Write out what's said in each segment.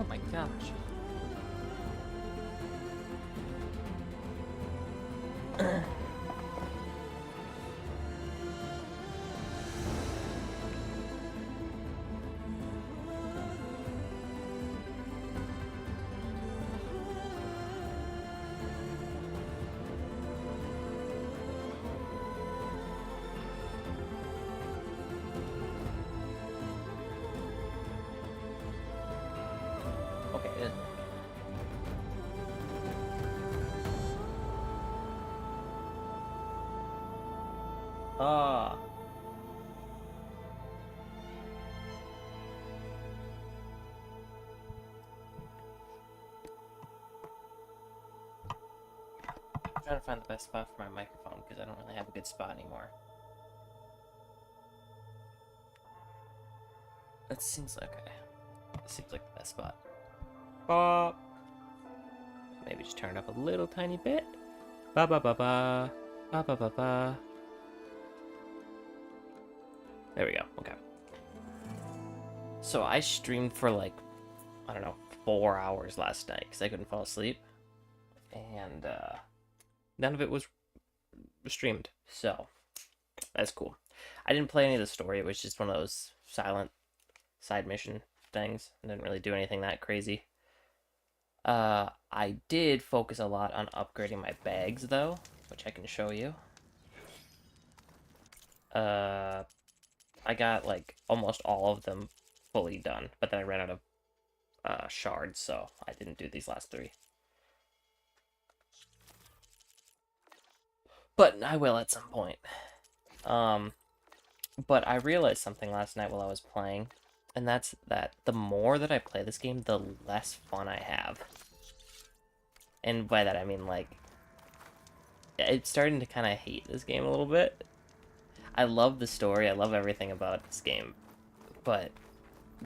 my gosh. Okay. Ah. I'm trying to find the best spot for my microphone because I don't really have a good spot anymore. That seems like okay. That seems like the best spot. Bop. Maybe just turn it up a little tiny bit. Ba ba ba ba. Ba ba ba ba. There we go. Okay. So I streamed for like, I don't know, 4 hours last night because I couldn't fall asleep. And none of it was streamed. So that's cool. I didn't play any of the story. It was just one of those silent side mission things. I didn't really do anything that crazy. I did focus a lot on upgrading my bags though, which I can show you. I got like almost all of them fully done, but then I ran out of shards, so I didn't do these last 3. But I will at some point. But I realized something last night while I was playing, and that's that the more that I play this game, the less fun I have. And by that I mean, like, it's starting to kind of hate this game a little bit. I love the story, I love everything about this game, but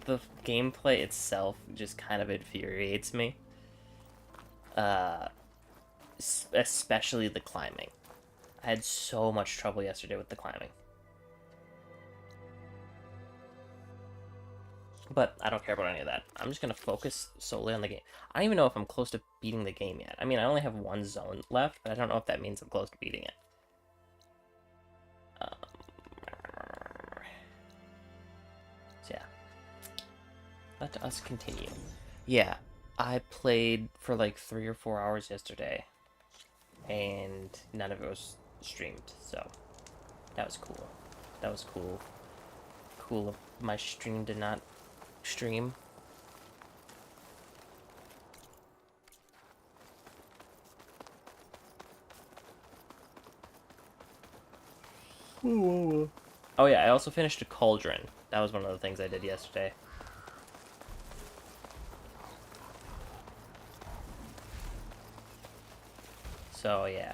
the gameplay itself just kind of infuriates me. Especially the climbing. I had so much trouble yesterday with the climbing. But I don't care about any of that. I'm just going to focus solely on the game. I don't even know if I'm close to beating the game yet. I mean, I only have 1 zone left, but I don't know if that means I'm close to beating it. So yeah. Let us continue. Yeah, I played for like 3 or 4 hours yesterday, and none of it was streamed, so that was cool. That was cool. Cool. My stream did not stream. Oh yeah, I also finished a cauldron. That was one of the things I did yesterday. So yeah.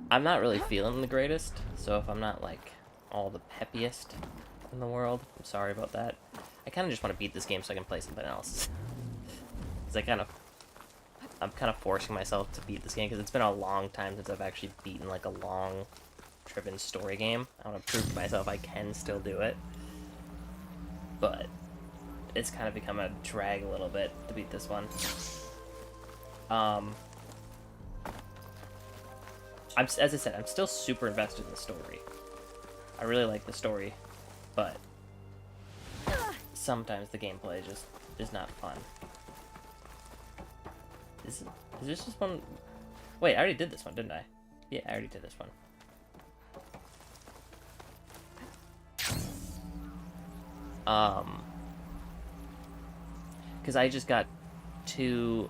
I'm not really feeling the greatest, so if I'm not like all the peppiest in the world, I'm sorry about that. I kind of just want to beat this game so I can play something else. Because I'm kind of forcing myself to beat this game because it's been a long time since I've actually beaten like a long driven story game. I want to prove to myself I can still do it. But it's kind of become a drag a little bit to beat this one. As I said, I'm still super invested in the story. I really like the story, but sometimes the gameplay just is not fun. Is this just one? Wait, I already did this one, didn't I? Yeah, I already did this one. Because I just got 2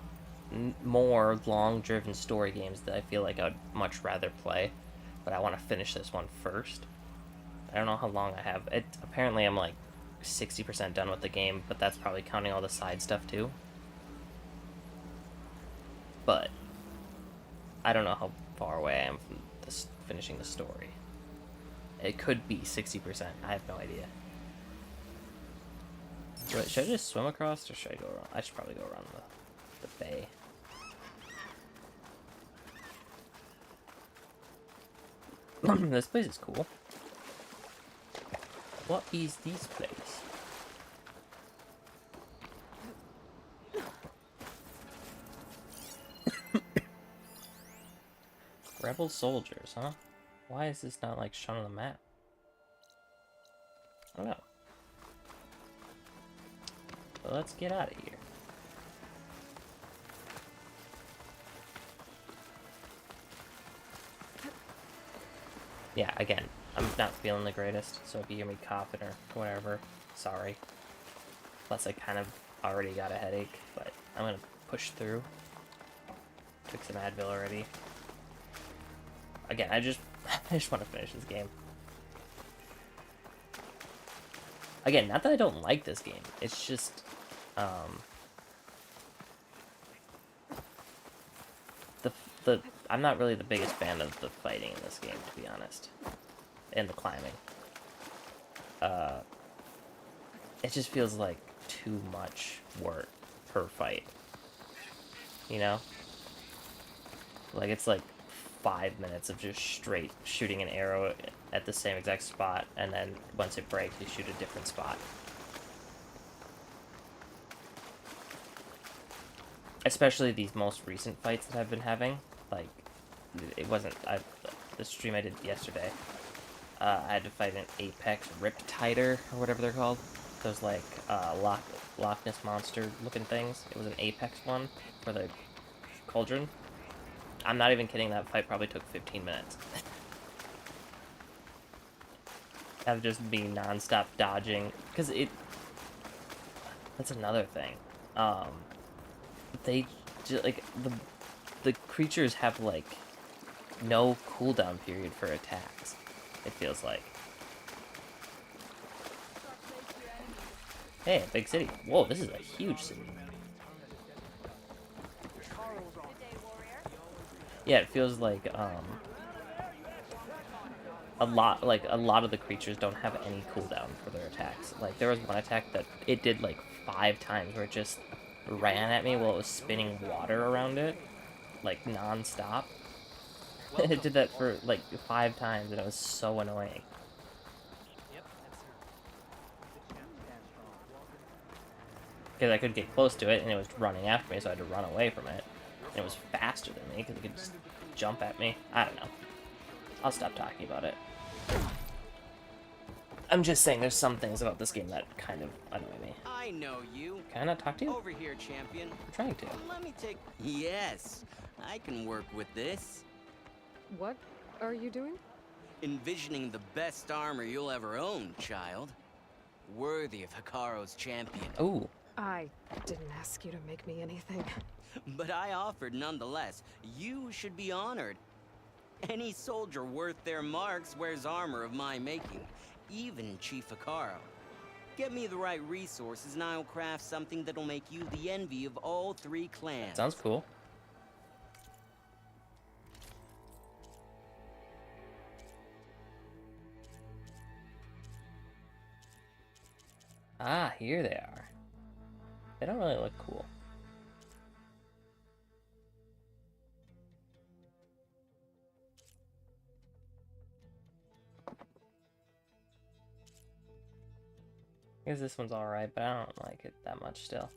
more long-driven story games that I feel like I'd much rather play, but I want to finish this one first. I don't know how long I have. Apparently I'm like 60% done with the game, but that's probably counting all the side stuff too. But I don't know how far away I am from finishing the story. It could be 60%. I have no idea. Should I just swim across, or should I go around? I should probably go around the bay. This place is cool. What is this place? Rebel soldiers, huh? Why is this not, like, shown on the map? I don't know. But let's get out of here. Yeah, again, I'm not feeling the greatest, so if you hear me coughing or whatever, sorry. Plus, I kind of already got a headache, but I'm gonna push through. Took some Advil already. Again, I just want to finish this game. Again, not that I don't like this game. It's just, I'm not really the biggest fan of the fighting in this game, to be honest, and the climbing. It just feels like too much work per fight. You know, like it's like 5 minutes of just straight shooting an arrow at the same exact spot, and then once it breaks, you shoot a different spot. Especially these most recent fights that I've been having. Like, it wasn't... the stream I did yesterday, I had to fight an Apex Riptiter, or whatever they're called. Those, like, Loch Ness Monster-looking things. It was an Apex one for the Cauldron. I'm not even kidding, that fight probably took 15 minutes. Of just being non-stop dodging. Because it... That's another thing. They... Like, the creatures have, like, no cooldown period for attacks, it feels like. Hey, big city. Whoa, this is a huge city. Yeah, it feels like, a lot of the creatures don't have any cooldown for their attacks. Like, there was one attack that it did, like, 5 times, where it just ran at me while it was spinning water around it, like, non-stop. It did that for, like, 5 times, and it was so annoying. Because I could get close to it, and it was running after me, so I had to run away from it. And it was faster than me, because it could just jump at me. I don't know. I'll stop talking about it. I'm just saying there's some things about this game that kind of annoy me. I know you. Can I not talk to you? Over here, champion. I'm trying to. Let me take... Yes, I can work with this. What are you doing? Envisioning the best armor you'll ever own, child. Worthy of Hikaru's champion. Ooh. I didn't ask you to make me anything. But I offered nonetheless. You should be honored. Any soldier worth their marks wears armor of my making. Even Chief Hikaru. Get me the right resources and I'll craft something that'll make you the envy of all 3 clans. Sounds cool. Ah, here they are. They don't really look cool. I guess this one's alright, but I don't like it that much still.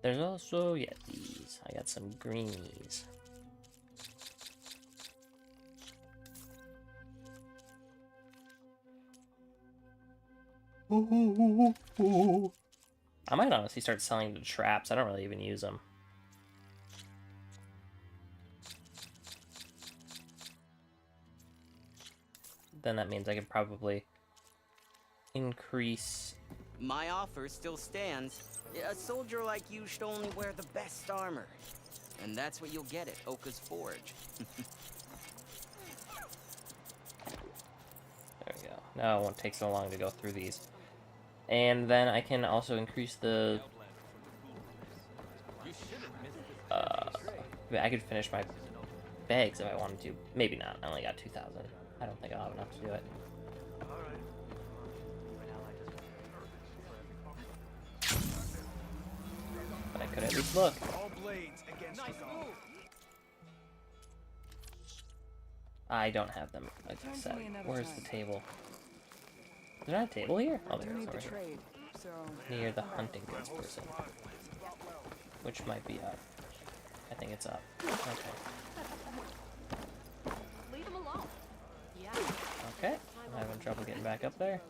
There's also, yeah, these. I got some greenies. I might honestly start selling the traps. I don't really even use them. Then that means I could probably increase... My offer still stands. A soldier like you should only wear the best armor. And that's what you'll get at Oka's Forge. There we go. Now it won't take so long to go through these. And then I can also increase the... I could finish my bags if I wanted to. Maybe not. I only got 2,000. I don't think I'll have enough to do it. But I could at least look. All blades against the dawn. I don't have them, like I said. Where's the table? Is there not a table here? Oh, there it is. Right here. Trade, so Near the hunting goods person. Which might be up. I think it's up. Okay. Leave him alone. Yeah. Okay. I'm having trouble getting back up there.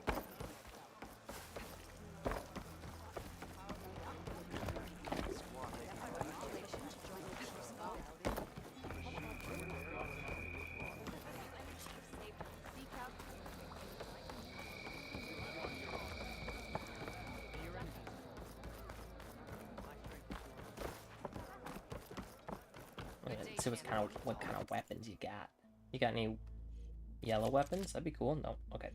Let's see what kind of weapons you got. You got any yellow weapons? That'd be cool. No. Okay.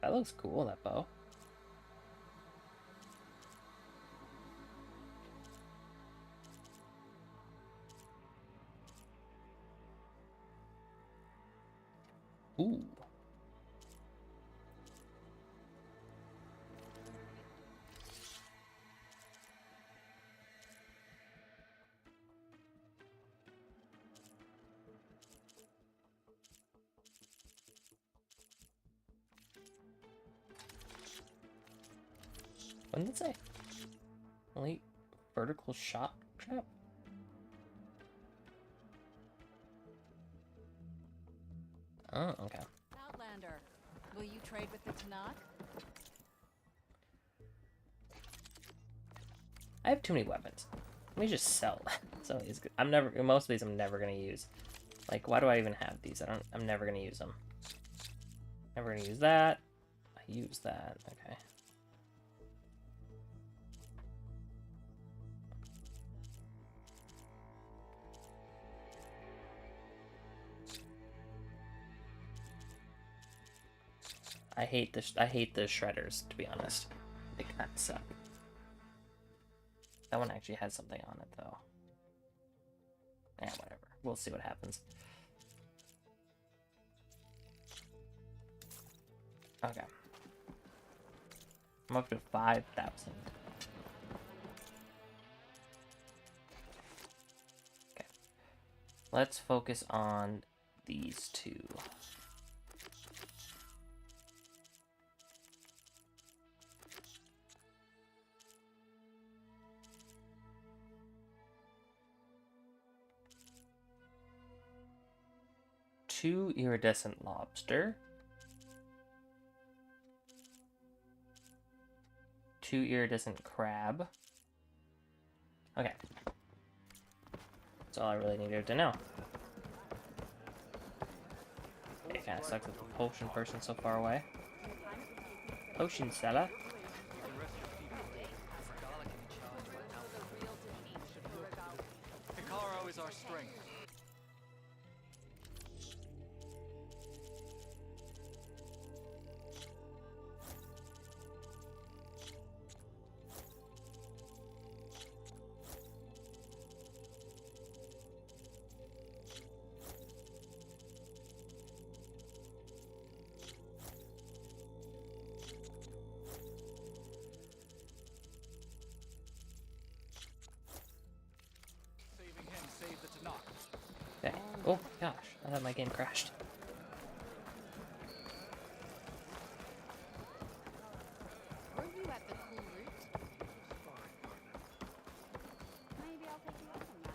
That looks cool, that bow. Ooh. What did it say? Only vertical shot trap? Oh, okay. Outlander, will you trade with the Tanakh? I have too many weapons. Let me just sell. So it's good. Most of these I'm never gonna use. Like, why do I even have these? I'm never gonna use them. Never gonna use that. I use that. Okay. I hate the shredders, to be honest. They kind of suck. That one actually has something on it, though. Eh, whatever. We'll see what happens. Okay. I'm up to 5,000. Okay. Let's focus on these two. Two iridescent lobster. Two iridescent crab. Okay. That's all I really needed to know. It kind of sucks that the potion person's so far away. Potion seller. Hikaru is our strength. Saving him saved the Tanakh. Okay. Oh gosh, I thought my game crashed. Were you at the cool route? Maybe I'll take you up on that.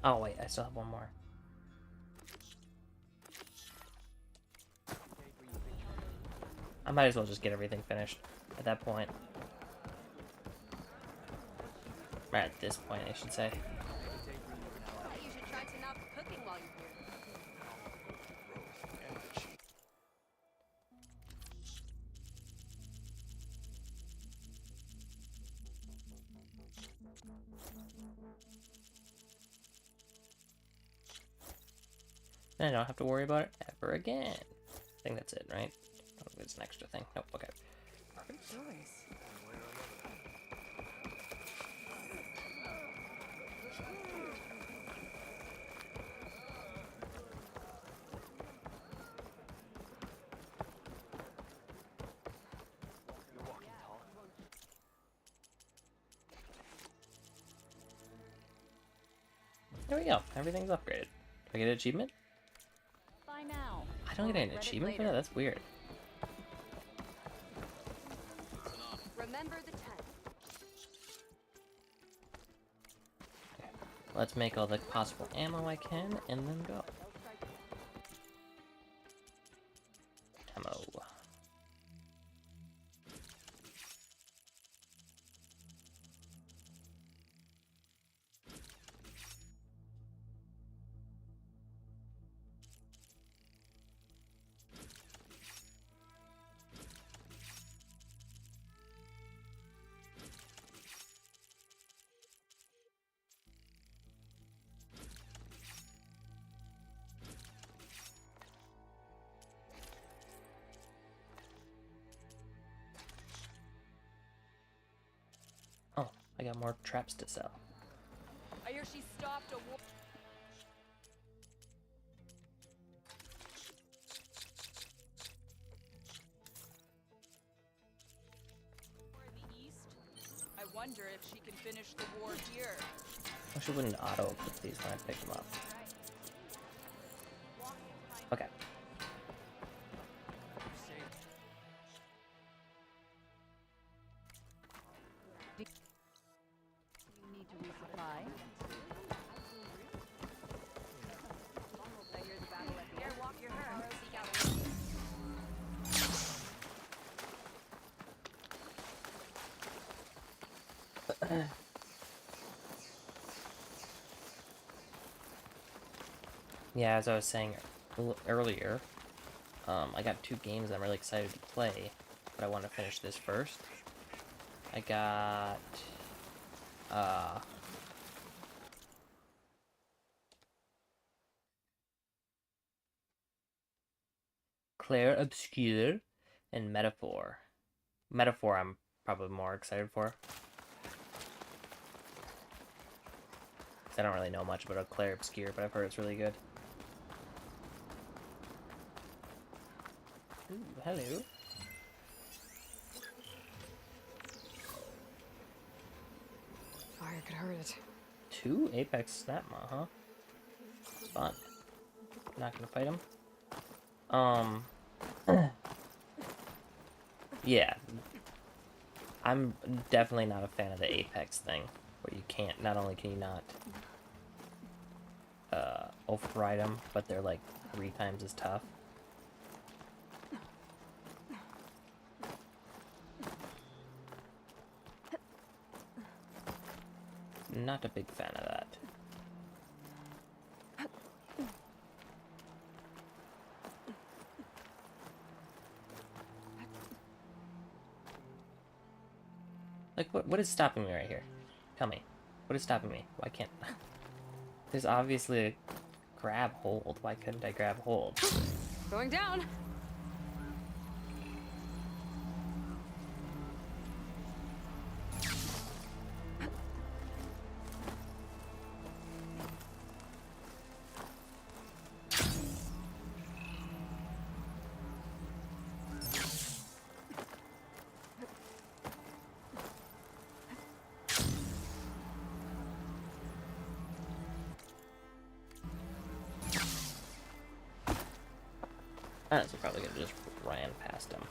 Oh wait, I still have one more. I might as well just get everything finished at that point. Or at this point, I should say. You should try Tanakh cooking while you're here. Then I don't have to worry about it ever again. I think that's it, right? Oh, there's an extra thing. Nope, okay. Perfect. You're walking tall. There we go. Everything's upgraded. Do I get an achievement? Bye now. I don't get an achievement for that? That's weird. Remember the 10. Let's make all the possible ammo I can, and then go. Ammo. Oh, I got more traps to sell. I hear she stopped a war. In the east. I wonder if she can finish the war here. I wish it wouldn't auto-equip these when I pick them up. Okay. You need to resupply. I hear the battle at the air. Walk your herd. Seek out a way. Yeah, as I was saying earlier, I got 2 games I'm really excited to play, but I want to finish this first. I got, Claire Obscure and Metaphor. Metaphor I'm probably more excited for. 'Cause I don't really know much about Claire Obscure, but I've heard it's really good. Ooh, hello. Fire could hurt it. 2 Apex Snapmaw, huh? Fun. Not gonna fight him. Yeah. I'm definitely not a fan of the Apex thing, where you can't, not only can you not, override them, but they're like 3 times as tough. Not a big fan of that. Like, what is stopping me right here? Tell me. What is stopping me? Why can't... There's obviously a grab hold. Why couldn't I grab hold? Going down. Honestly, probably could have just ran past him.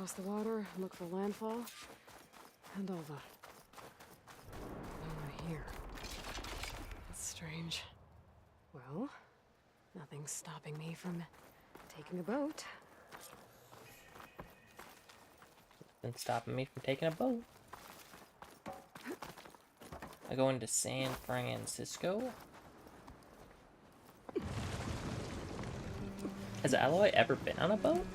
across the water, look for landfall, and Alva. No one here. That's strange. Well, nothing's stopping me from taking a boat. Been stopping me from taking a boat. I go into San Francisco. Has Aloy ever been on a boat?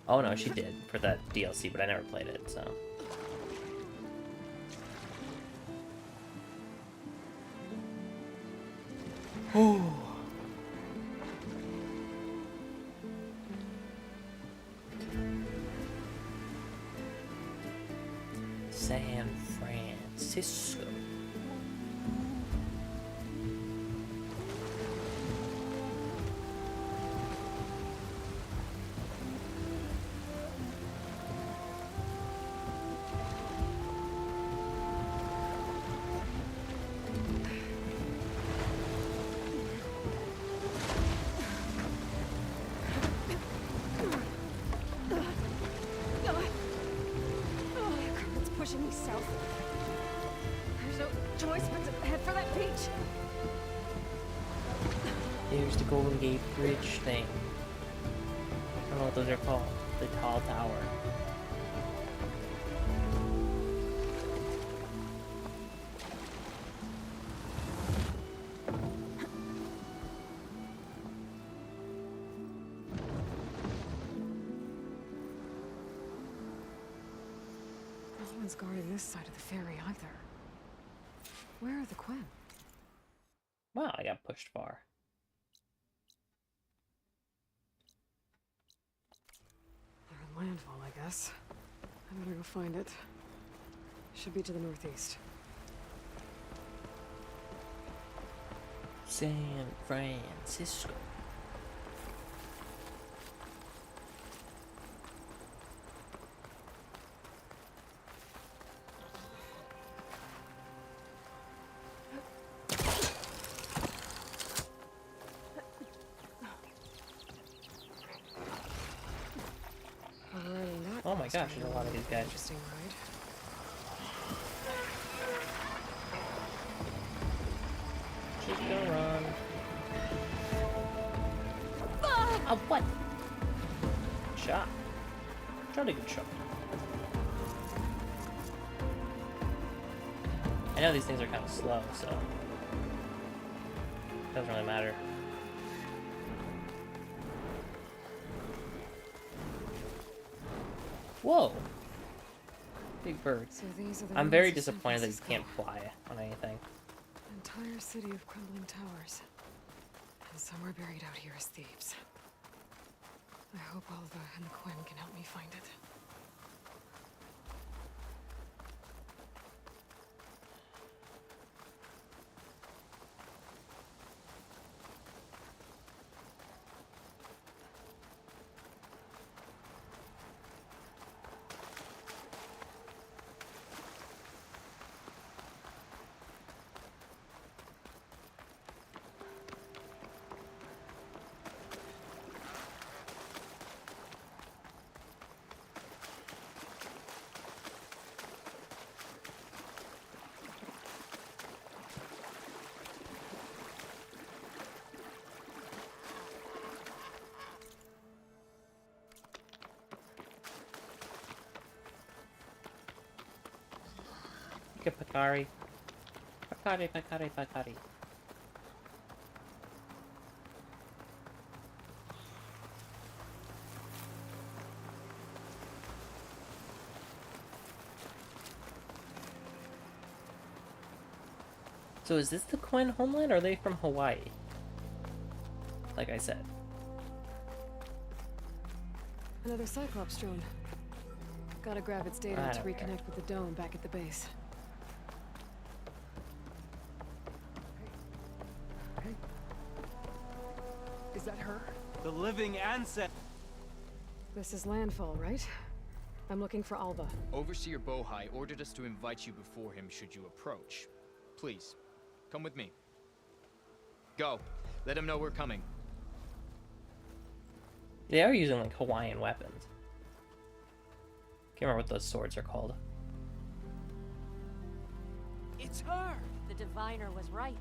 Oh no, she did for that DLC, but I never played it, so. San Francisco. It's pushing me south. There's no choice but to head for that beach. Here's the Golden Gate Bridge thing. I don't know what those are called. The tall tower. No one's guarding this side of the ferry either. Where are the Quen? Wow, I got pushed far. They're in landfall, I guess. I better go find it. Should be to the northeast. San Francisco. Oh my gosh, there's a lot of these guys. Interesting ride. She's gonna run. Oh, what? Good shot. Totally good shot. I know these things are kind of slow, so doesn't really matter. Whoa! Big bird. So these are the I'm very ruins of San disappointed that you Francisco. can't fly on anything. An entire city of crumbling towers. And somewhere buried out here is Thebes. I hope Alva and the Quen can help me find it. Get Pakari. Pakari, Pakari, Pakari. So is this the Quen homeland, or are they from Hawaii? Like I said. Another Cyclops drone. Gotta grab its data I to don't care. reconnect with the dome back at the base. Is that her? The living ancestor. This is landfall, right? I'm looking for Alva. Overseer Bohai ordered us to invite you before him should you approach. Please, come with me. Go. Let him know we're coming. They are using like Hawaiian weapons. remember what those swords are called. It's her! The diviner was right.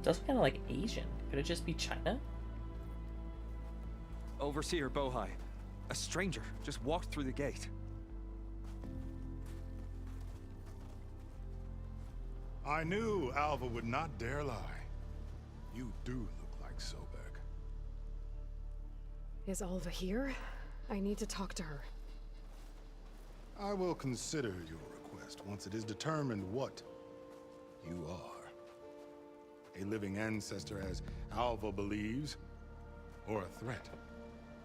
Does kind of like Asian. Could it just be China? Overseer Bohai. A stranger just walked through the gate. I knew Alva would not dare lie. You do look like Sobek. Is Alva here? I need to talk to her. I will consider your request once it is determined what you are. A living ancestor, as Alva believes, or a threat,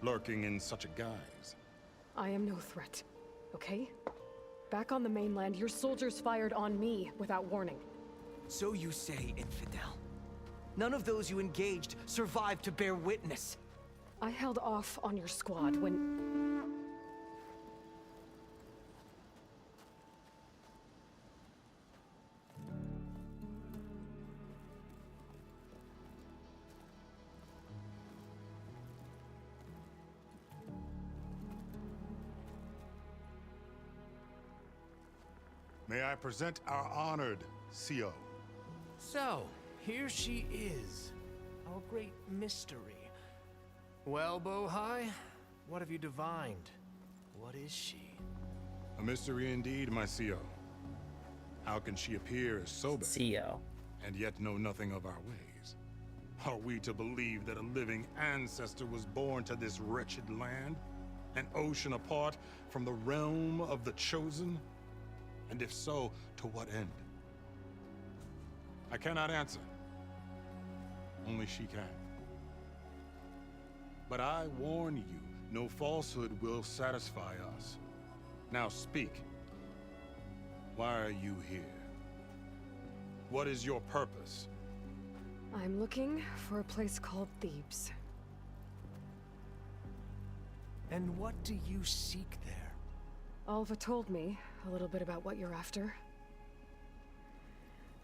lurking in such a guise. I am no threat, okay? Back on the mainland, your soldiers fired on me without warning. So you say, infidel. None of those you engaged survived to bear witness. I held off on your squad when... May I present our honored CO. So, here she is. Our great mystery. Well, Bohai, what have you divined? What is she? A mystery indeed, my CO. How can she appear as Sobek CEO. and yet know nothing of our ways? Are we to believe that a living ancestor was born to this wretched land? An ocean apart from the realm of the Chosen? And if so, to what end? I cannot answer. Only she can. But I warn you, no falsehood will satisfy us. Now speak. Why are you here? What is your purpose? I'm looking for a place called Thebes. And what do you seek there? Alva told me a little bit about what you're after.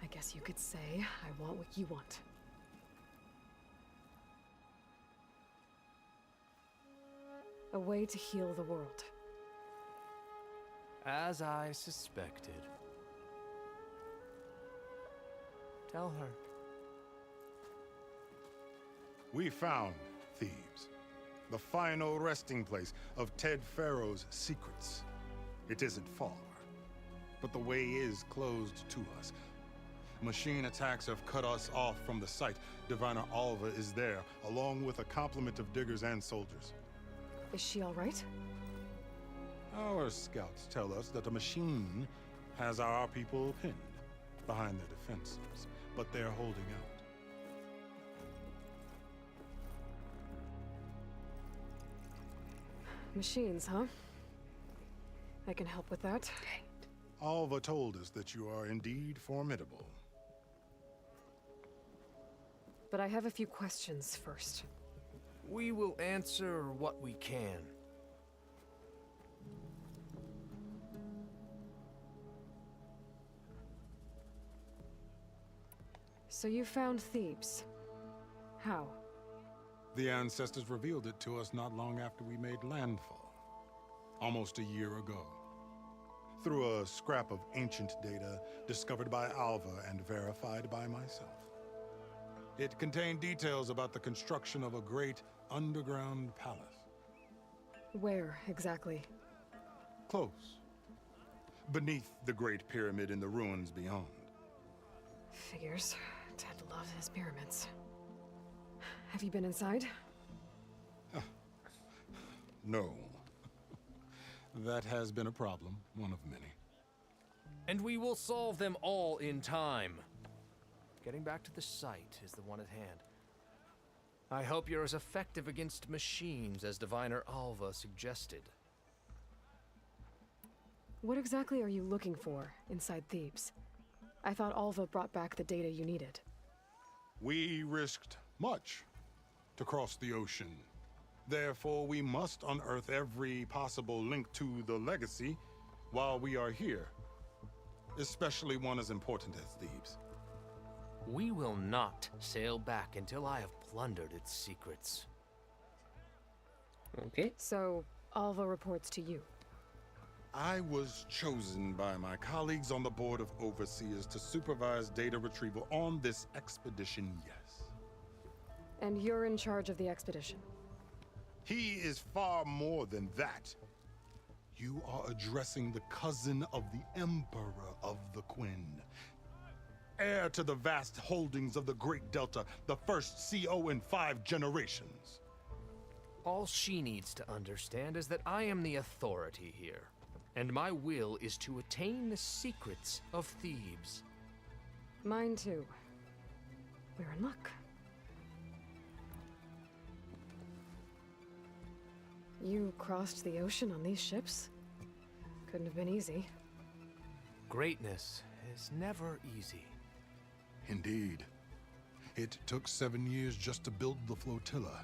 I guess you could say I want what you want. A way to heal the world. As I suspected. Tell her. We found Thebes, the final resting place of Ted Pharaoh's secrets. It isn't far, but the way is closed to us. Machine attacks have cut us off from the site. Diviner Alva is there, along with a complement of diggers and soldiers. Is she all right? Our scouts tell us that a machine has our people pinned behind their defenses, but they're holding out. Machines, huh? I can help with that. Alva told us that you are indeed formidable. But I have a few questions first. We will answer what we can. So you found Thebes. How? The ancestors revealed it to us not long after we made landfall, almost a year ago. Through a scrap of ancient data discovered by Alva and verified by myself. It contained details about the construction of a great underground palace. Where, exactly? Close. Beneath the Great Pyramid in the ruins beyond. Figures. Ted loves his pyramids. Have you been inside? No. That has been a problem, one of many. And we will solve them all in time. Getting back to the site is the one at hand. I hope you're as effective against machines as Diviner Alva suggested. What exactly are you looking for inside Thebes? I thought Alva brought back the data you needed. We risked much to cross the ocean. Therefore, we must unearth every possible link to the legacy while we are here. especially one as important as Thebes. We will not sail back until I have plundered its secrets. Okay. So, Alva reports to you. I was chosen by my colleagues on the Board of Overseers to supervise data retrieval on this expedition, yes. And you're in charge of the expedition. He is far more than that. You are addressing the cousin of the Emperor of the Quinn. Heir to the vast holdings of the Great Delta, the first CO in 5 generations. All she needs to understand is that I am the authority here, and my will is to attain the secrets of Thebes. Mine too. We're in luck. You crossed the ocean on these ships? Couldn't have been easy. Greatness is never easy. Indeed. It took 7 years just to build the flotilla.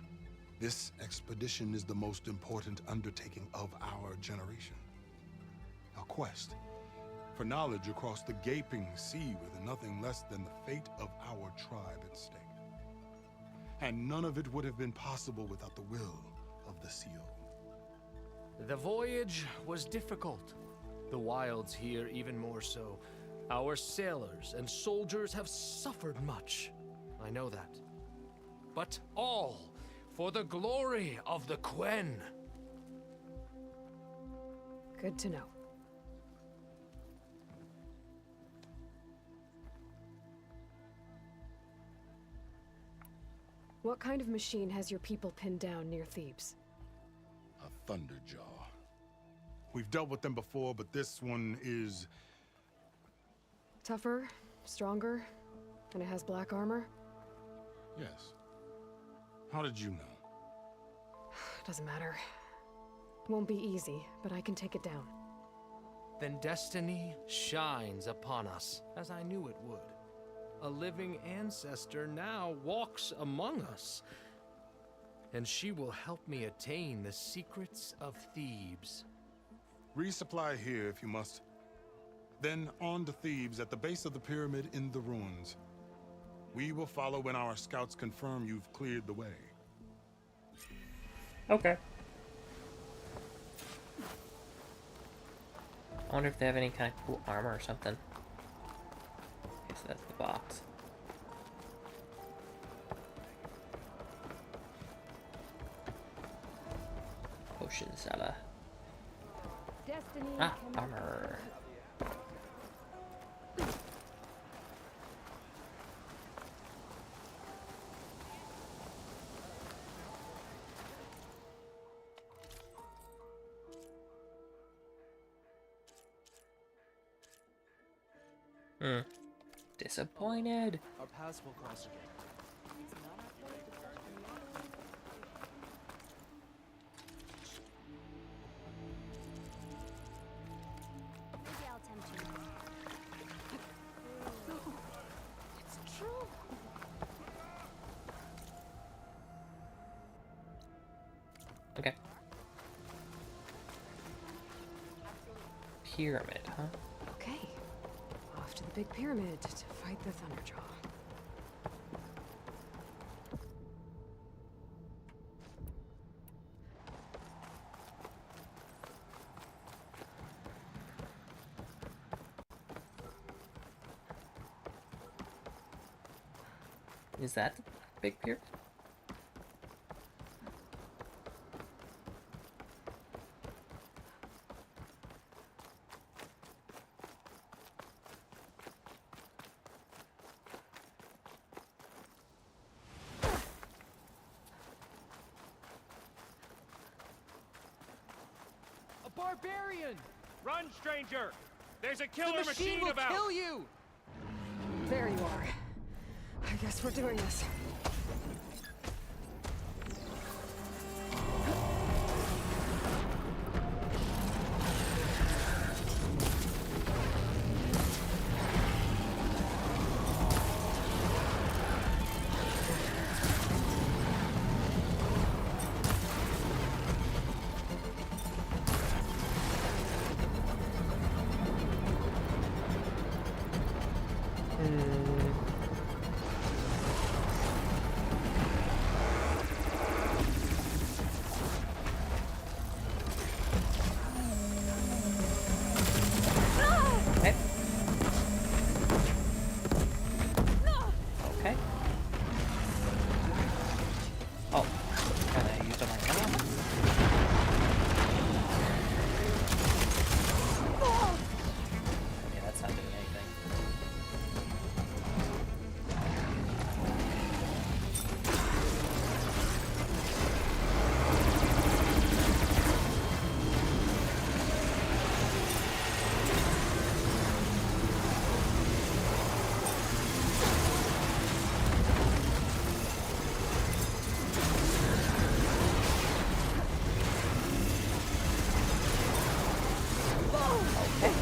This expedition is the most important undertaking of our generation. A quest for knowledge across the gaping sea with nothing less than the fate of our tribe at stake. And none of it would have been possible without the will of the CO. The voyage was difficult. The wilds here even more so. Our sailors and soldiers have suffered much. I know that. But all for the glory of the Quen. Good to know. What kind of machine has your people pinned down near Thebes? A Thunderjaw. We've dealt with them before, but this one is... Tougher, stronger, and it has black armor? Yes. How did you know? Doesn't matter. Won't be easy, but I can take it down. Then destiny shines upon us, as I knew it would. A living ancestor now walks among us, and she will help me attain the secrets of Thebes. Resupply here if you must. Then on to Thebes at the base of the pyramid in the ruins. We will follow when our scouts confirm you've cleared the way. Okay. I wonder if they have any kind of cool armor or something. Okay, so that's the box. Potion cellar. Destiny Armor. Disappointed. Our paths will cross again. Maybe I'll tempt you. It's true. Okay. Pyramid, huh? Okay. Off to the big pyramid to fight the Thunderjaw. Is that the big pyramid? A barbarian! Run, stranger! There's a The killer machine will about! kill you! There you are. I guess we're doing this. Okay. Okay. Oh, and I used all my ammo. Okay, that's not doing anything. Okay.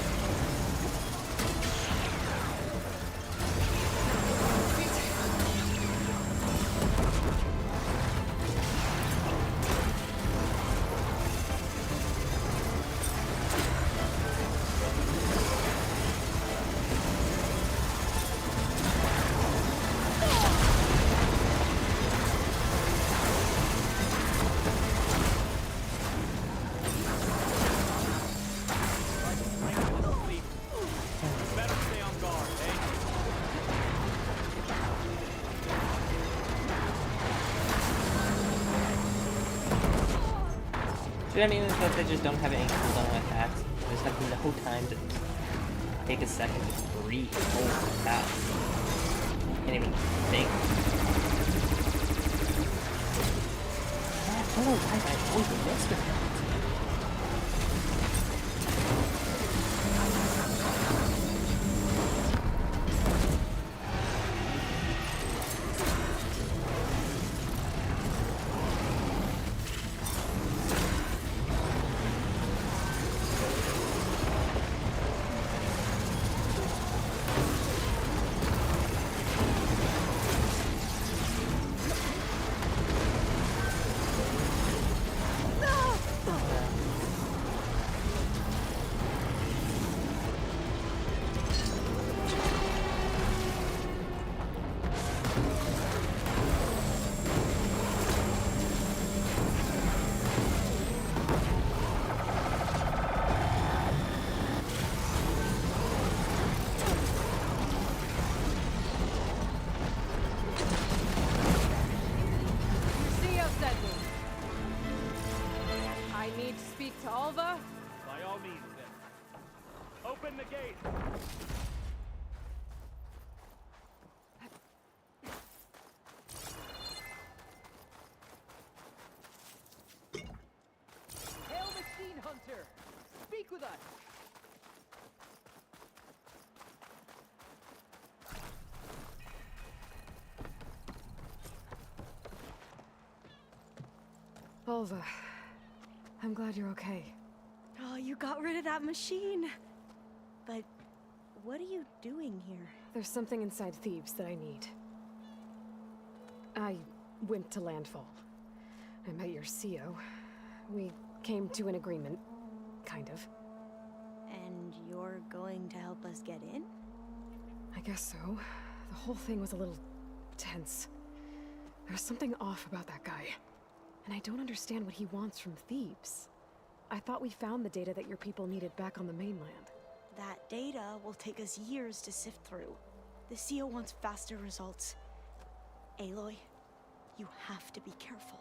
Better stay on guard, eh? Dude, I mean, it's that they just don't have any cooldown on attacks. They just have no time to take a second to breathe. Holy cow. Can't even think. Oh, I always missed with that. Lucia sent me. I need to speak to Alva. By all means, then. Open the gate. Hail Machine Hunter! Speak with us! Alva, I'm glad you're okay. Oh, you got rid of that machine. But what are you doing here? There's something inside Thebes that I need. I went to Landfall. I met your CO. We came to an agreement, kind of. And you're going to help us get in? I guess so. The whole thing was a little tense. There's something off about that guy. And I don't understand what he wants from Thebes. I thought we found the data that your people needed back on the mainland. That data will take us years to sift through. The CO wants faster results. Aloy, you have to be careful.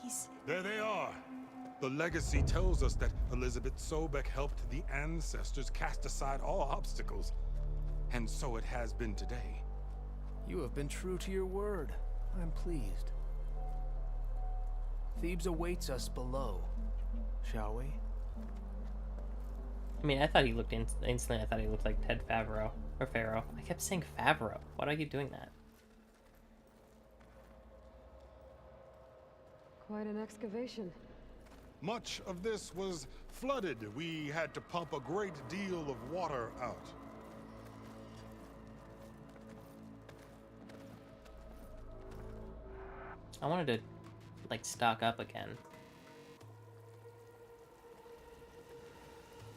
He's... There they are. The legacy tells us that Elizabeth Sobek helped the ancestors cast aside all obstacles. And so it has been today. You have been true to your word. I'm pleased. Thebes awaits us below. Shall we? I mean, I thought he looked instantly. I thought he looked like Ted Favreau or Pharaoh. I kept saying Favreau. Why do I keep doing that? Quite an excavation. Much of this was flooded. We had to pump a great deal of water out. I wanted to, like, stock up again.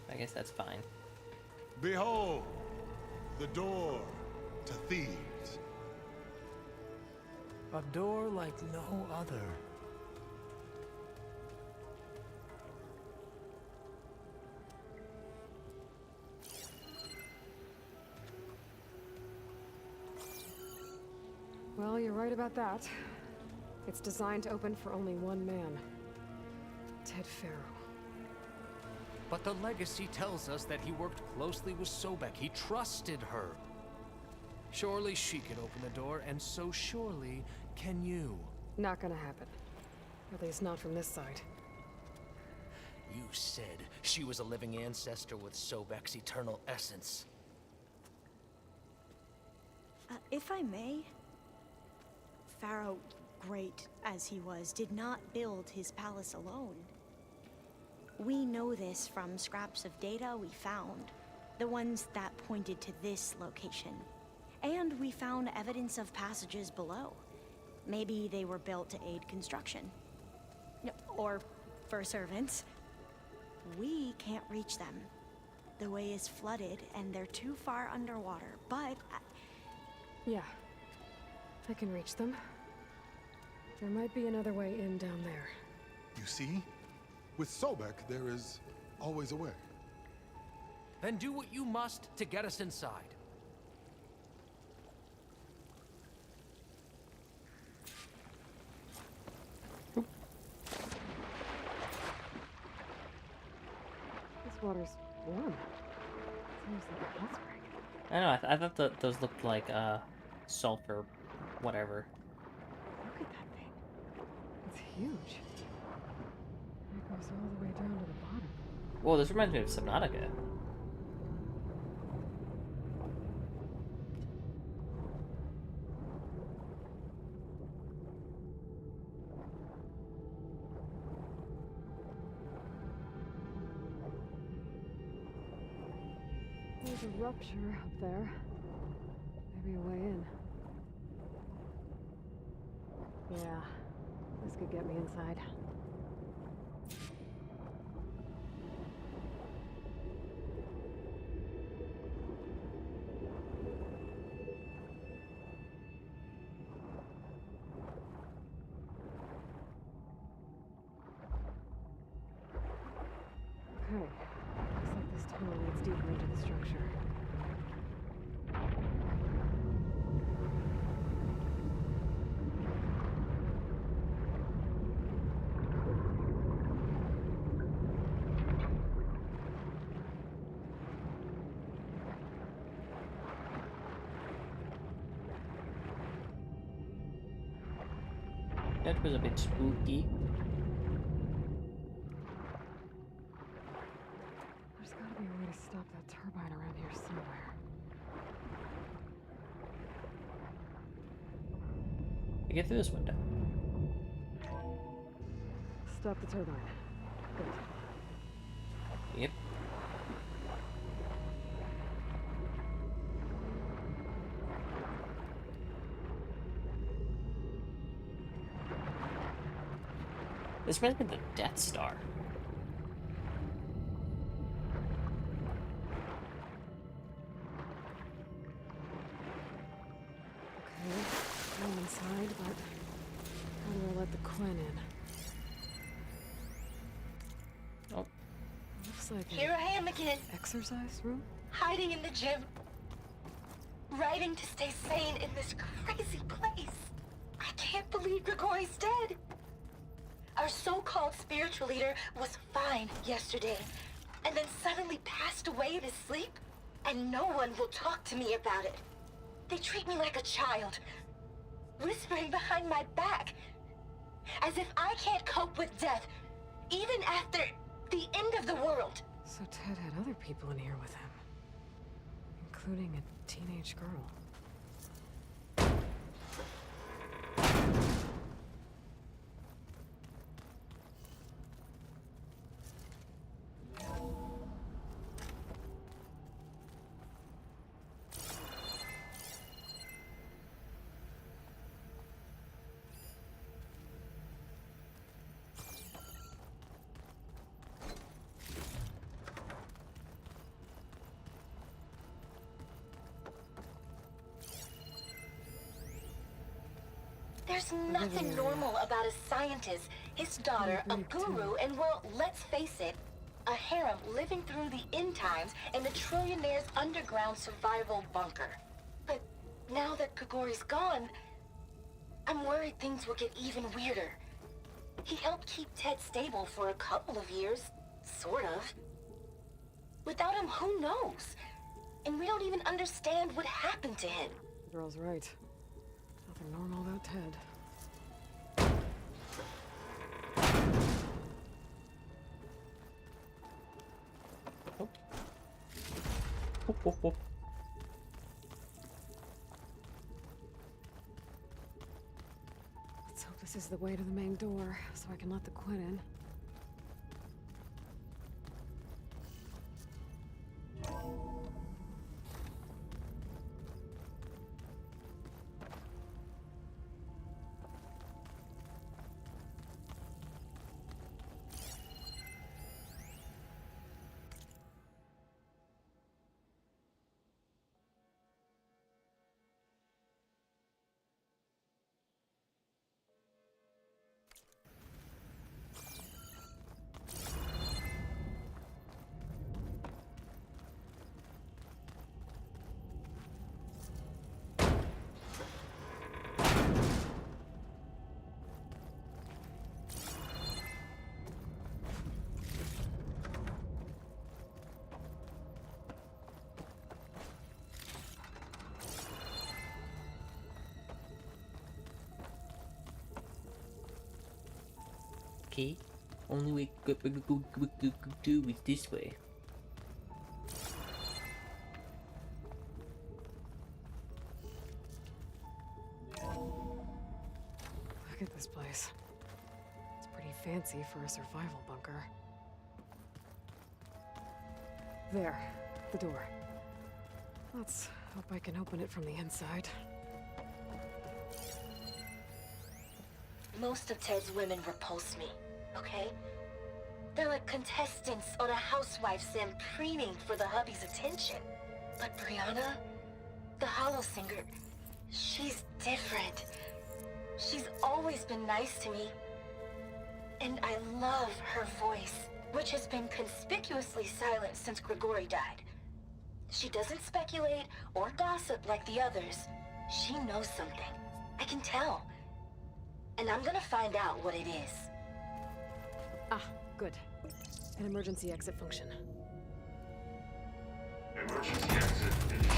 I guess that's fine. Behold, the door. to Thebes. A door like no other. Well, you're right about that. It's designed to open for only one man. Ted Faro. But the legacy tells us that he worked closely with Sobek. He trusted her. Surely she can open the door, and so surely can you. Not gonna happen. At least not from this side. You said she was a living ancestor with Sobek's eternal essence. If I may, Pharaoh, great as he was, did not build his palace alone. We know this from scraps of data we found, the ones that pointed to this location. And we found evidence of passages below. Maybe they were built to aid construction. Or for servants. We can't reach them. The way is flooded and they're too far underwater, but... Yeah. I can reach them. There might be another way in down there. You see? With Sobek, there is always a way. Then do what you must to get us inside. This water's warm. Seems like a hot spring. I know, I thought those looked like, sulfur, whatever. Look at that thing. It's huge. It goes all the way down to the bottom. Whoa, this reminds me of Subnautica. There's a rupture up there. Maybe a way in. Yeah, this could get me inside. Okay, looks like this tunnel leads deeper into the structure. That was a bit spooky. There's gotta be a way to stop that turbine around here somewhere. I get through this window. Stop the turbine. Good. Yep. This reminds me of the Death Star. Okay, I'm inside, but how do I let the Quen in? Oh. Looks like Here I am again, exercise room? hiding in the gym. Writing to stay sane in this crazy place. I can't believe Grigori's dead. Our so-called spiritual leader was fine yesterday, and then suddenly passed away in his sleep, and no one will talk to me about it. They treat me like a child, whispering behind my back, as if I can't cope with death, even after the end of the world. So Ted had other people in here with him, including a teenage girl. There's nothing normal about a scientist, his daughter, a guru, and well, let's face it, a harem living through the end times in a trillionaire's underground survival bunker. But now that Grigori's gone, I'm worried things will get even weirder. He helped keep Ted stable for a couple of years, sort of. Without him, who knows? And we don't even understand what happened to him. The girl's right. Nothing normal about Ted. Let's hope this is the way to the main door, so I can let the Quinn in. Okay, only way go is this way. Look at this place. It's pretty fancy for a survival bunker. There, the door. Let's hope I can open it from the inside. Most of Ted's women repulse me, okay? They're like contestants on a housewife sim preening for the hubby's attention. But Brianna, the Hollow Singer, she's different. She's always been nice to me. And I love her voice, which has been conspicuously silent since Grigori died. She doesn't speculate or gossip like the others. She knows something. I can tell. And I'm gonna find out what it is. Ah, good. An emergency exit function. Emergency exit initiated.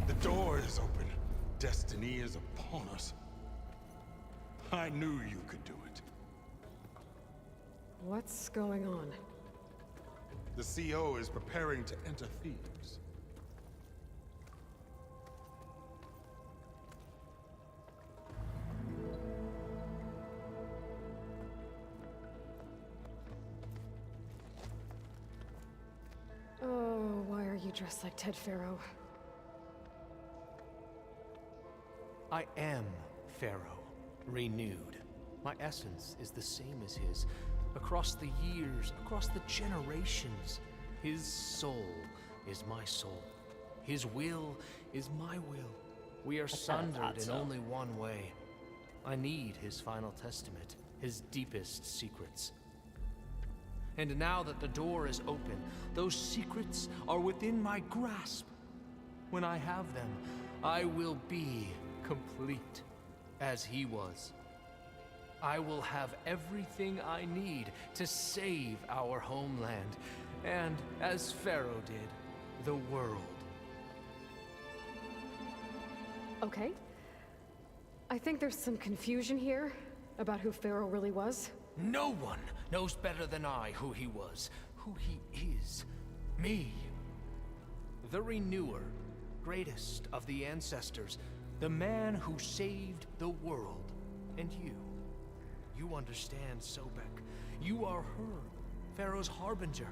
The door is open. Destiny is upon us. I knew you could do it. What's going on? The CO is preparing to enter Thebes. Oh, why are you dressed like Ted Faro? I am Pharaoh, renewed. My essence is the same as his. Across the years, across the generations, his soul is my soul. His will is my will. We are sundered in only one way. I need his final testament, his deepest secrets. And now that the door is open, those secrets are within my grasp. When I have them, I will be complete, as he was. I will have everything I need to save our homeland, and, as Pharaoh did, the world. Okay. I think there's some confusion here about who Pharaoh really was. No one knows better than I who he was, who he is. Me. The Renewer, greatest of the ancestors, the man who saved the world. And you. You understand, Sobek. You are her, Pharaoh's harbinger,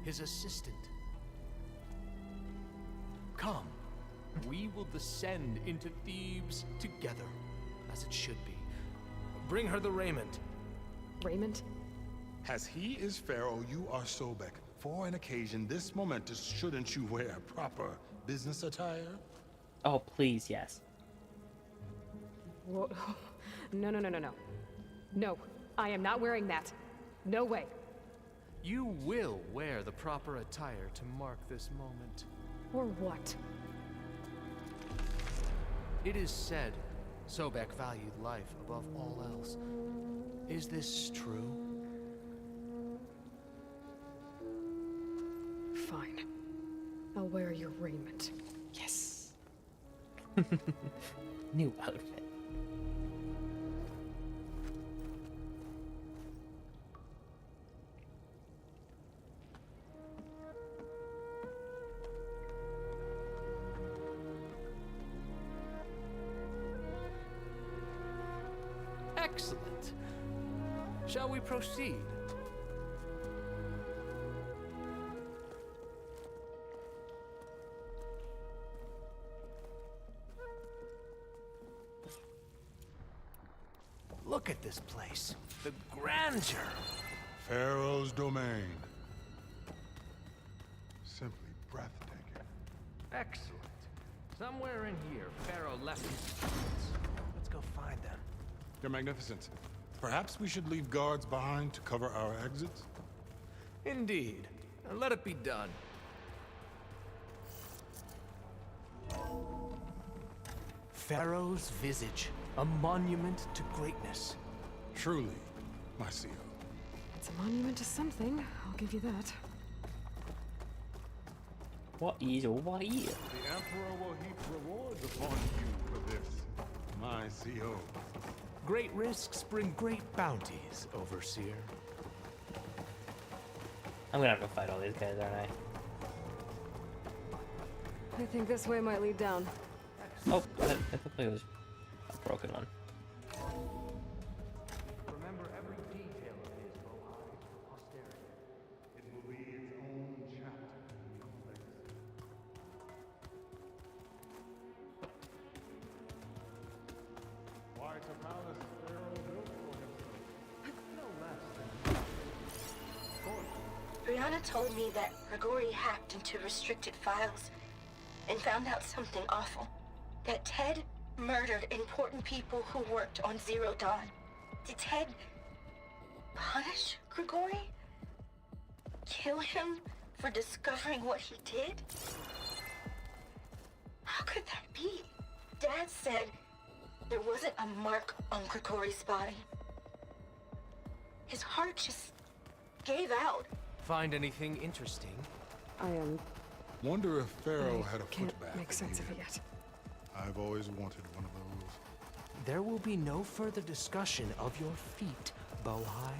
his assistant. Come, we will descend into Thebes together, as it should be. Bring her the raiment. Raiment? As he is Pharaoh, you are Sobek. for an occasion this momentous, shouldn't you wear proper business attire? Oh, please, yes. Whoa. No, no, no, no, no. No, I am not wearing that. No way. You will wear the proper attire to mark this moment. Or what? It is said Sobek valued life above all else. Is this true? Fine. I'll wear your raiment. Yes. New outfit. Excellent. Shall we proceed? Look at this place. The grandeur. Pharaoh's domain. Simply breathtaking. Excellent. Somewhere in here, Pharaoh left his secrets. Let's go find them. Your Magnificence, perhaps we should leave guards behind to cover our exits? Indeed. Now let it be done. Pharaoh's visage, a monument to greatness. Truly, my CEO. It's a monument to something, I'll give you that. What is what is? The Emperor will heap rewards upon you for this, my CEO. Great risks bring great bounties, Overseer. I'm gonna have to fight all these guys, aren't I? I think this way might lead down. Oh, that looked like it was a broken one. Remember every detail of his Bohai for posterity. It will be its own chapter in your legacy. Quite a palace Pharaoh built for himself. No less than Brianna told me that Grigori hacked into restricted files and found out something awful. That Ted murdered important people who worked on Zero Dawn. Did Ted punish Grigori? Kill him for discovering what he did? How could that be? Dad said there wasn't a mark on Grigori's body. His heart just gave out. Find anything interesting? I am... Wonder if Pharaoh had a can't footbath make sense of it here. yet. I've always wanted one of those. There will be no further discussion of your feet, Bohai.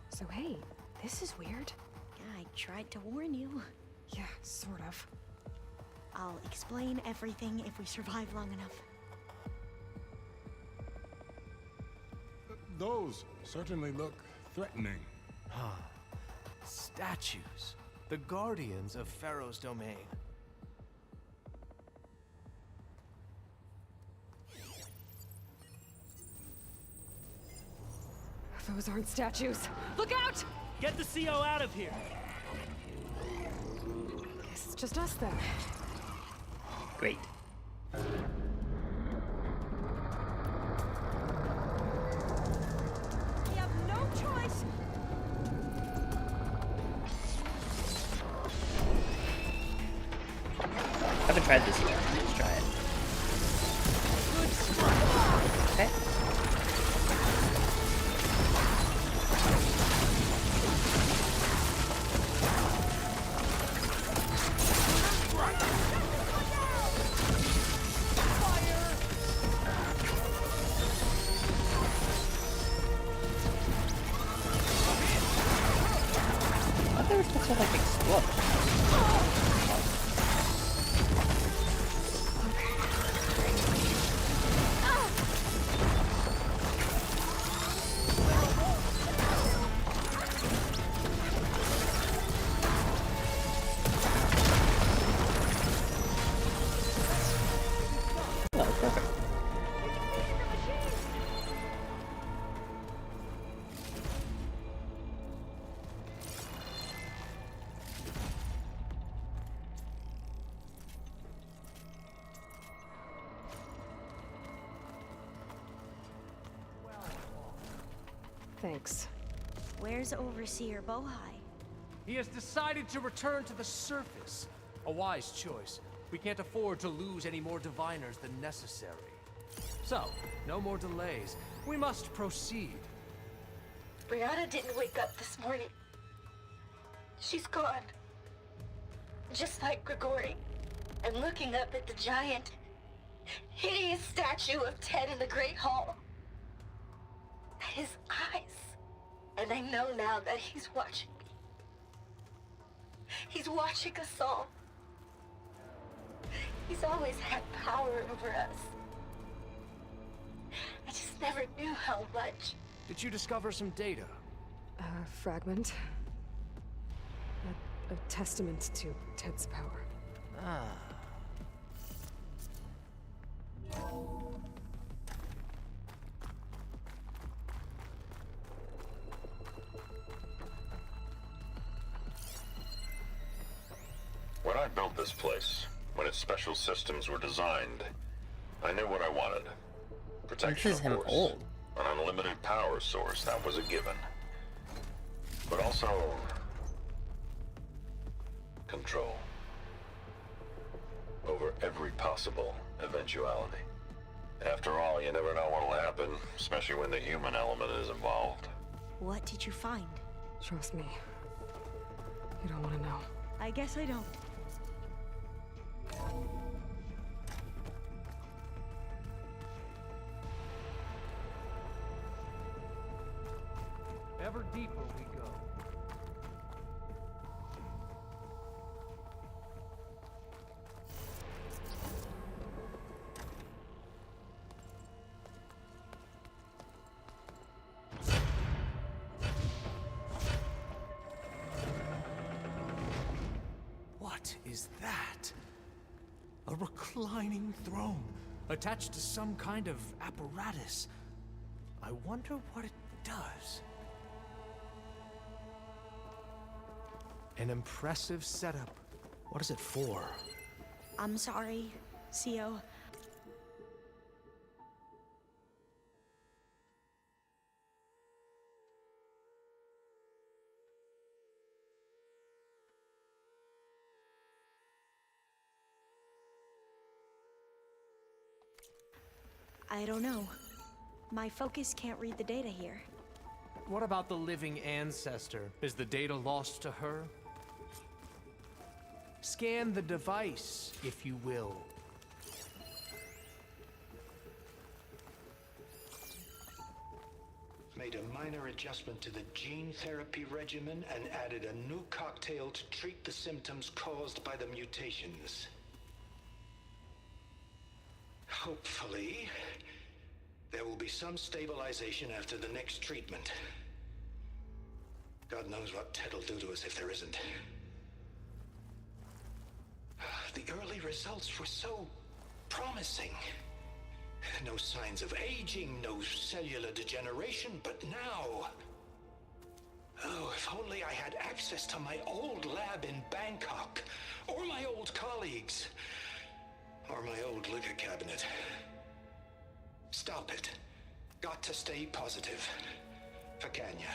So hey, this is weird. I tried to warn you. Yeah, sort of. I'll explain everything if we survive long enough. Those certainly look threatening. Statues. The guardians of Pharaoh's domain. Those aren't statues. Look out! Get the CO out of here! Guess it's just us then. Great. We have no choice. I haven't tried this yet. Let's try it. Okay. I thought they were supposed to like explode. Oh, perfect. Thanks. Where's Overseer Bohai? He has decided to return to the surface. A wise choice. We can't afford to lose any more diviners than necessary. So, no more delays. We must proceed. Brianna didn't wake up this morning. She's gone. Just like Grigori. I'm looking up at the giant, hideous statue of Ted in the Great Hall. His eyes. And I know now that he's watching me. He's watching us all. He's always had power over us. I just never knew how much. Did you discover some data? A fragment. A testament to Ted's power. Ah. When I built this place, when its special systems were designed, I knew what I wanted. Protection, This is of him course. old. An unlimited power source, that was a given. But also... control. Over every possible eventuality. After all, you never know what'll happen, especially when the human element is involved. What did you find? Trust me. You don't want to know. I guess I don't. Ever deeper we go. What is that? A reclining throne, attached to some kind of apparatus. I wonder what it does. An impressive setup. What is it for? I'm sorry, Co. I don't know. My focus can't read the data here. What about the living ancestor? Is the data lost to her? Scan the device, if you will. Made a minor adjustment to the gene therapy regimen and added a new cocktail to treat the symptoms caused by the mutations. Hopefully, there will be some stabilization after the next treatment. God knows what Ted will do to us if there isn't. The early results were so promising. No signs of aging, no cellular degeneration, but now... Oh, if only I had access to my old lab in Bangkok, or my old colleagues, or my old liquor cabinet. Stop it. Got to stay positive. For Kanya.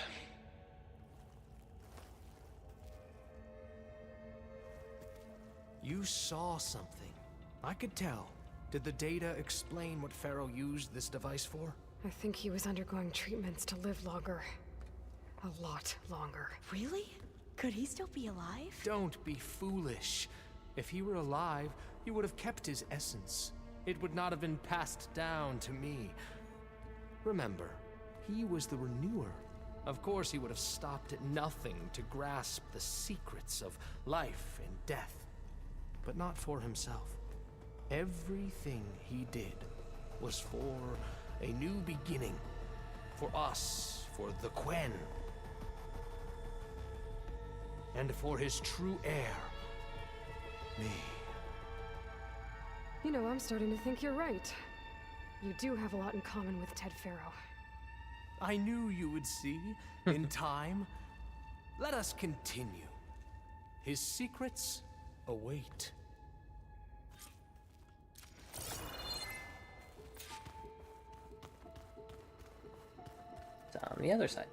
You saw something. I could tell. Did the data explain what Pharaoh used this device for? I think he was undergoing treatments to live longer. A lot longer. Really? Could he still be alive? Don't be foolish. If he were alive, he would have kept his essence. It would not have been passed down to me. Remember, he was the renewer. Of course, he would have stopped at nothing to grasp the secrets of life and death. But not for himself. Everything he did was for a new beginning. For us, for the Quen. And for his true heir, me. You know, I'm starting to think you're right. You do have a lot in common with Ted Pharaoh. I knew you would see, in time. Let us continue. His secrets await. on the other side.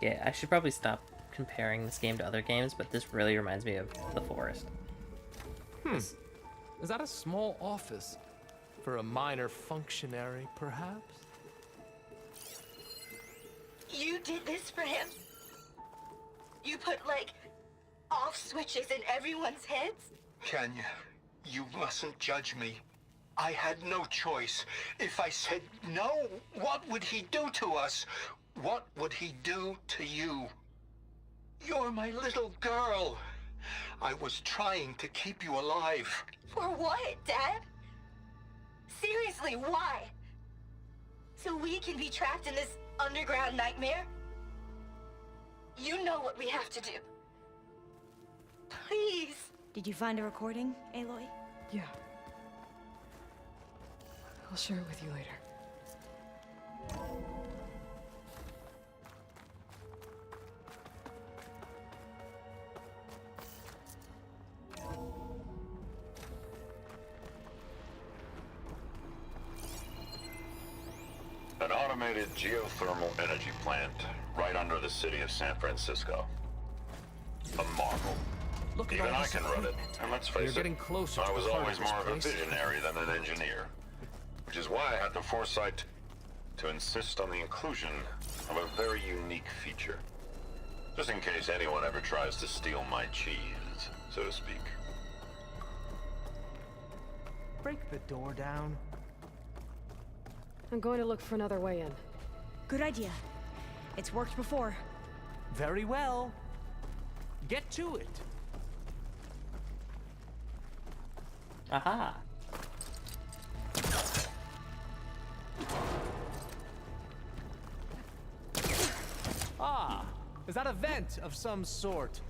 Yeah, I should probably stop comparing this game to other games, but this really reminds me of The Forest. Is that a small office? For a minor functionary, perhaps? You did this for him? You put, like, off switches in everyone's heads? Kenya, you mustn't judge me. I had no choice. If I said no, what would he do to us? What would he do to you? You're my little girl. I was trying to keep you alive. For what, Dad? Seriously, why? So we can be trapped in this underground nightmare? You know what we have to do. Please. Did you find a recording, Aloy? Yeah. I'll share it with you later. An automated geothermal energy plant right under the city of San Francisco. A marvel. Look at Even all I this can run it, equipment. and let's You're face it, getting closer I to was the heart always of this more of a place. visionary than an engineer. Which is why I had the foresight to insist on the inclusion of a very unique feature. Just in case anyone ever tries to steal my cheese, so to speak. Break the door down. I'm going to look for another way in. Good idea. It's worked before. Very well. Get to it. Aha! Ah, is that a vent of some sort?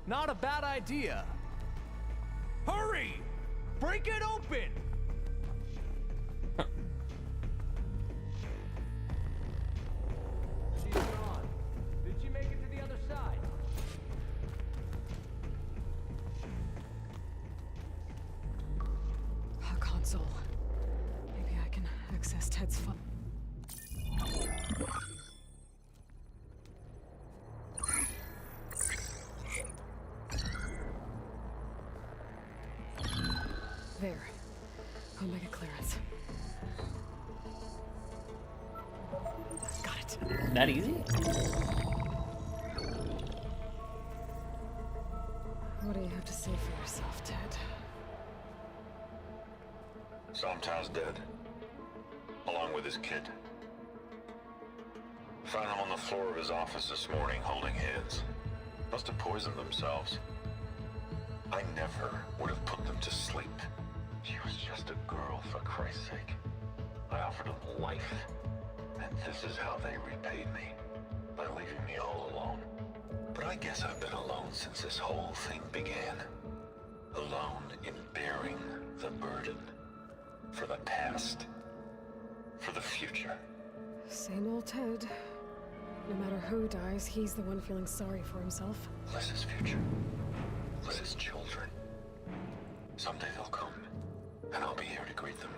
Not a bad idea. Hurry! Break it open! She's gone. Did she make it to the other side? A console. Maybe I can access Ted's phone. There. Omega clearance. Got it. That easy? What do you have to say for yourself, Ted? Somtown's dead. Along with his kid. Found him on the floor of his office this morning, holding hands. Must have poisoned themselves. I never would have put them to sleep. She was just a girl, for Christ's sake. I offered them life, and this is how they repaid me. By leaving me all alone. But I guess I've been alone since this whole thing began. Alone in bearing the burden. For the past. For the future. Same old Ted. No matter who dies, he's the one feeling sorry for himself. Liz's future. Liz's children. Someday they'll come, and I'll be here to greet them.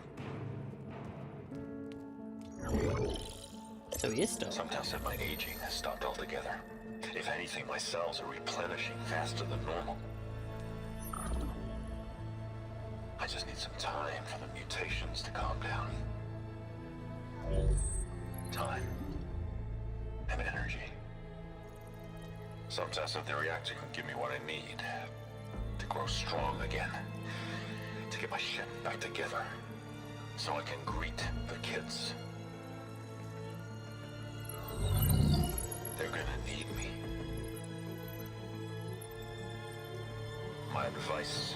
So he is still. Sometimes said my aging has stopped altogether. If anything, my cells are replenishing faster than normal. I just need some time for the mutations to calm down. Time. And energy. Sometimes said the reactor can give me what I need. To grow strong again. To get my shit back together. So I can greet the kids. They're gonna need me. My advice.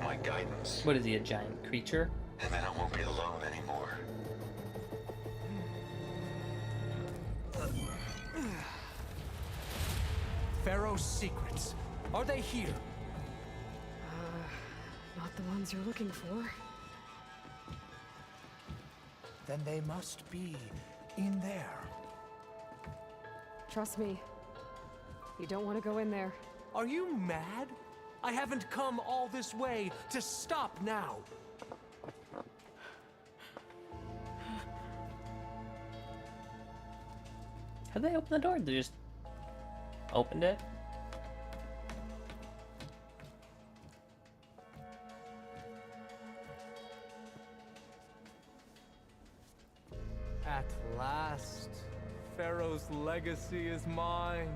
My guidance. What is he, a giant creature? And then I won't be alone anymore. Pharaoh's secrets. Are they here? Not the ones you're looking for. then they must be in there. Trust me. You don't want to go in there. Are you mad? I haven't come all this way to stop now. How'd they open the door? They just opened it? At last, Pharaoh's legacy is mine.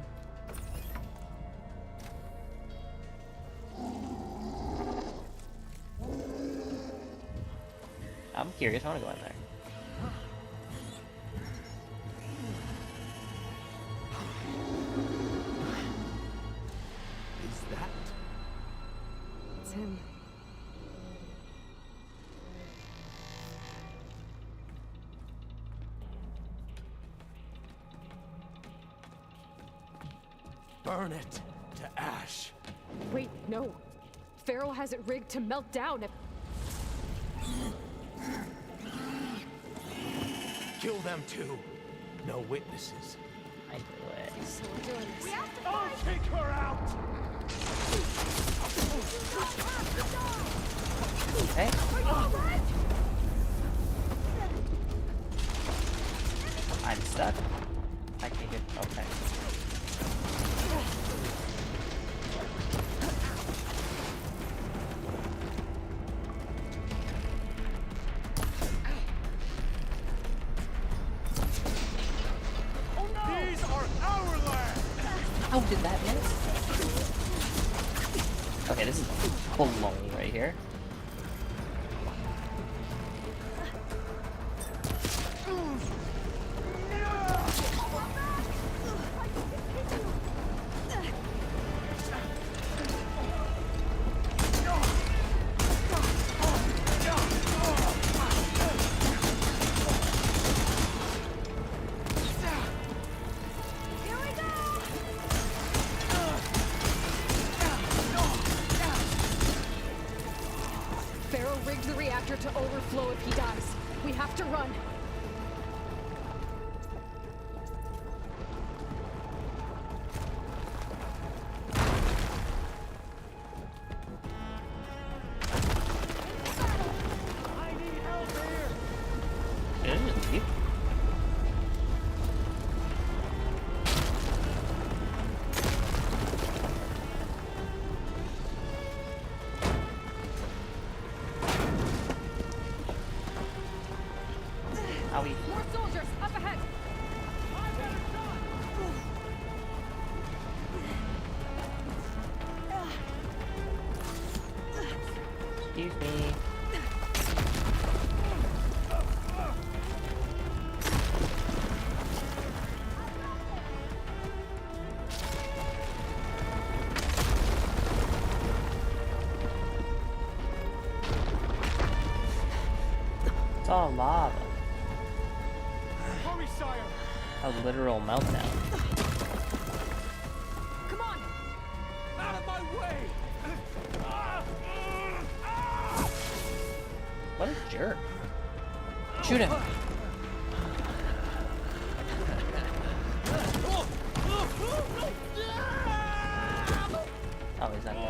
I'm curious. I want to go in there. Is that? It's him. Burn it to ash. Wait, no. Pharaoh has it rigged to melt down if... Kill them too. No witnesses. I knew it. So we're doing this. I'll take her out! Okay. I'm stuck. I can't get. Okay. These are our land! How did that miss? Okay, this is baloney right here. Pharaoh rigged the reactor to overflow if he dies. We have to run. I need help here! Did it just leave? Owie. More soldiers, up ahead! Excuse me. It's all lava. Hurry, sire! A literal meltdown. Come on! Out of my way! What a jerk. Shoot him. Oh, he's not dead.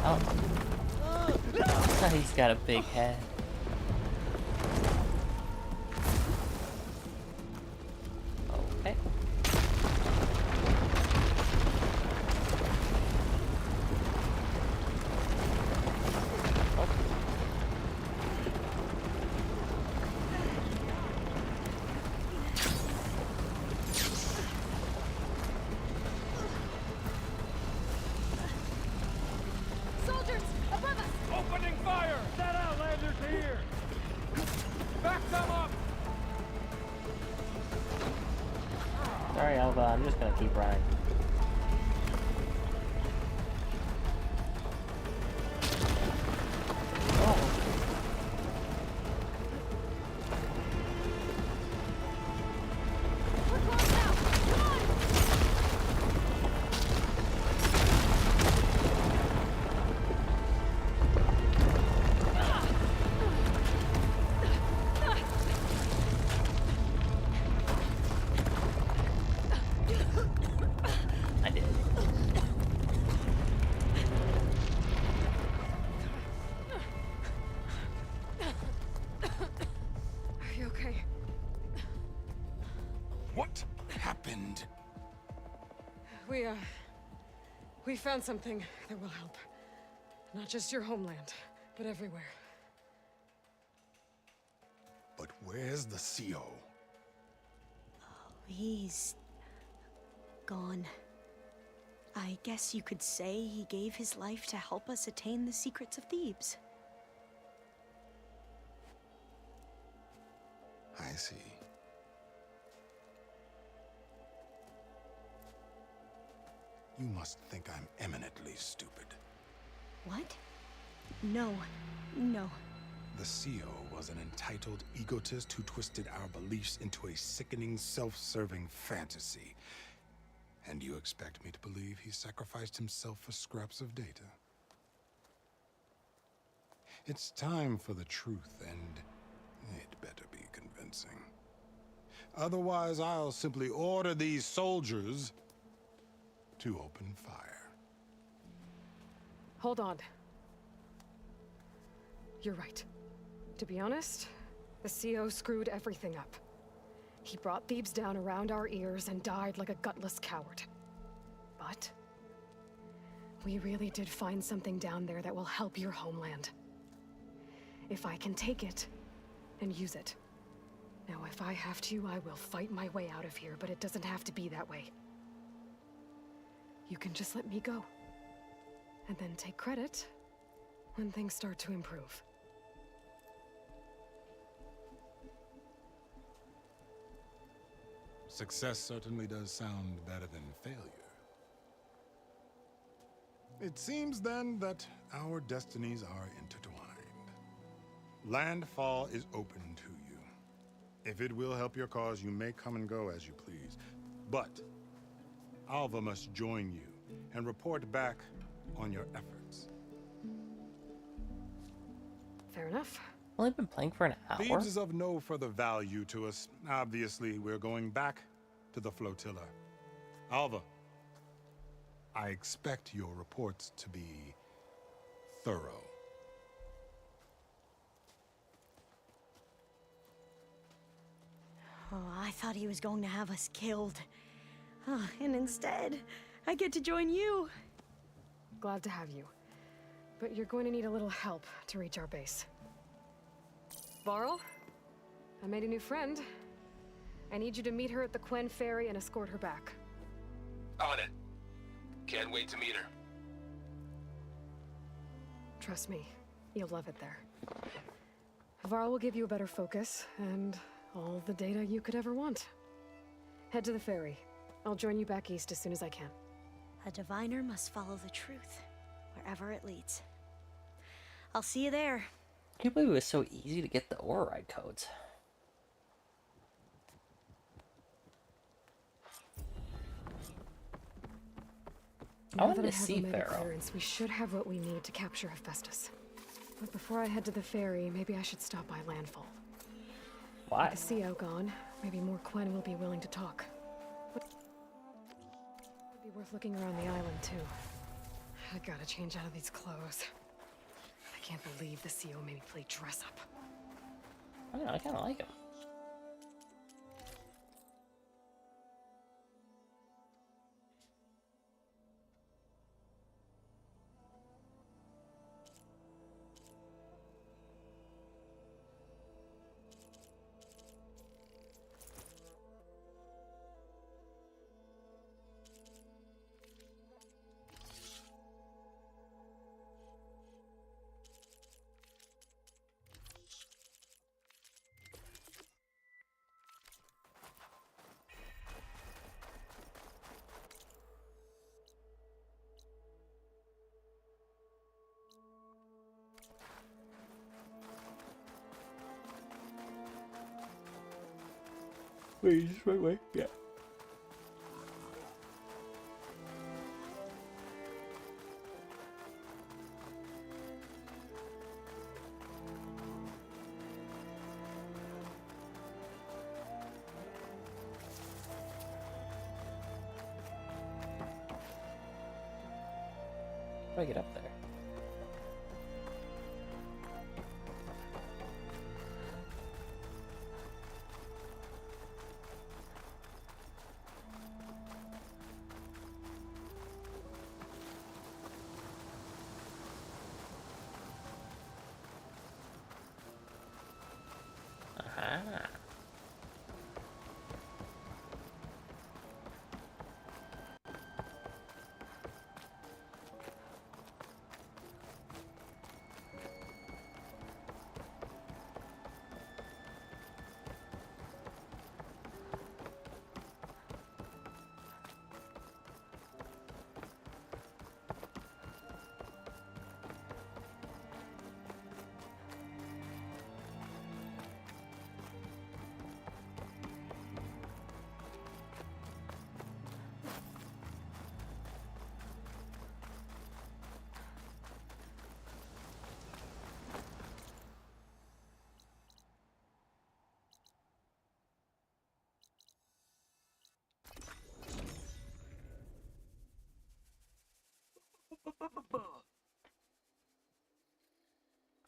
Oh. He's got a big head. Okay. Soldiers, above us! Opening fire! That Outlander's here! Back them up! Sorry, Alva. I'm just gonna keep running. Oh. We're close now! Come on! We found something that will help. Not just your homeland, but everywhere. But where's the CO? He's gone. I guess you could say he gave his life to help us attain the secrets of Thebes. I see. You must think I'm eminently stupid. What? No. No. The CO was an entitled egotist who twisted our beliefs into a sickening, self-serving fantasy. And you expect me to believe he sacrificed himself for scraps of data? It's time for the truth, and it better be convincing. Otherwise, I'll simply order these soldiers to open fire. Hold on. You're right. To be honest, the CO screwed everything up. He brought Thebes down around our ears and died like a gutless coward. But we really did find something down there that will help your homeland. If I can take it and use it. Now, if I have to, I will fight my way out of here, but it doesn't have to be that way. You can just let me go. And then take credit when things start to improve. Success certainly does sound better than failure. It seems then that our destinies are intertwined. Landfall is open to you. If it will help your cause, you may come and go as you please. But Alva must join you and report back on your efforts. Fair enough. Only been playing for an hour? Thebes is of no further value to us. Obviously, we're going back to the flotilla. Alva, I expect your reports to be thorough. Oh, I thought he was going to have us killed. And instead, I get to join you. Glad to have you. But you're going to need a little help to reach our base. Varl, I made a new friend. I need you to meet her at the Quen Ferry and escort her back. On it. Can't wait to meet her. Trust me, you'll love it there. Varl will give you a better focus, and all the data you could ever want. Head to the ferry. I'll join you back east as soon as I can. A diviner must follow the truth, wherever it leads. I'll see you there. I can't believe it was so easy to get the Auroride codes. I wanted to see Pharaoh. We should have what we need to capture Hephaestus. But before I head to the ferry, maybe I should stop by Landfall. Why? With the CO gone, maybe more Quen will be willing to talk. Would be worth looking around the island, too. I gotta change out of these clothes. I can't believe the CO made me play dress up. I don't know, I kinda like him. Wait, just wait. Yeah. How do I get up there?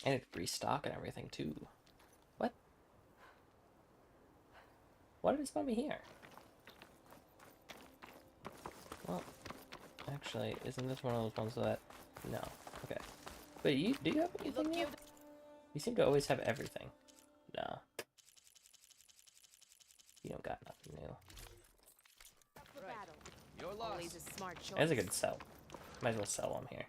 And it restock and everything too. What? Why did it spawn me here? Well, actually, isn't this one of those ones that... No. Okay. But do you have anything new? You seem to always have everything. No. You don't got nothing new. Your loss. Always a smart choice. That's a good sell. Might as well sell them here.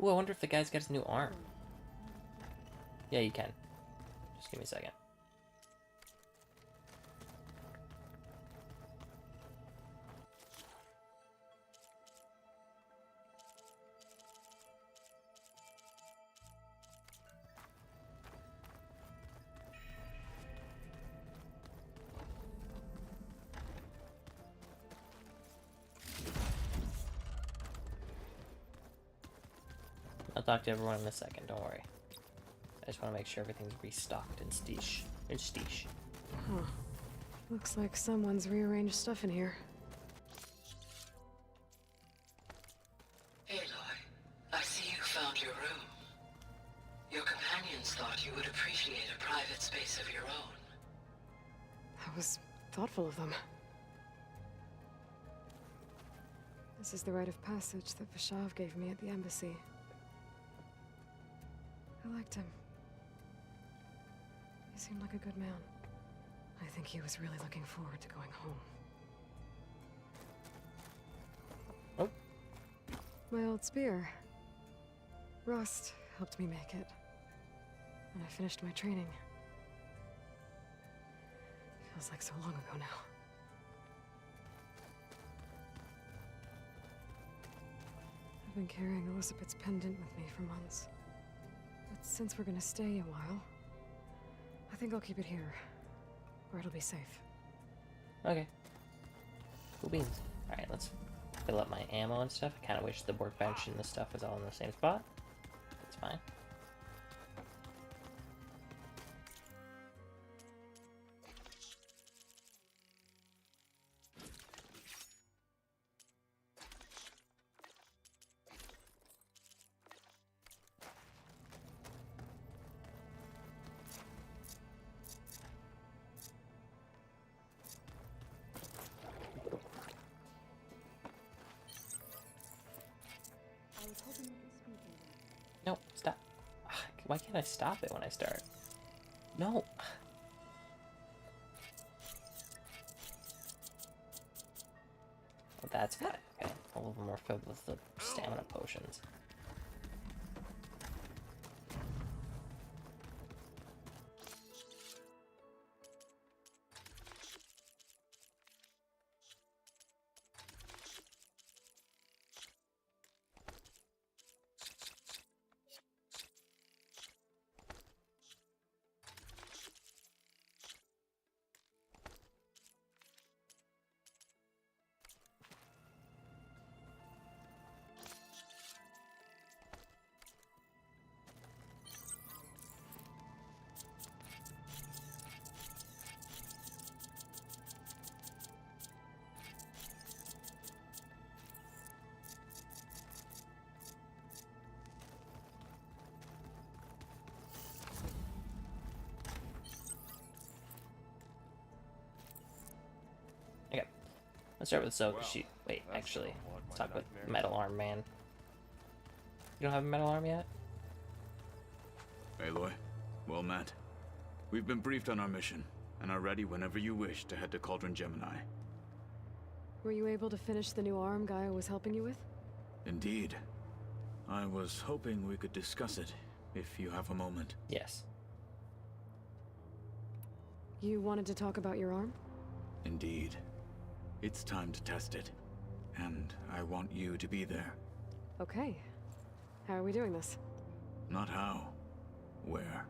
Ooh, I wonder if the guy's got his new arm. Yeah, you can. Just give me a second. I'll talk to everyone in a second, don't worry. I just want to make sure everything's restocked in Steesh. Huh. Looks like someone's rearranged stuff in here. Aloy, I see you found your room. Your companions thought you would appreciate a private space of your own. That was thoughtful of them. This is the rite of passage that Vashav gave me at the embassy. I liked him. He seemed like a good man. I think he was really looking forward to going home. Oh. My old spear. Rust helped me make it. And I finished my training. Feels like so long ago now. I've been carrying Elizabeth's pendant with me for months. But since we're gonna stay a while, I think I'll keep it here, where it'll be safe. Okay. Cool beans. Alright, let's fill up my ammo and stuff. I kind of wish the workbench and the stuff was all in the same spot. That's fine. No, stop. Why can't I stop it when I start? No. Well, that's why. Okay, all of them are filled with the stamina potions. Okay, let's start with Zoe. Wait, actually, let's talk with Metal Arm Man. You don't have a Metal Arm yet? Aloy, well met. We've been briefed on our mission, and are ready whenever you wish to head to Cauldron Gemini. Were you able to finish the new arm Gaia was helping you with? Indeed. I was hoping we could discuss it if you have a moment. Yes. You wanted to talk about your arm? Indeed. It's time to test it. And I want you to be there. Okay. How are we doing this? Not how. Where?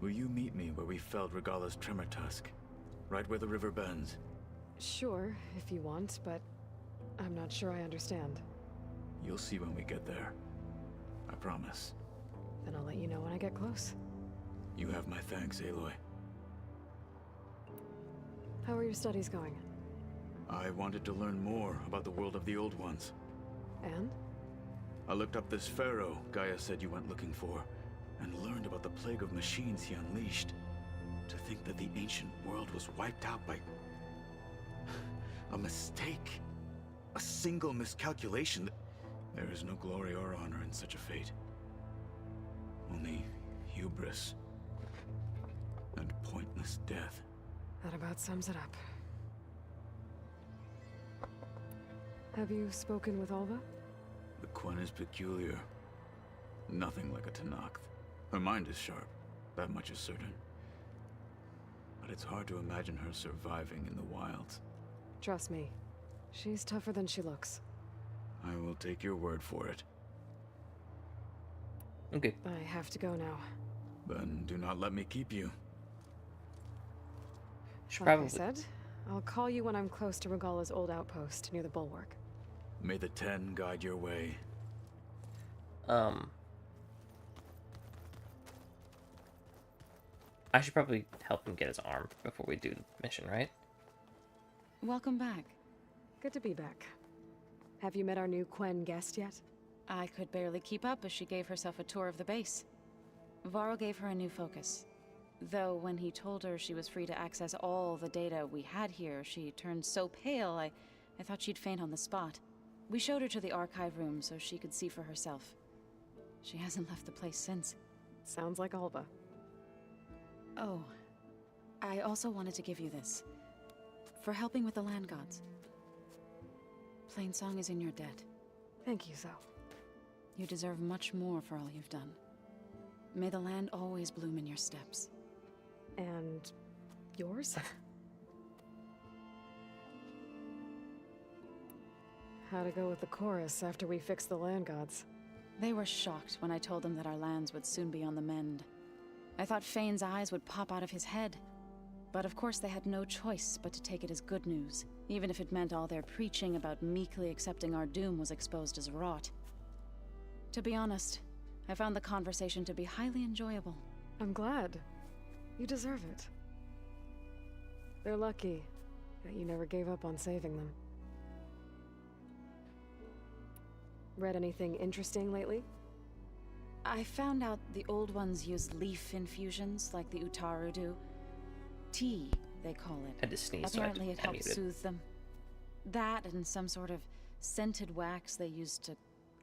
Will you meet me where we felled Regalla's tremor tusk? Right where the river bends? Sure, if you want, but I'm not sure I understand. You'll see when we get there. I promise. Then I'll let you know when I get close. You have my thanks, Aloy. How are your studies going? I wanted to learn more about the world of the Old Ones. And? I looked up this pharaoh Gaia said you went looking for, and learned about the plague of machines he unleashed. To think that the ancient world was wiped out by a mistake. A single miscalculation. There is no glory or honor in such a fate. Only hubris and pointless death. That about sums it up. Have you spoken with Alva? The Quen is peculiar. Nothing like a Tenakth. Her mind is sharp, that much is certain. But it's hard to imagine her surviving in the wilds. Trust me, she's tougher than she looks. I will take your word for it. Okay. I have to go now. Then do not let me keep you. Should Like probably. I said, I'll call you when I'm close to Regalla's old outpost near the bulwark. May the Ten guide your way. I should probably help him get his arm before we do the mission, right? Welcome back. Good to be back. Have you met our new Quen guest yet? I could barely keep up as she gave herself a tour of the base. Varl gave her a new focus. Though when he told her she was free to access all the data we had here, she turned so pale I thought she'd faint on the spot. We showed her to the archive room so she could see for herself. She hasn't left the place since. Sounds like Alva. Oh, I also wanted to give you this. For helping with the land gods. Plainsong is in your debt. Thank you, Zoe. You deserve much more for all you've done. May the land always bloom in your steps. And yours? How'd it go with the chorus after we fixed the land gods? They were shocked when I told them that our lands would soon be on the mend. I thought Fane's eyes would pop out of his head. But of course they had no choice but to take it as good news, even if it meant all their preaching about meekly accepting our doom was exposed as rot. To be honest, I found the conversation to be highly enjoyable. I'm glad. You deserve it. They're lucky that you never gave up on saving them. Read anything interesting lately? I found out the Old Ones use leaf infusions like the Utaru do. Tea, they call it. I just sneezed, so I Apparently it helps muted. soothe them. That and some sort of scented wax they use to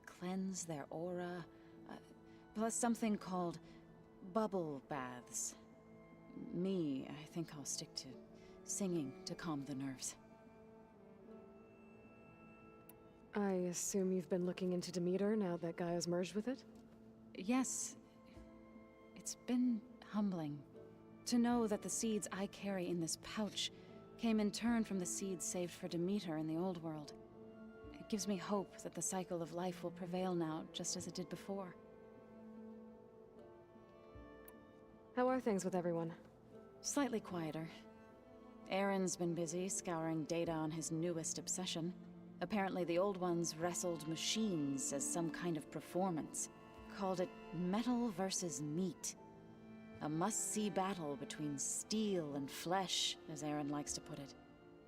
cleanse their aura. Plus something called bubble baths. Me, I think I'll stick to singing to calm the nerves. I assume you've been looking into Demeter now that Gaia's merged with it? Yes. It's been humbling. To know that the seeds I carry in this pouch came in turn from the seeds saved for Demeter in the old world. It gives me hope that the cycle of life will prevail now, just as it did before. How are things with everyone? Slightly quieter. Aaron's been busy scouring data on his newest obsession. Apparently the Old Ones wrestled machines as some kind of performance. Called it metal versus meat. A must-see battle between steel and flesh, as Aaron likes to put it.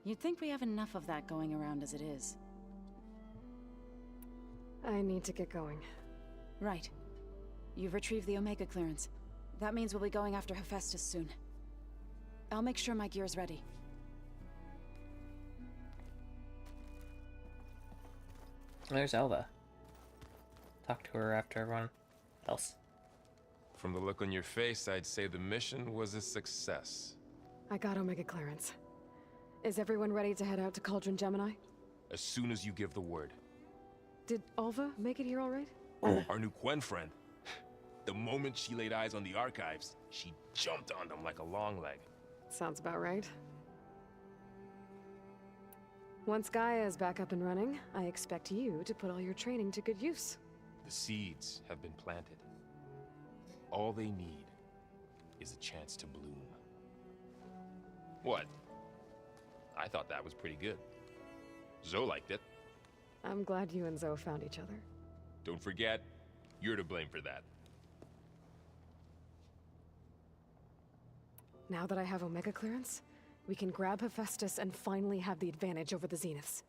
You'd think we have enough of that going around as it is. I need to get going. Right. You've retrieved the Omega clearance. That means we'll be going after Hephaestus soon. I'll make sure my gear's ready. There's Alva. Talk to her after everyone else. From the look on your face, I'd say the mission was a success. I got Omega clearance. Is everyone ready to head out to Cauldron Gemini? As soon as you give the word. Did Alva make it here all right? Oh, our new Quen friend. The moment she laid eyes on the archives, she jumped on them like a long leg. Sounds about right. Once Gaia is back up and running, I expect you to put all your training to good use. The seeds have been planted. All they need is a chance to bloom. What? I thought that was pretty good. Zoe liked it. I'm glad you and Zoe found each other. Don't forget, you're to blame for that. Now that I have Omega clearance, we can grab Hephaestus and finally have the advantage over the Zeniths.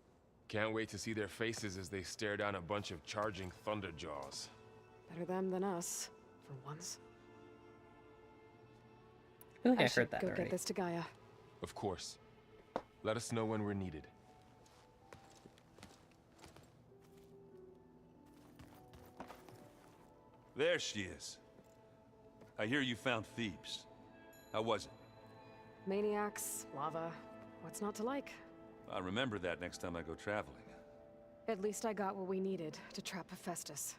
Can't wait to see their faces as they stare down a bunch of charging Thunderjaws. Better them than us, for once. I feel like I should heard that go already. get this to Gaia. Of course. Let us know when we're needed. There she is. I hear you found Thebes. How was it? Maniacs, lava, what's not to like? I'll remember that next time I go traveling. At least I got what we needed to trap Hephaestus.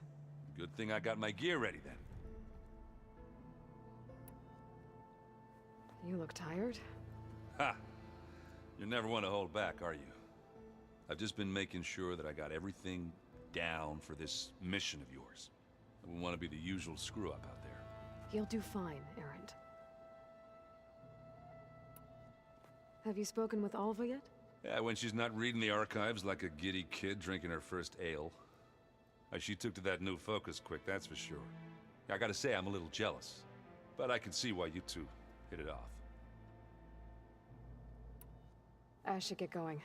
Good thing I got my gear ready then. You look tired. Ha! You never want to hold back, are you? I've just been making sure that I got everything down for this mission of yours. I wouldn't want to be the usual screw-up out there. You'll do fine, Erend. Have you spoken with Alva yet? Yeah, when she's not reading the archives like a giddy kid drinking her first ale. She took to that new focus quick, that's for sure. I gotta say, I'm a little jealous. But I can see why you two hit it off. I should get going.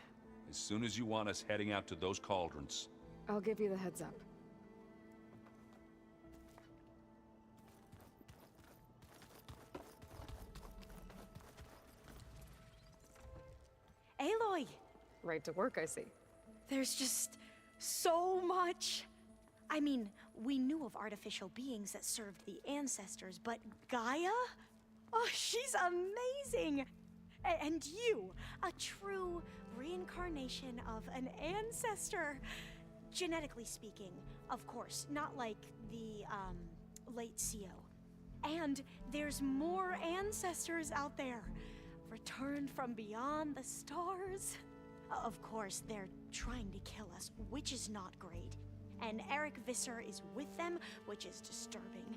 As soon as you want us heading out to those cauldrons. I'll give you the heads up. Aloy! Right to work, I see. There's just so much. I mean, we knew of artificial beings that served the ancestors, but Gaia? Oh, she's amazing! And you, a true reincarnation of an ancestor. Genetically speaking, of course, not like the, late CO. And there's more ancestors out there, returned from beyond the stars. Of course, they're trying to kill us, which is not great. And Eric Visser is with them, which is disturbing.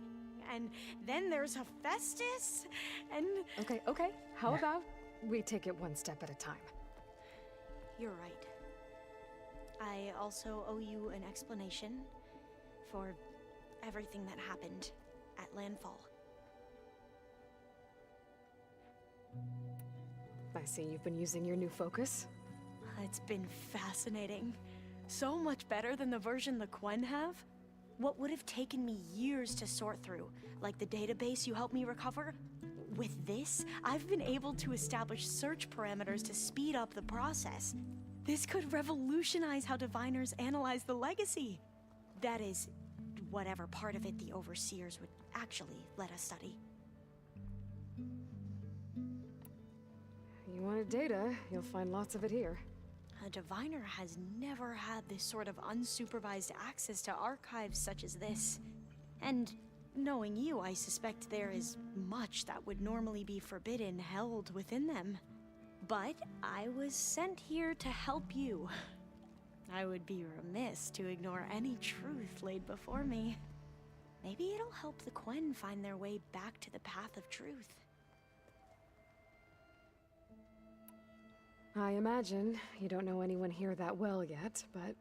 And then there's Hephaestus, and... Okay. How about we take it one step at a time? You're right. I also owe you an explanation for everything that happened at Landfall. I see you've been using your new focus. It's been fascinating. So much better than the version the Quen have. What would have taken me years to sort through, like the database you helped me recover? With this, I've been able to establish search parameters to speed up the process. This could revolutionize how diviners analyze the legacy. That is, whatever part of it the Overseers would actually let us study. You wanted data, you'll find lots of it here. A diviner has never had this sort of unsupervised access to archives such as this. And knowing you, I suspect there is much that would normally be forbidden held within them. But I was sent here to help you. I would be remiss to ignore any truth laid before me. Maybe it'll help the Quen find their way back to the path of truth. I imagine you don't know anyone here that well yet, but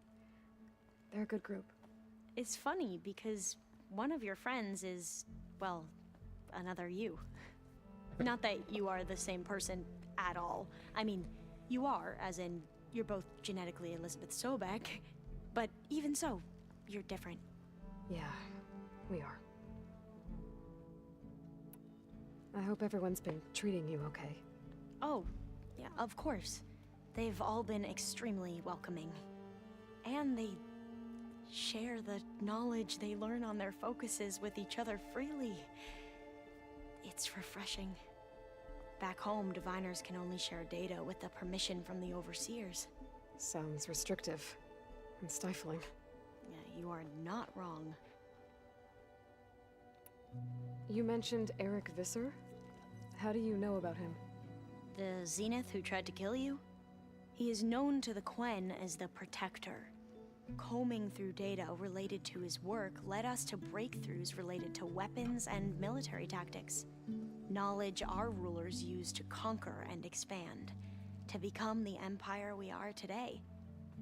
they're a good group. It's funny because one of your friends is, well, another you. Not that you are the same person at all. I mean, you are, as in, you're both genetically Elizabeth Sobek, but even so, you're different. Yeah, we are. I hope everyone's been treating you okay. Oh, yeah, of course. They've all been extremely welcoming. And they share the knowledge they learn on their focuses with each other freely. It's refreshing. Back home, diviners can only share data with the permission from the Overseers. Sounds restrictive and stifling. Yeah, you are not wrong. You mentioned Eric Visser? How do you know about him? The Zenith who tried to kill you? He is known to the Quen as the Protector. Combing through data related to his work led us to breakthroughs related to weapons and military tactics. Knowledge our rulers used to conquer and expand, to become the empire we are today.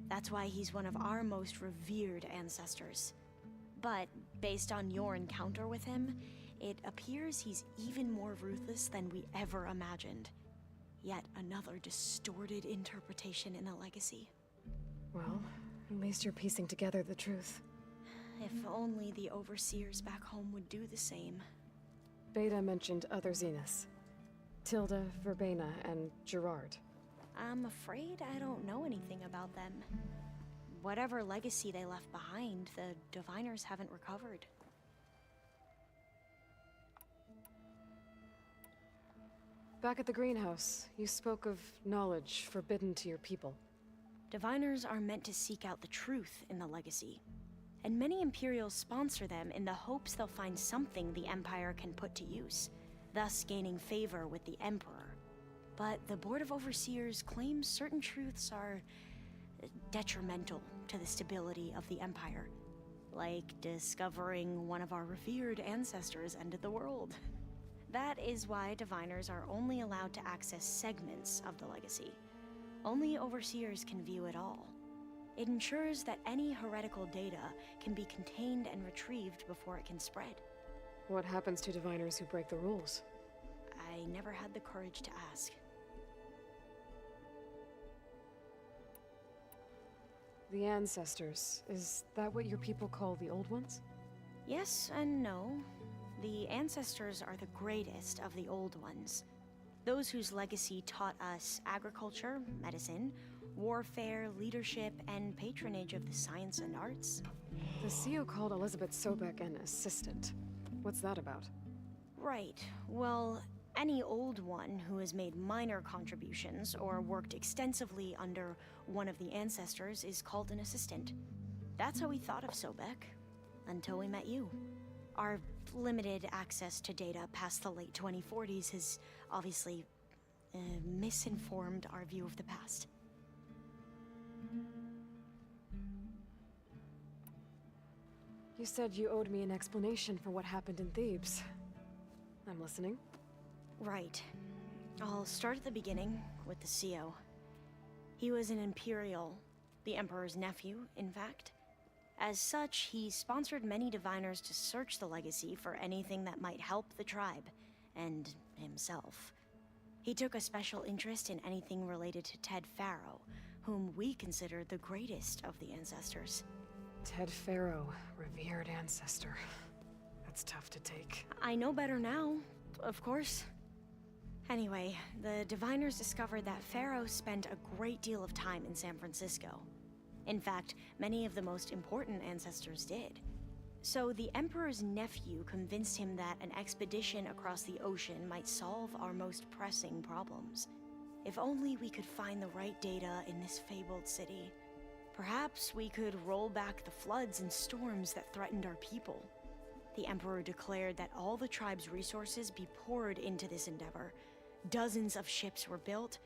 That's why he's one of our most revered ancestors. But based on your encounter with him, it appears he's even more ruthless than we ever imagined. Yet another distorted interpretation in the legacy. Well, at least you're piecing together the truth. If only the overseers back home would do the same. Beta mentioned other Zeniths. Tilda, Verbena, and Gerard. I'm afraid I don't know anything about them. Whatever legacy they left behind, the Diviners haven't recovered. Back at the greenhouse, you spoke of knowledge forbidden to your people. Diviners are meant to seek out the truth in the legacy, and many Imperials sponsor them in the hopes they'll find something the Empire can put to use, thus gaining favor with the Emperor. But the Board of Overseers claims certain truths are detrimental to the stability of the Empire, like discovering one of our revered ancestors ended the world. That is why Diviners are only allowed to access segments of the legacy. Only Overseers can view it all. It ensures that any heretical data can be contained and retrieved before it can spread. What happens to Diviners who break the rules? I never had the courage to ask. The Ancestors, is that what your people call the Old Ones? Yes and no. The Ancestors are the greatest of the Old Ones. Those whose legacy taught us agriculture, medicine, warfare, leadership, and patronage of the science and arts. The CEO called Elizabeth Sobek an assistant. What's that about? Right. Well, any Old One who has made minor contributions or worked extensively under one of the Ancestors is called an assistant. That's how we thought of Sobek, until we met you. Our limited access to data past the late 2040s has obviously misinformed our view of the past. You said you owed me an explanation for what happened in Thebes. I'm listening. Right. I'll start at the beginning with the CEO. He was an Imperial, the Emperor's nephew, in fact. As such, he sponsored many Diviners to search the legacy for anything that might help the tribe, and himself. He took a special interest in anything related to Ted Faro, whom we consider the greatest of the Ancestors. Ted Faro, revered ancestor. That's tough to take. I know better now, of course. Anyway, the Diviners discovered that Faro spent a great deal of time in San Francisco. In fact, many of the most important ancestors did. So the Emperor's nephew convinced him that an expedition across the ocean might solve our most pressing problems. If only we could find the right data in this fabled city. Perhaps we could roll back the floods and storms that threatened our people. The Emperor declared that all the tribe's resources be poured into this endeavor. Dozens of ships were built,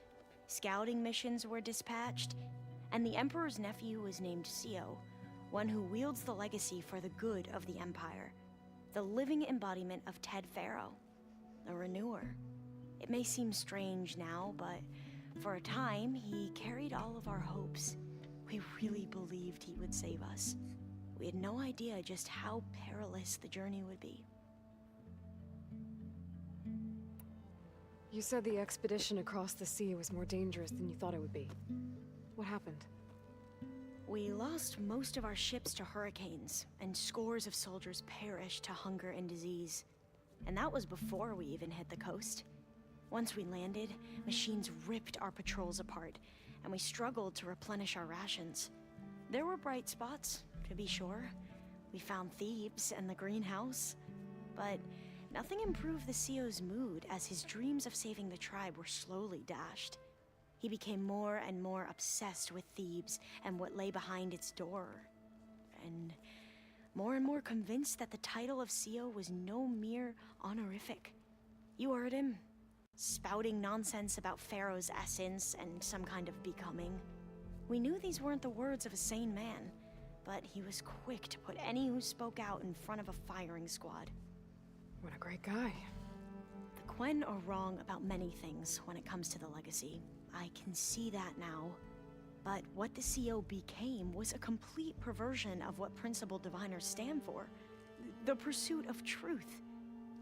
scouting missions were dispatched, and the Emperor's nephew was named CEO, one who wields the legacy for the good of the Empire. The living embodiment of Ted Faro, a renewer. It may seem strange now, but for a time, he carried all of our hopes. We really believed he would save us. We had no idea just how perilous the journey would be. You said the expedition across the sea was more dangerous than you thought it would be. What happened? We lost most of our ships to hurricanes, and scores of soldiers perished to hunger and disease. And that was before we even hit the coast. Once we landed, machines ripped our patrols apart, and we struggled to replenish our rations. There were bright spots, to be sure. We found Thebes and the greenhouse, but nothing improved the CEO's mood as his dreams of saving the tribe were slowly dashed. He became more and more obsessed with Thebes and what lay behind its door. And more and more convinced that the title of CEO was no mere honorific. You heard him, spouting nonsense about Pharaoh's essence and some kind of becoming. We knew these weren't the words of a sane man, but he was quick to put any who spoke out in front of a firing squad. What a great guy. The Quen are wrong about many things when it comes to the legacy. I can see that now. But what the CO became was a complete perversion of what Principal Diviners stand for. The pursuit of truth.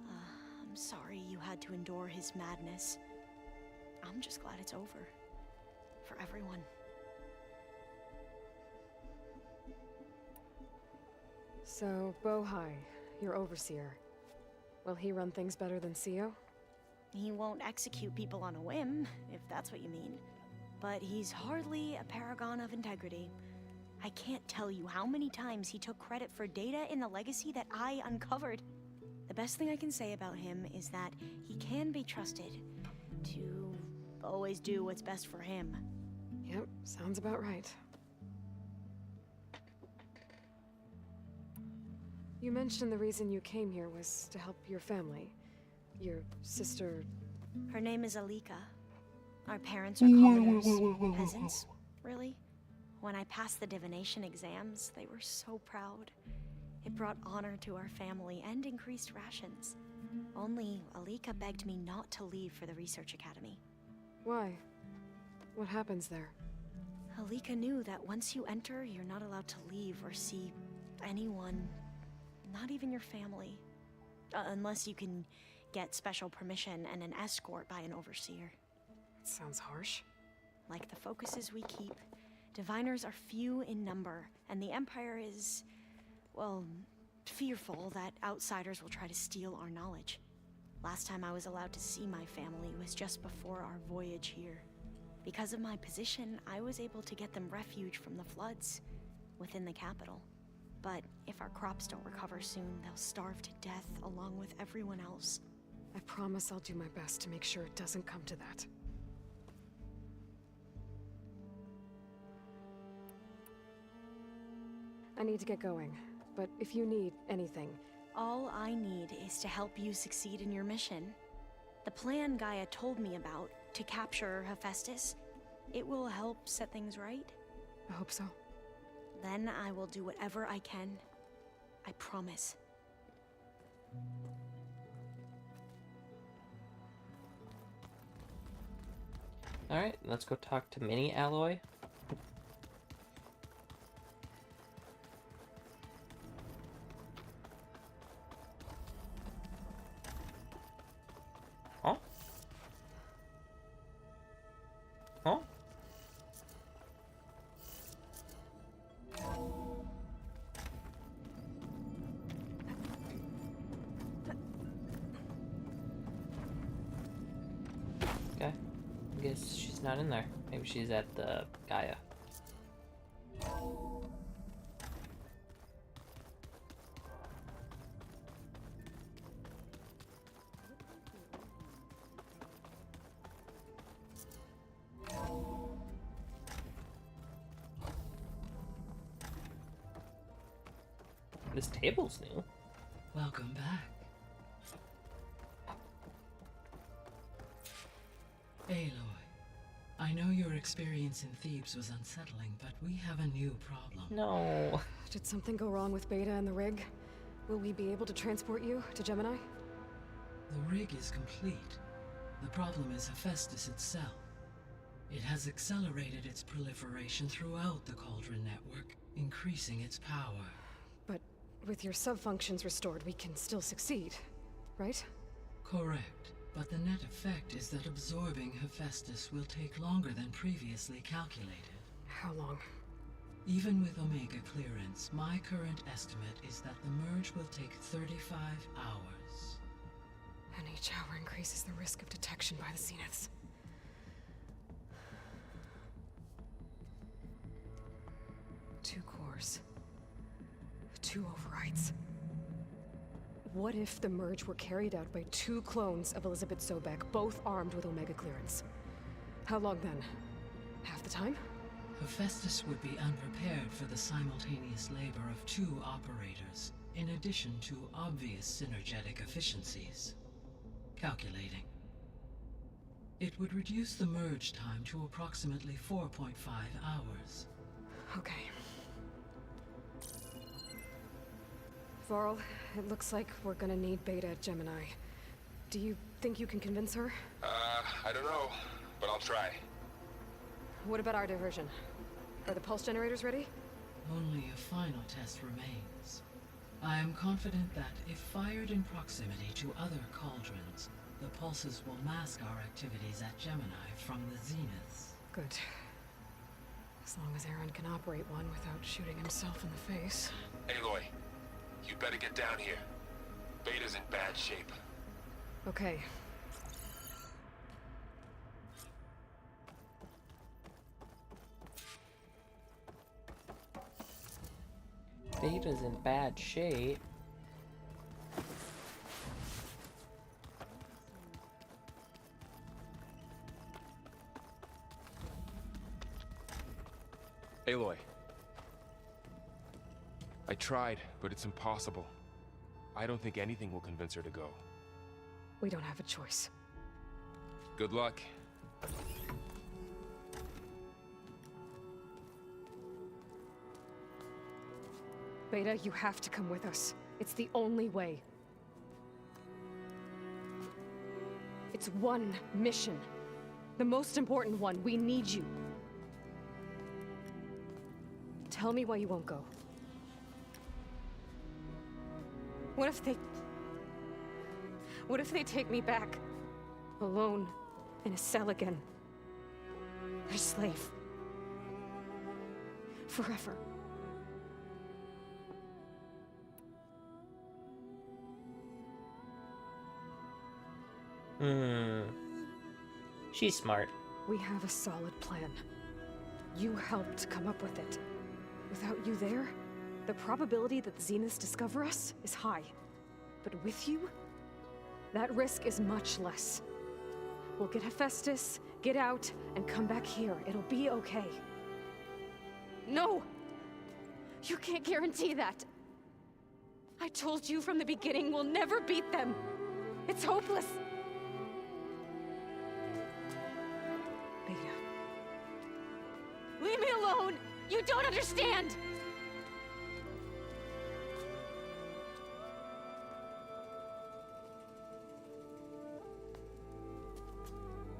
I'm sorry you had to endure his madness. I'm just glad it's over. For everyone. So, Bohai, your overseer. Will he run things better than CO? He won't execute people on a whim, if that's what you mean. But he's hardly a paragon of integrity. I can't tell you how many times he took credit for data in the legacy that I uncovered. The best thing I can say about him is that he can be trusted to always do what's best for him. Yep, sounds about right. You mentioned the reason you came here was to help your family. Your sister... Her name is Alika. Our parents are commoners, peasants, really. When I passed the divination exams, they were so proud. It brought honor to our family and increased rations. Only Alika begged me not to leave for the research academy. Why? What happens there? Alika knew that once you enter, you're not allowed to leave or see anyone, not even your family. Unless you can get special permission and an escort by an overseer. Sounds harsh. Like the focuses we keep, diviners are few in number, and the Empire is, well, fearful that outsiders will try to steal our knowledge. Last time I was allowed to see my family was just before our voyage here. Because of my position, I was able to get them refuge from the floods within the capital. But if our crops don't recover soon, they'll starve to death along with everyone else. I promise I'll do my best to make sure it doesn't come to that. I need to get going, but if you need anything... All I need is to help you succeed in your mission. The plan Gaia told me about, to capture Hephaestus, it will help set things right. I hope so. Then I will do whatever I can. I promise. Alright, let's go talk to Mini Alloy. Huh? Huh? Okay. I guess she's not in there. Maybe she's at the Gaia. This table's new. Welcome back. Aloy, I know your experience in Thebes was unsettling, but we have a new problem. No. Did something go wrong with Beta and the rig? Will we be able to transport you to Gemini? The rig is complete. The problem is Hephaestus itself. It has accelerated its proliferation throughout the Cauldron network, increasing its power. But with your sub-functions restored, we can still succeed, right? Correct. But the net effect is that absorbing Hephaestus will take longer than previously calculated. How long? Even with Omega clearance, my current estimate is that the merge will take 35 hours. And each hour increases the risk of detection by the Zeniths. Two cores. 2 overrides. What if the merge were carried out by 2 clones of Elizabeth Sobek, both armed with Omega clearance? How long then? Half the time? Hephaestus would be unprepared for the simultaneous labor of 2 operators, in addition to obvious synergetic efficiencies. Calculating. It would reduce the merge time to approximately 4.5 hours. Okay. Varl, it looks like we're gonna need Beta at Gemini. Do you think you can convince her? I don't know, but I'll try. What about our diversion? Are the pulse generators ready? Only a final test remains. I am confident that if fired in proximity to other cauldrons, the pulses will mask our activities at Gemini from the zeniths. Good. As long as Aaron can operate one without shooting himself in the face. Aloy, you better get down here. Beta's in bad shape. Okay. Beta's in bad shape. Aloy. I tried, but it's impossible. I don't think anything will convince her to go. We don't have a choice. Good luck. Beta, you have to come with us. It's the only way. It's one mission. The most important one. We need you. Tell me why you won't go. What if they take me back? Alone, in a cell again. Their slave. Forever. She's smart. We have a solid plan. You helped come up with it. Without you there, the probability that the Zeniths discover us is high. But with you, that risk is much less. We'll get Hephaestus, get out, and come back here. It'll be okay. No! You can't guarantee that. I told you from the beginning we'll never beat them. It's hopeless. Beta. Leave me alone! You don't understand!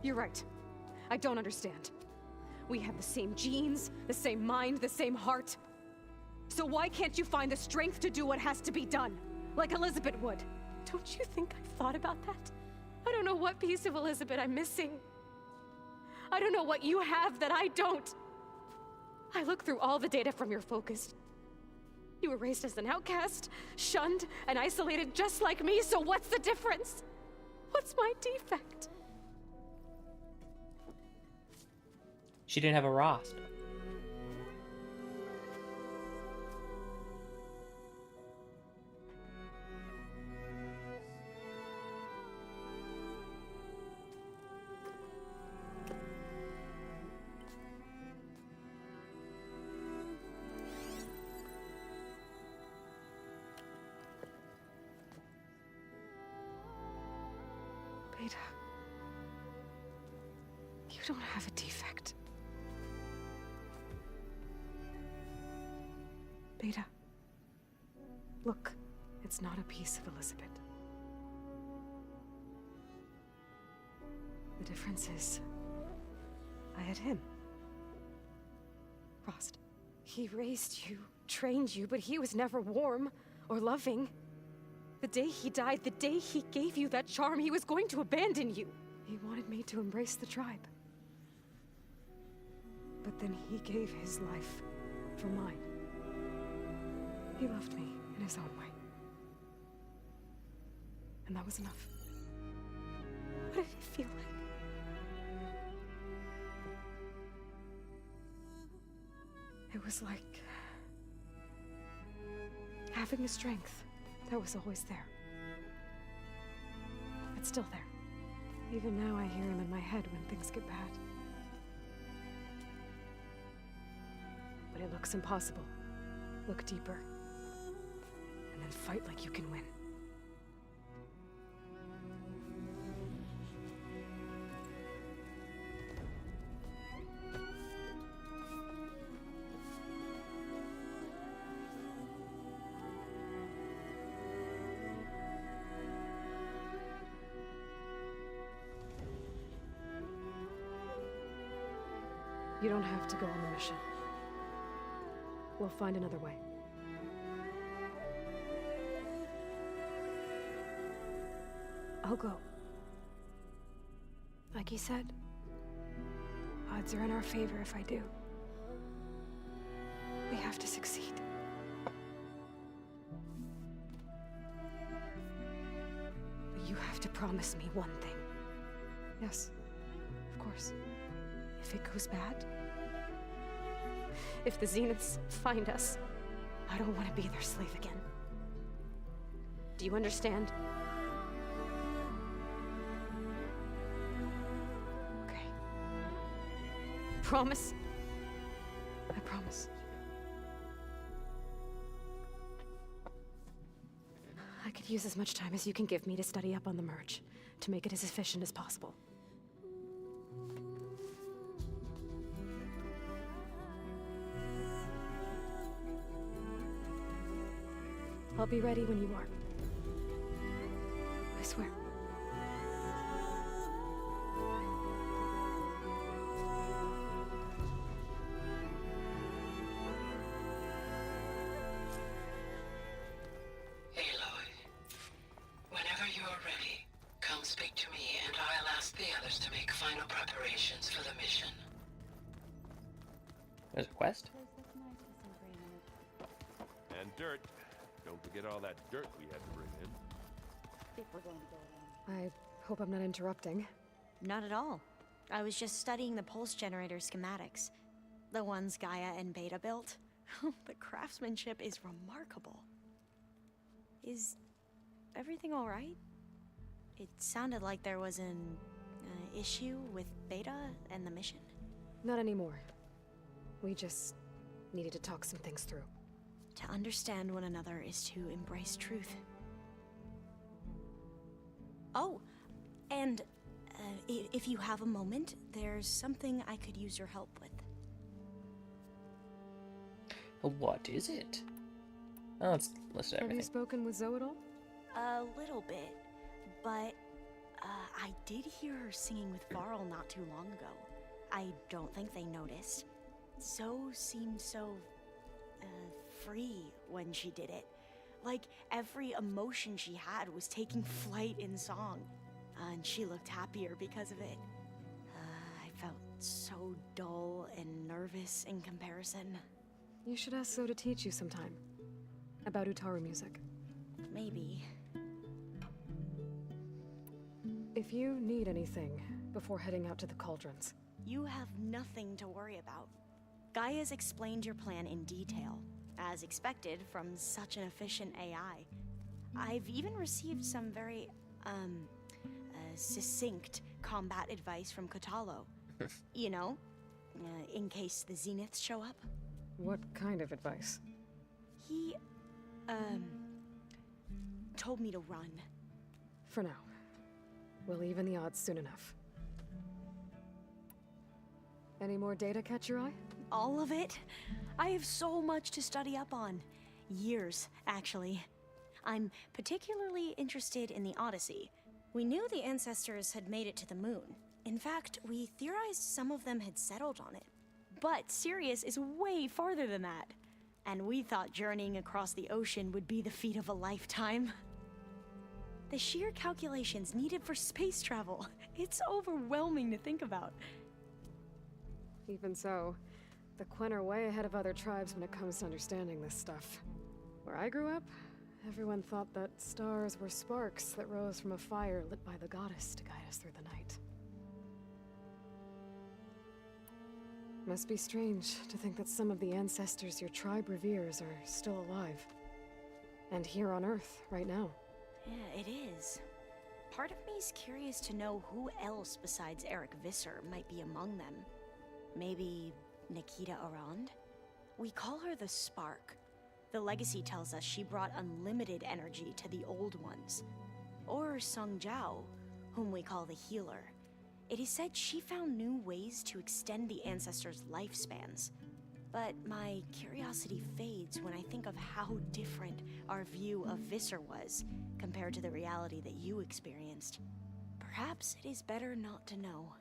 You're right. I don't understand. We have the same genes, the same mind, the same heart. So why can't you find the strength to do what has to be done? Like Elizabeth would. Don't you think I've thought about that? I don't know what piece of Elizabeth I'm missing. I don't know what you have that I don't. I look through all the data from your focus. You were raised as an outcast, shunned, and isolated just like me, so what's the difference? What's my defect? She didn't have a Rost. Beta. You don't have a defect. Beta. Look, it's not a piece of Elizabeth. The difference is, I had him. Rost. He raised you, trained you, but he was never warm or loving. The day he died, the day he gave you that charm, he was going to abandon you. He wanted me to embrace the tribe. But then he gave his life for mine. He loved me in his own way. And that was enough. What did it feel like? It was like having the strength that was always there. It's still there. Even now I hear him in my head when things get bad. When it looks impossible, look deeper. And then fight like you can win. You don't have to go on the mission. We'll find another way. I'll go. Like he said, odds are in our favor if I do. We have to succeed. But you have to promise me one thing. Yes, of course. If it goes bad, if the Zeniths find us, I don't want to be their slave again. Do you understand? Okay. Promise? I promise. I could use as much time as you can give me to study up on the merge, to make it as efficient as possible. I'll be ready when you are. I swear. Aloy, whenever you're ready, come speak to me and I'll ask the others to make final preparations for the mission. There's a quest? And dirt. Don't forget all that dirt we had to bring in. If we're going to go in. I hope I'm not interrupting. Not at all. I was just studying the pulse generator schematics. The ones Gaia and Beta built. The craftsmanship is remarkable. Is everything all right? It sounded like there was an issue with Beta and the mission. Not anymore. We just needed to talk some things through. To understand one another is to embrace truth. Oh, and if you have a moment, there's something I could use your help with. What is it? Oh, let's list Have everything. you spoken with Zoe at all? A little bit, but I did hear her singing with Varl not too long ago. I don't think they noticed. Zoe seemed so free when she did it. Like every emotion she had was taking flight in song. And she looked happier because of it. I felt so dull and nervous in comparison. You should ask Zoe to teach you sometime. About Utaru music. Maybe. If you need anything before heading out to the cauldrons. You have nothing to worry about. Gaia's explained your plan in detail, as expected from such an efficient AI. I've even received some very, succinct combat advice from Kotallo. You know, in case the Zeniths show up. What kind of advice? He, told me to run. For now. We'll even the odds soon enough. Any more data catch your eye? All of it? I have so much to study up on. Years, actually. I'm particularly interested in the Odyssey. We knew the ancestors had made it to the moon. In fact, we theorized some of them had settled on it. But Sirius is way farther than that. And we thought journeying across the ocean would be the feat of a lifetime. The sheer calculations needed for space travel. It's overwhelming to think about. Even so, the Quen are way ahead of other tribes when it comes to understanding this stuff. Where I grew up, everyone thought that stars were sparks that rose from a fire lit by the goddess to guide us through the night. Must be strange to think that some of the ancestors your tribe reveres are still alive. And here on Earth, right now. Yeah, it is. Part of me's curious to know who else besides Eric Visser might be among them. Maybe Nikita Arand? We call her the Spark. The legacy tells us she brought unlimited energy to the Old Ones. Or Sung Jiao, whom we call the Healer. It is said she found new ways to extend the ancestors' lifespans. But my curiosity fades when I think of how different our view of Visser was compared to the reality that you experienced. Perhaps it is better not to know.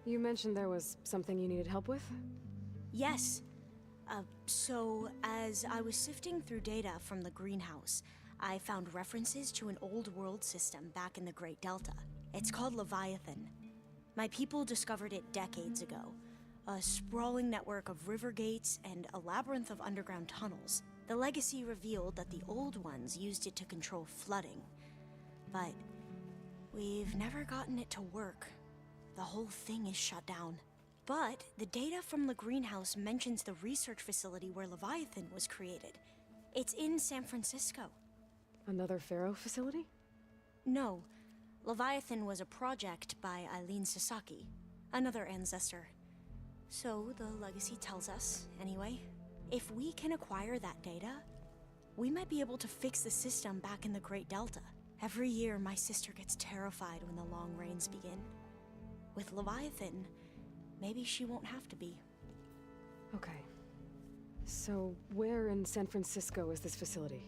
You mentioned there was something you needed help with? Yes. So, as I was sifting through data from the greenhouse, I found references to an old world system back in the Great Delta. It's called Leviathan. My people discovered it decades ago. A sprawling network of river gates and a labyrinth of underground tunnels. The legacy revealed that the Old Ones used it to control flooding. But we've never gotten it to work. The whole thing is shut down. But the data from the greenhouse mentions the research facility where Leviathan was created. It's in San Francisco. Another Pharaoh facility? No. Leviathan was a project by Eileen Sasaki, another ancestor. So the legacy tells us, anyway. If we can acquire that data, we might be able to fix the system back in the Great Delta. Every year, my sister gets terrified when the long rains begin. With Leviathan, maybe she won't have to be. Okay. So, where in San Francisco is this facility?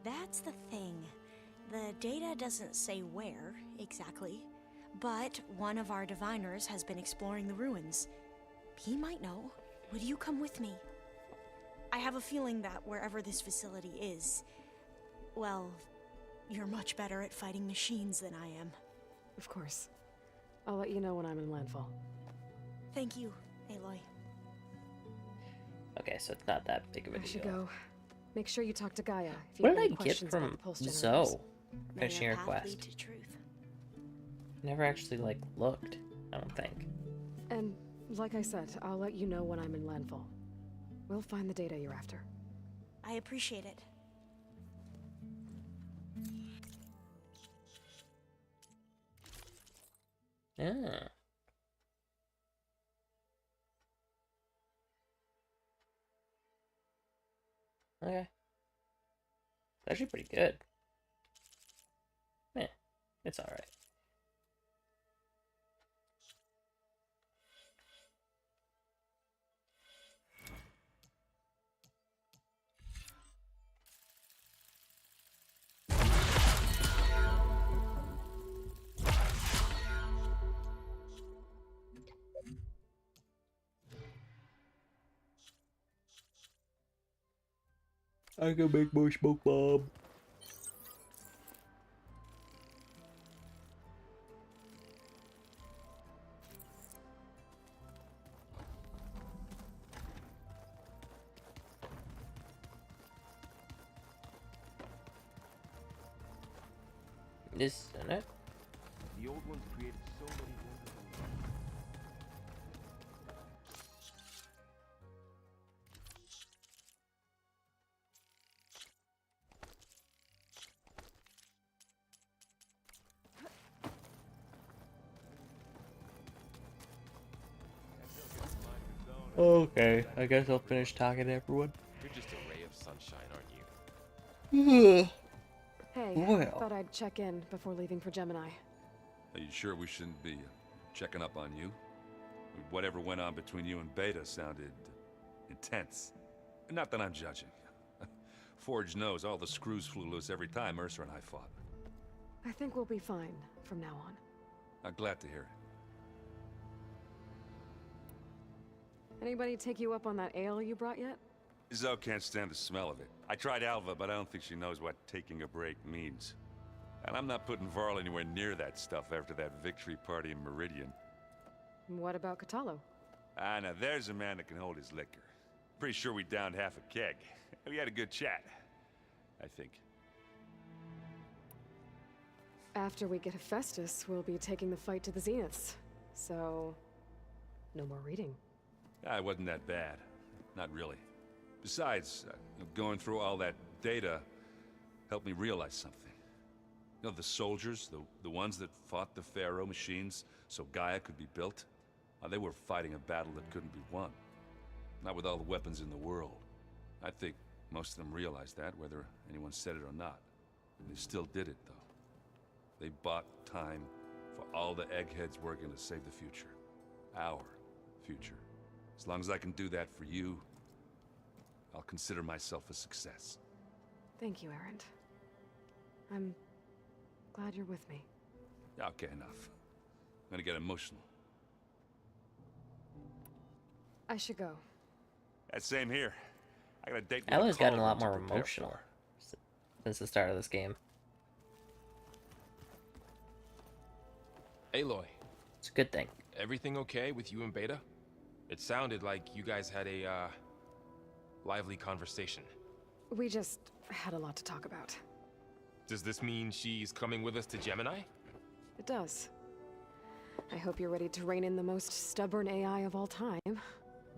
That's the thing. The data doesn't say where, exactly. But one of our diviners has been exploring the ruins. He might know. Would you come with me? I have a feeling that wherever this facility is, well, you're much better at fighting machines than I am. Of course. I'll let you know when I'm in landfall. Thank you, Aloy. Okay, so it's not that big of a I deal. should go. Make sure you talk to Gaia if you What have did any I get questions about from the pulse generators. Zoe May finishing your her path lead quest? to truth. Never actually, like, looked, I don't think. And like I said, I'll let you know when I'm in landfall. We'll find the data you're after. I appreciate it. Yeah. Okay. It's actually pretty good. Yeah, it's alright. I can make more smoke bomb. Isn't it? The old ones created so many wonderful. Okay, I guess I'll finish talking to everyone. You're just a ray of sunshine, aren't you? Hey, Well. thought I'd check in before leaving for Gemini. Are you sure we shouldn't be checking up on you? Whatever went on between you and Beta sounded intense. Not that I'm judging. Forge knows all the screws flew loose every time Mercer and I fought. I think we'll be fine from now on. I'm glad to hear it. Anybody take you up on that ale you brought yet? Zoe can't stand the smell of it. I tried Alva, but I don't think she knows what taking a break means. And I'm not putting Varl anywhere near that stuff after that victory party in Meridian. What about Katalo? Ah, now there's a man that can hold his liquor. Pretty sure we downed half a keg. We had a good chat, I think. After we get Hephaestus, we'll be taking the fight to the Zeniths. So, no more reading. Ah, it wasn't that bad. Not really. Besides, going through all that data helped me realize something. You know, the soldiers, the ones that fought the Pharaoh machines so Gaia could be built, They were fighting a battle that couldn't be won. Not with all the weapons in the world. I think most of them realized that, whether anyone said it or not. And they still did it, though. They bought time for all the eggheads working to save the future. Our future. As long as I can do that for you, I'll consider myself a success. Thank you, Erend. I'm glad you're with me. Okay, enough. I'm gonna get emotional. I should go. Same here. I got a date with Aloy's gotten a lot to more prepare emotional for. since the start of this game. Aloy. It's a good thing. Everything okay with you and Beta? It sounded like you guys had a, lively conversation. We just had a lot to talk about. Does this mean she's coming with us to Gemini? It does. I hope you're ready to rein in the most stubborn AI of all time.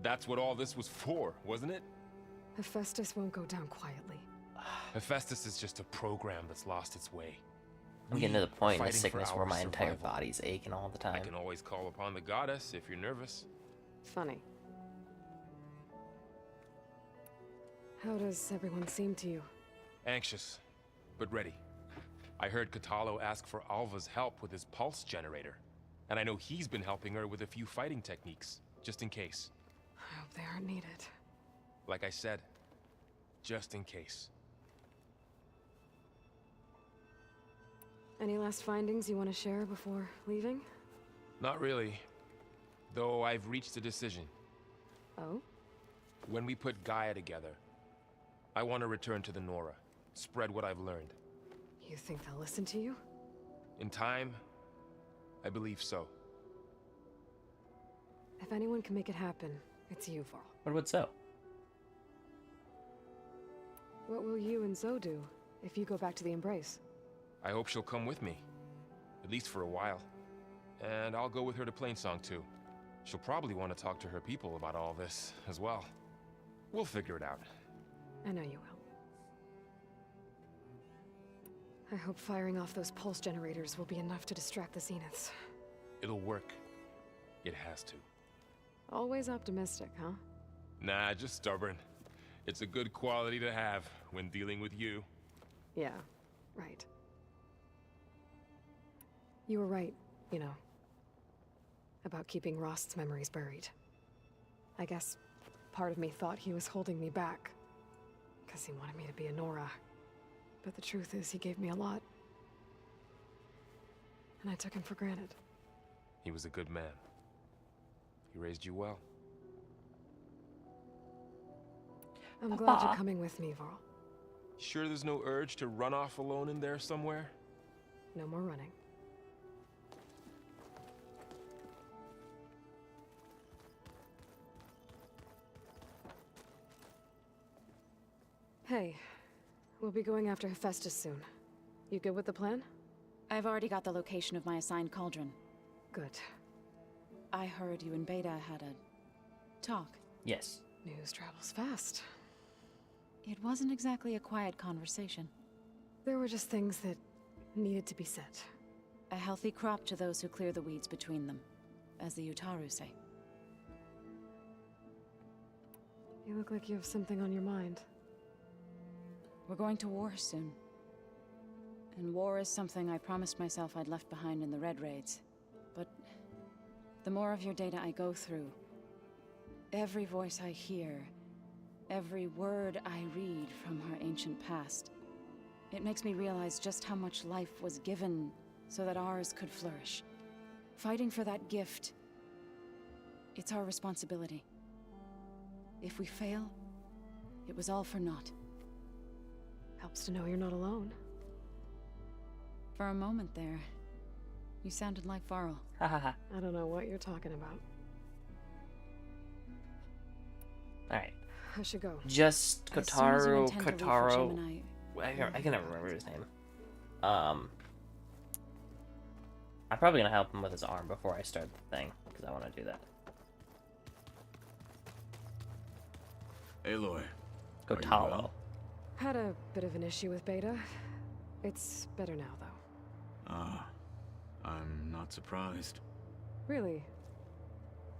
That's what all this was for, wasn't it? Hephaestus won't go down quietly. Hephaestus is just a program that's lost its way. I'm getting to the point in the Fighting for sickness where our my entire survival. body's aching all the time. I can always call upon the goddess if you're nervous. Funny. How does everyone seem to you? Anxious, but ready. I heard Katalo ask for Alva's help with his pulse generator. And I know he's been helping her with a few fighting techniques, just in case. I hope they aren't needed. Like I said, just in case. Any last findings you want to share before leaving? Not really. Though I've reached a decision. Oh? When we put Gaia together, I want to return to the Nora. Spread what I've learned. You think they'll listen to you? In time, I believe so. If anyone can make it happen, it's you, Varl. What about Zoe? What will you and Zoe do if you go back to the Embrace? I hope she'll come with me. At least for a while. And I'll go with her to Plainsong too. She'll probably want to talk to her people about all this as well. We'll figure it out. I know you will. I hope firing off those pulse generators will be enough to distract the Zeniths. It'll work. It has to. Always optimistic, huh? Nah, just stubborn. It's a good quality to have when dealing with you. Yeah, right. You were right, you know. About keeping Rost's memories buried. I guess part of me thought he was holding me back. Because he wanted me to be a Nora. But the truth is, he gave me a lot. And I took him for granted. He was a good man. He raised you well. I'm glad you're coming with me, Varl. Sure there's no urge to run off alone in there somewhere? No more running. Hey, we'll be going after Hephaestus soon. You good with the plan? I've already got the location of my assigned cauldron. Good. I heard you and Beta had a talk. Yes. News travels fast. It wasn't exactly a quiet conversation. There were just things that needed to be said. A healthy crop to those who clear the weeds between them, as the Utaru say. You look like you have something on your mind. We're going to war soon. And war is something I promised myself I'd left behind in the Red Raids. But the more of your data I go through, every voice I hear, every word I read from our ancient past, it makes me realize just how much life was given so that ours could flourish. Fighting for that gift, it's our responsibility. If we fail, it was all for naught. Helps to know you're not alone. For a moment there, you sounded like Varl. I don't know what you're talking about. Alright. I should go. Just As soon as you Kotaro, intend to leave for Kotaro. Gemini, I can never remember his name. I'm probably gonna help him with his arm before I start the thing, because I want to do that. Aloy. Kotaro. Had a bit of an issue with Beta. It's better now, though. Ah, I'm not surprised. Really?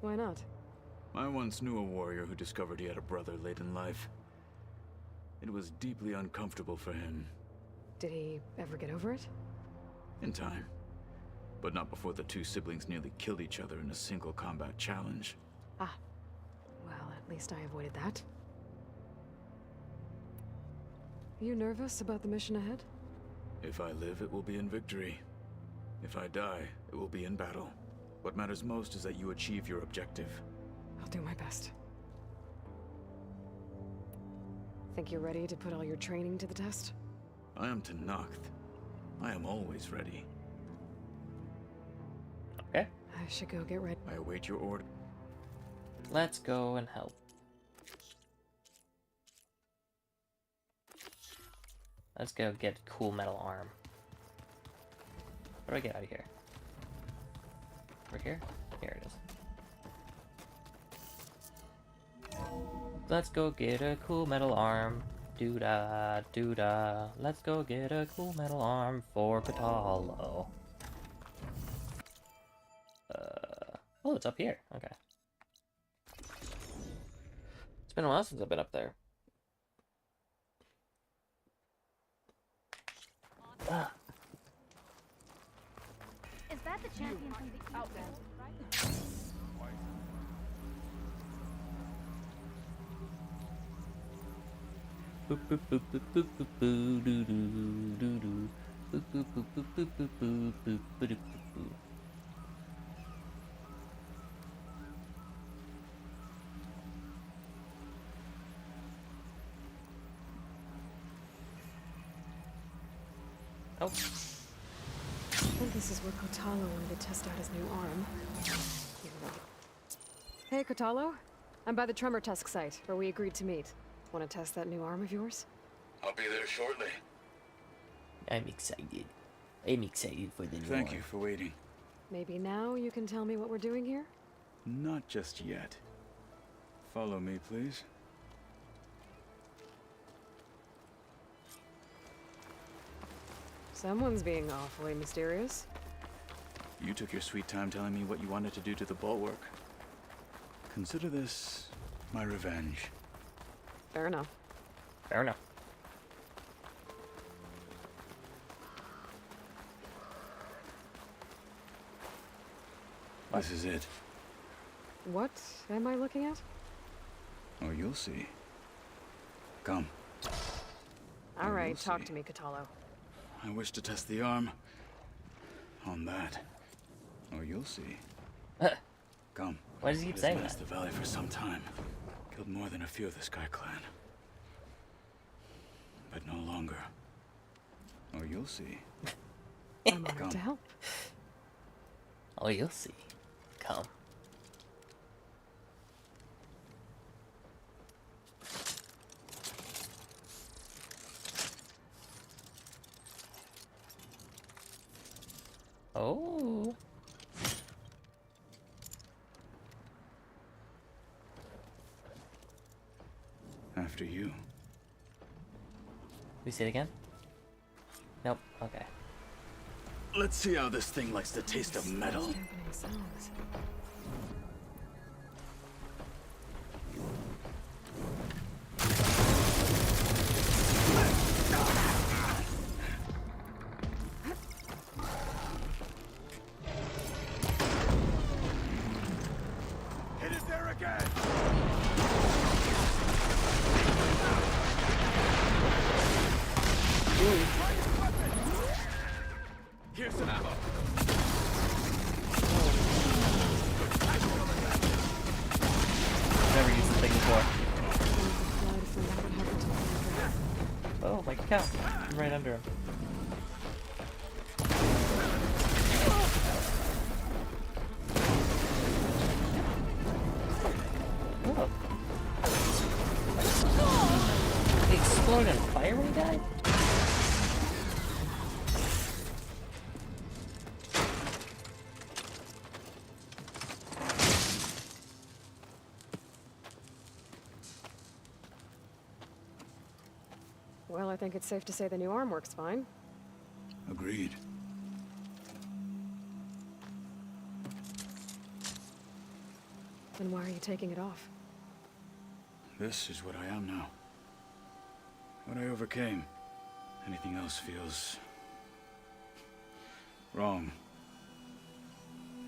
Why not? I once knew a warrior who discovered he had a brother late in life. It was deeply uncomfortable for him. Did he ever get over it? In time. But not before the two siblings nearly killed each other in a single combat challenge. Ah. Well, at least I avoided that. Are you nervous about the mission ahead? If I live, it will be in victory. If I die, it will be in battle. What matters most is that you achieve your objective. I'll do my best. Think you're ready to put all your training to the test? I am Tenakth. I am always ready. Okay. I should go get ready. I await your order. Let's go and help. Let's go get cool metal arm. How do I get out of here? Over here? Here it is. Let's go get a cool metal arm. Doo-da, doo-da. Let's go get a cool metal arm for Kotallo. Oh, it's up here. Okay. It's been a while since I've been up there. Ah. Is that the champion from the Outlaw? Boop boop boop boop boop boop boo doo doo doo doo. Boop boop boop boop boop boop boop boop boop boop boop. Oh. I think this is where Kotallo wanted to test out his new arm. Hey, Kotallo. I'm by the Tremor Tusk site, where we agreed to meet. Want to test that new arm of yours? I'll be there shortly. I'm excited. I'm excited for the new Thank arm. you for waiting. Maybe now you can tell me what we're doing here? Not just yet. Follow me, please. Someone's being awfully mysterious. You took your sweet time telling me what you wanted to do to the bulwark. Consider this my revenge. Fair enough. Fair enough. This is it. What am I looking at? Oh, you'll see. Come. All right, you'll talk see. to me, Kotallo. I wish to test the arm on that. Oh, you'll see. Come. Why does he keep saying menaced that? the valley for some time. Killed more than a few of the Sky Clan. But no longer. Oh, you'll see. I'm honored to help. Oh, you'll see. Come. Oh. After you. We see it again? Nope. Okay. Let's see how this thing likes the taste of metal. Dampening sounds. Hit it there again! Here's some ammo. Never used the thing before. Oh my cow. I'm right under him. Oh. He exploded on fire when he died? Well, I think it's safe to say the new arm works fine. Agreed. Then why are you taking it off? This is what I am now. What I overcame. Anything else feels... wrong.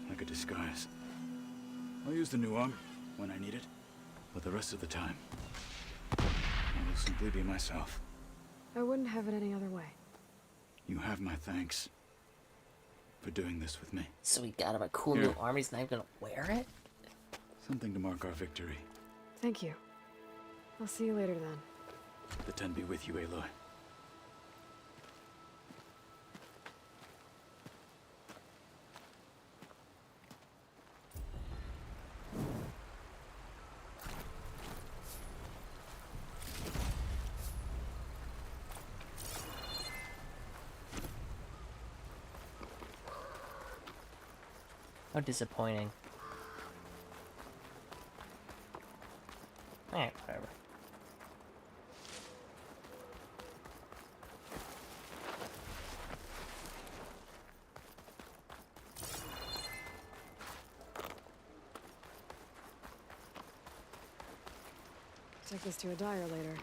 Like a disguise. I'll use the new arm when I need it, but the rest of the time, I will simply be myself. I wouldn't have it any other way. You have my thanks for doing this with me. So we got him a cool Here. new arm, he's not even gonna wear it? Something to mark our victory. Thank you. I'll see you later then. The Ten be with you, Aloy. How disappointing. Eh, whatever. Take this to a dyer later.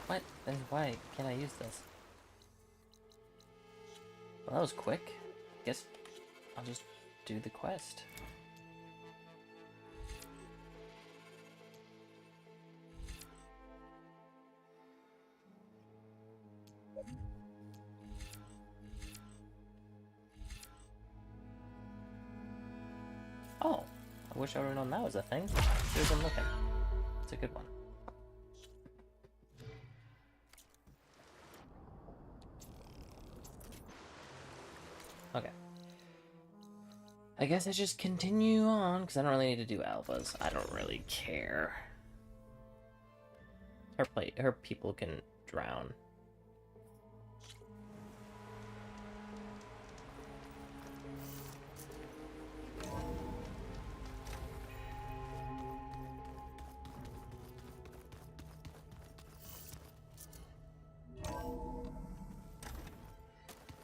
What? Then why can't I use this? Well, that was quick. Guess I'll just do the quest. Oh, I wish I would have known that was a thing. Should have been looking. It's a good one. Okay. I guess I just continue on, because I don't really need to do alphas. I don't really care. Her people can drown.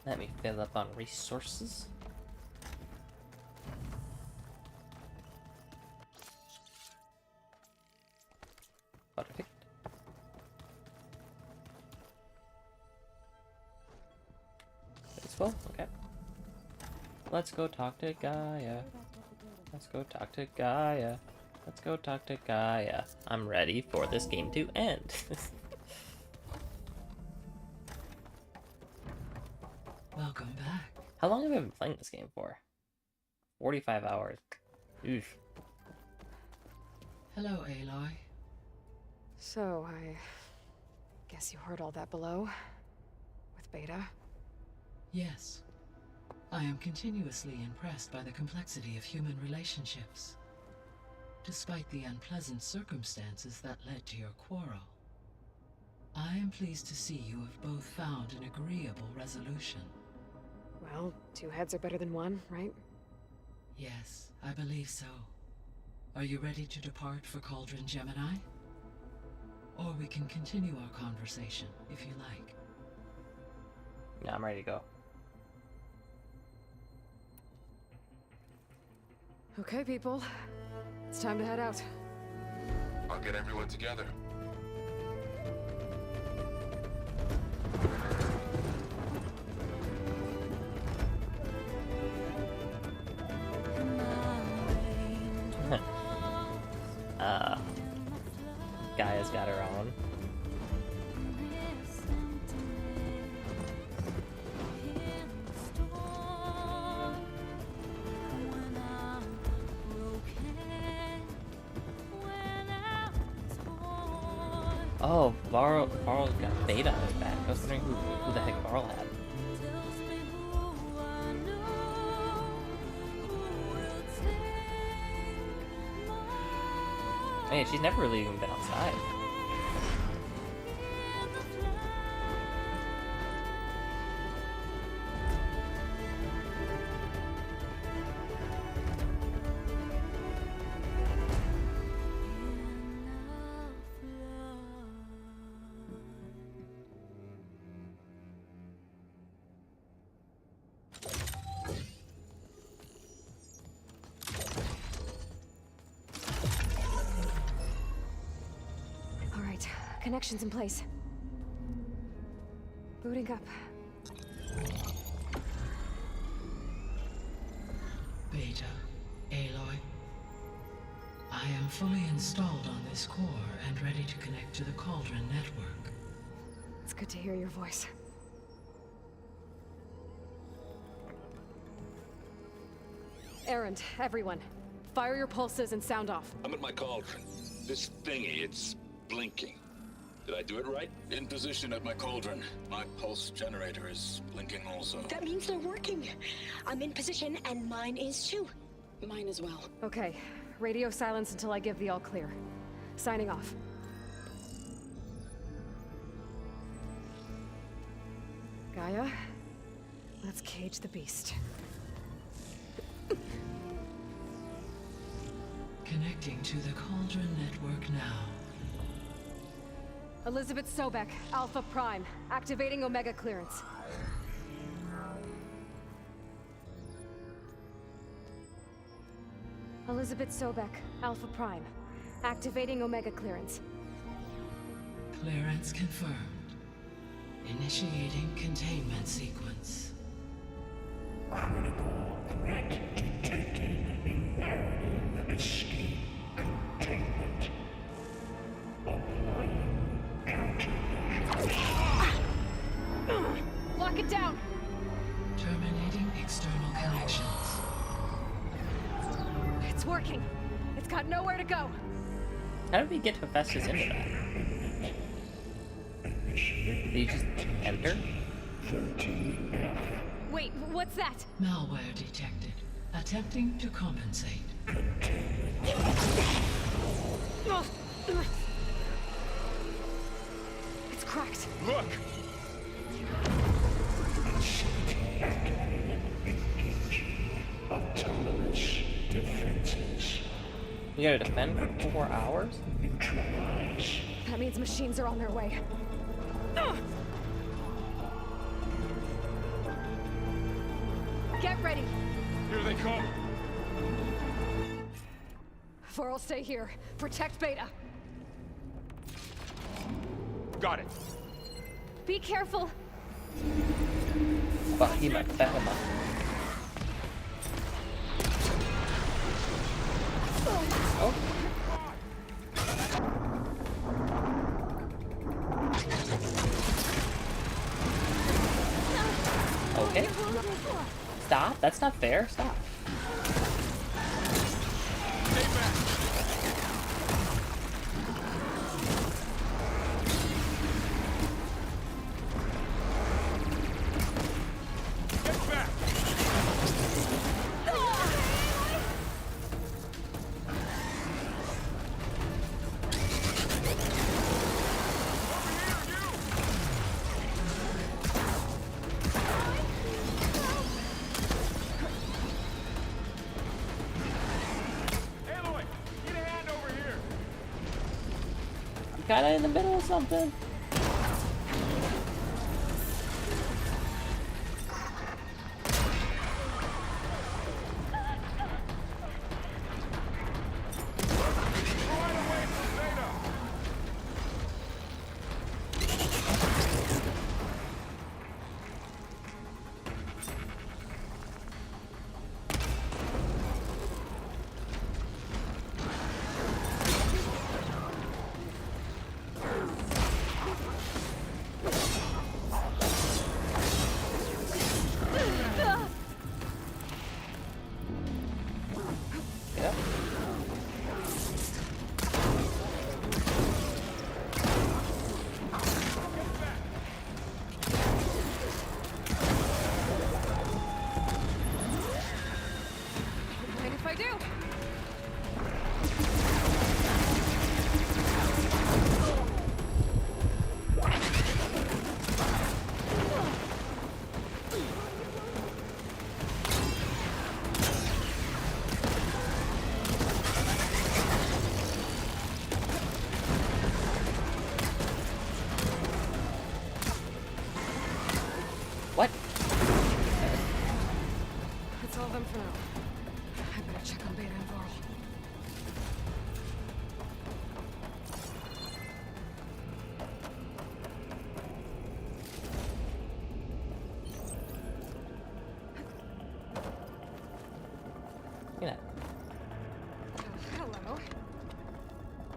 Let me fill up on resources. Perfect. It's full? Okay. Let's go talk to Gaia. Let's go talk to Gaia. Let's go talk to Gaia. I'm ready for this game to end. Welcome back. How long have I been playing this game for? 45 hours. Oof. Hello, Aloy. So, I guess you heard all that below? With Beta? Yes. I am continuously impressed by the complexity of human relationships. Despite the unpleasant circumstances that led to your quarrel, I am pleased to see you have both found an agreeable resolution. Well, two heads are better than one, right? Yes, I believe so. Are you ready to depart for Cauldron Gemini? Or we can continue our conversation, if you like. Yeah, I'm ready to go. Okay, people. It's time to head out. I'll get everyone together. Gaia's got her own. Oh, Varl's got Beta on his back. I was wondering who the heck Varl had. Hey, she's never really even been outside. Connections in place. Booting up. Beta, Aloy. I am fully installed on this core and ready to connect to the Cauldron network. It's good to hear your voice. Erend, everyone. Fire your pulses and sound off. I'm at my cauldron. This thingy, it's blinking. Did I do it right? In position at my cauldron. My pulse generator is blinking also. That means they're working. I'm in position, and mine is too. Mine as well. Okay. Radio silence until I give the all clear. Signing off. Gaia, let's cage the beast. Connecting to the Cauldron network now. Elizabeth Sobek, Alpha Prime, activating Omega clearance. Elizabeth Sobek, Alpha Prime, activating Omega clearance. Clearance confirmed. Initiating containment sequence. Critical threat detected. Inheriting escape containment. Applying countermeasures. Lock it down! Terminating external connections. It's working. It's got nowhere to go. How did we get Hephaestus into that? Did you just enter? Wait, what's that? Malware detected. Attempting to compensate. It's cracked. Look! Autonomous defenses. You gotta defend for 4 hours? Neutralize. That means machines are on their way. Get ready. Here they come. Vor'll stay here. Protect Beta. Got it. Be careful. Fahima, Fahima. Oh. Okay. Stop. That's not fair. Stop. Kinda in the middle of something.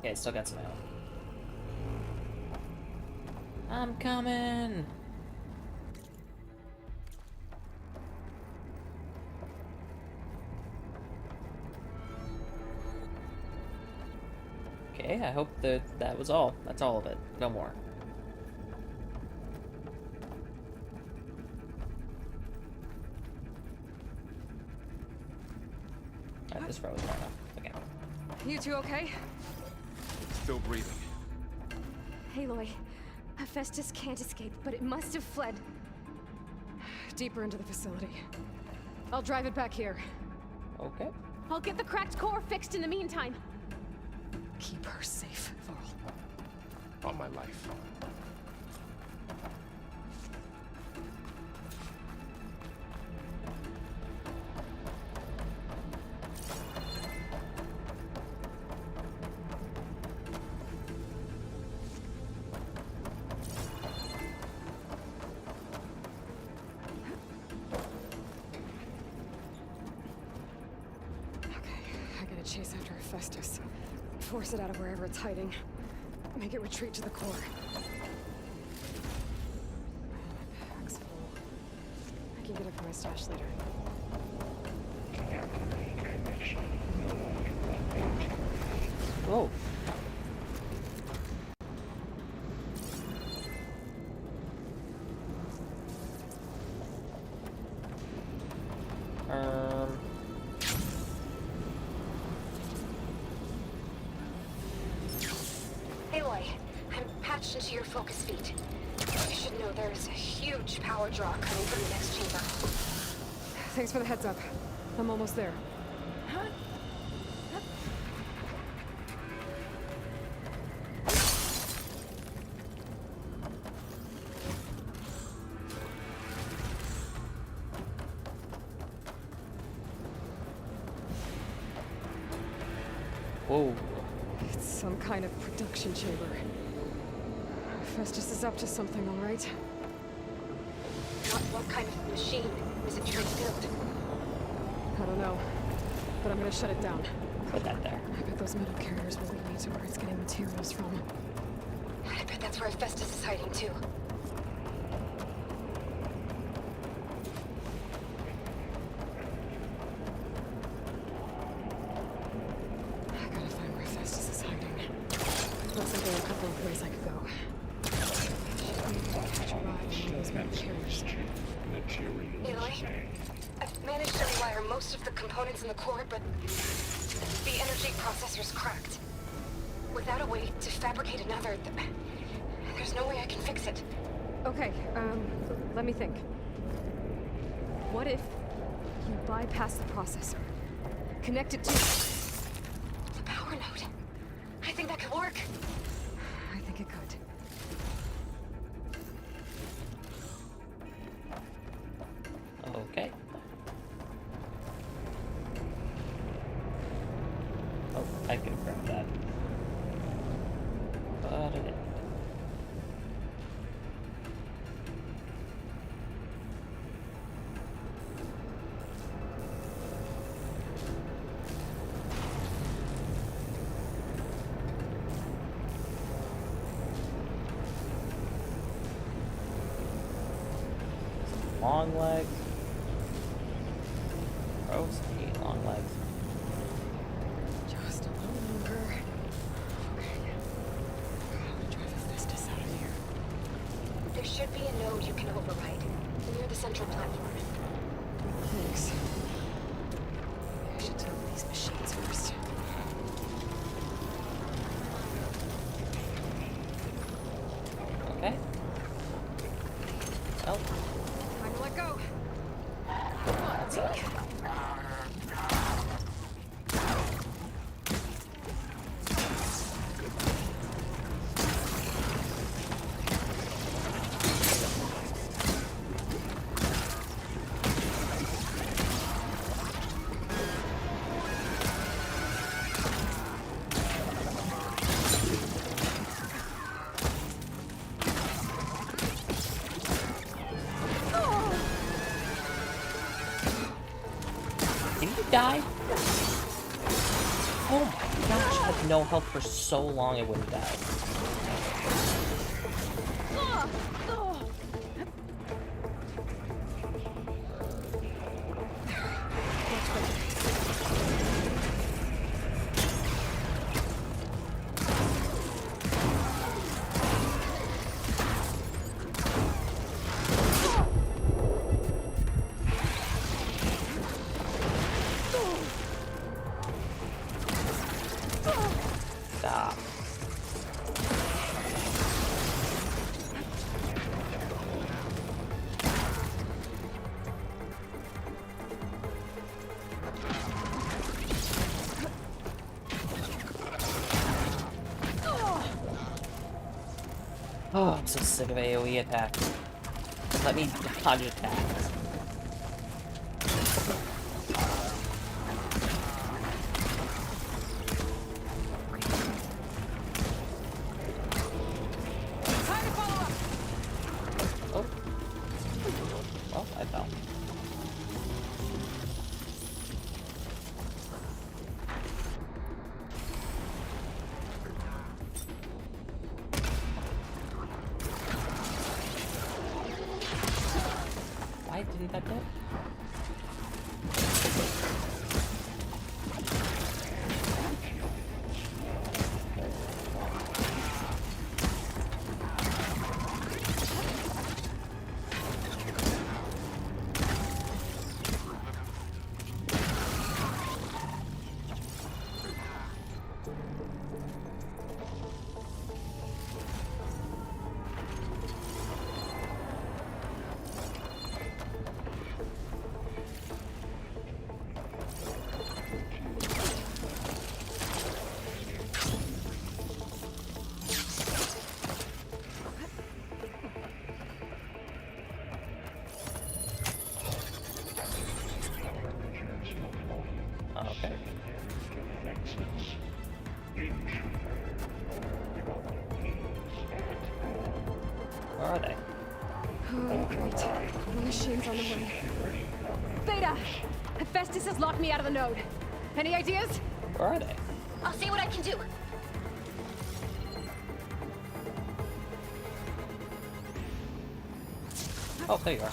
Okay, still got some ammo. I'm coming! Okay, I hope that was all. That's all of it. No more. I just froze right up again. You two okay? Still breathing. Aloy, Hephaestus can't escape, but it must have fled. Deeper into the facility. I'll drive it back here. Okay. I'll get the cracked core fixed in the meantime. Keep her safe, Varl. On my life. I gotta chase after Hephaestus. Force it out of wherever it's hiding. Make it retreat to the core. My bag's full. I can get it from my stash later. Whoa. Aloy, I'm patched into your focus feed. You should know there's a huge power draw coming from the next chamber. Thanks for the heads up. I'm almost there. Whoa. It's some kind of production chamber. Hephaestus is up to something, all right? What kind of machine is it trying to build? I don't know, but I'm gonna shut it down. Put that there. I bet those metal carriers will lead me to where it's getting materials from. I bet that's where Hephaestus is hiding too. I gotta find where Hephaestus is hiding. Looks like there are a couple of ways I could go. Catch a ride on one of those metal carriers. Aloy, I've managed to rewire most of the components in the core, but the energy processor's cracked. Without a way to fabricate another, there's no way I can fix it. Okay, let me think. What if you bypass the processor? Connect it to the power node. I think that could work. I think it could. Okay. Oh, I could grab that. But I didn't. Long legs. Gross, I hate long legs. Just a little longer. Okay. I'm gonna drive Hephaestus out of here. There should be a node you can override near the central platform. Thanks. I should deal with these machines first. Okay. Oh. Time to let go. Come on, Zeke. Did he die? Oh my gosh, I had no health for so long it wouldn't die. Stop. Oh, I'm so sick of AoE attacks. Let me dodge attacks. Oh. Well, I fell. Why didn't that do it? Okay. Where are they? Oh, great. The machine's on the way. Beta! Hephaestus has locked me out of the node. Any ideas? Where are they? I'll see what I can do. Oh, there you are.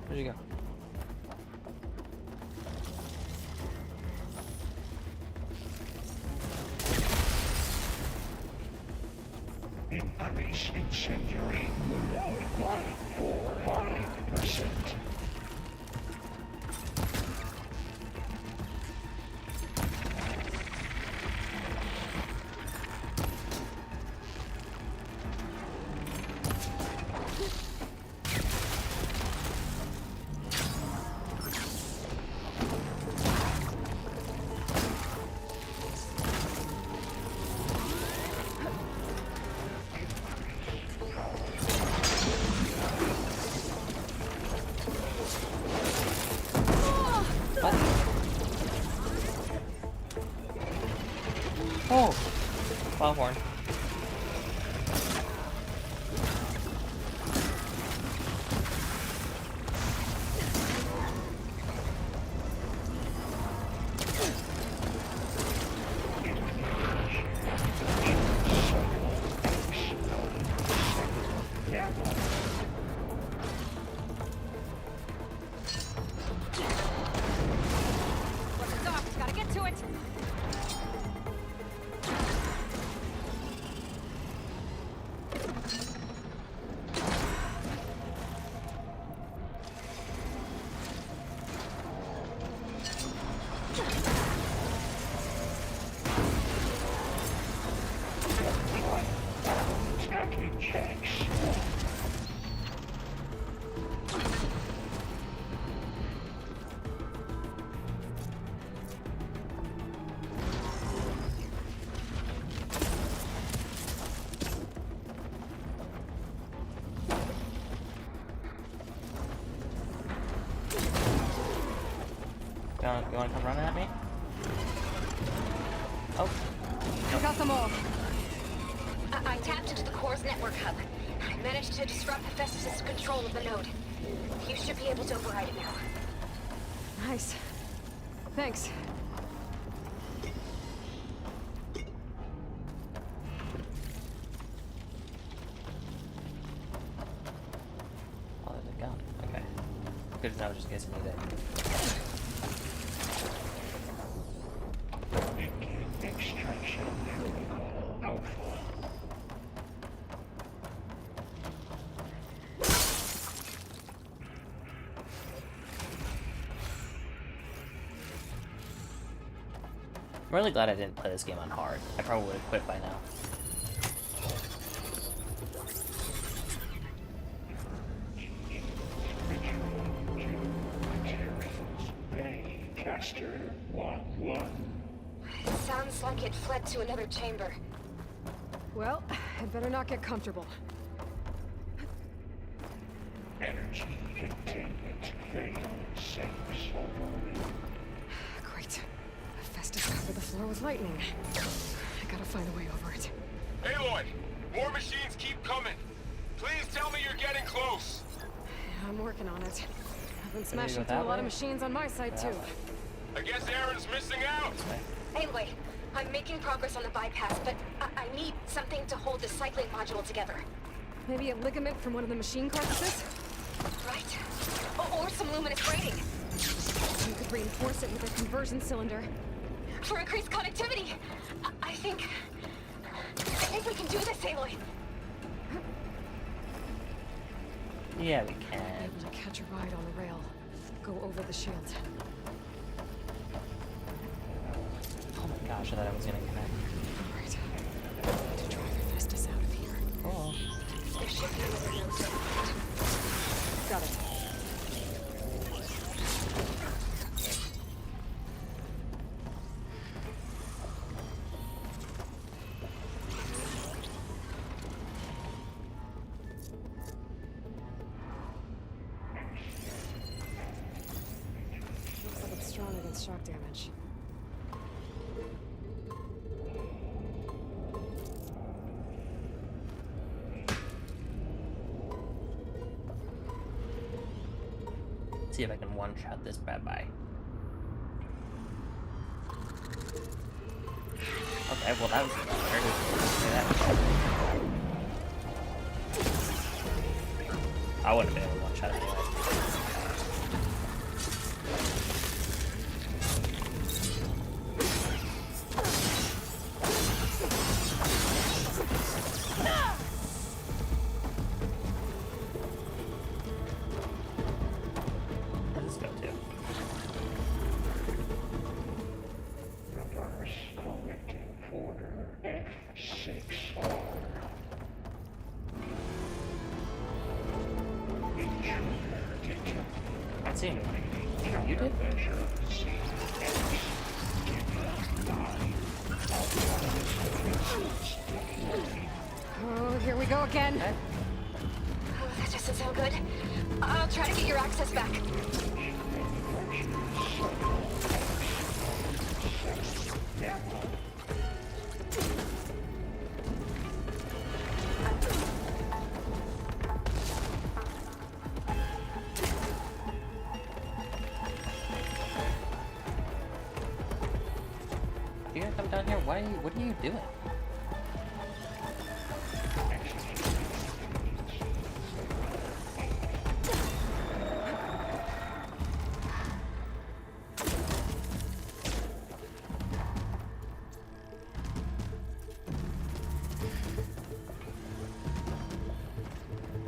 Where'd you go? Unleash incendiary. 1%. Oh! Foghorn. Gotta get to it! wanna come running at me? Oh. I got them all. I tapped into the core's network hub. I managed to disrupt Hephaestus' control of the node. You should be able to override it now. Nice. Thanks. Oh, there's a gun. Okay. Good to know, just in case I need it. Extraction protocol alpha. I'm really glad I didn't play this game on hard. I probably would have quit by now. Caster 1-1. It sounds like it fled to another chamber. Well, I'd better not get comfortable. Energy containment failed. Safe overload. Great. Hephaestus covered the floor with lightning. I gotta find a way over it. Aloy! More machines keep coming! Please tell me you're getting close! Yeah, I'm working on it. I've been go smashing that through a lot way? of machines on my side, too. I guess Aaron's missing out! Anyway, I'm making progress on the bypass, but I need something to hold the cycling module together. Maybe a ligament from one of the machine carcasses? Right. Or some luminous braiding. You could reinforce it with a conversion cylinder. For increased connectivity. I think we can do this, Aloy. Yeah, we can. Able to catch a ride on the rail. Go over the shield. Oh my gosh, I thought I was gonna connect. Alright. To drive Hephaestus out of here. Oh. There should be another node to the right. Got it. Looks like it's strong against shock damage. See if I can one-shot this bad boy. Okay, well that was better. I wouldn't have been able to one-shot anyway. Where does this go to? Reverse collecting order F6R. Intruder detected. Not seeing it. You did? Oh, here we go again. Oh, that doesn't sound good. I'll try to get your access back. You gonna come down here? What are you doing?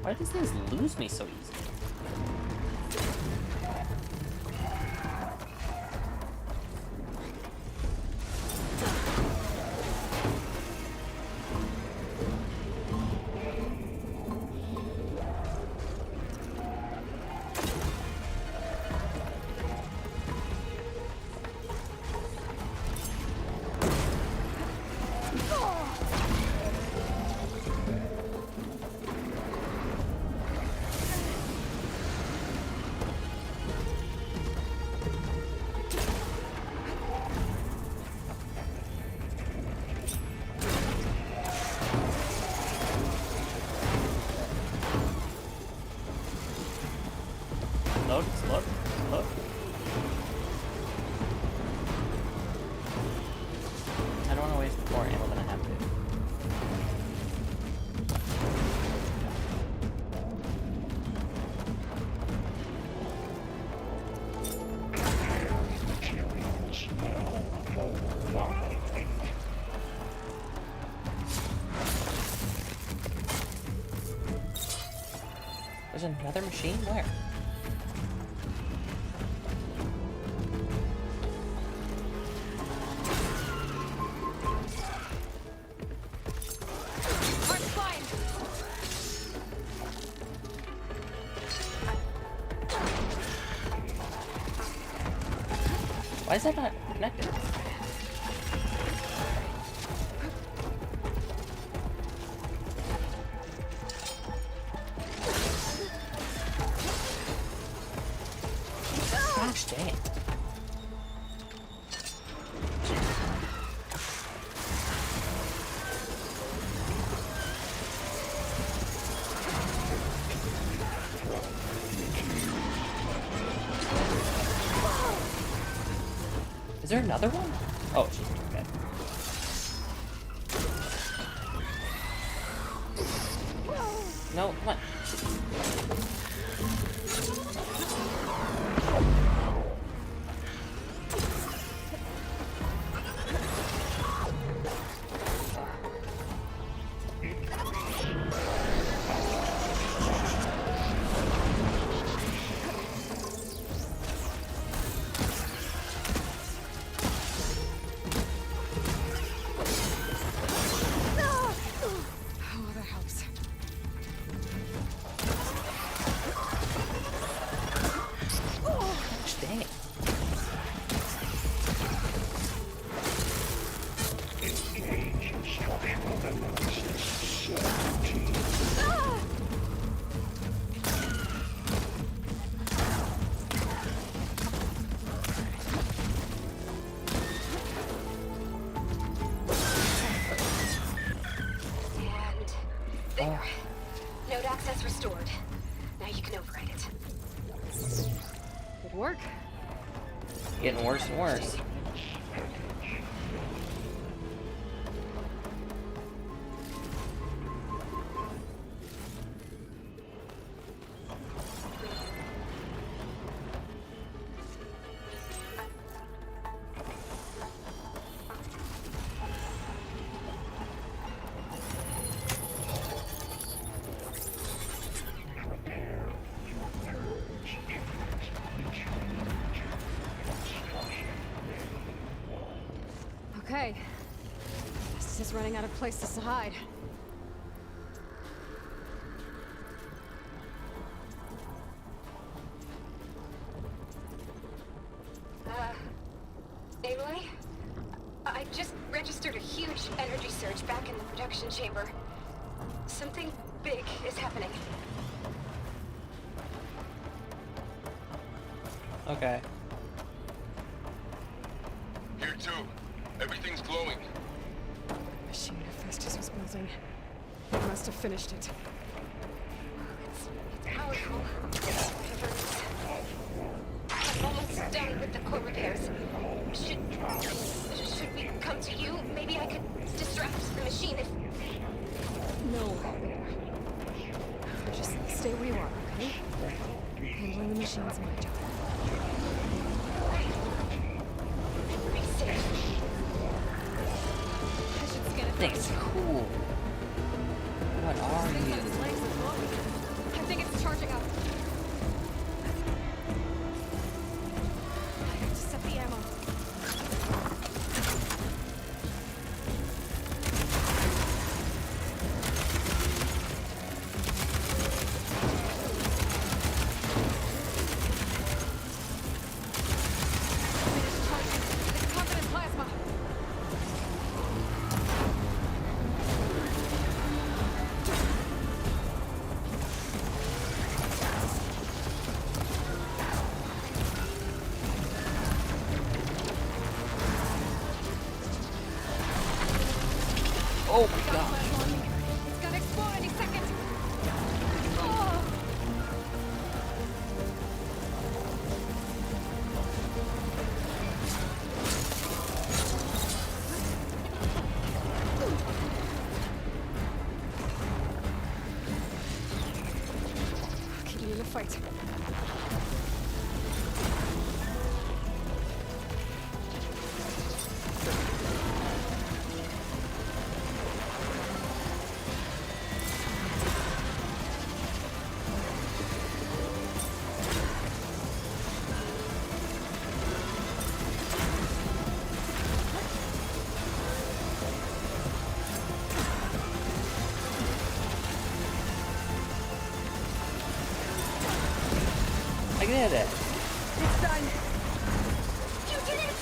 Why do these things lose me so easily? hook. I don't want to waste more ammo than I have to. There's another machine? Where? Why is that not connected? Gosh dang it. Is there another one? Oh, she's dead. No, come on. There. Node access restored. Now you can override it. Good work. Getting worse and worse. Okay. This is running out of places to hide. Aloy? I just registered a huge energy surge back in the production chamber. Something big is happening. Okay. Here too. Everything's glowing. Machine Hephaestus was building. They must have finished it. It's powerful. I'm almost done with the core repairs. Should we come to you? Maybe I could distract the machine if... No. Just stay where you are, okay? Handling the machine's my job. Be safe. That's cool. What are you? I think it's charging up. I have to set the ammo. Oh my god. It's gonna explode any second. Oh. Wait. I did it. It's done. You did it!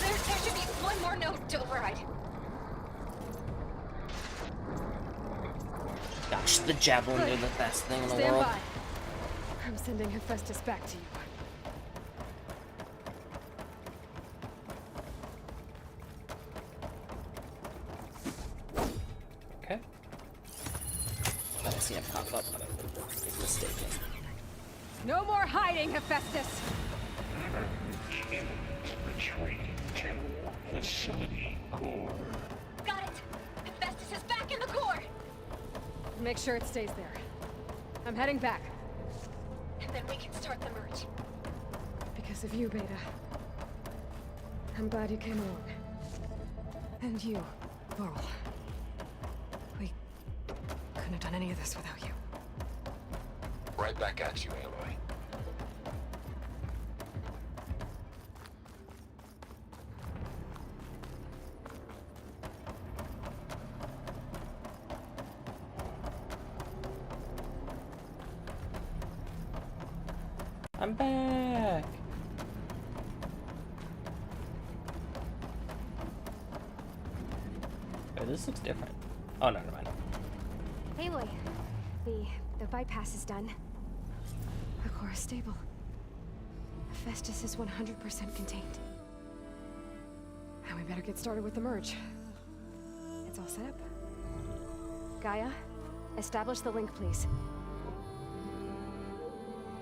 There should be one more note to override. Gosh, the javelin are the best thing in the Stand world. by. I'm sending Hephaestus back to you. Okay. I see him pop up, but I was mistaken. No more hiding, Hephaestus! Retreating to the city core. Got it! Hephaestus is back in the core! Make sure it stays there. I'm heading back. And then we can start the merge. Because of you, Beta. I'm glad you came along. And you, Varl. We couldn't have done any of this without you. Right back at you, Aloy. I'm back! Oh, this looks different. Oh, no, never mind. Aloy, the bypass is done. The core is stable. Hephaestus is 100% contained. And we better get started with the merge. It's all set up. Gaia, establish the link, please.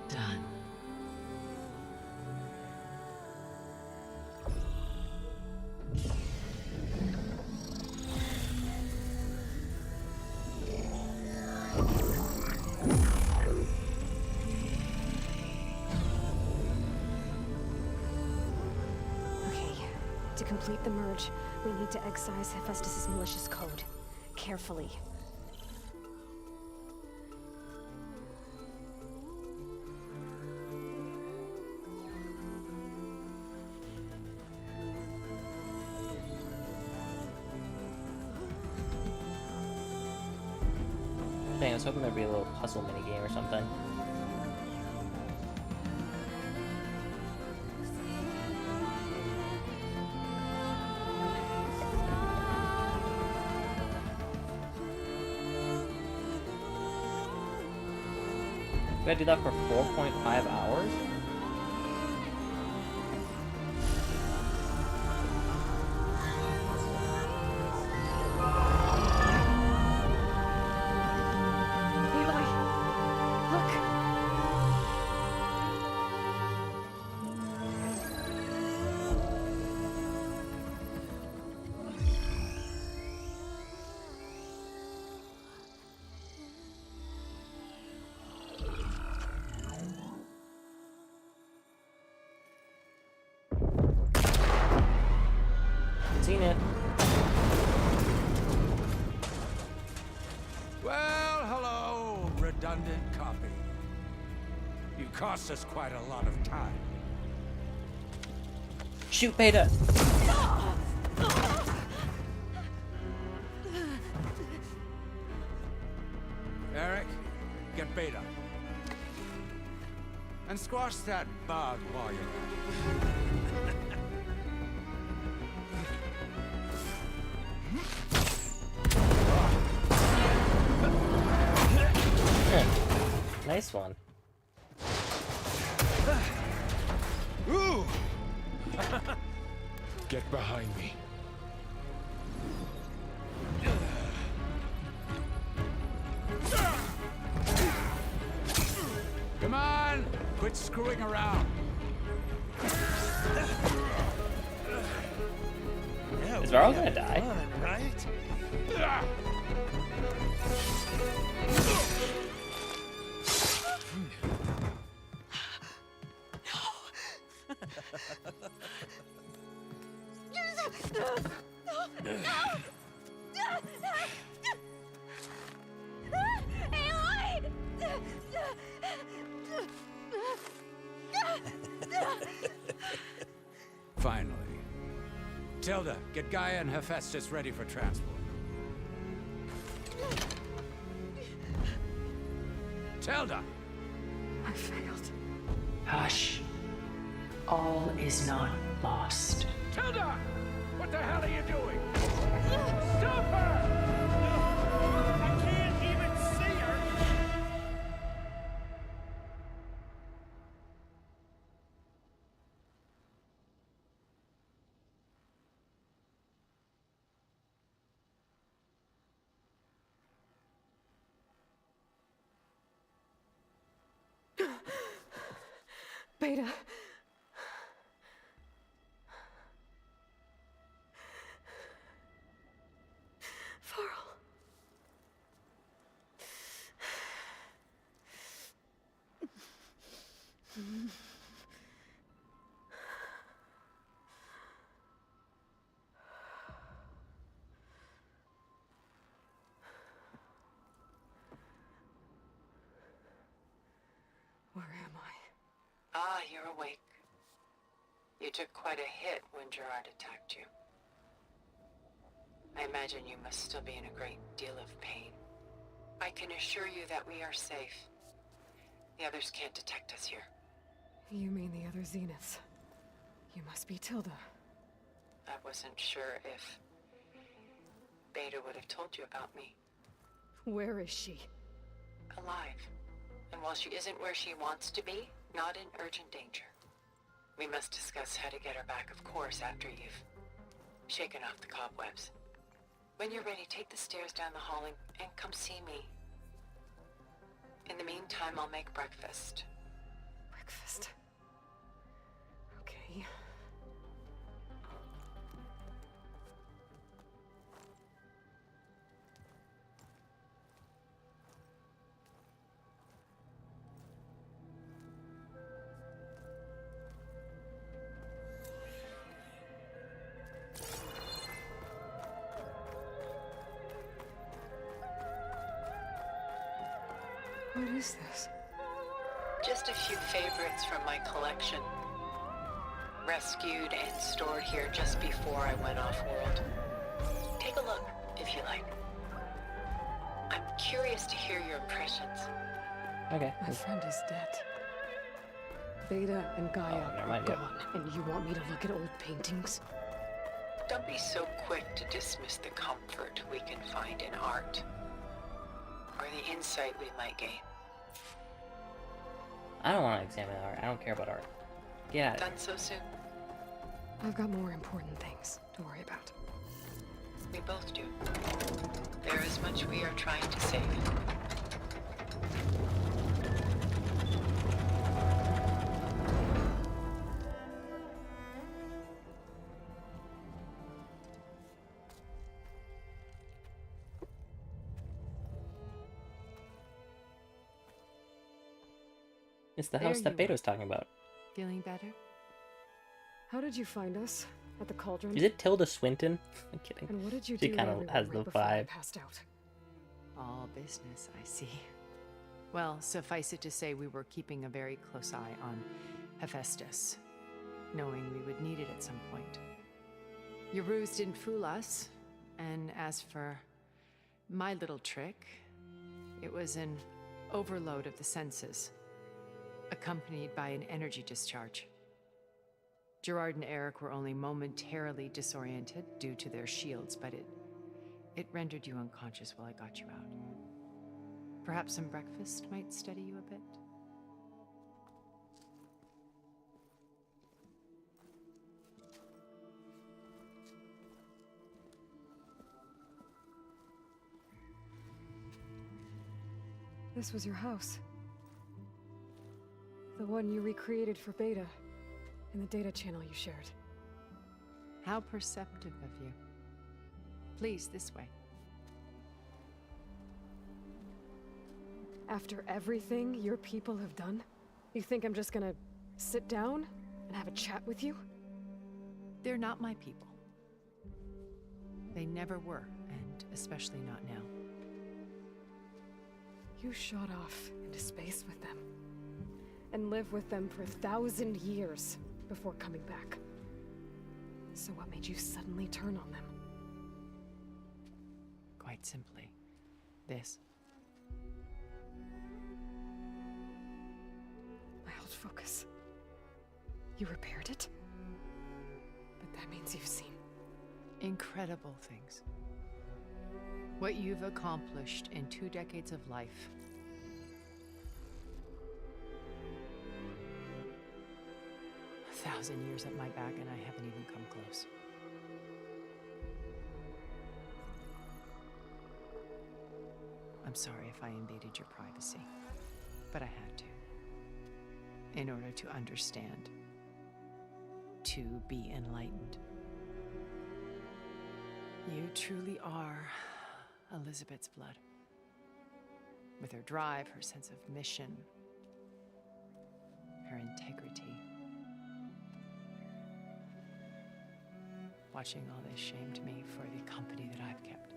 Done. To complete the merge, we need to excise Hephaestus' malicious code. Carefully. Dang, I was hoping there'd be a little puzzle minigame or something. We gotta do that for 4.5 hours? Seen it. Well, hello, redundant copy. You cost us quite a lot of time. Shoot, Beta! Eric, get Beta. And squash that bug while you're at it. Nice one. Ooh! Get behind me. Come on! Quit screwing around. Is Varl gonna die? Fun, right? Finally. Tilda, get Gaia and Hephaestus ready for transport. Tilda! I failed. Hush. All is not lost. Tilda! What the hell are you doing? Stop her! I can't even see her! Beta. Varl. Where am I? Ah, you're awake. You took quite a hit when Gerard attacked you. I imagine you must still be in a great deal of pain. I can assure you that we are safe. The others can't detect us here. You mean the other Zeniths? You must be Tilda. I wasn't sure if Beta would have told you about me. Where is she? Alive. And while she isn't where she wants to be, not in urgent danger. We must discuss how to get her back, of course, after you've shaken off the cobwebs. When you're ready, take the stairs down the hall and come see me. In the meantime, I'll make breakfast. Breakfast. Okay. What is this? Just a few favorites from my collection. Rescued and stored here just before I went off-world. Take a look, if you like. I'm curious to hear your impressions. Okay. My friend is dead. Beta and Gaia are gone, and you want me to look at old paintings? Don't be so quick to dismiss the comfort we can find in art. Or the insight we might gain. I don't want to examine art. I don't care about art. Get out of here. Done so soon? I've got more important things to worry about. We both do. There is much we are trying to save. It's the There house that you Beta are. was talking about. Feeling better? How did you find us? At the cauldron? Is it Tilda Swinton? I'm kidding. And what did you She do kind to of everyone has right the before I vibe. passed out? All business, I see. Well, suffice it to say we were keeping a very close eye on Hephaestus, knowing we would need it at some point. Your ruse didn't fool us, and as for my little trick, it was an overload of the senses, accompanied by an energy discharge. Gerard and Eric were only momentarily disoriented due to their shields, but it rendered you unconscious while I got you out. Perhaps some breakfast might steady you a bit? This was your house. The one you recreated for Beta, in the data channel you shared. How perceptive of you. Please, this way. After everything your people have done, you think I'm just gonna sit down and have a chat with you? They're not my people. They never were, and especially not now. You shot off into space with them, and lived with them for 1,000 years before coming back. So what made you suddenly turn on them? Quite simply, this. My old focus. You repaired it? But that means you've seen... Incredible things. What you've accomplished in 2 decades of life. A 1,000 years at my back and I haven't even come close. I'm sorry if I invaded your privacy, but I had to. In order to understand. To be enlightened. You truly are Elizabeth's blood. With her drive, her sense of mission, her integrity. Watching all this shamed me for the company that I've kept.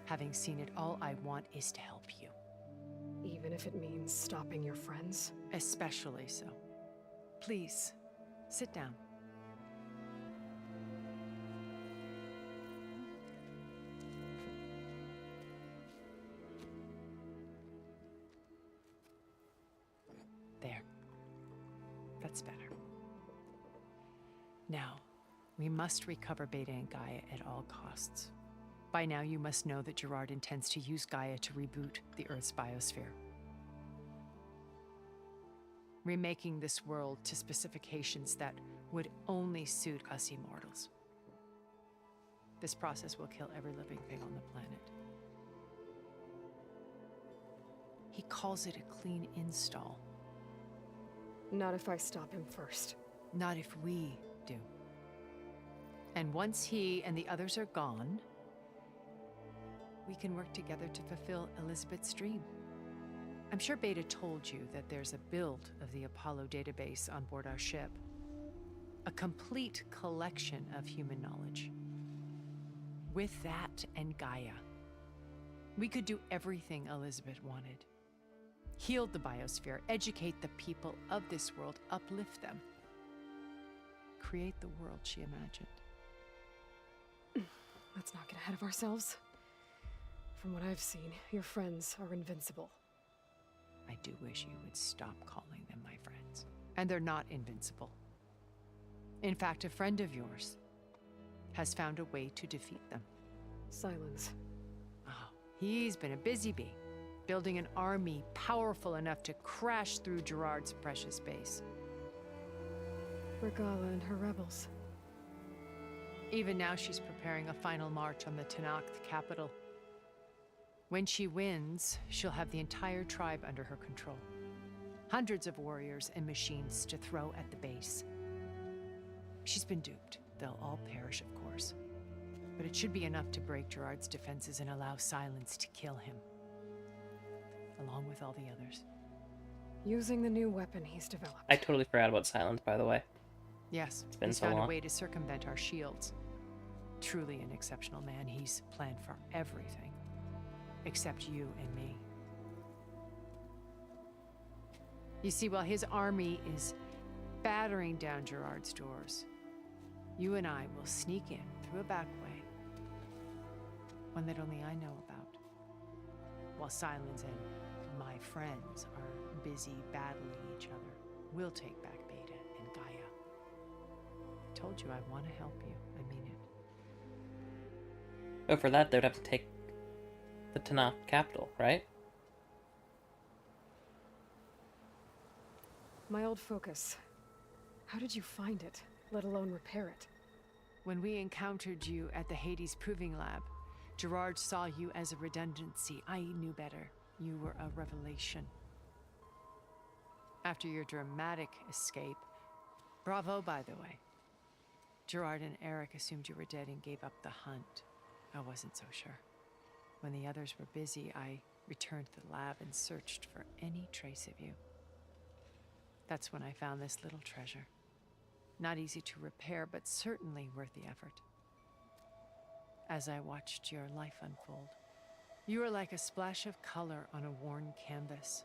Having seen it, all I want is to help you. Even if it means stopping your friends? Especially so. Please, sit down. There. That's better. Now, we must recover Beta and Gaia at all costs. By now, you must know that Gerard intends to use Gaia to reboot the Earth's biosphere. Remaking this world to specifications that would only suit us immortals. This process will kill every living thing on the planet. He calls it a clean install. Not if I stop him first. Not if we do. And once he and the others are gone, we can work together to fulfill Elizabeth's dream. I'm sure Beta told you that there's a build of the Apollo database on board our ship. A complete collection of human knowledge. With that and Gaia, we could do everything Elizabeth wanted. Heal the biosphere, educate the people of this world, uplift them. Create the world she imagined. Let's not get ahead of ourselves. From what I've seen, your friends are invincible. I do wish you would stop calling them my friends. And they're not invincible. In fact, a friend of yours has found a way to defeat them. Silence. Oh, he's been a busy bee, building an army powerful enough to crash through Gerard's precious base. Regala and her rebels. Even now, she's preparing a final march on the Tenakth capital. When she wins, she'll have the entire tribe under her control. Hundreds of warriors and machines to throw at the base. She's been duped. They'll all perish, of course. But it should be enough to break Gerard's defenses and allow Silence to kill him. Along with all the others. Using the new weapon he's developed. I totally forgot about Silence, by the way. Yes, it's been he's so found long. a way to circumvent our shields. Truly an exceptional man. He's planned for everything. Except you and me. You see, while his army is battering down Gerard's doors, you and I will sneak in through a back way. One that only I know about. While Silence and my friends are busy battling each other, we'll take back Beta and Gaia. I told you I want to help you. I mean it. But for that, they would have to take the Tenakth capital, right? My old focus. How did you find it, let alone repair it? When we encountered you at the Hades Proving Lab, Gerard saw you as a redundancy. I knew better. You were a revelation. After your dramatic escape, bravo, by the way. Gerard and Eric assumed you were dead and gave up the hunt. I wasn't so sure. When the others were busy, I returned to the lab and searched for any trace of you. That's when I found this little treasure. Not easy to repair, but certainly worth the effort. As I watched your life unfold, you were like a splash of color on a worn canvas.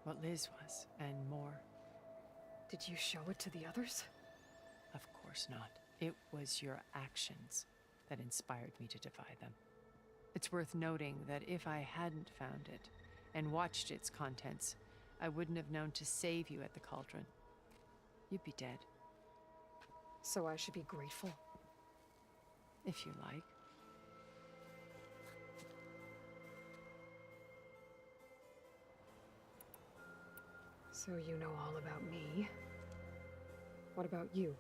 What Liz was, and more. Did you show it to the others? Of course not. It was your actions that inspired me to defy them. It's worth noting that if I hadn't found it and watched its contents, I wouldn't have known to save you at the cauldron. You'd be dead. So I should be grateful? If you like. So you know all about me. What about you?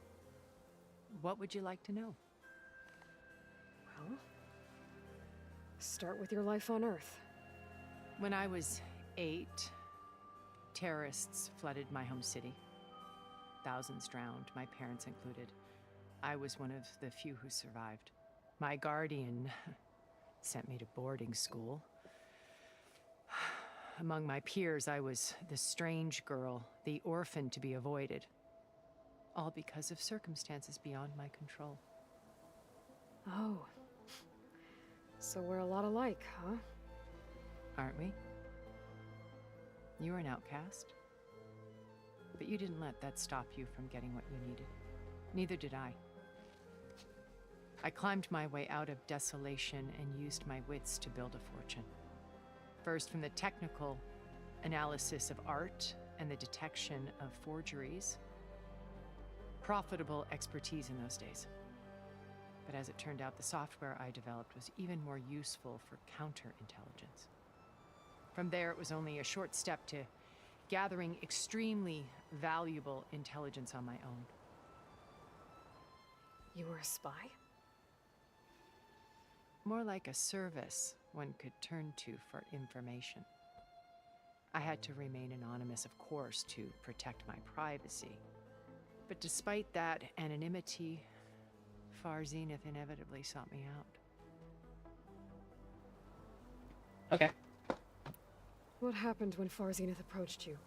What would you like to know? Well, start with your life on Earth. When I was 8, terrorists flooded my home city. Thousands drowned, my parents included. I was one of the few who survived. My guardian sent me to boarding school. Among my peers, I was the strange girl, the orphan to be avoided. All because of circumstances beyond my control. Oh. So we're a lot alike, huh? Aren't we? You were an outcast. But you didn't let that stop you from getting what you needed. Neither did I. I climbed my way out of desolation and used my wits to build a fortune. First, from the technical analysis of art and the detection of forgeries. Profitable expertise in those days. But as it turned out, the software I developed was even more useful for counterintelligence. From there, it was only a short step to gathering extremely valuable intelligence on my own. You were a spy? More like a service one could turn to for information. I had to remain anonymous, of course, to protect my privacy. But despite that anonymity, Far Zenith inevitably sought me out. Okay. What happened when Far Zenith approached you?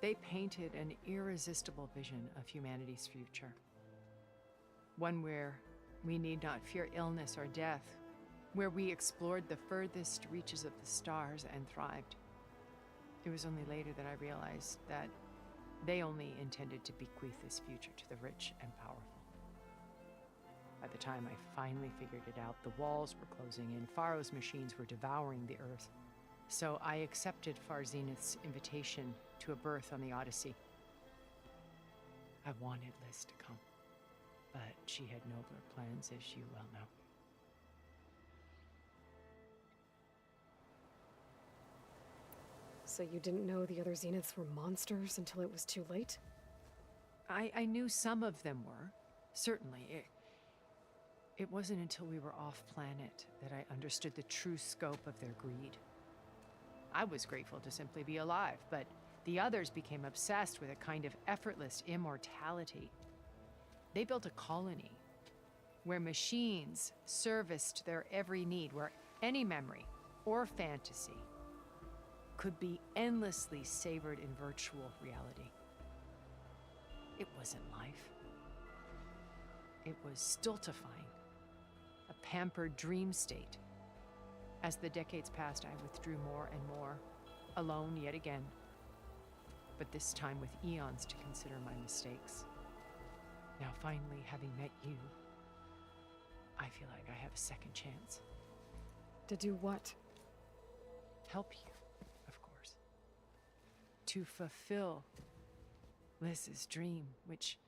They painted an irresistible vision of humanity's future. One where we need not fear illness or death, where we explored the furthest reaches of the stars and thrived. It was only later that I realized that they only intended to bequeath this future to the rich and powerful. By the time I finally figured it out, the walls were closing in, Pharaoh's machines were devouring the Earth. So I accepted Far Zenith's invitation to a berth on the Odyssey. I wanted Liz to come, but she had nobler plans, as you well know. So you didn't know the other Zeniths were monsters until it was too late? I knew some of them were, certainly. It wasn't until we were off-planet that I understood the true scope of their greed. I was grateful to simply be alive, but the others became obsessed with a kind of effortless immortality. They built a colony where machines serviced their every need, where any memory or fantasy could be endlessly savored in virtual reality. It wasn't life. It was stultifying, a pampered dream state. As the decades passed, I withdrew more and more, alone yet again, but this time with eons to consider my mistakes. Now finally, having met you, I feel like I have a second chance. To do what? Help you, of course. To fulfill Liz's dream, which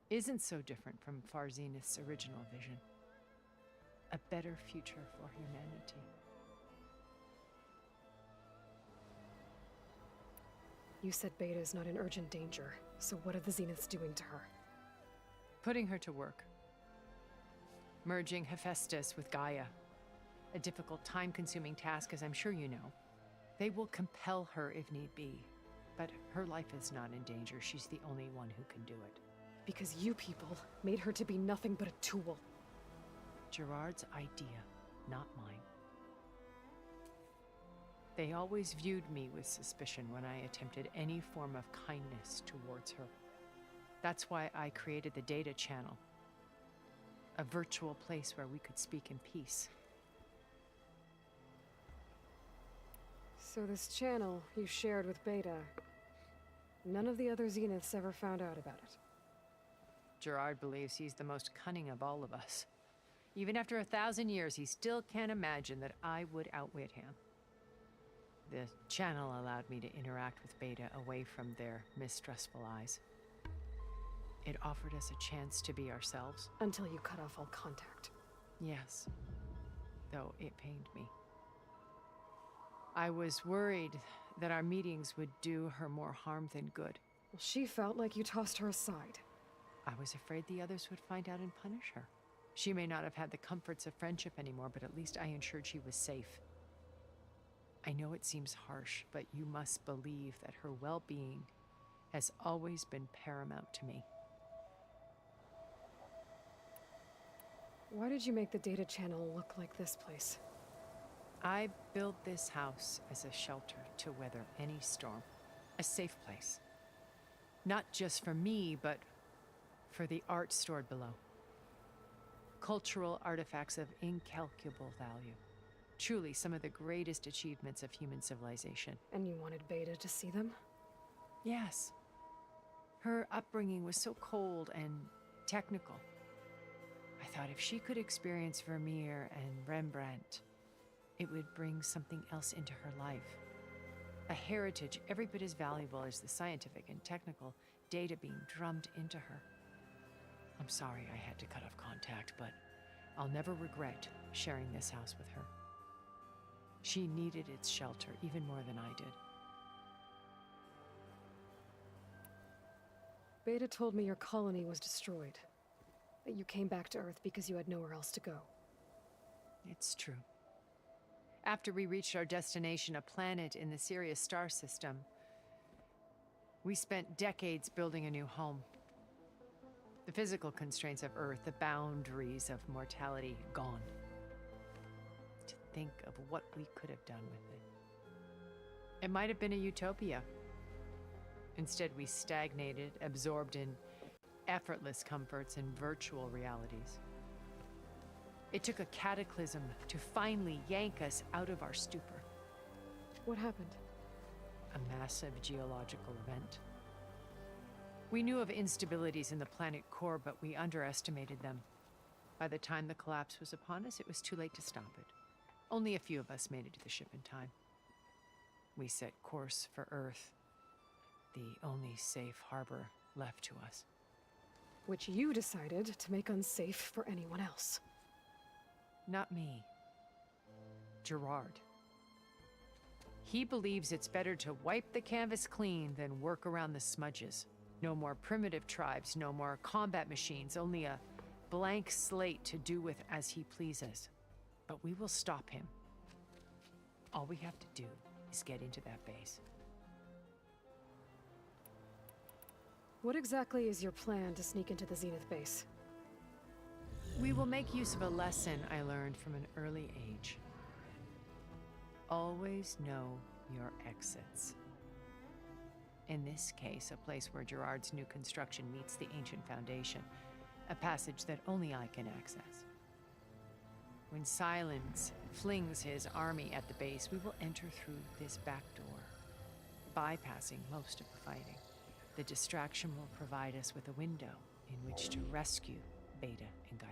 isn't so different from Far Zenith's original vision. A better future for humanity. You said Beta is not in urgent danger, so what are the Zeniths doing to her? Putting her to work. Merging Hephaestus with Gaia. A difficult, time-consuming task, as I'm sure you know. They will compel her if need be, but her life is not in danger. She's the only one who can do it. Because you people made her to be nothing but a tool. Gerard's idea, not mine. They always viewed me with suspicion when I attempted any form of kindness towards her. That's why I created the Data Channel, a virtual place where we could speak in peace. So this channel you shared with Beta, none of the other Zeniths ever found out about it? Gerard believes he's the most cunning of all of us. Even after 1,000 years, he still can't imagine that I would outwit him. The channel allowed me to interact with Beta away from their mistrustful eyes. It offered us a chance to be ourselves. Until you cut off all contact. Yes, though it pained me. I was worried that our meetings would do her more harm than good. Well, she felt like you tossed her aside. I was afraid the others would find out and punish her. She may not have had the comforts of friendship anymore, but at least I ensured she was safe. I know it seems harsh, but you must believe that her well-being has always been paramount to me. Why did you make the data channel look like this place? I built this house as a shelter to weather any storm. A safe place. Not just for me, but for the art stored below. Cultural artifacts of incalculable value. Truly some of the greatest achievements of human civilization. And you wanted Beta to see them? Yes. Her upbringing was so cold and technical. I thought if she could experience Vermeer and Rembrandt, it would bring something else into her life. A heritage every bit as valuable as the scientific and technical data being drummed into her. I'm sorry I had to cut off contact, but I'll never regret sharing this house with her. She needed its shelter even more than I did. Beta told me your colony was destroyed. That you came back to Earth because you had nowhere else to go. It's true. After we reached our destination, a planet in the Sirius star system, we spent decades building a new home. The physical constraints of Earth, the boundaries of mortality, gone. To think of what we could have done with it. It might have been a utopia. Instead, we stagnated, absorbed in effortless comforts and virtual realities. It took a cataclysm to finally yank us out of our stupor. What happened? A massive geological event. We knew of instabilities in the planet core, but we underestimated them. By the time the collapse was upon us, it was too late to stop it. Only a few of us made it to the ship in time. We set course for Earth, the only safe harbor left to us. Which you decided to make unsafe for anyone else. Not me. Gerard. He believes it's better to wipe the canvas clean than work around the smudges. No more primitive tribes, no more combat machines, only a blank slate to do with as he pleases. But we will stop him. All we have to do is get into that base. What exactly is your plan to sneak into the Zenith base? We will make use of a lesson I learned from an early age. Always know your exits. In this case, a place where Gerard's new construction meets the ancient foundation, a passage that only I can access. When Silence flings his army at the base, we will enter through this back door, bypassing most of the fighting. The distraction will provide us with a window in which to rescue Beta and Gaia.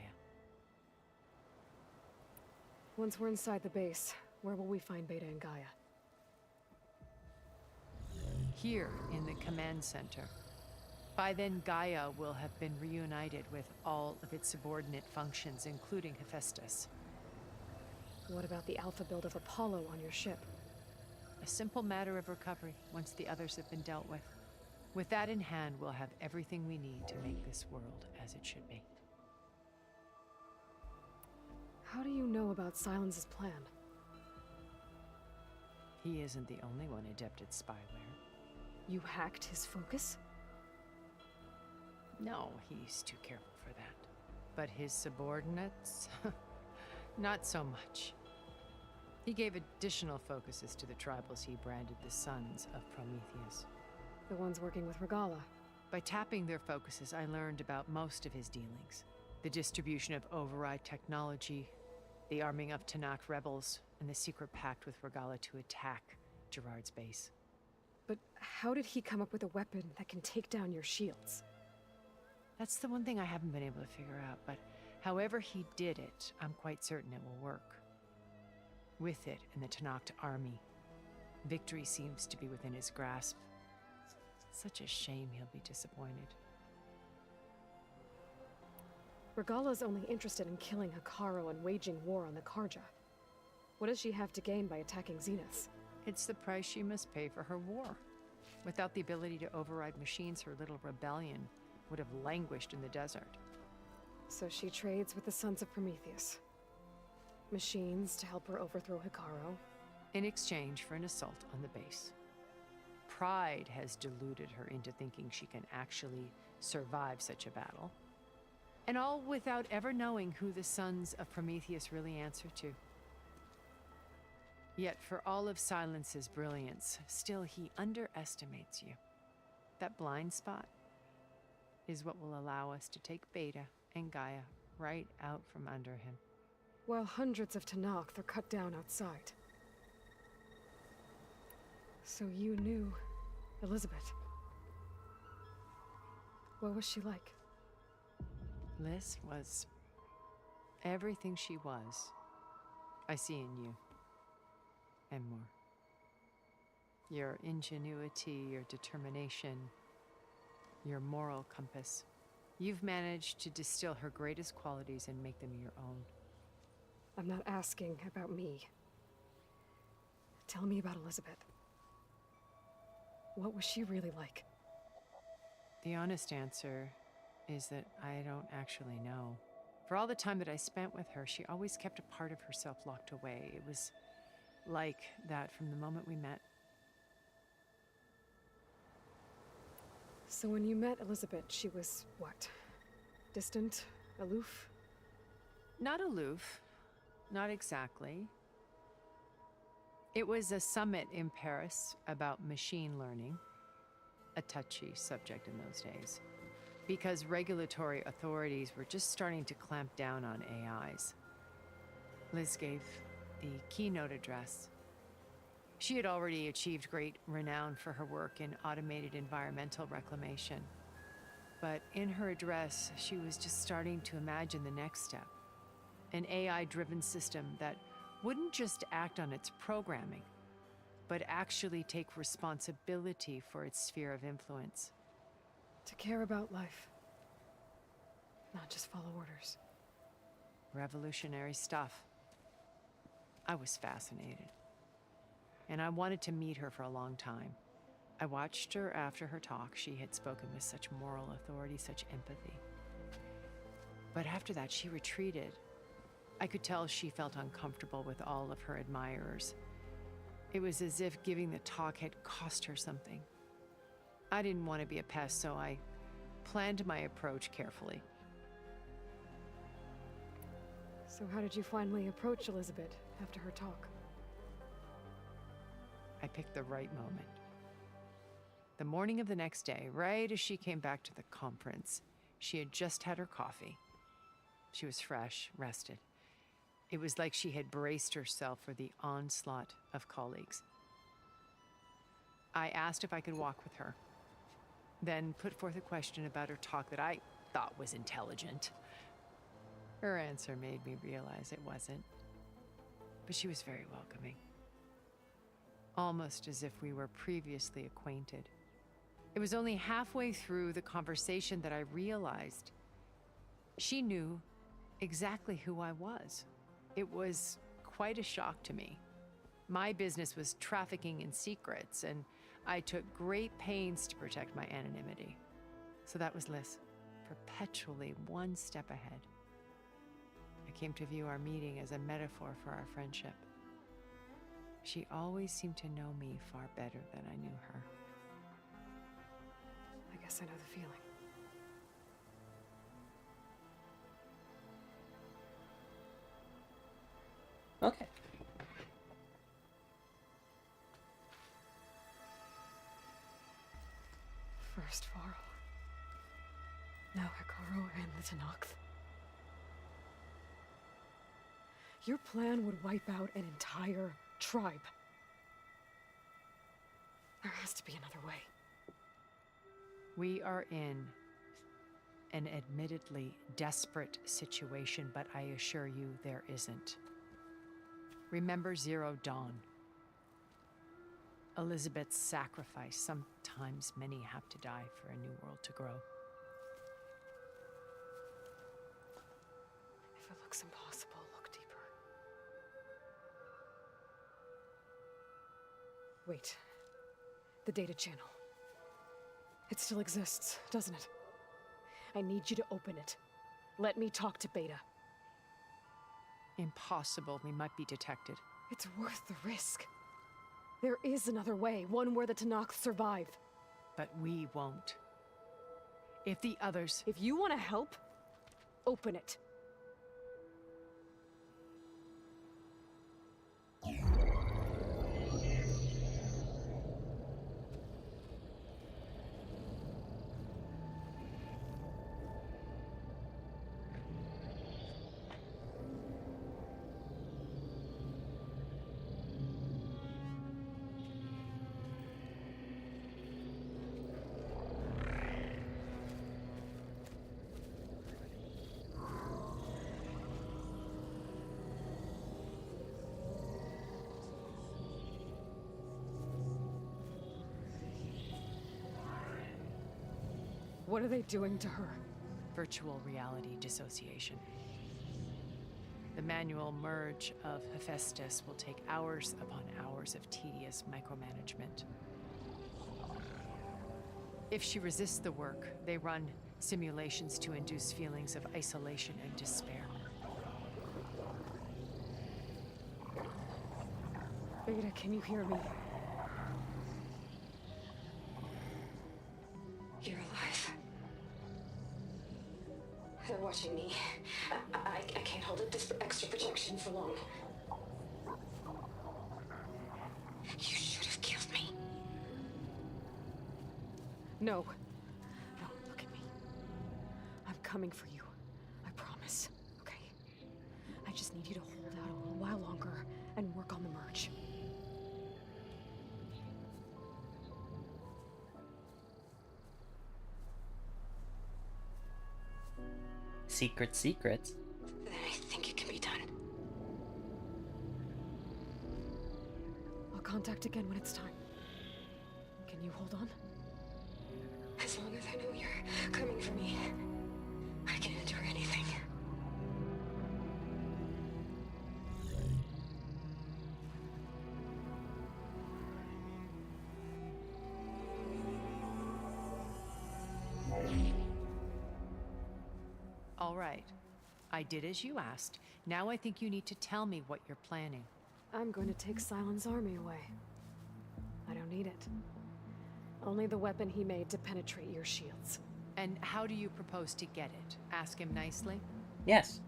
Once we're inside the base, where will we find Beta and Gaia? Here in the command center. By then, Gaia will have been reunited with all of its subordinate functions, including Hephaestus. What about the alpha build of Apollo on your ship? A simple matter of recovery once the others have been dealt with. With that in hand, we'll have everything we need to make this world as it should be. How do you know about Silence's plan? He isn't the only one adept at spyware. You hacked his focus? No, he's too careful for that. But his subordinates? Not so much. He gave additional focuses to the tribals he branded the Sons of Prometheus. The ones working with Regalla. By tapping their focuses, I learned about most of his dealings. The distribution of override technology, the arming of Tanakh rebels, and the secret pact with Regalla to attack Gerard's base. But how did he come up with a weapon that can take down your shields? That's the one thing I haven't been able to figure out, but however he did it, I'm quite certain it will work. With it and the Tenakth army, victory seems to be within his grasp. Such a shame he'll be disappointed. Regala's only interested in killing Hekarro and waging war on the Karja. What does she have to gain by attacking Zeniths? It's the price she must pay for her war. Without the ability to override machines, her little rebellion would have languished in the desert. So she trades with the Sons of Prometheus. Machines to help her overthrow Hekarro. In exchange for an assault on the base. Pride has deluded her into thinking she can actually survive such a battle. And all without ever knowing who the Sons of Prometheus really answer to. Yet for all of Silence's brilliance, still he underestimates you. That blind spot is what will allow us to take Beta and Gaia right out from under him. While hundreds of Tenakth are cut down outside. So you knew Elizabeth. What was she like? Liz was everything she was. I see in you. And more. Your ingenuity, your determination, your moral compass. You've managed to distill her greatest qualities and make them your own. I'm not asking about me. Tell me about Elizabeth. What was she really like? The honest answer is that I don't actually know. For all the time that I spent with her, she always kept a part of herself locked away. It was like that from the moment we met. So when you met Elizabeth, she was what? Distant? Aloof? Not aloof. Not exactly. It was a summit in Paris about machine learning, a touchy subject in those days, because regulatory authorities were just starting to clamp down on AIs. Liz gave the keynote address. She had already achieved great renown for her work in automated environmental reclamation. But in her address, she was just starting to imagine the next step. An AI-driven system that wouldn't just act on its programming, but actually take responsibility for its sphere of influence. To care about life. Not just follow orders. Revolutionary stuff. I was fascinated. And I wanted to meet her for a long time. I watched her after her talk. She had spoken with such moral authority, such empathy. But after that, she retreated. I could tell she felt uncomfortable with all of her admirers. It was as if giving the talk had cost her something. I didn't want to be a pest, so I planned my approach carefully. So how did you finally approach Elizabeth after her talk? I picked the right moment. The morning of the next day, right as she came back to the conference, she had just had her coffee. She was fresh, rested. It was like she had braced herself for the onslaught of colleagues. I asked if I could walk with her, then put forth a question about her talk that I thought was intelligent. Her answer made me realize it wasn't, but she was very welcoming. Almost as if we were previously acquainted. It was only halfway through the conversation that I realized she knew exactly who I was. It was quite a shock to me. My business was trafficking in secrets, and I took great pains to protect my anonymity. So that was Liz, perpetually one step ahead. I came to view our meeting as a metaphor for our friendship. She always seemed to know me far better than I knew her. I guess I know the feeling. Okay. First Varl. Now Hekarro and the Tenakth. Your plan would wipe out an entire tribe. There has to be another way. We are in an admittedly desperate situation, but I assure you there isn't. Remember Zero Dawn. Elizabeth's sacrifice. Sometimes many have to die for a new world to grow. If it looks impossible, look deeper. Wait. The data channel. It still exists, doesn't it? I need you to open it. Let me talk to Beta. Impossible. We might be detected. It's worth the risk. There is another way, one where the Tenakth survive. But we won't. If the others... If you want to help, open it. What are they doing to her? Virtual reality dissociation. The manual merge of Hephaestus will take hours upon hours of tedious micromanagement. If she resists the work, they run simulations to induce feelings of isolation and despair. Beta, can you hear me? You're alive. They're watching me. I can't hold up this extra protection for long. You should have killed me. No. No, look at me. I'm coming for you. I promise. Okay? I just need you to hold out a little while longer and work on the merge. Secrets. Then I think it can be done. I'll contact again when it's time. Can you hold on? As long as I know you're coming for me, I can endure anything. All right. I did as you asked. Now I think you need to tell me what you're planning. I'm going to take Sylens' army away. I don't need it. Only the weapon he made to penetrate your shields. And how do you propose to get it? Ask him nicely? Yes.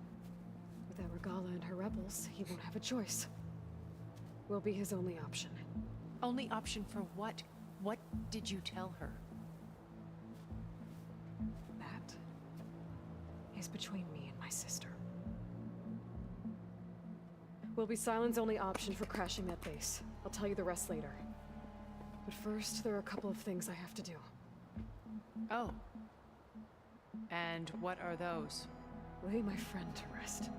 Without Regala and her rebels, he won't have a choice. We'll be his only option. Only option for what? What did you tell her? That is between me and my sister. Will be Sylens' only option for crashing that base. I'll tell you the rest later. But first, there are a couple of things I have to do. Oh. And what are those? Lay my friend to rest.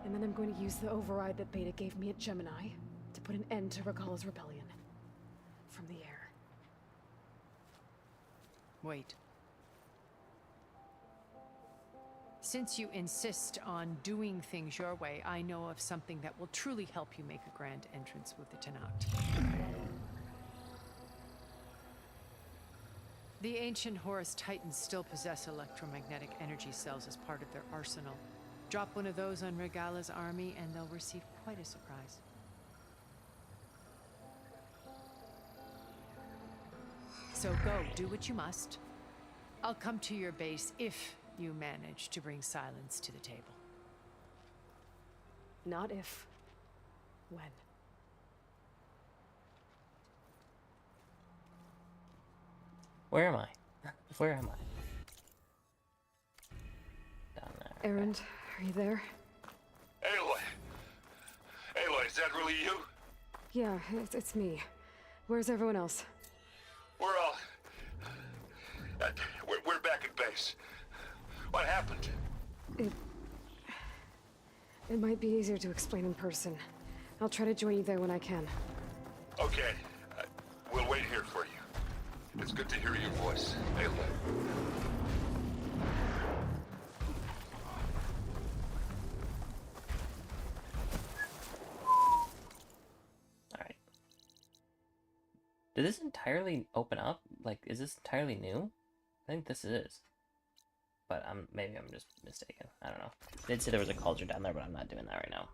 And then I'm going to use the override that Beta gave me at Gemini to put an end to Regala's rebellion. From the air. Wait. Since you insist on doing things your way, I know of something that will truly help you make a grand entrance with the Tenakth. The ancient Horus Titans still possess electromagnetic energy cells as part of their arsenal. Drop one of those on Regala's army and they'll receive quite a surprise. So go, do what you must. I'll come to your base if you manage to bring Sylens to the table. Not if. When. Where am I? Where am I? Down there. Erend, are you there? Aloy! Aloy, is that really you? Yeah, it's me. Where's everyone else? We're all... we're back at base. What happened? It might be easier to explain in person. I'll try to join you there when I can. Okay. We'll wait here for you. It's good to hear your voice, Aloy. Alright. Did this entirely open up? Like, is this entirely new? I think this is. But maybe I'm just mistaken. I don't know. They did say there was a cauldron down there, but I'm not doing that right now.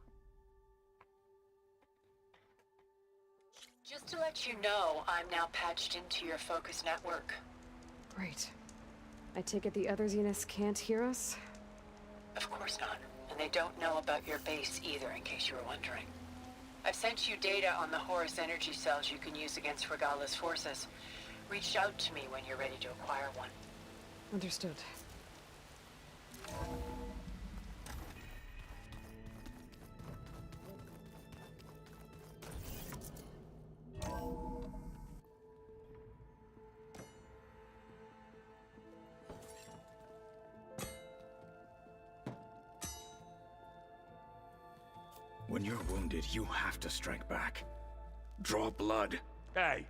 Just to let you know, I'm now patched into your focus network. Great. I take it the other Zeniths can't hear us? Of course not. And they don't know about your base either, in case you were wondering. I've sent you data on the Horus energy cells you can use against Regalla's forces. Reach out to me when you're ready to acquire one. Understood. When you're wounded, you have to strike back. Draw blood. Hey!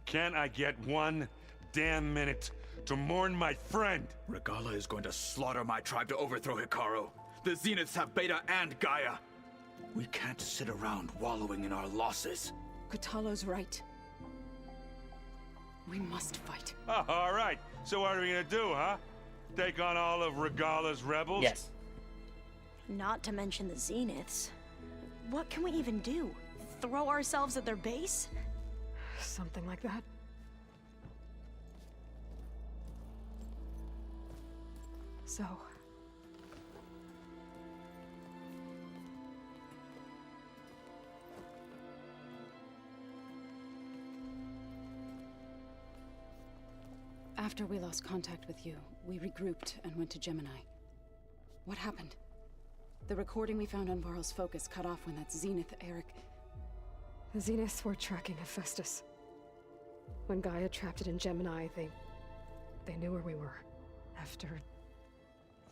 Can't I get one damn minute to mourn my friend? Regalla is going to slaughter my tribe to overthrow Hekarro. The Zeniths have Beta and Gaia. We can't sit around wallowing in our losses. Kotallo's right. We must fight. Oh, all right. So what are we gonna do, huh? Take on all of Regalla's rebels? Yes. Not to mention the Zeniths. What can we even do? Throw ourselves at their base? Something like that. So... After we lost contact with you, we regrouped and went to Gemini. What happened? The recording we found on Varl's focus cut off when that Zenith, Eric... The Zeniths were tracking Hephaestus. When Gaia trapped it in Gemini, they knew where we were. After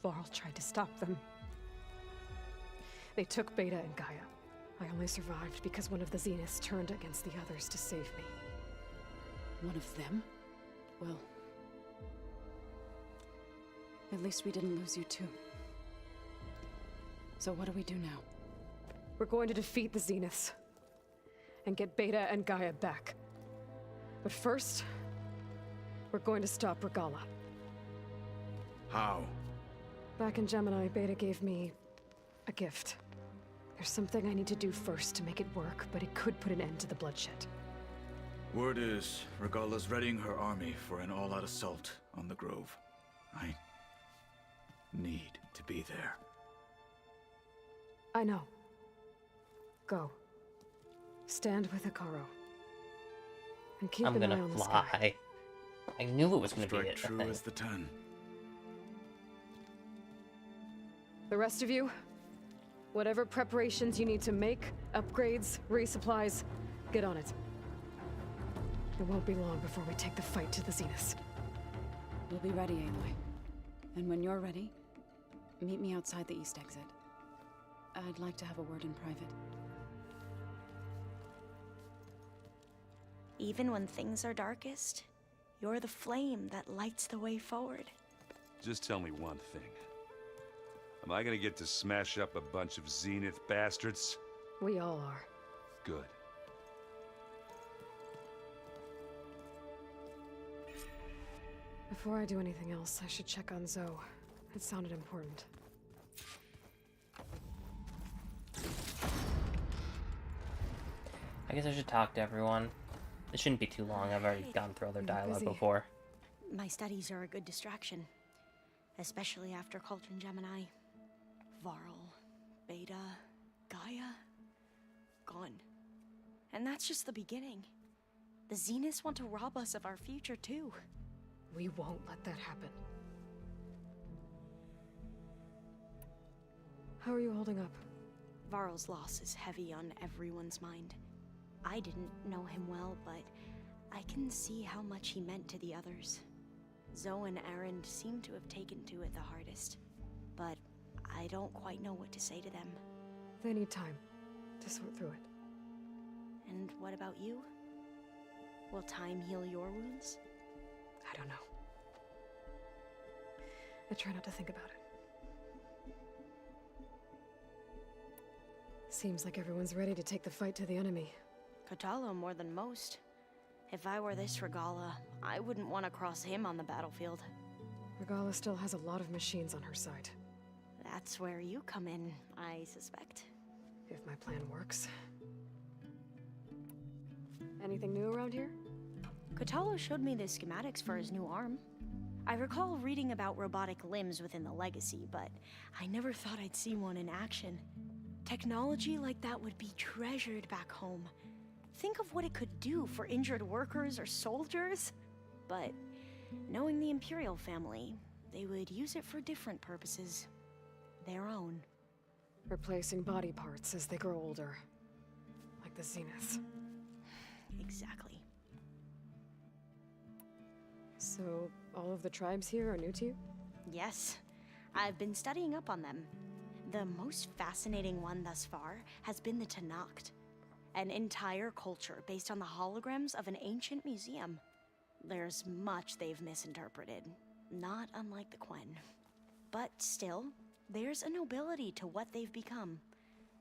Varl tried to stop them. They took Beta and Gaia. I only survived because one of the Zeniths turned against the others to save me. One of them? Well... at least we didn't lose you too. So what do we do now? We're going to defeat the Zeniths. And get Beta and Gaia back. But first... we're going to stop Regalla. How? Back in Gemini, Beta gave me... a gift. There's something I need to do first to make it work, but it could put an end to the bloodshed. Word is, Regalla's readying her army for an all-out assault on the Grove. I need to be there. I know. Go. Stand with Hekarro. And keep I'm an eye gonna on the fly. sky. I knew it was gonna be Strike it. true as the 10. The rest of you, whatever preparations you need to make, upgrades, resupplies, get on it. It won't be long before we take the fight to the Zeniths. We'll be ready, Aloy. And when you're ready, meet me outside the east exit. I'd like to have a word in private. Even when things are darkest, you're the flame that lights the way forward. Just tell me one thing. Am I gonna get to smash up a bunch of Zenith bastards? We all are. Good. Before I do anything else, I should check on Zoe. It sounded important. I guess I should talk to everyone. It shouldn't be too long. I've already gone through all their You're dialogue busy. before. My studies are a good distraction. Especially after Cauldron Gemini. Varl, Beta, Gaia... gone. And that's just the beginning. The Zeniths want to rob us of our future, too. We won't let that happen. How are you holding up? Varl's loss is heavy on everyone's mind. I didn't know him well, but I can see how much he meant to the others. Zoe and Aaron seem to have taken to it the hardest, but I don't quite know what to say to them. They need time to sort through it. And what about you? Will time heal your wounds? I don't know. I try not to think about it. Seems like everyone's ready to take the fight to the enemy. Kotallo more than most. If I were this Regala, I wouldn't want to cross him on the battlefield. Regala still has a lot of machines on her side. That's where you come in, I suspect. If my plan works. Anything new around here? Kotallo showed me the schematics for his new arm. I recall reading about robotic limbs within the Legacy, but I never thought I'd see one in action. Technology like that would be treasured back home. Think of what it could do for injured workers or soldiers. But knowing the Imperial family, they would use it for different purposes. Their own. Replacing body parts as they grow older. Like the Zeniths. Exactly. So, all of the tribes here are new to you? Yes. I've been studying up on them. The most fascinating one thus far has been the Tenakth. An entire culture based on the holograms of an ancient museum. There's much they've misinterpreted, not unlike the Quen. But still, there's a nobility to what they've become.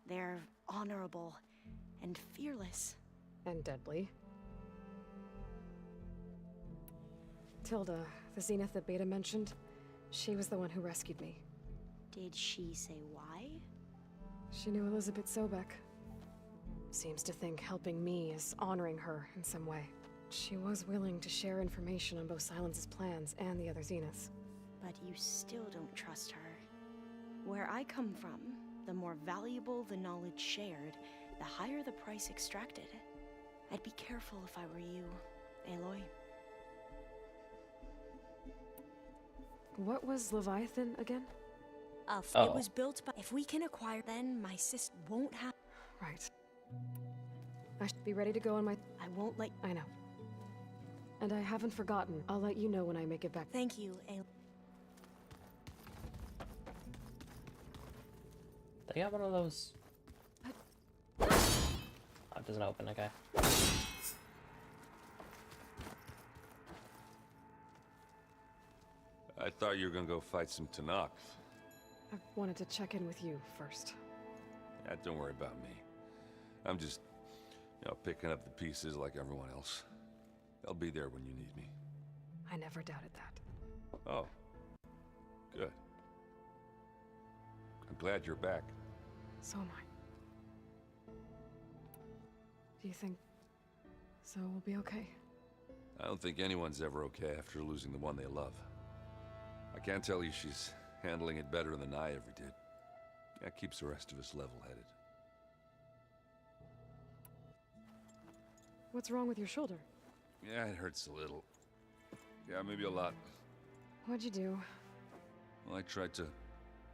They're honorable and fearless. And deadly. Tilda, the Zenith that Beta mentioned, she was the one who rescued me. Did she say why? She knew Elizabeth Sobek. Seems to think helping me is honoring her in some way. She was willing to share information on both Silence's plans and the other Zeniths. But you still don't trust her. Where I come from, the more valuable the knowledge shared, the higher the price extracted. I'd be careful if I were you, Aloy. What was Leviathan again? It was built by... If we can acquire, then my sis won't have... Right. I should be ready to go on my... I won't let... I know. And I haven't forgotten. I'll let you know when I make it back. Thank you, Aloy. They got one of those... Oh, it doesn't open, okay. I thought you were gonna go fight some Tenakth. I wanted to check in with you first. Yeah, don't worry about me. I'm just, picking up the pieces like everyone else. I'll be there when you need me. I never doubted that. Oh. Good. I'm glad you're back. So am I. Do you think Zoe will be okay? I don't think anyone's ever okay after losing the one they love. I can't tell you she's handling it better than I ever did. That keeps the rest of us level-headed. What's wrong with your shoulder? Yeah, it hurts a little. Yeah, maybe a lot. What'd you do? Well, I tried to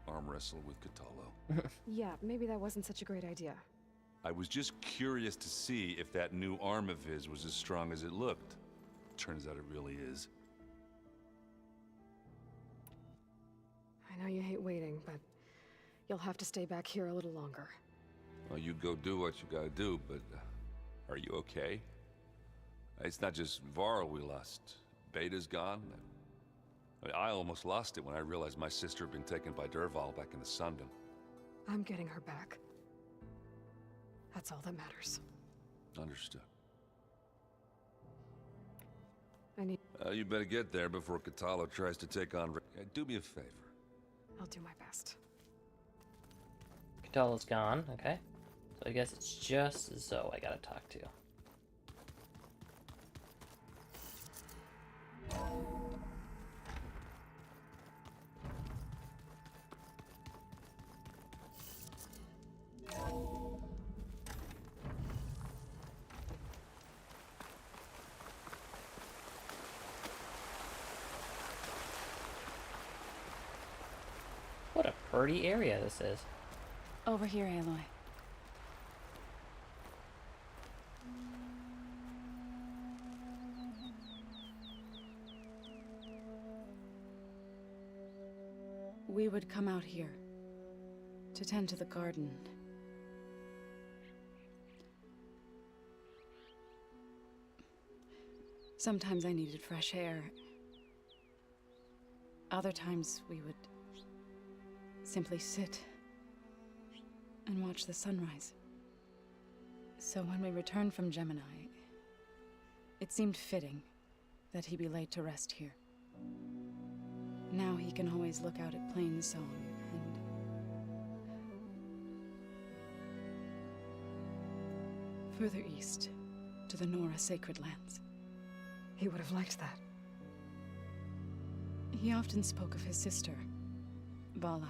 arm wrestle with Kotallo. Yeah, maybe that wasn't such a great idea. I was just curious to see if that new arm of his was as strong as it looked. Turns out it really is. I know you hate waiting, but you'll have to stay back here a little longer. Well, you go do what you gotta do, but are you okay? It's not just Varl we lost. Beta's gone. I almost lost it when I realized my sister had been taken by Dervahl back in the Sundom. I'm getting her back. That's all that matters. Understood. I need... you better get there before Kotallo tries to take on... do me a favor. I'll do my best. Kotallo's gone, okay. So I guess it's just Zoe I gotta talk to. What a pretty area this is. Over here, Aloy. we would come out here to tend to the garden. Sometimes I needed fresh air. Other times we would simply sit and watch the sunrise. So when we returned from Gemini, it seemed fitting that he be laid to rest here. Now he can always look out at Plainsong and... further east, to the Nora Sacred Lands. He would have liked that. He often spoke of his sister, Vala.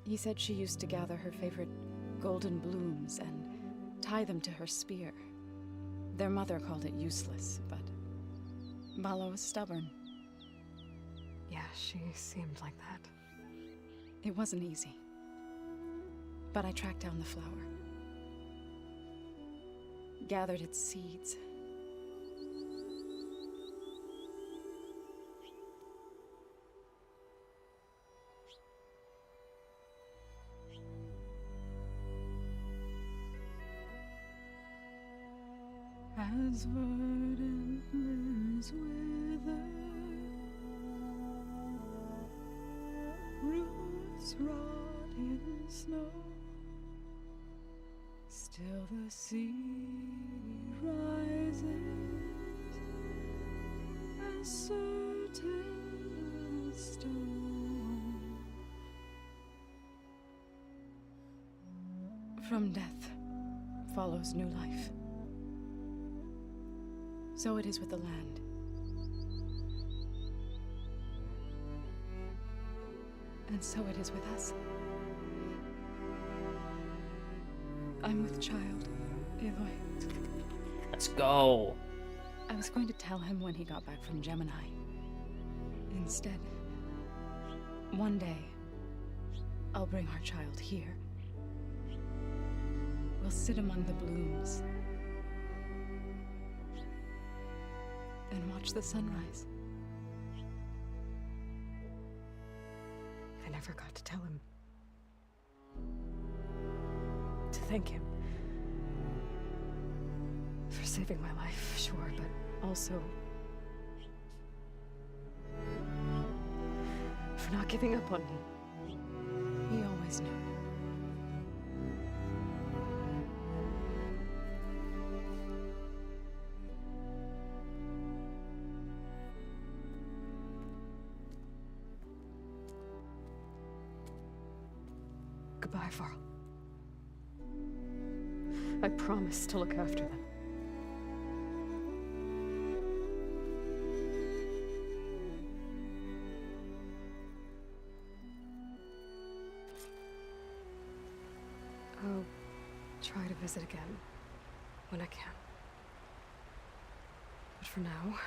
He said she used to gather her favorite golden blooms and tie them to her spear. Their mother called it useless, but Vala was stubborn. Yeah, she seemed like that. It wasn't easy. But I tracked down the flower. Gathered its seeds. As verdant limbs wither, roots rot in snow, still the sea rises, as certain as stone. From death follows new life. So it is with the land. And so it is with us. I'm with child, Aloy. Let's go. I was going to tell him when he got back from Gemini. Instead, one day, I'll bring our child here. We'll sit among the blooms and watch the sunrise. I never got to tell him. To thank him. For saving my life, sure, but also... for not giving up on me. He always knew. Goodbye, Varl. I promise to look after them. I'll try to visit again when I can. But for now,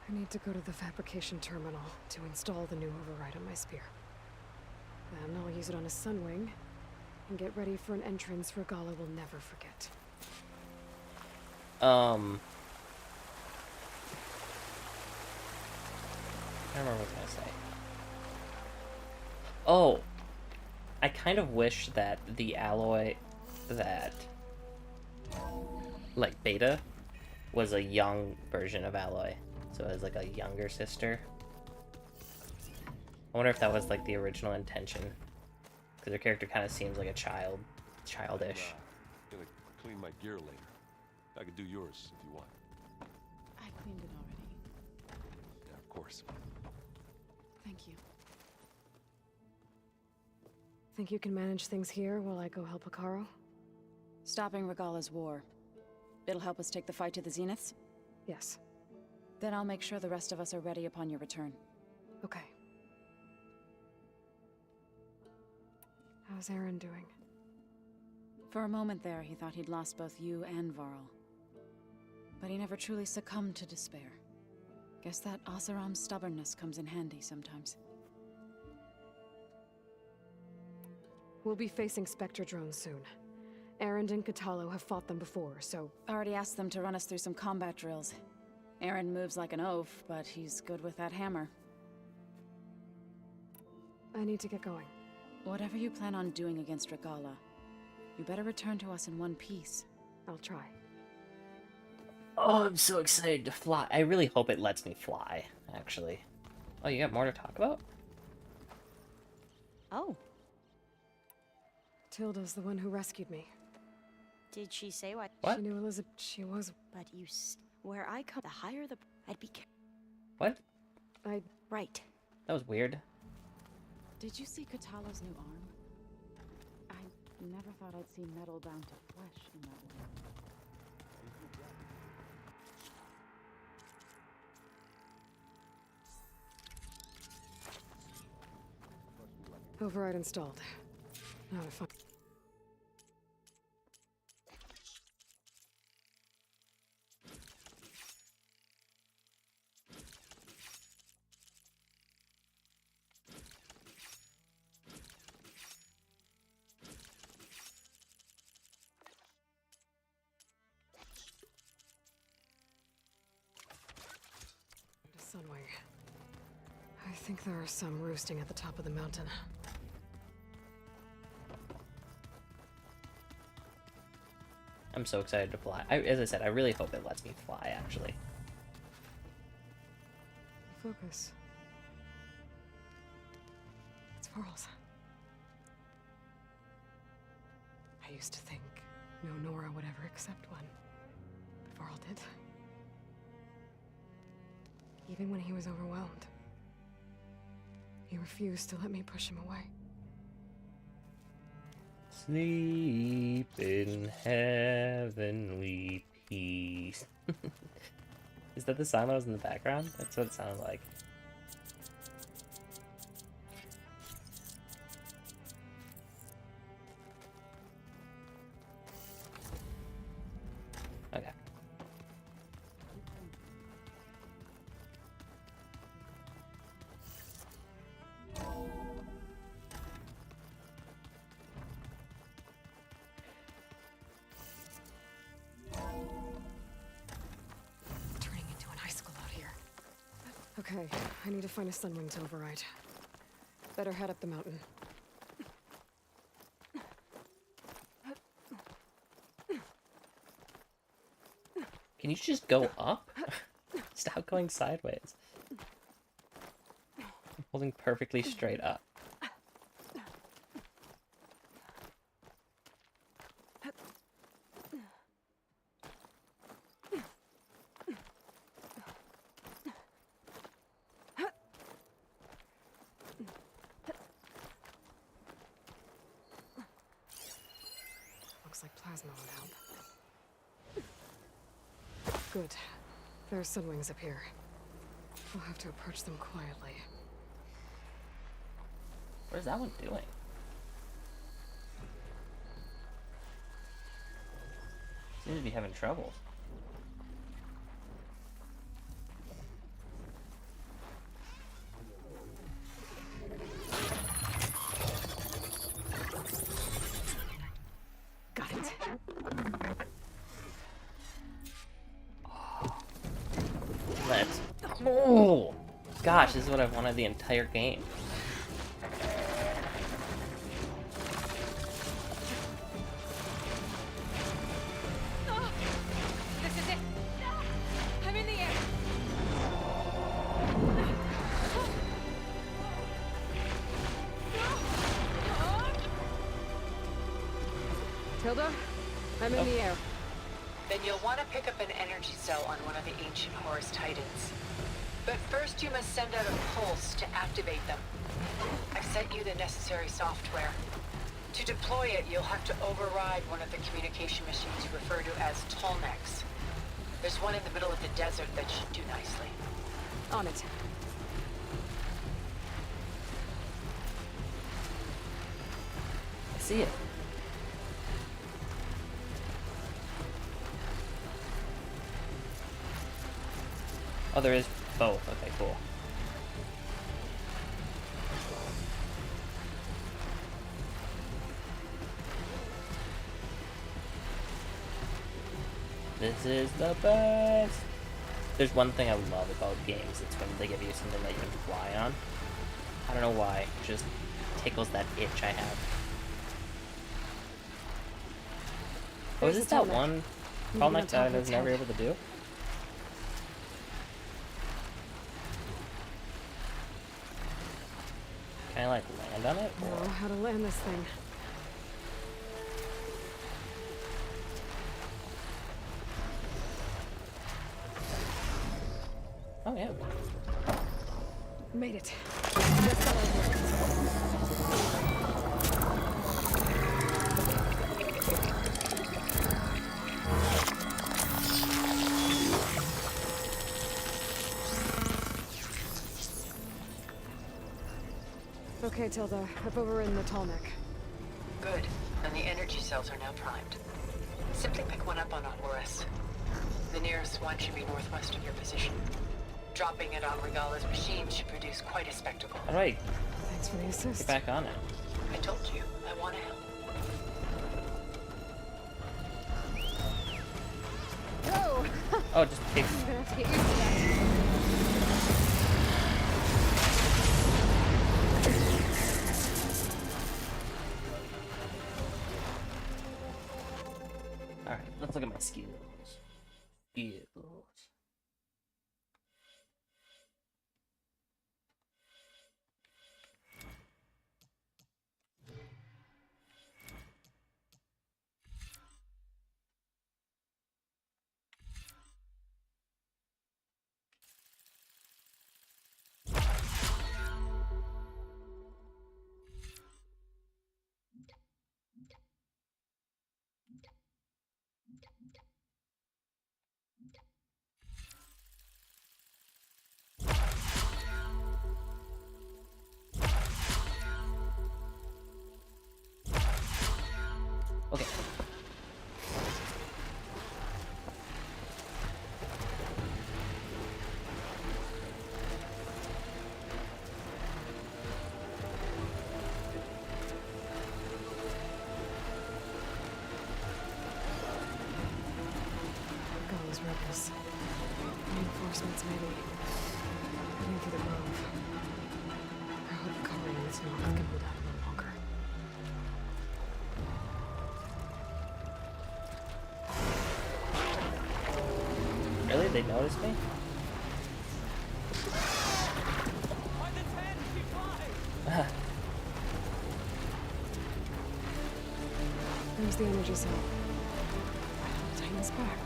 I need to go to the fabrication terminal to install the new override on my spear. Then I'll use it on a sunwing, and get ready for an entrance Regalla will never forget. I don't remember what I was gonna say. Oh, I kind of wish that the Aloy that, like, Beta was a young version of Aloy. So it was like a younger sister. I wonder if that was like the original intention, because her character kind of seems like a childish. I'm gonna clean my gear later. I could do yours if you want. I cleaned it already. Yeah, of course. Thank you. Think you can manage things here while I go help Hekarro? Stopping Regalla's war. It'll help us take the fight to the Zeniths? Yes. Then I'll make sure the rest of us are ready upon your return. Okay. How's Aaron doing? For a moment there, he thought he'd lost both you and Varl. But he never truly succumbed to despair. Guess that Oseram's stubbornness comes in handy sometimes. We'll be facing Spectre drones soon. Erend and Kotallo have fought them before, so... Already asked them to run us through some combat drills. Aaron moves like an oaf, but he's good with that hammer. I need to get going. Whatever you plan on doing against Regala, you better return to us in one piece. I'll try. Oh, I'm so excited to fly. I really hope it lets me fly, actually. Oh, you got more to talk about? Oh. Tilda's the one who rescued me. Did she say what? She knew Elizabeth. She was. But where I come, the higher the. I'd be. What? Right. That was weird. Did you see Katala's new arm? I never thought I'd see metal down to flesh in that way. Override installed. Now to find. Sunwing. I think there are some roosting at the top of the mountain. I'm so excited to fly. As I said, I really hope it lets me fly, actually. Focus. It's Varl's. I used to think no Nora would ever accept one. But Varl did. Even when he was overwhelmed. He refused to let me push him away. Sleep in heavenly peace. Is that the song that was in the background? That's what it sounded like. Okay. Turning into an icicle out here. Okay, I need to find a Sunwing to override. Better head up the mountain. Can you just go up? Stop going sideways. I'm holding perfectly straight up. Looks like plasma would help. Good. There's Sunwings up here. We'll have to approach them quietly. What is that one doing? Seems to be having trouble. Got it. Let's. Oh! Gosh, this is what I've wanted the entire game. This is it. I'm in the air. Tilda, I'm in the air. Then you'll want to pick up an energy cell on one of the ancient Horus Titans. But first you must send out a pulse to activate them. I've sent you the necessary software. To deploy it, you'll have to override one of the communication machines you refer to as Tolmecs. There's one in the middle of the desert that should do nicely. On it. I see it. Oh, there is both. Okay, cool. This is the best. there's one thing I love about games, it's when they give you something that you can fly on. I don't know why, it just tickles that itch I have. Oh, is this that one Tallneck that I was never able to do? Can I, like, land on it? I know how to land this thing. Oh, yeah. Made it. Okay, Tilda. I've overridden the Tallneck. Good. And the energy cells are now primed. Simply pick one up on a Horus. The nearest one should be northwest of your position. Dropping it on Regala's machine should produce quite a spectacle. Alright. Thanks for the assist. Get back on it. I told you, I want to help. Whoa! Oh, just pick. I'm gonna have to get used to that. Alright, let's look at my skills. Skills. Okay. Those rebels. Reinforcements, maybe. Heading for the grove. I hope Corian's knock can hold out a little longer. Really? They noticed me? There's the energy cell. Titan's back.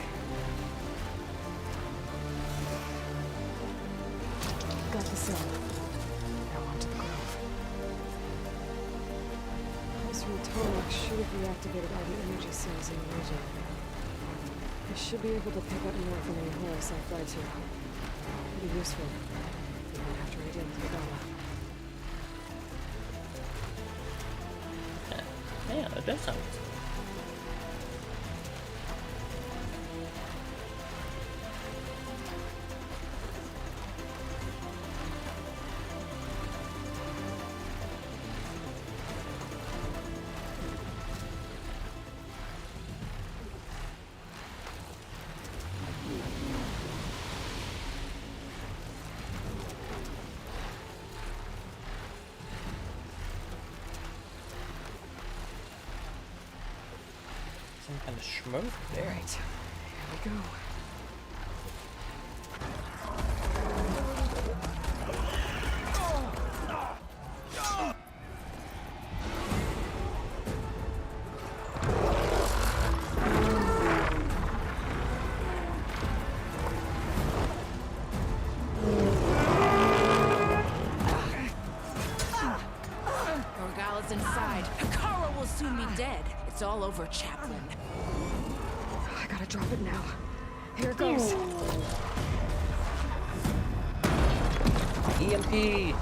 Got the cell. Now onto the grove. Pulse from the Tallneck should have reactivated all the energy cells in the region. I should be able to pick up more from any Horus I fly to. Pretty useful. Even after I deal with Regala. Yeah, that does sound good. Some kind of smoke there. All right, here we go. Regala's inside. Hikara will soon be dead. It's all over, Chaplain. I gotta drop it now. Here it goes. EMP!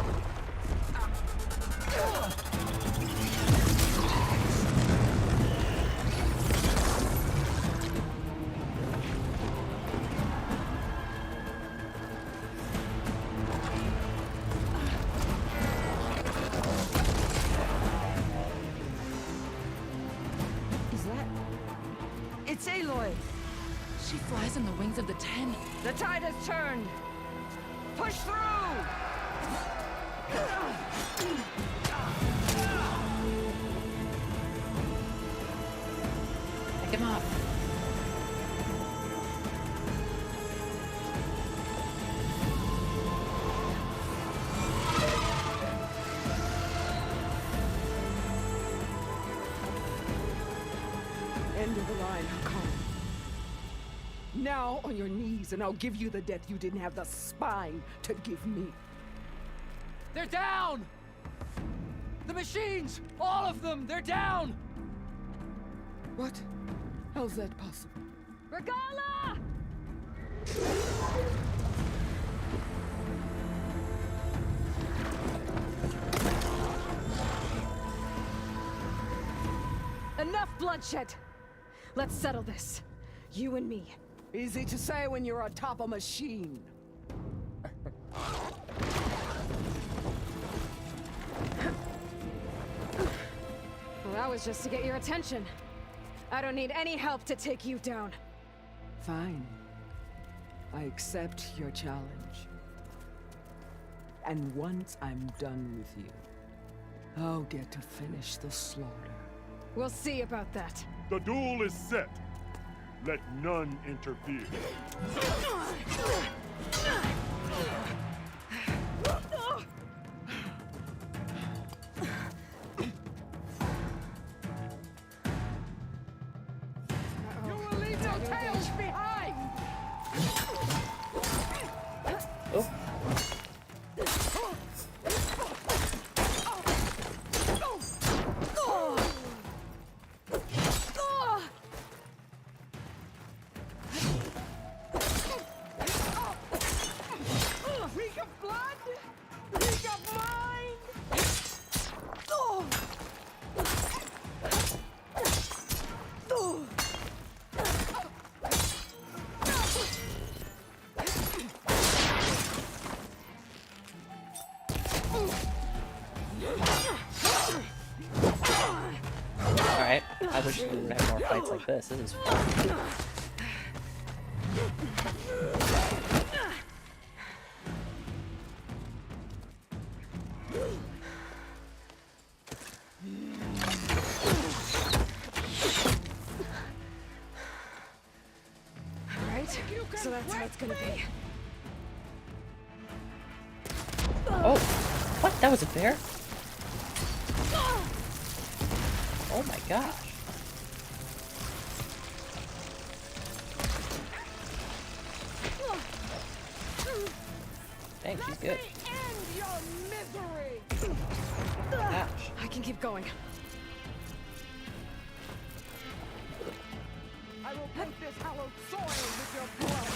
It's Aloy. She flies on the wings of the 10. The tide has turned! Push through! Pick him up. End of the line, Hakon. Now on your knees, and I'll give you the death you didn't have the spine to give me. They're down! The machines! All of them! They're down! What? How's that possible? Regala! Enough bloodshed! Let's settle this. You and me. Easy to say when you're on top of a machine. Well, that was just to get your attention. I don't need any help to take you down. Fine. I accept your challenge. And once I'm done with you, I'll get to finish the slaughter. We'll see about that. The duel is set. Let none interfere. You will leave no tails behind! Oh. Reek of blood! Reek of mind! Alright, I wish we would have more fights like this. This is fun. Alright, so that's how it's gonna be. Oh! What? That wasn't fair? Oh my gosh. Dang, she's good. End your misery! Ouch. I can keep going. I will paint this hallowed soil with your blood!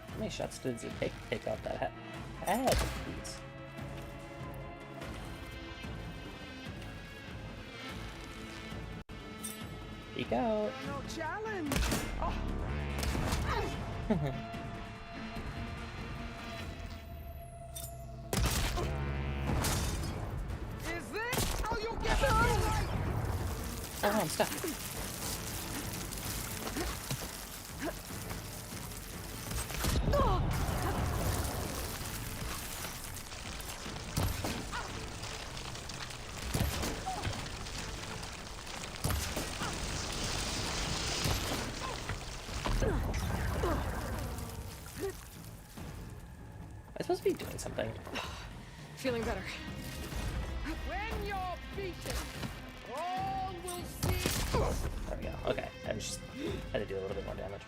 How many shots does it take to take out that head, please? Peek out. No challenge! Oh. Is this how you get the life? Oh, I'm stuck. Am I supposed to be doing something? Feeling better. When you're beaten, all will see. There we go. Okay, I just had to do a little bit more damage.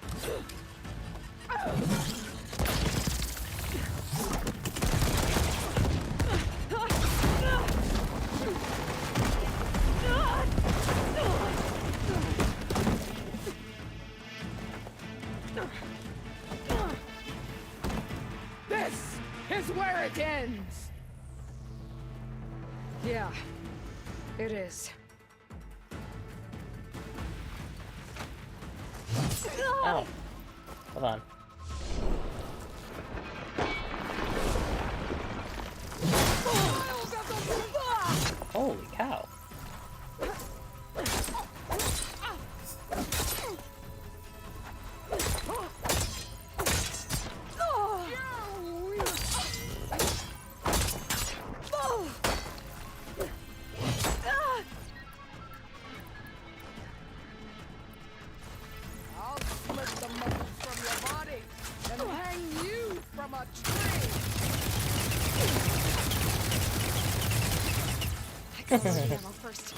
This is where it ends! Yeah, It is. Oh. Hold on. Holy cow. I'll split the muscles from your body and hang you from a tree. Ammo first.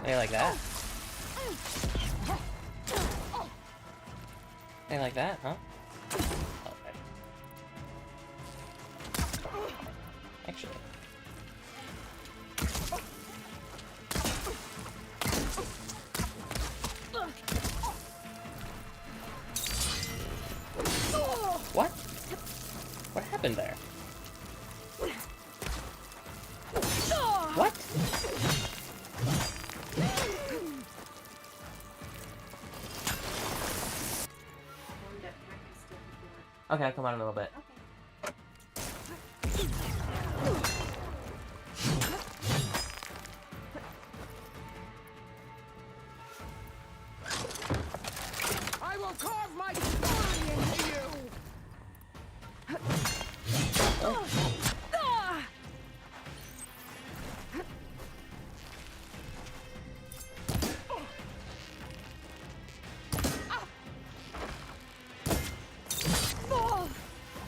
Hey, like that? Hey, like that, huh? Okay. Actually. What? What happened there? What? Okay, I'll come out in a little bit. I will carve my story into you.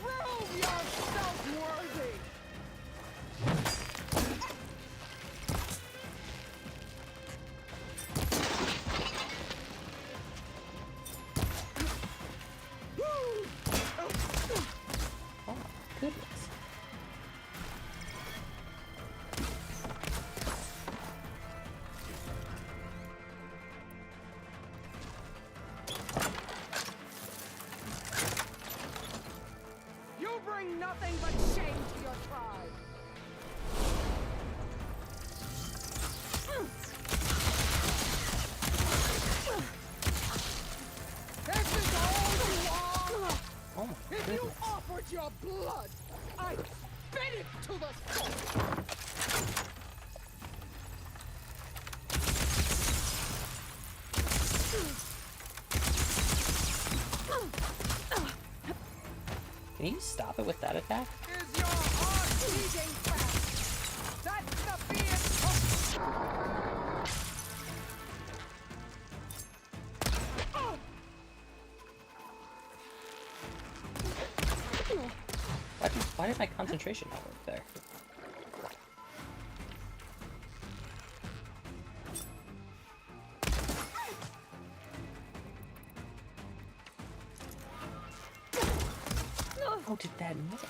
Prove yourself worthy. Oh, goodness. You bring nothing but shame to your tribe. This is all you are. Oh my If goodness. you offered your blood, I'd spit it to the soul. Can you stop it with that attack? Is your heart beating fast? That's the fear. Why did my concentration not work there? Oh, did that miss?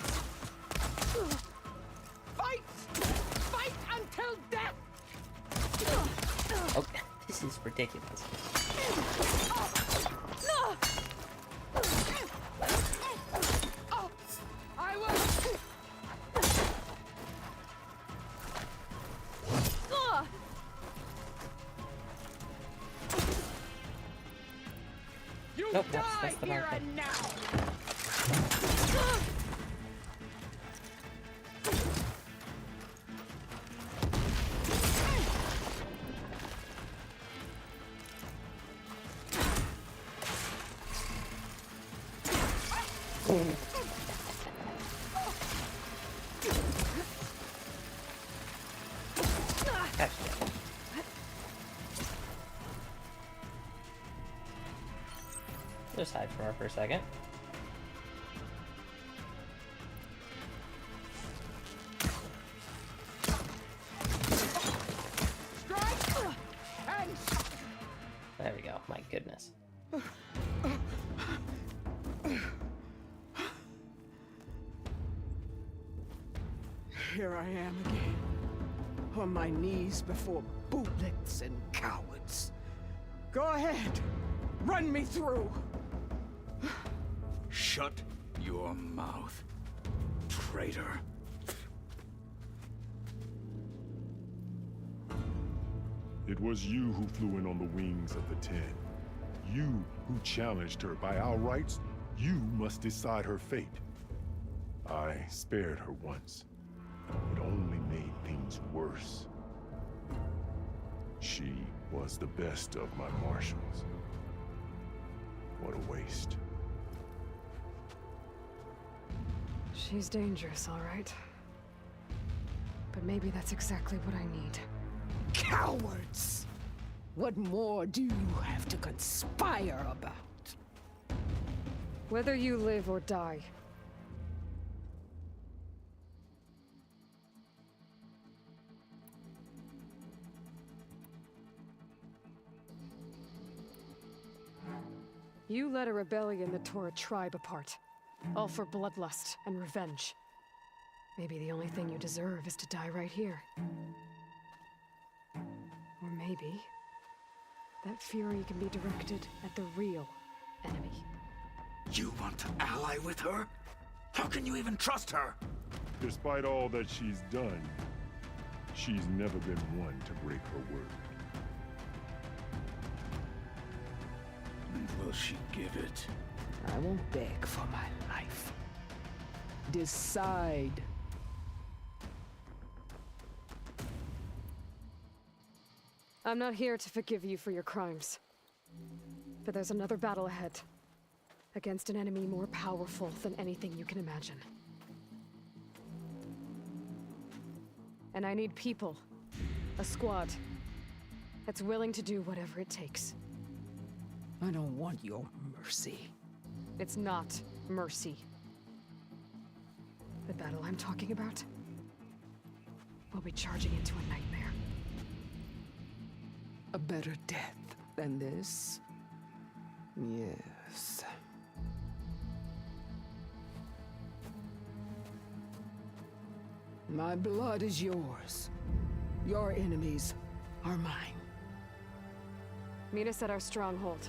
Fight! Fight until death! Oh, this is ridiculous. I will. You Nope, die that's the here wrong thing. and now. Gotcha. Just hide from her for a second. Strike and There we go. My goodness. here I am again, on my knees before bootlets and cowards. Go ahead, run me through. Shut your mouth, traitor. It was you who flew in on the wings of the Ten. You who challenged her. By our rights, you must decide her fate. I spared her once. It only made things worse. She was the best of my marshals. What a waste. She's dangerous, all right. But maybe that's exactly what I need. Cowards! What more do you have to conspire about? Whether you live or die. You led a rebellion that tore a tribe apart. All for bloodlust and revenge. Maybe the only thing you deserve is to die right here. Or maybe that fury can be directed at the real enemy. You want to ally with her? How can you even trust her? Despite all that she's done, she's never been one to break her word. And will she give it? I won't beg for my life. Decide. I'm not here to forgive you for your crimes. But there's another battle ahead. Against an enemy more powerful than anything you can imagine. And I need people. A squad. That's willing to do whatever it takes. I don't want your mercy. It's not mercy. The battle I'm talking about will be charging into a nightmare. A better death than this? Yes. My blood is yours. Your enemies are mine. Meet us at our stronghold,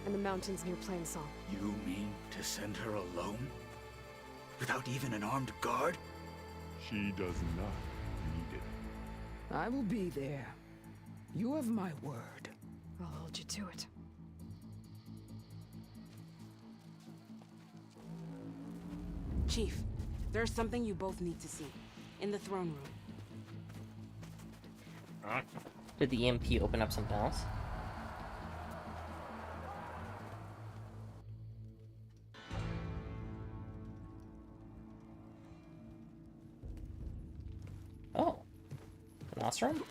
in the mountains near Plainsong. You mean to send her alone? Without even an armed guard? She does not need it. I will be there. You have my word. I'll hold you to it. Chief, there's something you both need to see. In the throne room. Did the EMP open up something else? Oh. Nostrum?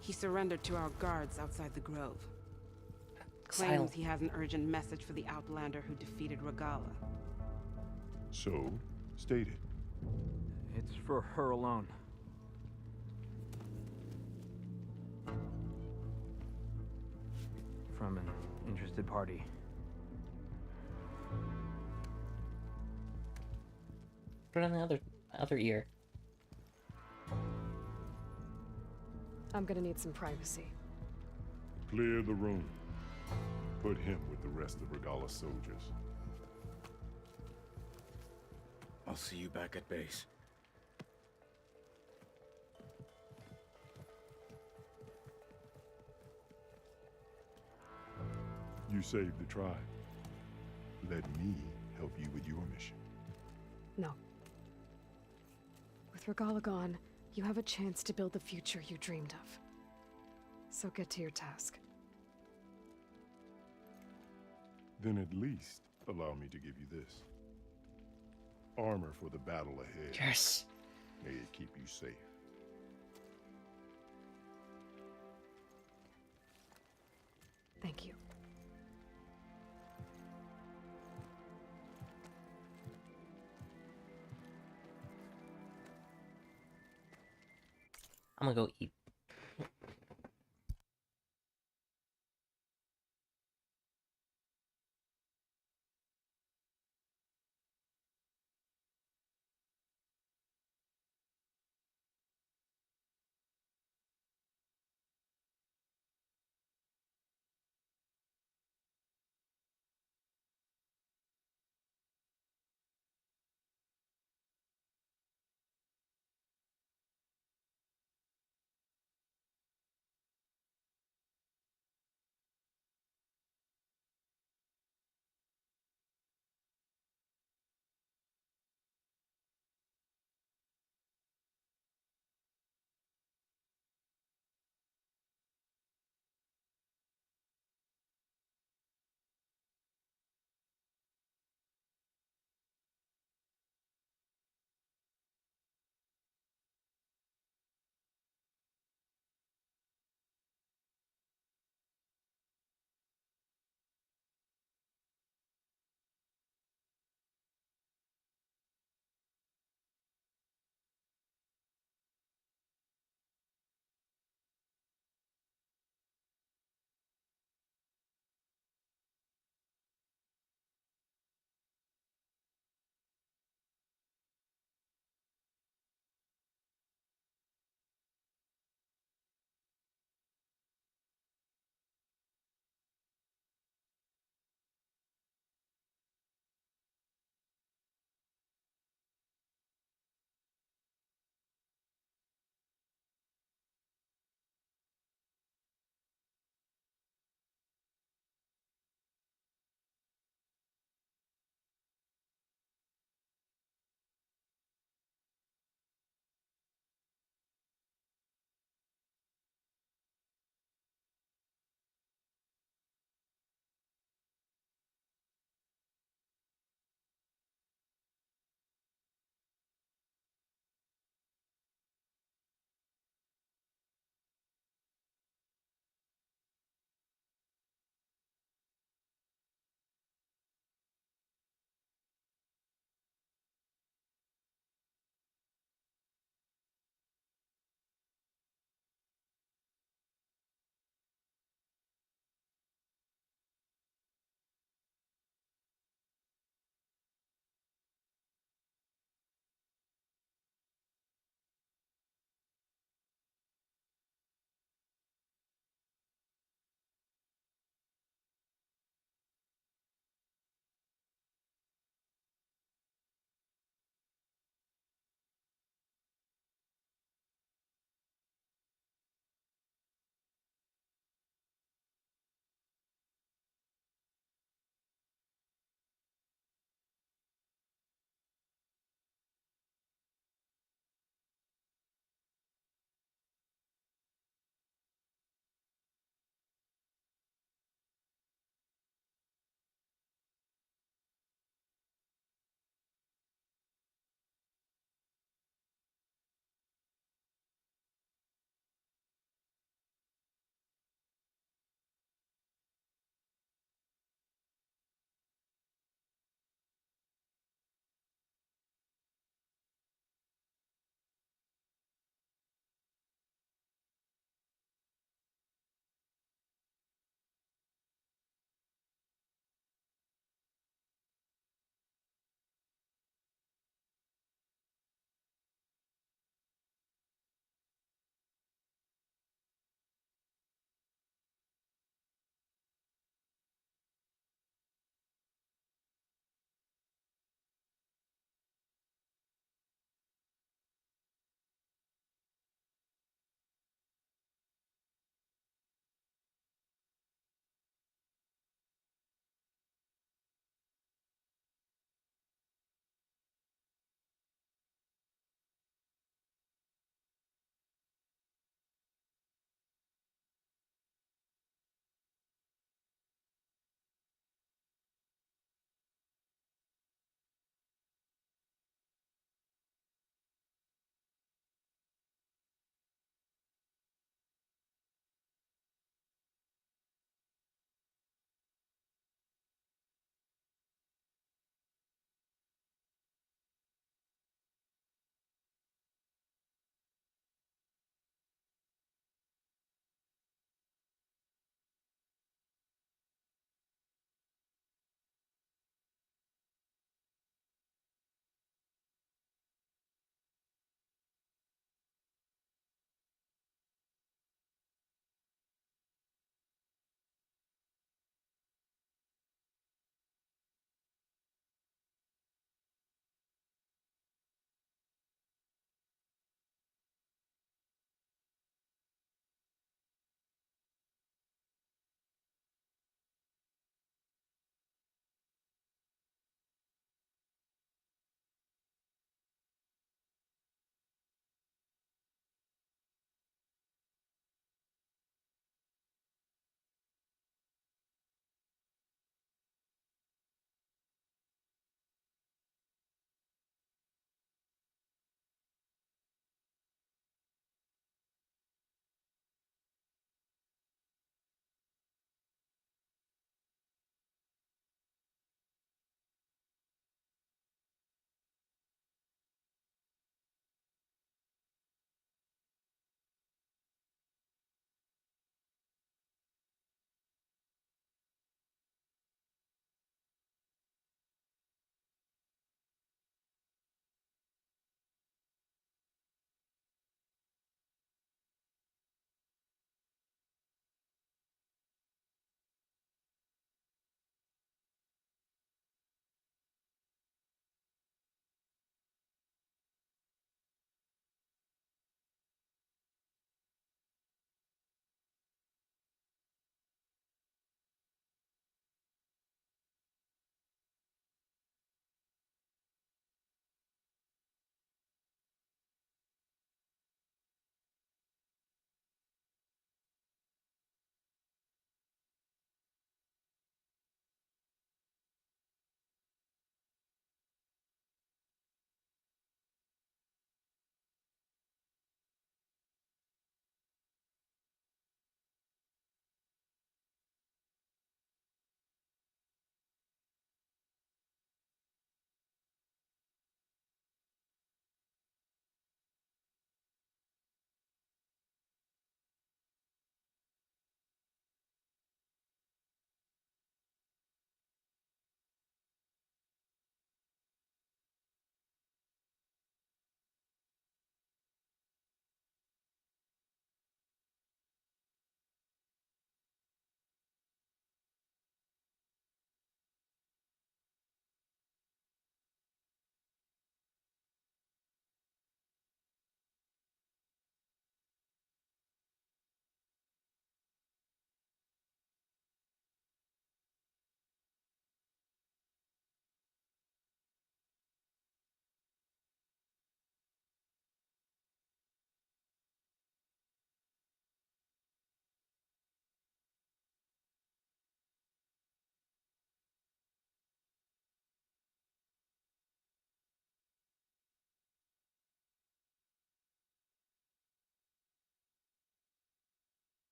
He surrendered to our guards outside the grove. Claims Silent. he has an urgent message for the Outlander who defeated Regala. So, state it. It's for her alone. From an interested party. Put it on the other ear. I'm gonna need some privacy. Clear the room. Put him with the rest of Regala's soldiers. I'll see you back at base. You saved the tribe. Let me help you with your mission. No. With Regala gone, you have a chance to build the future you dreamed of. So get to your task. Then at least allow me to give you this. Armor for the battle ahead. Yes. May it keep you safe. Thank you. I'm gonna go eat.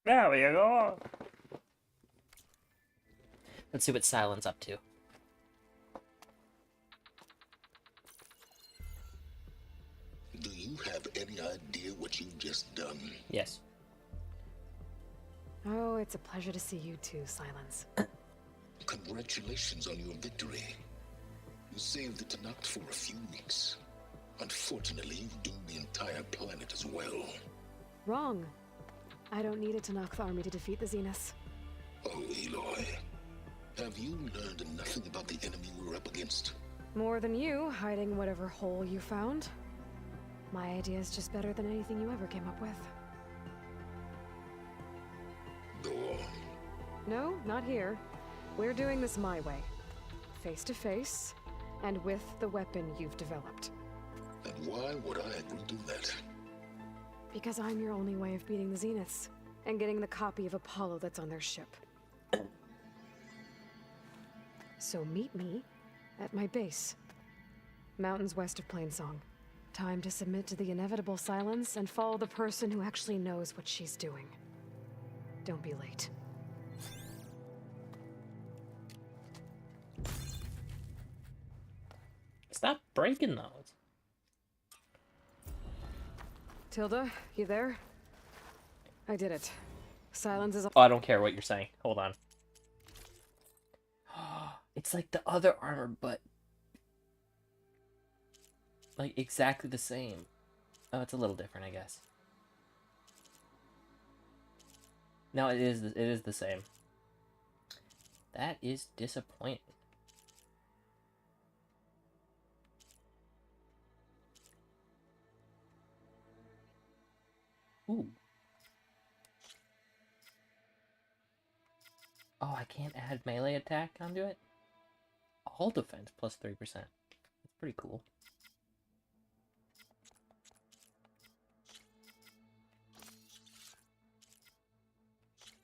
There we go. Let's see what Silent's up to. Do you have any idea what you've just done? Yes. Oh, it's a pleasure to see you too, Silence. Congratulations on your victory. You saved the Tenakth for a few weeks. Unfortunately, you've doomed the entire planet as well. Wrong. I don't need a Tenakth army to defeat the Zeniths. Oh, Aloy. Have you learned nothing about the enemy we're up against? More than you, hiding whatever hole you found. My idea is just better than anything you ever came up with. Go on. No, not here. We're doing this my way. Face to face, and with the weapon you've developed. And why would I agree to that? Because I'm your only way of beating the Zeniths, and getting the copy of Apollo that's on their ship. So meet me at my base. Mountains west of Plainsong. Time to submit to the inevitable silence and follow the person who actually knows what she's doing. Don't be late. Stop breaking those. Tilda, you there? I did it. Silence is. Oh, I don't care what you're saying. Hold on. It's like the other armor, but like exactly the same. Oh, it's a little different, I guess. No, it is the same. That is disappointing. Ooh. Oh, I can't add melee attack onto it? All defense plus 3%. That's pretty cool.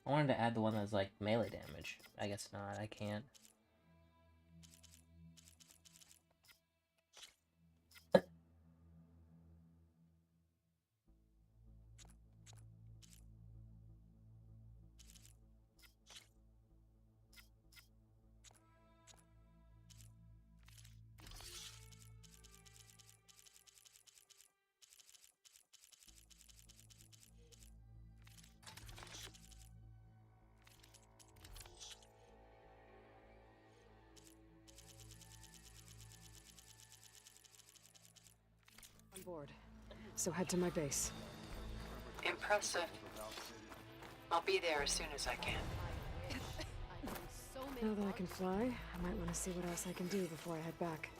I wanted to add the one that's like melee damage. I guess not, I can't. On board. So head to my base. Impressive. I'll be there as soon as I can. Now that I can fly, I might want to see what else I can do before I head back.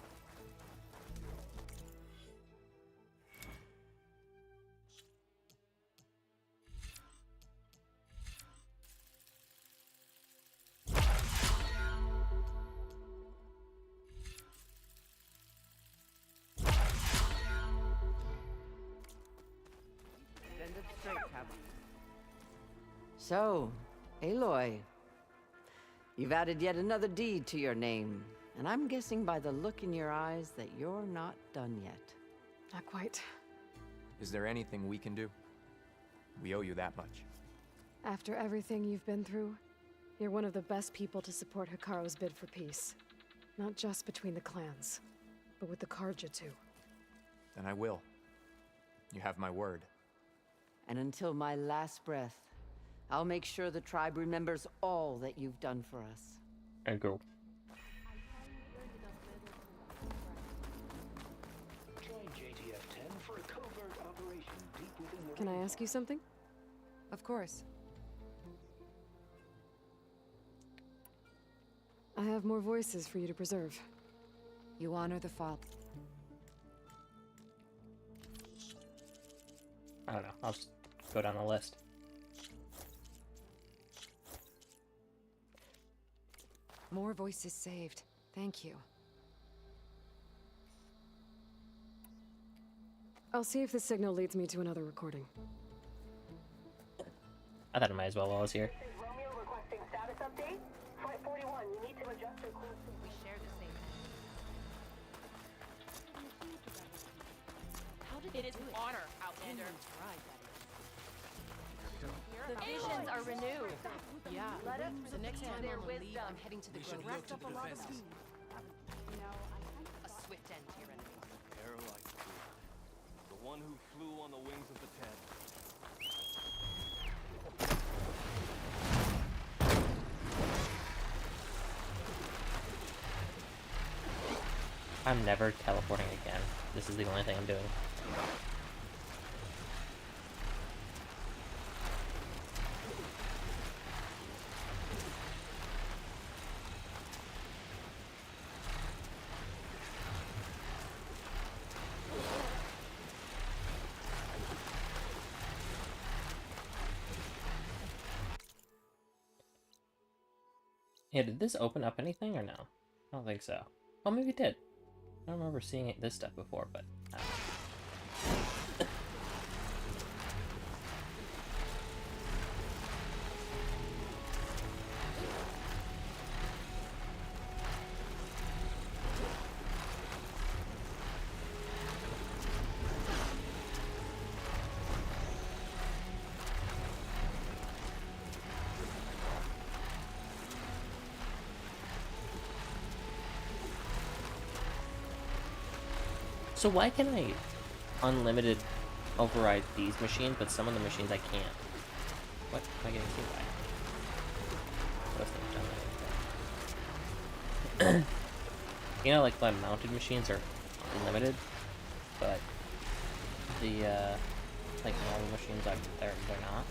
So, Aloy, you've added yet another deed to your name, and I'm guessing by the look in your eyes that you're not done yet. Not quite. Is there anything we can do? We owe you that much. After everything you've been through, you're one of the best people to support Hekarro's bid for peace. Not just between the clans, but with the Carja too. Then I will. You have my word. And until my last breath, I'll make sure the tribe remembers all that you've done for us. And go. Can I ask you something? Of course. I have more voices for you to preserve. You honor the fall. I don't know. I'll just go down the list. More voices saved. Thank you. I'll see if this signal leads me to another recording. I thought I might as well while I was here. Romeo requesting status update. Flight 41, you need to adjust your course. We share the same. How did it is an honor, Outlander. The visions are renewed. Yeah, Let us the next receive time their I'm on leave, wisdom. I'm heading to the We should grove. go to the defense. A swift end to your enemy. Air like the one who flew on the wings of the Ten. I'm never teleporting again. This is the only thing I'm doing. Yeah, did this open up anything or no? I don't think so. Oh, maybe it did. I don't remember seeing it this stuff before, but I don't know. So why can I unlimited override these machines, but some of the machines I can't? What am I getting seen by? Those things don't You know, like my mounted machines are unlimited, but the like normal machines they're not.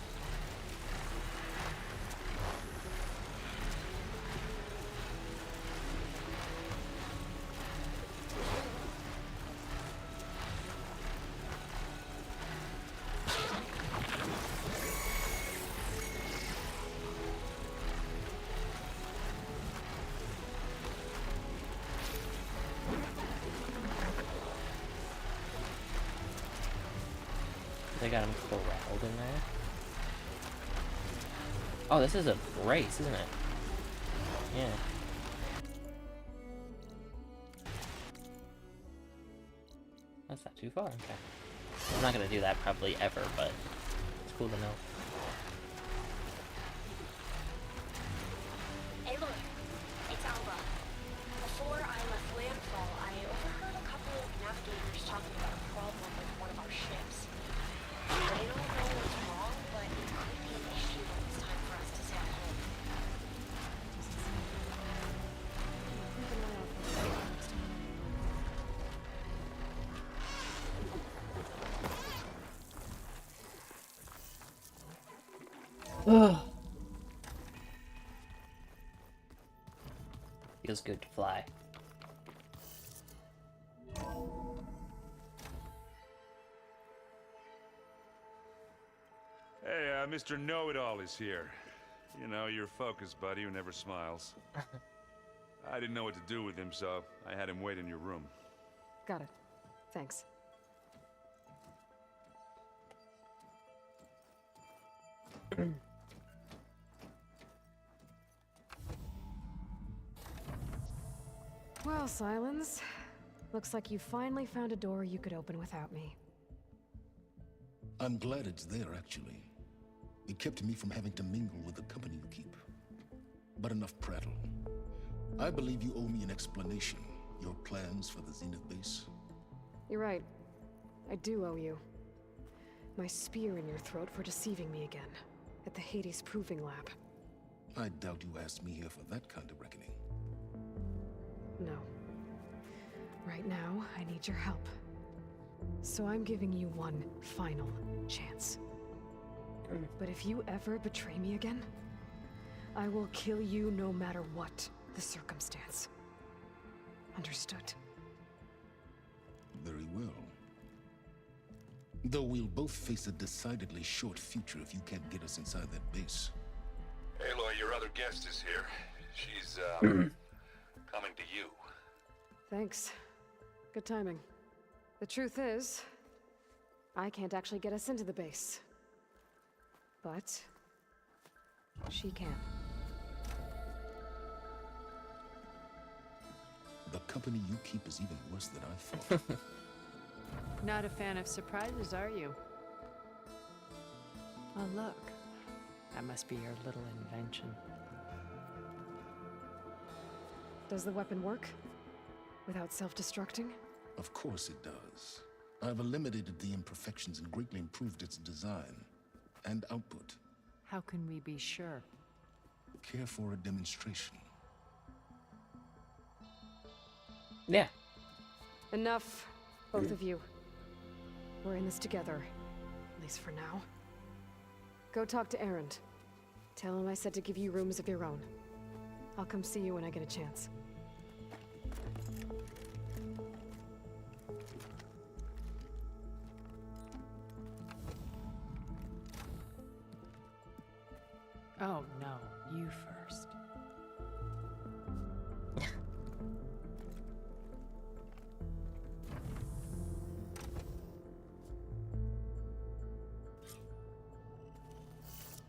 They got him corralled in there. Oh, this is a race, isn't it? Yeah. That's not too far, okay. I'm not gonna do that probably ever, but it's cool to know. Hey, look, it's Alba. Before I left landfall, I overheard a couple of navigators talking about a problem with one of our ships. They don't know what's wrong, but it could be an issue when it's time for us to sail home. Feels good to fly. Hey, Mr. Know-It-All is here. You know, your focus buddy who never smiles. I didn't know what to do with him, so I had him wait in your room. Got it. Thanks. Well, Silence. Looks like you finally found a door you could open without me. I'm glad it's there, actually. It kept me from having to mingle with the company you keep. But enough prattle. I believe you owe me an explanation. Your plans for the Zenith base? You're right. I do owe you. My spear in your throat for deceiving me again. At the Hades Proving Lab. I doubt you asked me here for that kind of reckoning. No. Right now, I need your help. So I'm giving you one final chance. But if you ever betray me again, I will kill you no matter what the circumstance. Understood? Very well. Though we'll both face a decidedly short future if you can't get us inside that base. Aloy, your other guest is here. She's, coming to you. Thanks. Good timing. The truth is, I can't actually get us into the base. But she can. The company you keep is even worse than I thought. Not a fan of surprises, are you? Oh, look. That must be your little invention. Does the weapon work? Without self-destructing? Of course it does. I've eliminated the imperfections and greatly improved its design and output. How can we be sure? Care for a demonstration? Yeah. Enough, both of you. We're in this together, at least for now. Go talk to Erend. Tell him I said to give you rooms of your own. I'll come see you when I get a chance. Oh no, you first.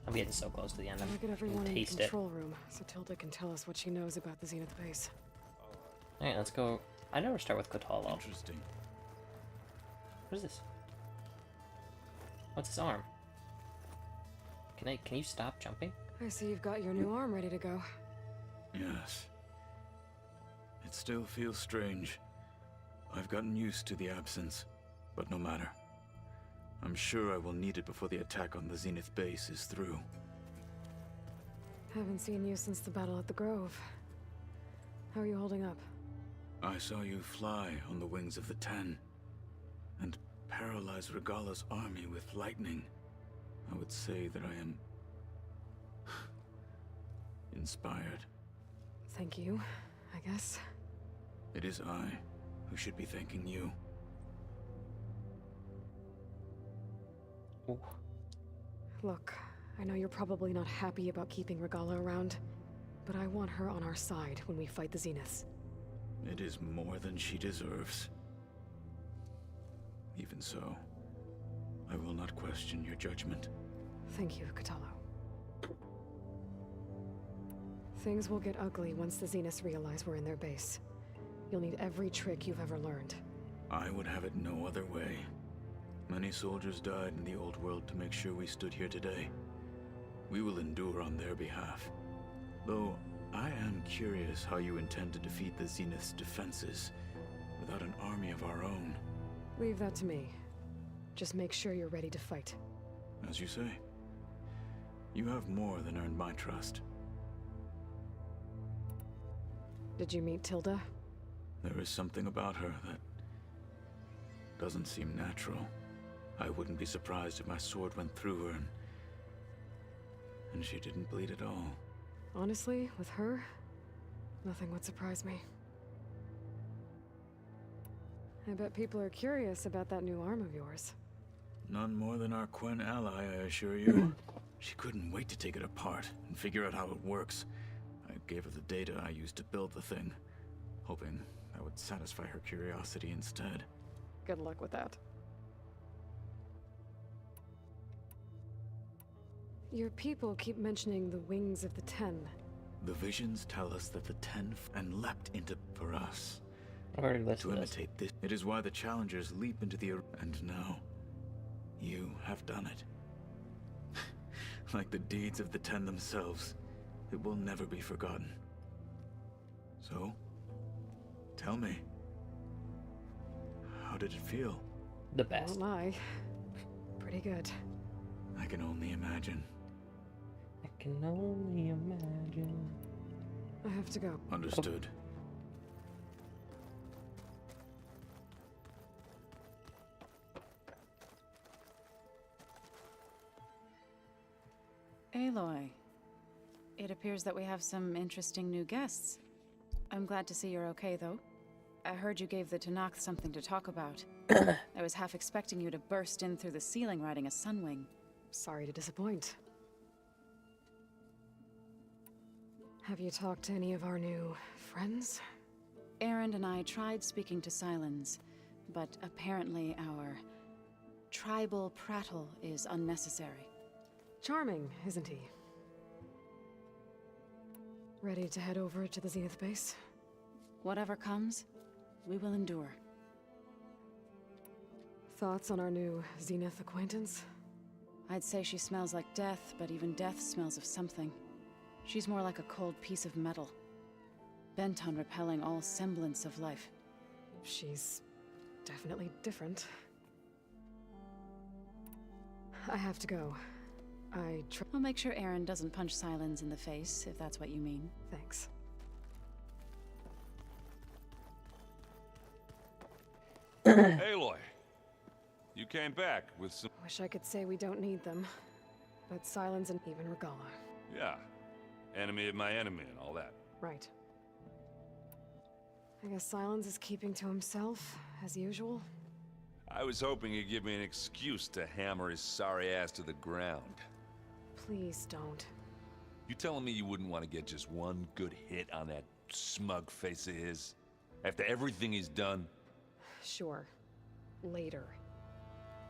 I'm getting so close to the end. Look at I everyone can in the taste it. control room, so Tilda can tell us what she knows about the Zenith base. Alright, let's go. I never start with Kotallo. Interesting. What is this? What's his arm? Can you stop jumping? I see you've got your new arm ready to go. Yes. It still feels strange. I've gotten used to the absence, but no matter. I'm sure I will need it before the attack on the Zenith base is through. Haven't seen you since the battle at the Grove. How are you holding up? I saw you fly on the wings of the Ten, and paralyze Regalla's army with lightning. I would say that I am inspired. Thank you, I guess. It is I who should be thanking you. Ooh. Look, I know you're probably not happy about keeping Regalla around, but I want her on our side when we fight the Zeniths. It is more than she deserves. Even so, I will not question your judgment. Thank you, Kotallo. Things will get ugly once the Zeniths realize we're in their base. You'll need every trick you've ever learned. I would have it no other way. Many soldiers died in the old world to make sure we stood here today. We will endure on their behalf. Though, I am curious how you intend to defeat the Zenith's defenses without an army of our own. Leave that to me. Just make sure you're ready to fight. As you say. You have more than earned my trust. Did you meet Tilda? There is something about her that doesn't seem natural. I wouldn't be surprised if my sword went through her and she didn't bleed at all. Honestly, with her, nothing would surprise me. I bet people are curious about that new arm of yours. None more than our Quen ally, I assure you. She couldn't wait to take it apart and figure out how it works. I gave her the data I used to build the thing, hoping that would satisfy her curiosity instead. Good luck with that. Your people keep mentioning the wings of the Ten. The visions tell us that the Ten and leapt into for us. I've already listened to to this. imitate this. It is why the challengers leap into the and now you have done it. Like the deeds of the Ten themselves, it will never be forgotten. So, tell me, how did it feel? The best. Won't lie. Pretty good. I can only imagine. I can only imagine. I have to go. Understood. Aloy, it appears that we have some interesting new guests. I'm glad to see you're okay, though. I heard you gave the Tenakth something to talk about. I was half expecting you to burst in through the ceiling riding a Sunwing. Sorry to disappoint. Have you talked to any of our new friends? Erend and I tried speaking to Sylens, but apparently our tribal prattle is unnecessary. Charming, isn't he? Ready to head over to the Zenith base? Whatever comes, we will endure. Thoughts on our new Zenith acquaintance? I'd say she smells like death, but even death smells of something. She's more like a cold piece of metal, bent on repelling all semblance of life. She's definitely different. I have to go. I'll make sure Aaron doesn't punch Sylens in the face, if that's what you mean. Thanks. Aloy, you came back with some... Wish I could say we don't need them, but Sylens and even Regalla. Yeah, enemy of my enemy and all that. Right. I guess Sylens is keeping to himself, as usual. I was hoping he'd give me an excuse to hammer his sorry ass to the ground. Please don't. You telling me you wouldn't want to get just one good hit on that smug face of his? After everything he's done? Sure. Later.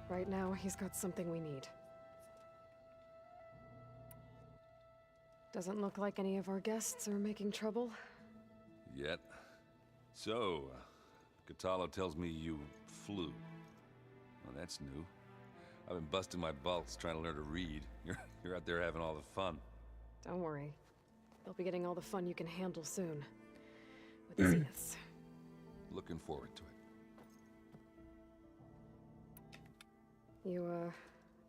Right now, he's got something we need. Doesn't look like any of our guests are making trouble. Yet. So, Kotallo tells me you flew. Well, that's new. I've been busting my balls trying to learn to read. You're out there having all the fun. Don't worry. You'll be getting all the fun you can handle soon. With the Zeniths. Looking forward to it. You,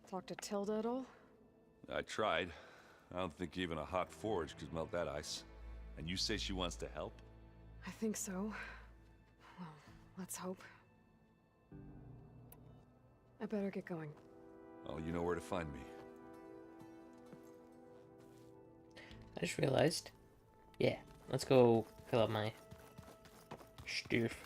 talked to Tilda at all? I tried. I don't think even a hot forge could melt that ice. And you say she wants to help? I think so. Well, let's hope. I better get going. Oh, you know where to find me. I just realized. Yeah, let's go fill up my stuff.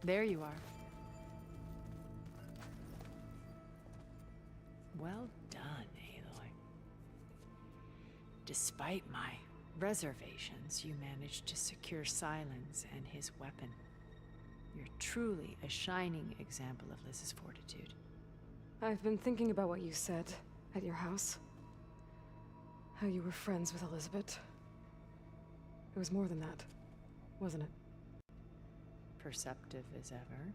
There you are. Well done, Aloy. Despite my reservations, you managed to secure Sylens and his weapon. You're truly a shining example of Liz's fortitude. I've been thinking about what you said at your house. How you were friends with Elizabeth. It was more than that, wasn't it? Perceptive as ever.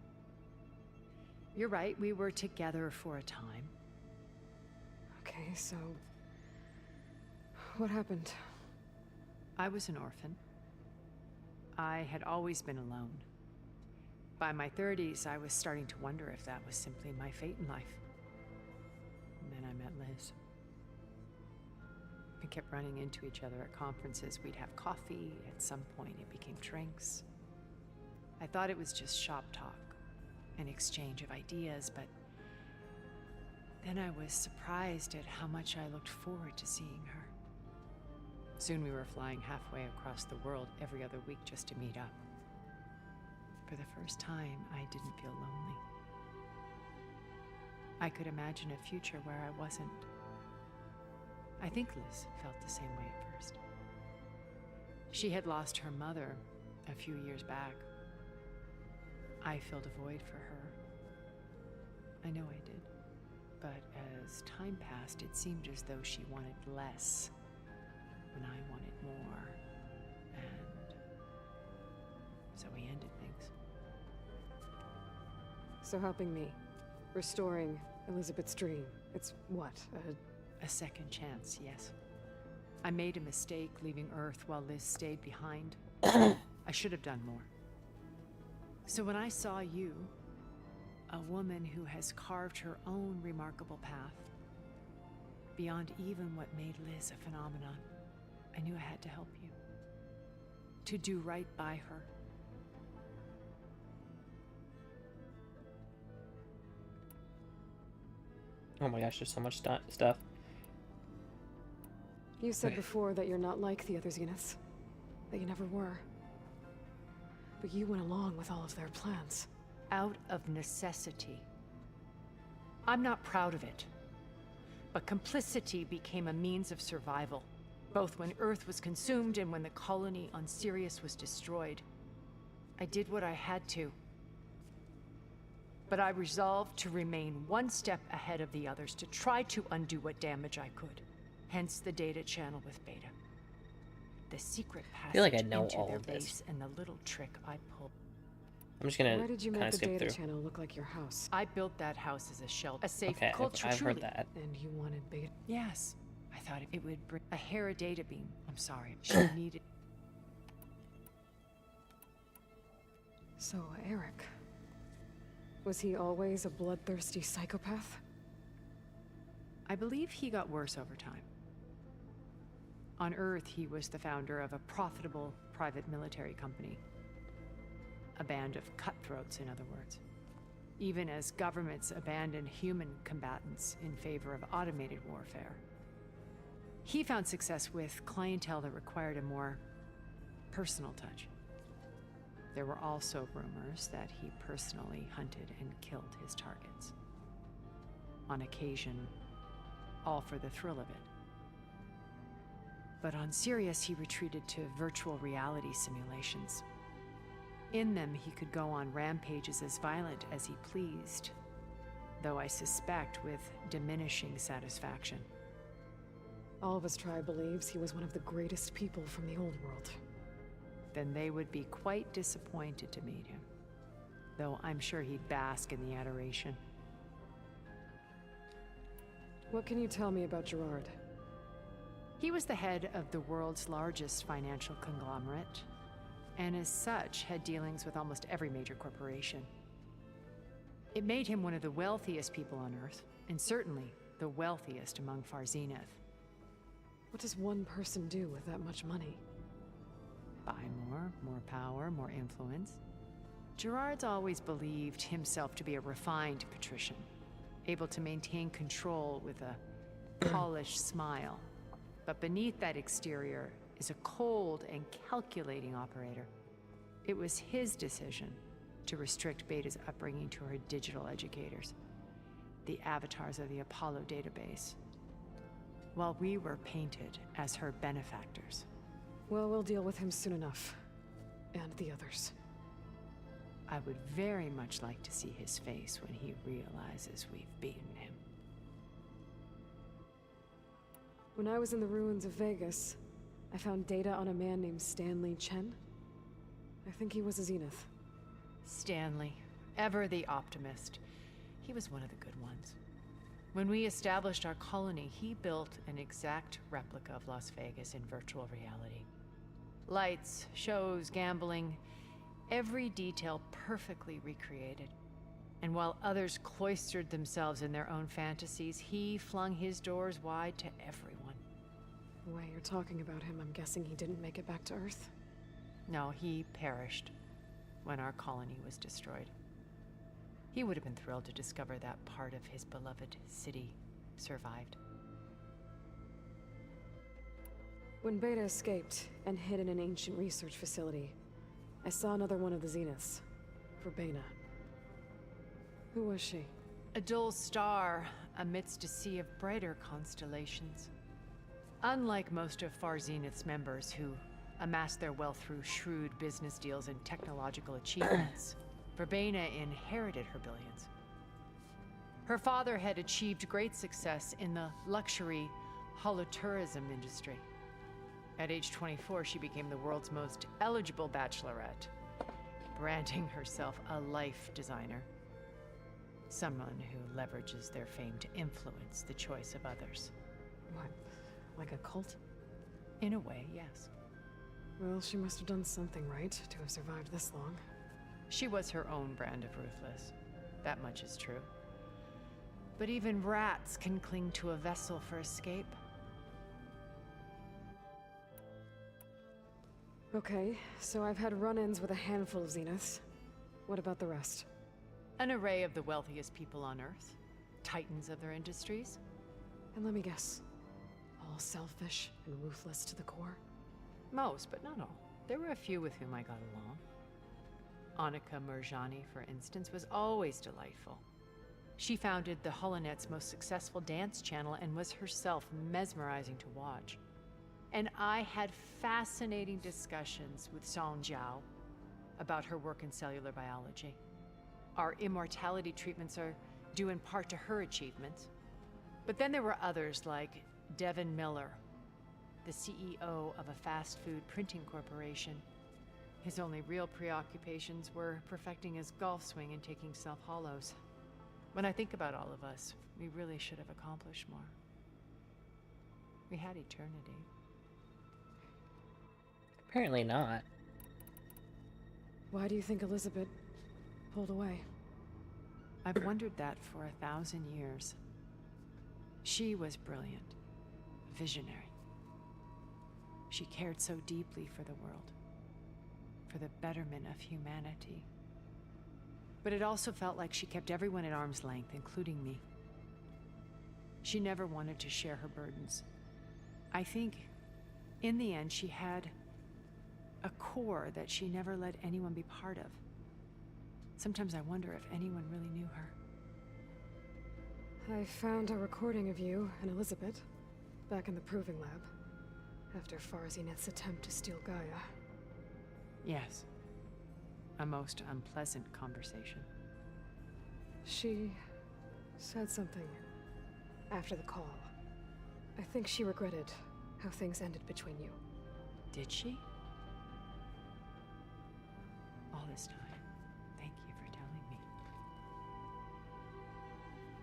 You're right, we were together for a time. Okay, so... what happened? I was an orphan. I had always been alone. By my 30s, I was starting to wonder if that was simply my fate in life. And then I met Liz. We kept running into each other at conferences. We'd have coffee. At some point, it became drinks. I thought it was just shop talk, an exchange of ideas, but then I was surprised at how much I looked forward to seeing her. Soon we were flying halfway across the world every other week just to meet up. For the first time, I didn't feel lonely. I could imagine a future where I wasn't. I think Liz felt the same way at first. She had lost her mother a few years back. I filled a void for her. I know I did. But as time passed, it seemed as though she wanted less, and I wanted more. And so we ended things. So helping me, restoring Elizabeth's dream, it's what, a second chance, yes. I made a mistake leaving Earth while Liz stayed behind. I should have done more. So when I saw you, a woman who has carved her own remarkable path, beyond even what made Liz a phenomenon, I knew I had to help you. To do right by her. Oh my gosh, there's so much stuff. You said before that you're not like the other Zeniths. That you never were. But you went along with all of their plans. Out of necessity. I'm not proud of it. But complicity became a means of survival, both when Earth was consumed and when the colony on Sirius was destroyed. I did what I had to. But I resolved to remain one step ahead of the others to try to undo what damage I could. Hence the data channel with Beta. The secret passage feel like I know into all their of this. base and the little trick I pulled. I'm just gonna Why did you kind make of the skip data through. channel look like your house? I built that house as a shelter, a safe Okay, culture I've heard truly. that. And you wanted Beta? Yes. I thought it would bring a Hera data beam. I'm sorry. She needed. So, Eric. Was he always a bloodthirsty psychopath? I believe he got worse over time. On Earth, he was the founder of a profitable private military company. A band of cutthroats, in other words. Even as governments abandoned human combatants in favor of automated warfare. He found success with clientele that required a more personal touch. There were also rumors that he personally hunted and killed his targets. On occasion, all for the thrill of it. But on Sirius, he retreated to virtual reality simulations. In them, he could go on rampages as violent as he pleased, though I suspect with diminishing satisfaction. All of his tribe believes he was one of the greatest people from the old world. Then they would be quite disappointed to meet him, though I'm sure he'd bask in the adoration. What can you tell me about Gerard? He was the head of the world's largest financial conglomerate, and as such had dealings with almost every major corporation. It made him one of the wealthiest people on Earth, and certainly the wealthiest among Far Zenith. What does one person do with that much money? Buy more power, more influence. Gerard's always believed himself to be a refined patrician, able to maintain control with a polished smile. But beneath that exterior is a cold and calculating operator. It was his decision to restrict Beta's upbringing to her digital educators, the avatars of the Apollo database, while we were painted as her benefactors. Well, we'll deal with him soon enough. And the others. I would very much like to see his face when he realizes we've beaten him. When I was in the ruins of Vegas, I found data on a man named Stanley Chen. I think he was a Zenith. Stanley, ever the optimist. He was one of the good ones. When we established our colony, he built an exact replica of Las Vegas in virtual reality. Lights, shows, gambling, every detail perfectly recreated. And while others cloistered themselves in their own fantasies, he flung his doors wide to everyone. The way you're talking about him, I'm guessing he didn't make it back to Earth? No, he perished when our colony was destroyed. He would have been thrilled to discover that part of his beloved city survived. When Beta escaped and hid in an ancient research facility, I saw another one of the Zeniths, Verbena. Who was she? A dull star amidst a sea of brighter constellations. Unlike most of Far Zenith's members who amassed their wealth through shrewd business deals and technological achievements, Verbena inherited her billions. Her father had achieved great success in the luxury holotourism industry. At age 24, she became the world's most eligible bachelorette, branding herself a life designer. Someone who leverages their fame to influence the choice of others. What, like a cult? In a way, yes. Well, she must have done something right to have survived this long. She was her own brand of ruthless. That much is true. But even rats can cling to a vessel for escape. Okay, so I've had run-ins with a handful of Zeniths. What about the rest? An array of the wealthiest people on Earth. Titans of their industries. And let me guess. All selfish and ruthless to the core? Most, but not all. There were a few with whom I got along. Annika Murjani, for instance, was always delightful. She founded the Holonet's most successful dance channel and was herself mesmerizing to watch. And I had fascinating discussions with Song Jiao about her work in cellular biology. our immortality treatments are due in part to her achievements. But then there were others like Devin Miller, the CEO of a fast food printing corporation. His only real preoccupations were perfecting his golf swing and taking self-hollows. When I think about all of us, we really should have accomplished more. We had eternity. Apparently not. Why do you think Elizabeth pulled away? I've wondered that for 1,000 years. She was brilliant, visionary. She cared so deeply for the world, for the betterment of humanity. But it also felt like she kept everyone at arm's length, including me. She never wanted to share her burdens. I think, in the end, she had a core that she never let anyone be part of. Sometimes I wonder if anyone really knew her. I found a recording of you and Elizabeth back in the Proving Lab after Farzineth's attempt to steal Gaia. Yes. A most unpleasant conversation. She said something after the call. I think she regretted how things ended between you. Did she? All this time, thank you for telling me.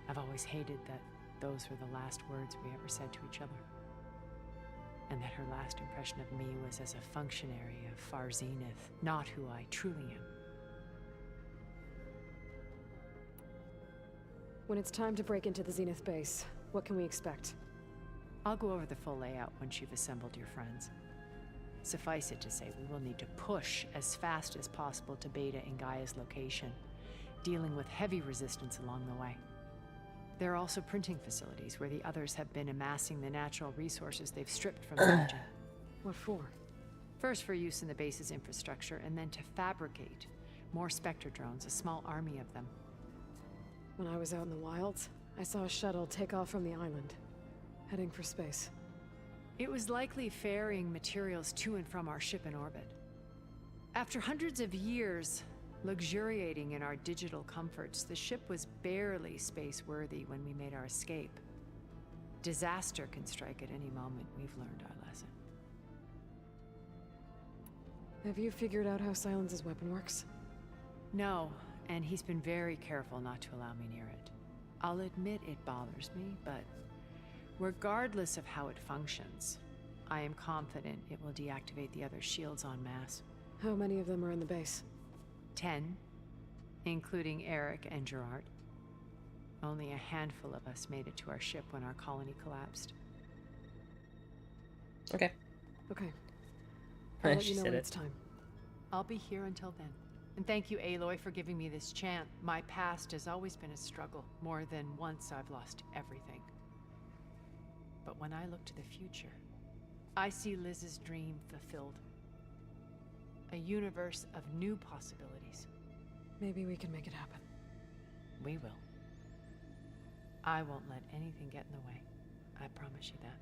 I've always hated that those were the last words we ever said to each other. And that her last impression of me was as a functionary of Far Zenith, not who I truly am. When it's time to break into the Zenith base, what can we expect? I'll go over the full layout once you've assembled your friends. Suffice it to say, we will need to push as fast as possible to Beta and Gaia's location, dealing with heavy resistance along the way. There are also printing facilities where the others have been amassing the natural resources they've stripped from the region. What for? First for use in the base's infrastructure, and then to fabricate more Spectre drones, a small army of them. When I was out in the wilds, I saw a shuttle take off from the island, heading for space. It was likely ferrying materials to and from our ship in orbit. After hundreds of years luxuriating in our digital comforts, the ship was barely space-worthy when we made our escape. Disaster can strike at any moment. We've learned our lesson. Have you figured out how Silence's weapon works? No, and he's been very careful not to allow me near it. I'll admit it bothers me, but regardless of how it functions, I am confident it will deactivate the other shields en masse. How many of them are in the base? 10, including Eric and Gerard. Only a handful of us made it to our ship when our colony collapsed. Okay. Okay. I'll let She you know said when it. it's time. I'll be here until then. And thank you, Aloy, for giving me this chance. My past has always been a struggle. More than once I've lost everything. But when I look to the future, I see Liz's dream fulfilled. A universe of new possibilities. Maybe we can make it happen. We will. I won't let anything get in the way. I promise you that.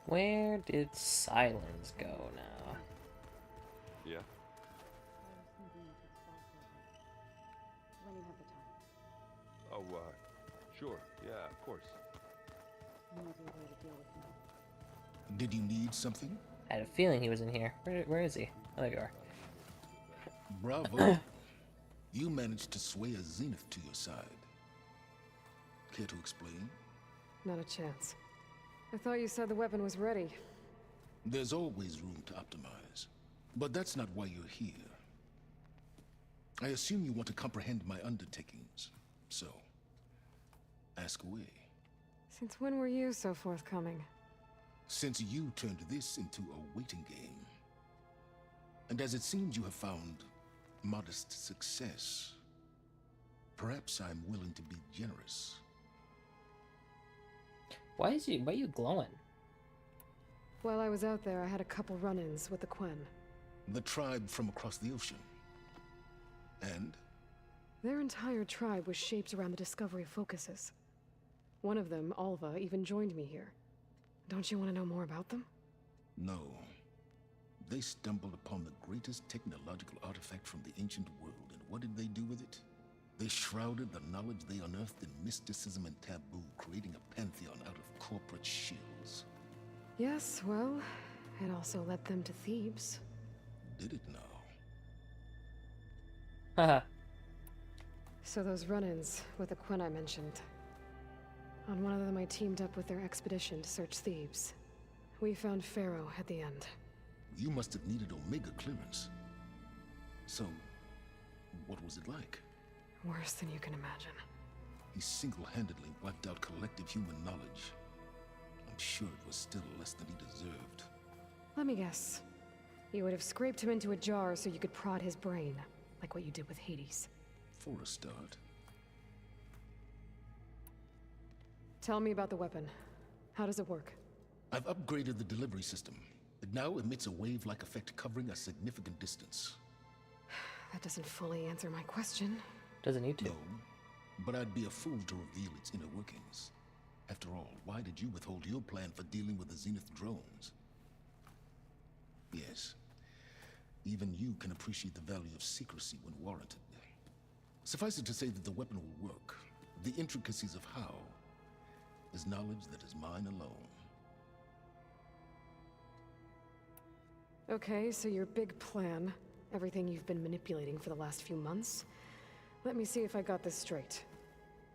Where did Silence go now? Yeah? Oh, sure. Yeah, of course. Did you need something? I had a feeling he was in here. Where is he? Oh, there you are. Bravo. You managed to sway a Zenith to your side. Care to explain? Not a chance. I thought you said the weapon was ready. There's always room to optimize. But that's not why you're here. I assume you want to comprehend my undertakings. So, ask away. Since when were you so forthcoming? Since you turned this into a waiting game. And as it seems you have found modest success, perhaps I'm willing to be generous. Why are you glowing? While I was out there, I had a couple run-ins with the Quen. The tribe from across the ocean. And? Their entire tribe was shaped around the discovery of focuses. One of them, Alva, even joined me here. Don't you want to know more about them? No. They stumbled upon the greatest technological artifact from the ancient world, and what did they do with it? They shrouded the knowledge they unearthed in mysticism and taboo, creating a pantheon out of corporate shills. Yes, well, it also led them to Thebes. Did it now? Haha. So those run-ins with the Quen I mentioned. On one of them I teamed up with their expedition to search Thebes. We found Pharaoh at the end. You must have needed Omega clearance. So, what was it like? Worse than you can imagine. He single-handedly wiped out collective human knowledge. I'm sure it was still less than he deserved. Let me guess. You would have scraped him into a jar so you could prod his brain, like what you did with Hades. For a start. Tell me about the weapon. How does it work? I've upgraded the delivery system. It now emits a wave-like effect covering a significant distance. That doesn't fully answer my question. Doesn't need to. No, but I'd be a fool to reveal its inner workings. After all, why did you withhold your plan for dealing with the Zenith drones? Yes, even you can appreciate the value of secrecy when warranted. Suffice it to say that the weapon will work. The intricacies of how is knowledge that is mine alone. Okay, so your big plan, everything you've been manipulating for the last few months. Let me see if I got this straight.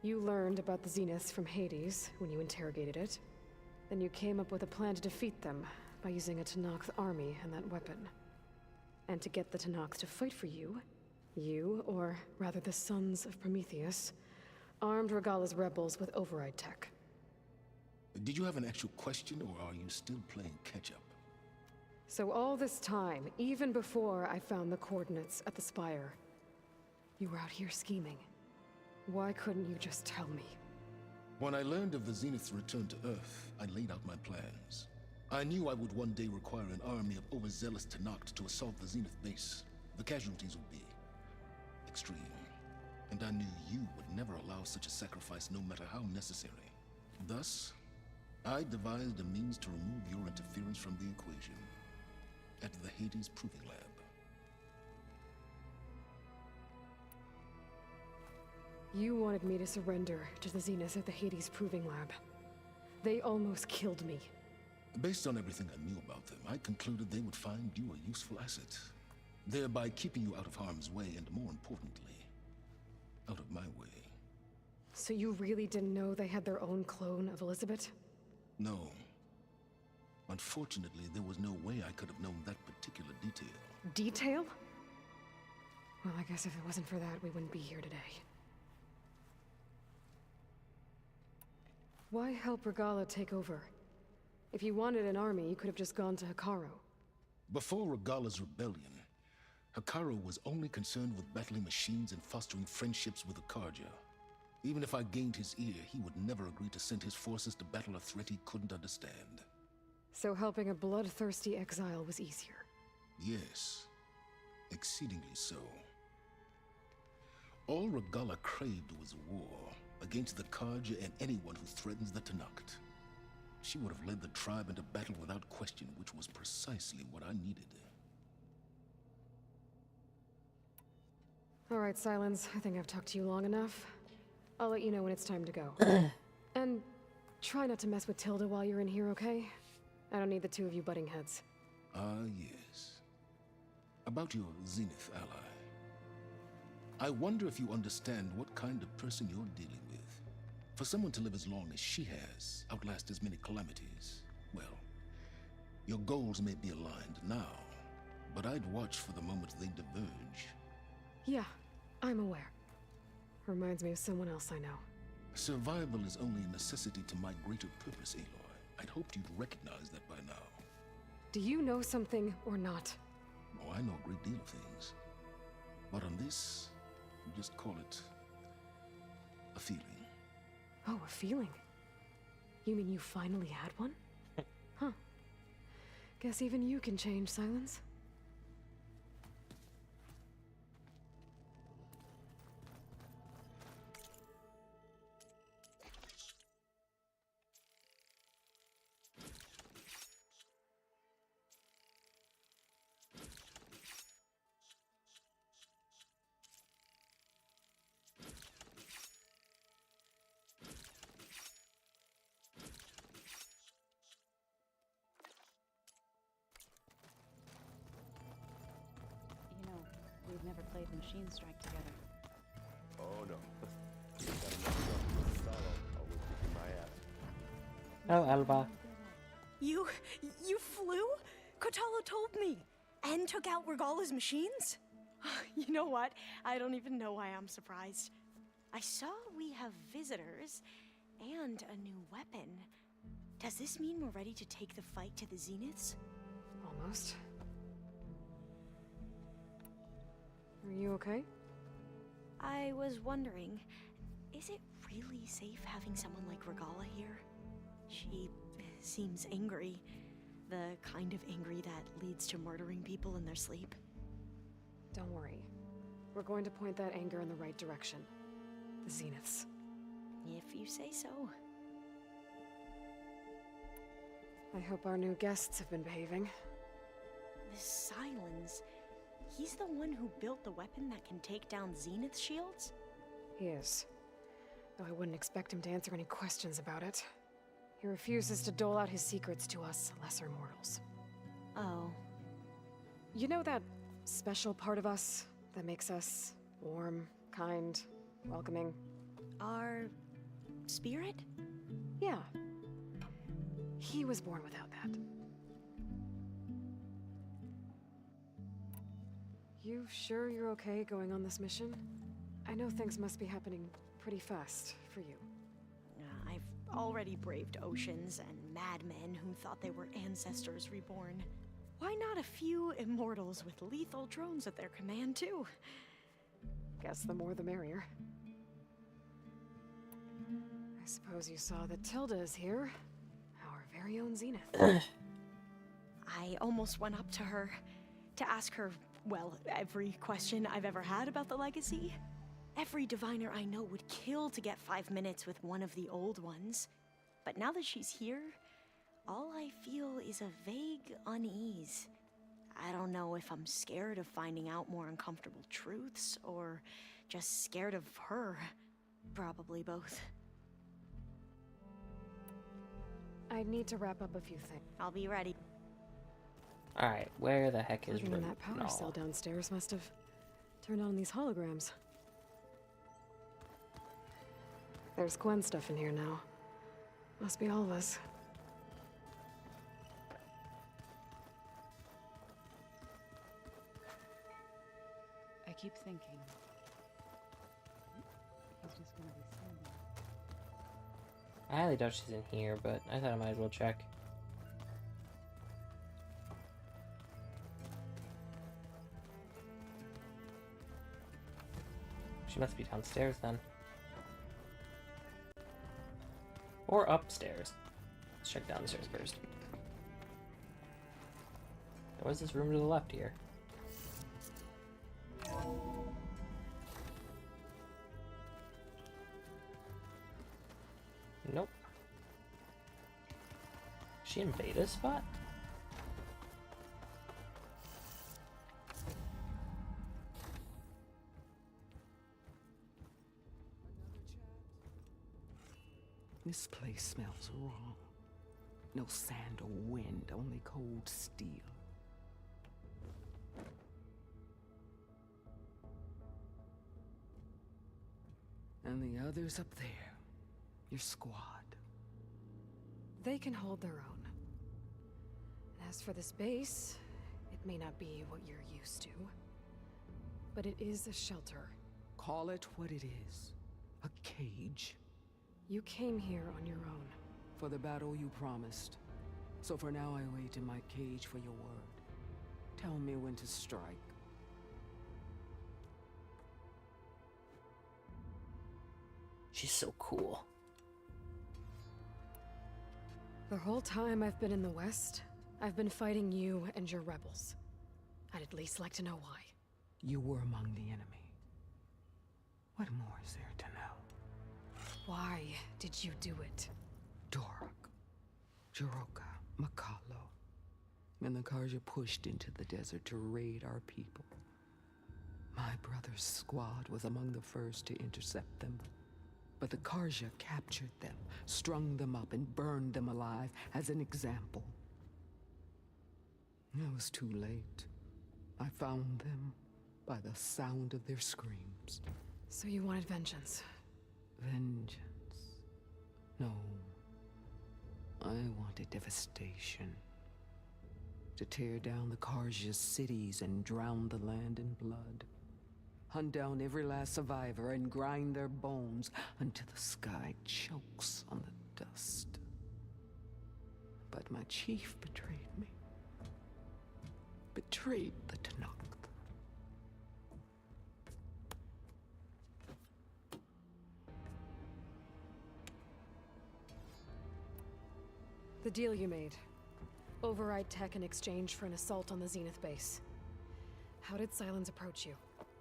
You learned about the Zeniths from Hades when you interrogated it. Then you came up with a plan to defeat them by using a Tenakth army and that weapon. And to get the Tenakth to fight for you, or rather the Sons of Prometheus, armed Regalla's rebels with override tech. Did you have an actual question, or are you still playing catch-up? So all this time, even before I found the coordinates at the Spire, you were out here scheming. Why couldn't you just tell me? When I learned of the Zenith's return to Earth, I laid out my plans. I knew I would one day require an army of overzealous Tenakth to assault the Zenith base. The casualties would be extreme. And I knew you would never allow such a sacrifice, no matter how necessary. Thus, I devised a means to remove your interference from the equation. At the Hades Proving Lab. You wanted me to surrender to the Zeniths at the Hades Proving Lab. They almost killed me. Based on everything I knew about them, I concluded they would find you a useful asset, thereby keeping you out of harm's way and, more importantly, out of my way. So you really didn't know they had their own clone of Elizabeth? No. Unfortunately, there was no way I could have known that particular detail. Detail? Well, I guess if it wasn't for that, we wouldn't be here today. Why help Regalla take over? If you wanted an army, you could have just gone to Hekarro. Before Regalla's rebellion, Hekarro was only concerned with battling machines and fostering friendships with the Carja. Even if I gained his ear, he would never agree to send his forces to battle a threat he couldn't understand. So helping a bloodthirsty exile was easier? Yes, exceedingly so. All Regalla craved was war against the Carja and anyone who threatens the Tenakth. She would have led the tribe into battle without question, which was precisely what I needed. All right, Silence. I think I've talked to you long enough. I'll let you know when it's time to go. And try not to mess with Tilda while you're in here, okay? I don't need the two of you butting heads. Ah, yes. About your Zenith ally. I wonder if you understand what kind of person you're dealing with. For someone to live as long as she has, outlast as many calamities, well, your goals may be aligned now, but I'd watch for the moment they diverge. Yeah, I'm aware. Reminds me of someone else I know. Survival is only a necessity to my greater purpose, Aloy. I'd hoped you'd recognize that by now. Do you know something or not? Oh, I know a great deal of things. But on this, just call it a feeling. Oh, a feeling? You mean you finally had one? Huh. Guess even you can change, Silence. we've never played Machine Strike together. Oh no. Got enough trouble with Kotallo, always kicking my ass. Oh, Alba. You flew? Kotallo told me. And took out Regalla's machines? You know what? I don't even know why I'm surprised. I saw we have visitors and a new weapon. Does this mean we're ready to take the fight to the Zeniths? Almost. Are you okay? I was wondering, is it really safe having someone like Regalla here? She seems angry. The kind of angry that leads to murdering people in their sleep. Don't worry. We're going to point that anger in the right direction. The Zeniths. If you say so. I hope our new guests have been behaving. This Sylens, he's the one who built the weapon that can take down Zenith shields? He is. Though I wouldn't expect him to answer any questions about it. He refuses to dole out his secrets to us lesser mortals. Oh. You know that special part of us that makes us warm, kind, welcoming? Our spirit? Yeah. He was born without that. You sure you're okay going on this mission? I know things must be happening pretty fast for you. I've already braved oceans and madmen who thought they were ancestors reborn. Why not a few immortals with lethal drones at their command, too? Guess the more the merrier. I suppose you saw that Tilda is here. Our very own Zenith. I almost went up to her to ask her, well, every question I've ever had about the legacy. Every diviner I know would kill to get 5 minutes with one of the old ones. But now that she's here, all I feel is a vague unease. I don't know if I'm scared of finding out more uncomfortable truths, or just scared of her. Probably both. I need to wrap up a few things. I'll be ready. Alright, where the heck is Plugging in Root? that power No. cell downstairs must have turned on these holograms. There's Gwen stuff in here now. Must be all of us. I keep thinking. He's just gonna be standing. I highly doubt she's in here, but I thought I might as well check. She must be downstairs then. Or upstairs. Let's check down the stairs first. What's this room to the left here? Nope. Is she in Vada's spot? This place smells wrong. No sand or wind, only cold steel. And the others up there, your squad. They can hold their own. As for this base, it may not be what you're used to, but it is a shelter. Call it what it is. A cage. You came here on your own. For the battle you promised. So for now I wait in my cage for your word. Tell me when to strike. She's so cool. The whole time I've been in the West, I've been fighting you and your rebels. I'd at least like to know why. You were among the enemy. What more is there to know? Why did you do it? Dorak, Jiroka, Makalo, and the Karja pushed into the desert to raid our people. My brother's squad was among the first to intercept them. But the Karja captured them, strung them up, and burned them alive as an example. It was too late. I found them, by the sound of their screams. So you wanted vengeance? Vengeance. No. I wanted devastation. To tear down the Carja's cities and drown the land in blood. Hunt down every last survivor and grind their bones until the sky chokes on the dust. But my chief betrayed me. Betrayed the Tenakth. The deal you made. Override tech in exchange for an assault on the Zenith base. How did Sylens approach you?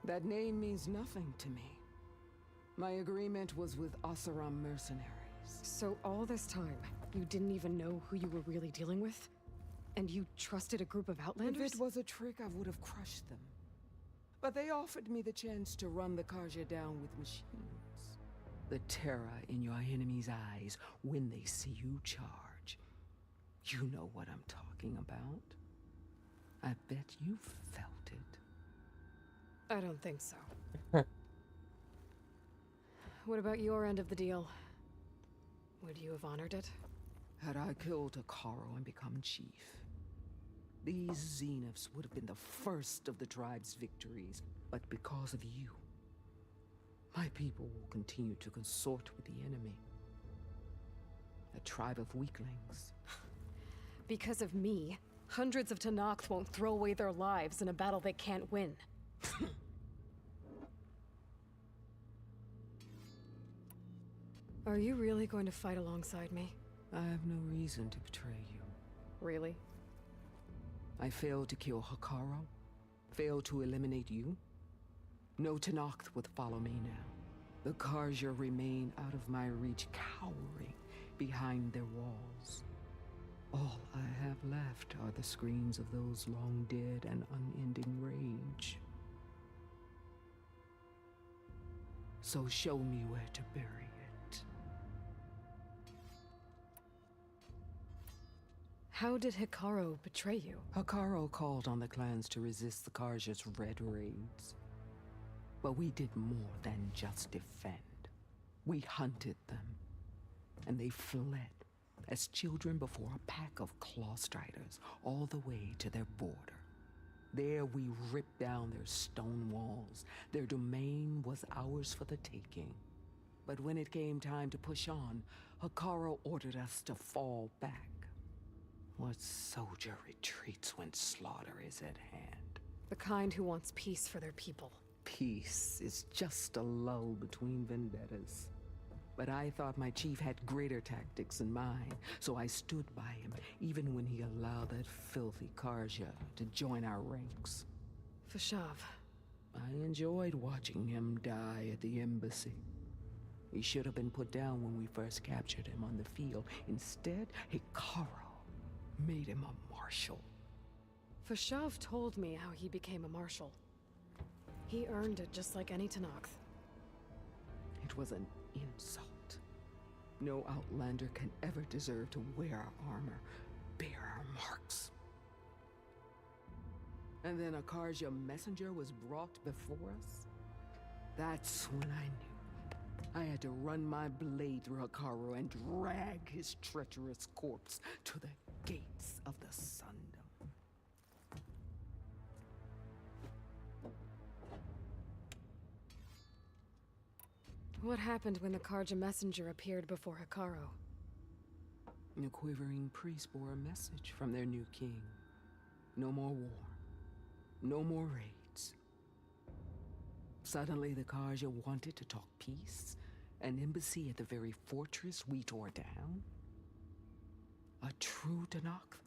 That name means nothing to me. My agreement was with Oseram mercenaries. So all this time, you didn't even know who you were really dealing with? And you trusted a group of Outlanders? If it was a trick, I would have crushed them. But they offered me the chance to run the Carja down with machines. The terror in your enemy's eyes when they see you charge. You know what I'm talking about. I bet you felt it. I don't think so. What about your end of the deal? Would you have honored it? Had I killed Hekarro and become chief, these Zeniths would have been the first of the tribe's victories. But because of you, my people will continue to consort with the enemy. A tribe of weaklings. Because of me, hundreds of Tenakth won't throw away their lives in a battle they can't win. Are you really going to fight alongside me? I have no reason to betray you. Really? I failed to kill Hekarro? Failed to eliminate you? No Tenakth would follow me now. The Carja remain out of my reach, cowering behind their walls. All I have left are the screams of those long dead and unending rage. So show me where to bury it. How did Hekarro betray you? Hekarro called on the clans to resist the Carja's red raids. But we did more than just defend. We hunted them, and they fled as children before a pack of Clawstriders all the way to their border. There we ripped down their stone walls. Their domain was ours for the taking. But when it came time to push on, Hekarro ordered us to fall back. What soldier retreats when slaughter is at hand? The kind who wants peace for their people. Peace is just a lull between vendettas. But I thought my chief had greater tactics in mind, so I stood by him, even when he allowed that filthy Carja to join our ranks. Fashav. I enjoyed watching him die at the embassy. He should have been put down when we first captured him on the field. Instead, Hekarro made him a marshal. Fashav told me how he became a marshal. He earned it just like any Tenakth. It was an insult. No Outlander can ever deserve to wear our armor, bear our marks. And then a Carja messenger was brought before us? That's when I knew. I had to run my blade through Hekarro and drag his treacherous corpse to the gates of the Sundom. What happened when the Carja messenger appeared before Hekarro? The quivering priest bore a message from their new king. No more war. No more raids. Suddenly the Carja wanted to talk peace. An embassy at the very fortress we tore down? A true Tenakth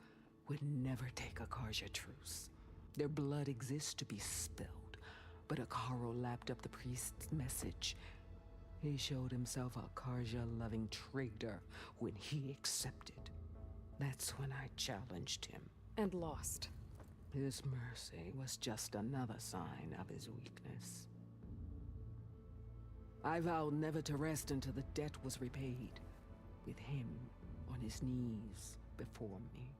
would never take a Carja truce. Their blood exists to be spilled. But Hekarro lapped up the priest's message. He showed himself a Carja-loving traitor when he accepted. That's when I challenged him. And lost. His mercy was just another sign of his weakness. I vowed never to rest until the debt was repaid, with him on his knees before me.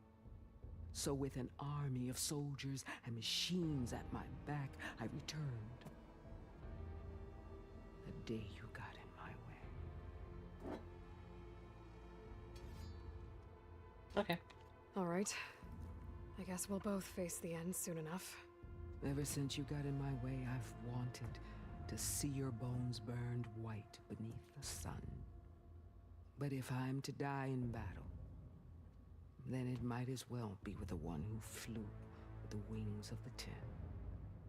So with an army of soldiers and machines at my back, I returned. The day you got in my way. Okay. All right. I guess we'll both face the end soon enough. Ever since you got in my way, I've wanted to see your bones burned white beneath the sun. But if I'm to die in battle, then it might as well be with the one who flew with the wings of the 10.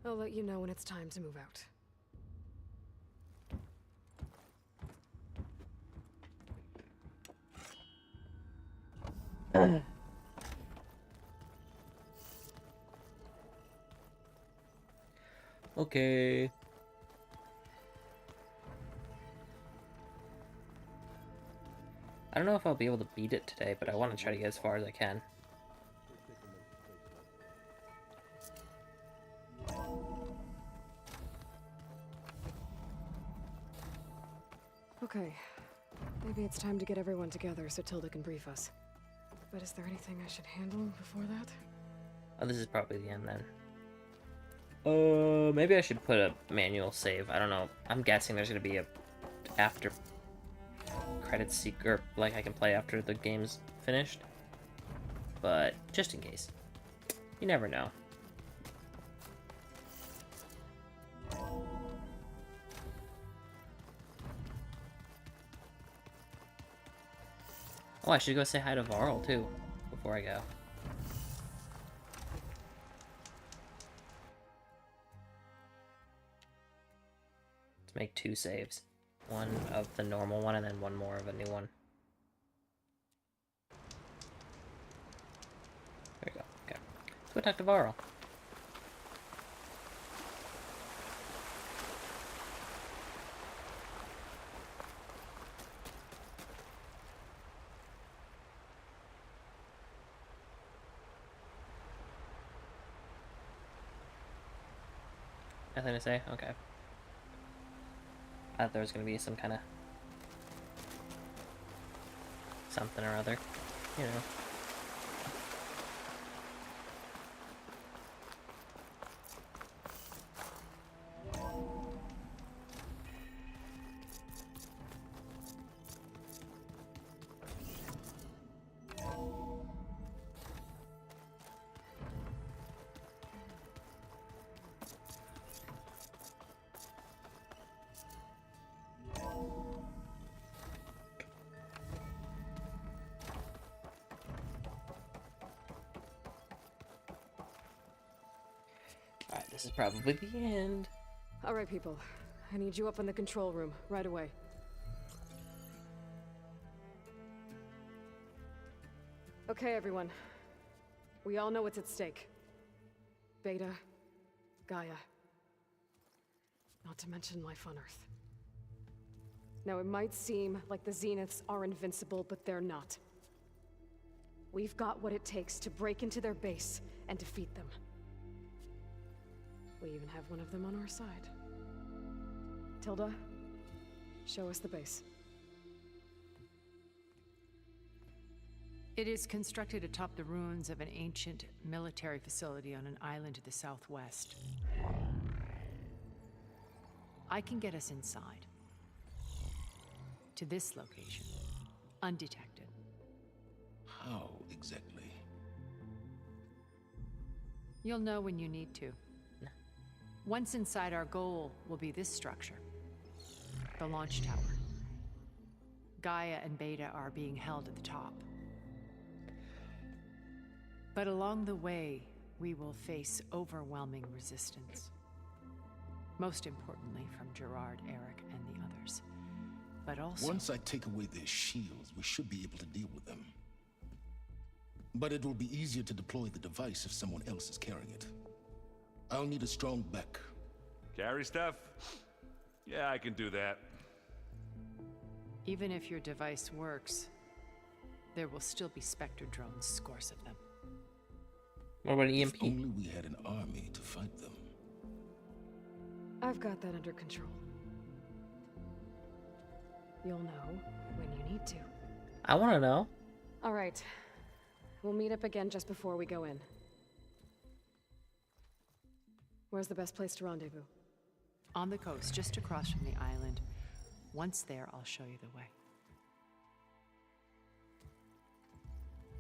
I'll let you know when it's time to move out. Okay. I don't know if I'll be able to beat it today, but I want to try to get as far as I can. Okay. Maybe it's time to get everyone together so Tilda can brief us. But is there anything I should handle before that? Oh, this is probably the end then. Maybe I should put a manual save. I don't know. I'm guessing there's gonna be a after credits seeker, like I can play after the game's finished. But just in case, you never know. Oh, I should go say hi to Varl too before I go. Make 2 saves. One of the normal one and then one more of a new one. There we go. Okay. Let's go talk to Varl. Nothing to say? Okay. I thought there was going to be some kind of something or other, you know. Alright, this is probably the end. Alright, people. I need you up in the control room, right away. Okay, everyone. We all know what's at stake. Beta, Gaia. Not to mention life on Earth. Now, it might seem like the Zeniths are invincible, but they're not. We've got what it takes to break into their base and defeat them. We even have one of them on our side. Tilda, show us the base. It is constructed atop the ruins of an ancient military facility on an island to the southwest. I can get us inside. To this location, undetected. How exactly? You'll know when you need to. Once inside, our goal will be this structure. The launch tower. Gaia and Beta are being held at the top. But along the way, we will face overwhelming resistance. Most importantly, from Gerard, Eric, and the others. But also... Once I take away their shields, we should be able to deal with them. But it will be easier to deploy the device if someone else is carrying it. I'll need a strong back. Carry stuff? Yeah, I can do that. Even if your device works, there will still be Spectre drones, scores of them. What about EMP? If only we had an army to fight them. I've got that under control. You'll know when you need to. I want to know. All right. We'll meet up again just before we go in. Where's the best place to rendezvous? On the coast, just across from the island. Once there, I'll show you the way.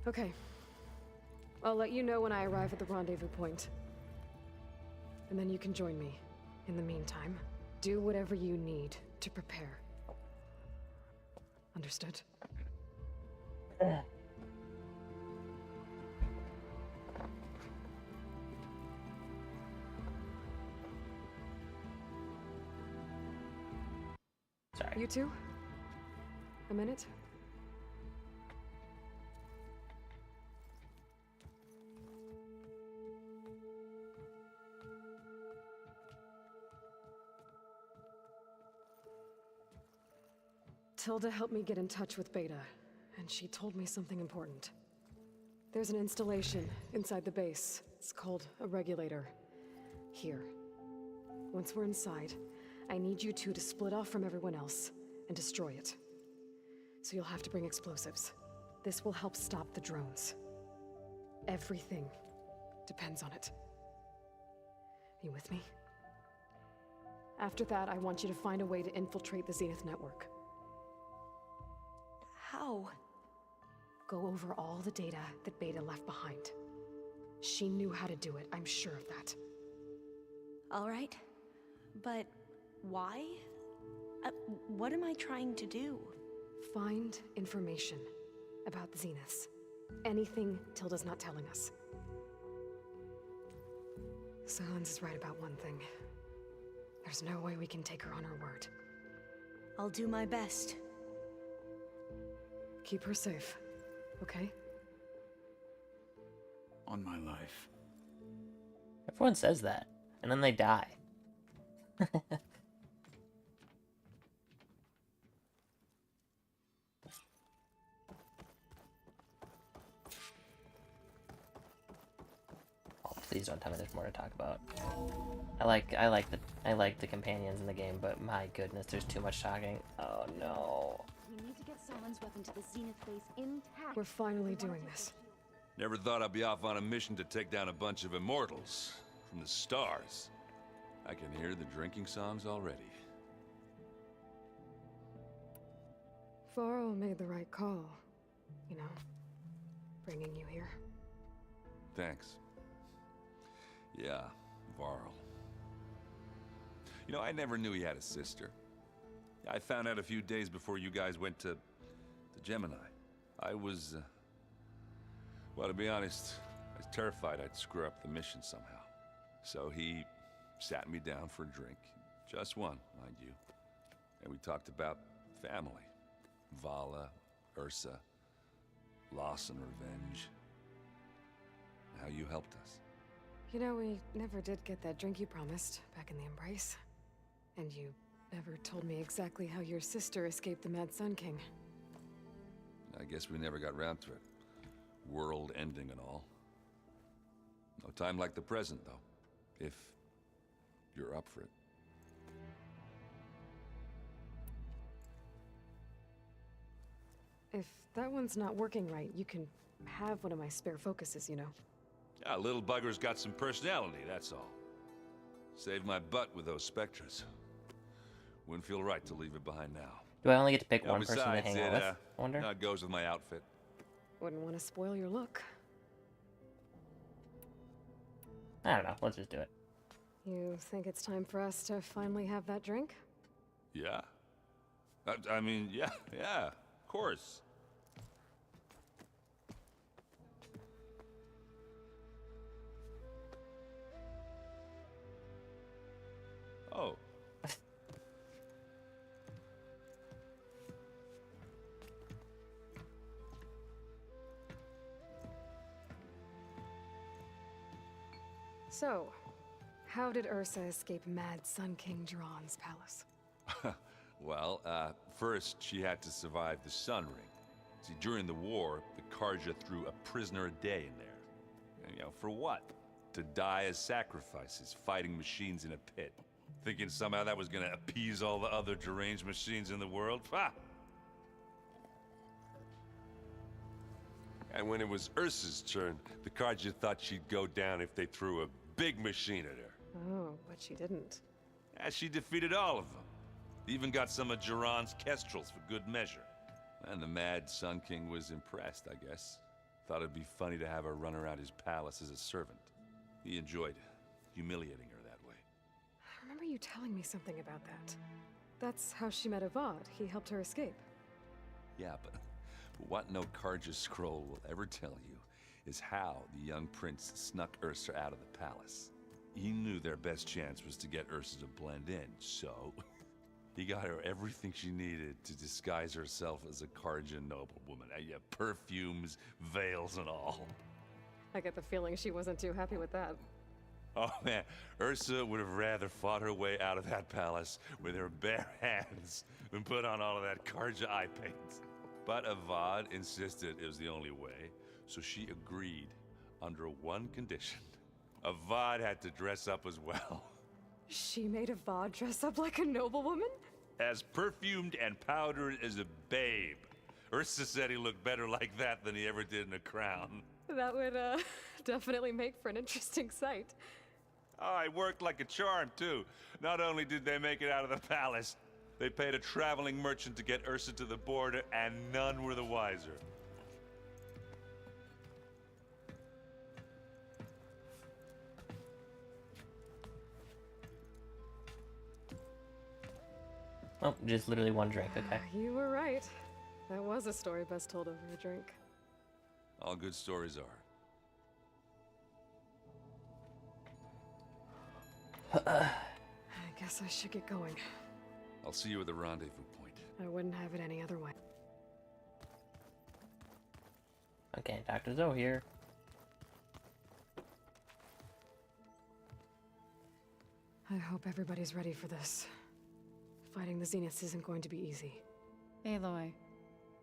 Okay. I'll let you know when I arrive at the rendezvous point. And then you can join me. In the meantime, do whatever you need to prepare. Understood? Sorry. You two? A minute? Tilda helped me get in touch with Beta, and she told me something important. There's an installation inside the base. It's called a regulator. Here. Once we're inside, I need you two to split off from everyone else and destroy it. So you'll have to bring explosives. This will help stop the drones. Everything depends on it. Are you with me? After that, I want you to find a way to infiltrate the Zenith network. How? Go over all the data that Beta left behind. She knew how to do it, I'm sure of that. All right. But why? What am I trying to do? Find information about the Zeniths. Anything Tilda's not telling us. Silence is right about one thing. There's no way we can take her on her word. I'll do my best. Keep her safe, okay? On my life. Everyone says that, and then they die. Oh, please don't tell me there's more to talk about. I like the companions in the game, but my goodness, there's too much talking. Oh no. We need to get Someone's weapon to the Zenith base intact. We're finally doing this. Never thought I'd be off on a mission to take down a bunch of immortals from the stars. I can hear the drinking songs already. Varl made the right call. You know, bringing you here. Thanks. Yeah, Varl. You know, I never knew he had a sister. I found out a few days before you guys went to Gemini. I was, well, to be honest, I was terrified I'd screw up the mission somehow. So he sat me down for a drink. Just one, mind you. And we talked about family. Vala, Ursa, loss and revenge. How you helped us. You know, we never did get that drink you promised back in the Embrace. And you never told me exactly how your sister escaped the Mad Sun King. I guess we never got round to it. World ending and all. No time like the present, though. If you're up for it. If that one's not working right, you can have one of my spare focuses, you know. Yeah, little bugger's got some personality, that's all. Saved my butt with those Spectres. Wouldn't feel right to leave it behind now. Do I only get to pick one Besides, person to hang out with? I wonder. That goes with my outfit. Wouldn't want to spoil your look. I don't know. Let's just do it. You think it's time for us to finally have that drink? Yeah. I mean, yeah, of course. Oh. So, how did Ursa escape Mad Sun King Jiran's palace? Well, first she had to survive the Sun Ring. See, during the war, the Karja threw a prisoner a day in there. And, you know, for what? To die as sacrifices, fighting machines in a pit. Thinking somehow that was gonna appease all the other deranged machines in the world? Ha! And when it was Ursa's turn, the Carja thought she'd go down if they threw a big machine at her. Oh, but she didn't. And she defeated all of them. Even got some of Jiran's Kestrels for good measure. And the mad Sun King was impressed, I guess. Thought it'd be funny to have her run around his palace as a servant. He enjoyed humiliating her that way. I remember you telling me something about that. That's how she met Avad. He helped her escape. Yeah, but what no Carja scroll will ever tell you is how the young prince snuck Ursa out of the palace. He knew their best chance was to get Ursa to blend in, so he got her everything she needed to disguise herself as a Carja noblewoman. Yeah, perfumes, veils, and all. I get the feeling she wasn't too happy with that. Oh man, Ursa would have rather fought her way out of that palace with her bare hands than put on all of that Carja eye paint. But Avad insisted it was the only way, so she agreed under one condition. Avad had to dress up as well. She made Avad dress up like a noblewoman? As perfumed and powdered as a babe. Ursa said he looked better like that than he ever did in a crown. That would, definitely make for an interesting sight. Oh, it worked like a charm, too. Not only did they make it out of the palace, they paid a traveling merchant to get Ursa to the border, and none were the wiser. Oh, just literally one drink, okay. You were right. That was a story best told over a drink. All good stories are. I guess I should get going. I'll see you at the rendezvous point. I wouldn't have it any other way. Okay, Dr. Zoe here. I hope everybody's ready for this. Fighting the Zeniths isn't going to be easy. Aloy,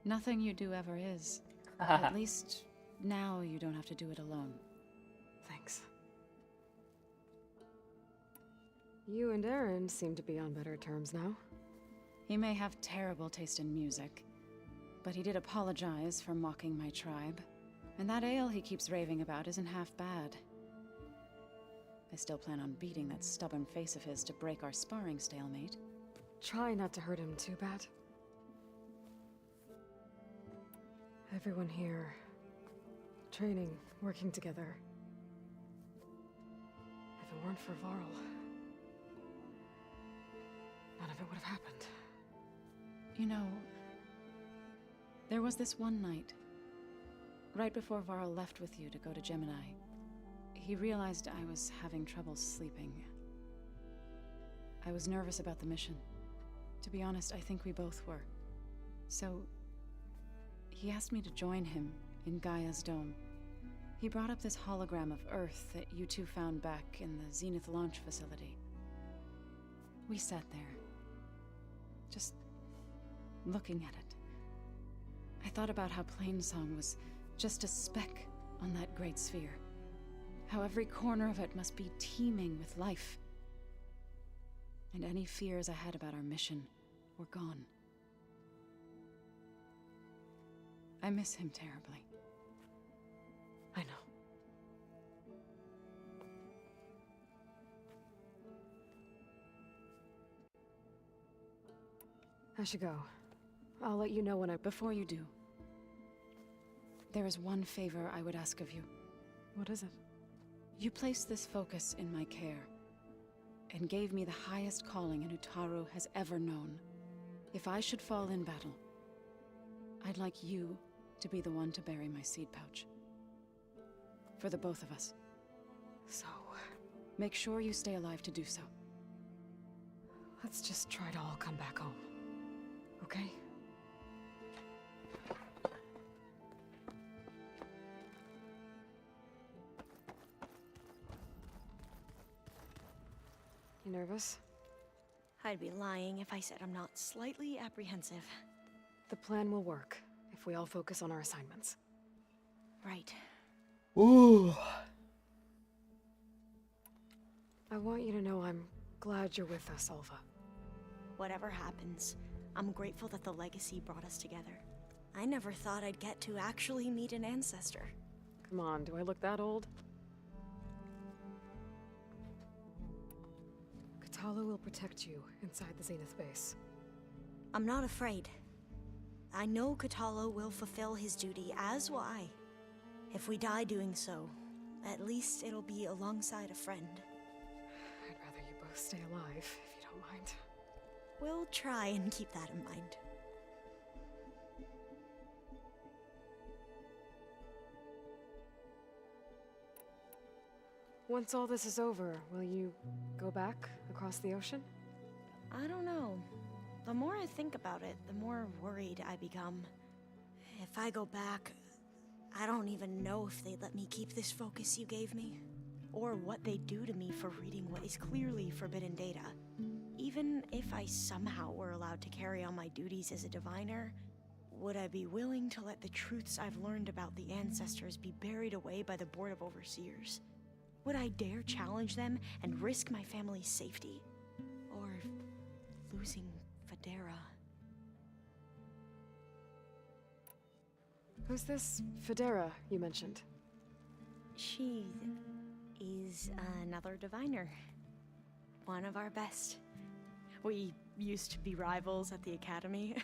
nothing you do ever is. At least now you don't have to do it alone. Thanks. You and Aaron seem to be on better terms now. He may have terrible taste in music, but he did apologize for mocking my tribe. And that ale he keeps raving about isn't half bad. I still plan on beating that stubborn face of his to break our sparring stalemate. Try not to hurt him too bad. Everyone here, training, working together. If it weren't for Varl, none of it would have happened. You know, there was this one night, right before Varl left with you to go to Gemini. He realized I was having trouble sleeping. I was nervous about the mission. To be honest, I think we both were. So, he asked me to join him in Gaia's dome. He brought up this hologram of Earth that you two found back in the Zenith launch facility. We sat there, just looking at it. I thought about how Plainsong was just a speck on that great sphere. How every corner of it must be teeming with life. And any fears I had about our mission were gone. I miss him terribly. I know. I should go. I'll let you know when I... Before you do, there is one favor I would ask of you. What is it? You placed this focus in my care, and gave me the highest calling an Utaru has ever known. If I should fall in battle, I'd like you to be the one to bury my seed pouch. For the both of us. So... Make sure you stay alive to do so. Let's just try to all come back home. Okay? You nervous? I'd be lying if I said I'm not slightly apprehensive. The plan will work if we all focus on our assignments. Right. Ooh. I want you to know I'm glad you're with us, Alva. Whatever happens, I'm grateful that the Legacy brought us together. I never thought I'd get to actually meet an ancestor. Come on, do I look that old? Kotallo will protect you inside the Zenith base. I'm not afraid. I know Kotallo will fulfill his duty, as will I. If we die doing so, at least it'll be alongside a friend. I'd rather you both stay alive, if you don't mind. We'll try and keep that in mind. Once all this is over, will you go back across the ocean? I don't know. The more I think about it, the more worried I become. If I go back, I don't even know if they'd let me keep this focus you gave me, or what they'd do to me for reading what is clearly forbidden data. Even if I somehow were allowed to carry on my duties as a diviner, would I be willing to let the truths I've learned about the ancestors be buried away by the Board of Overseers? Would I dare challenge them and risk my family's safety? Or losing Federa? Who's this Federa you mentioned? She is another diviner. One of our best. We used to be rivals at the academy.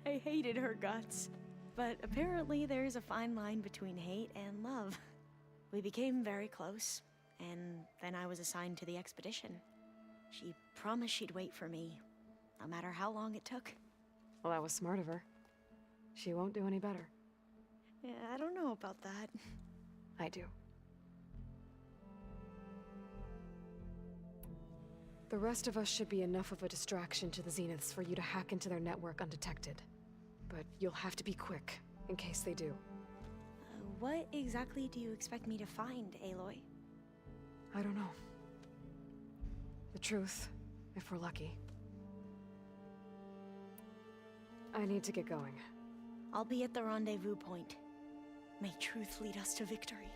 I hated her guts. But apparently there's a fine line between hate and love. We became very close, and then I was assigned to the expedition. She promised she'd wait for me, no matter how long it took. Well, that was smart of her. She won't do any better. Yeah, I don't know about that. I do. The rest of us should be enough of a distraction to the Zeniths for you to hack into their network undetected. But you'll have to be quick, in case they do. What exactly do you expect me to find, Aloy? I don't know. The truth, if we're lucky. I need to get going. I'll be at the rendezvous point. May truth lead us to victory.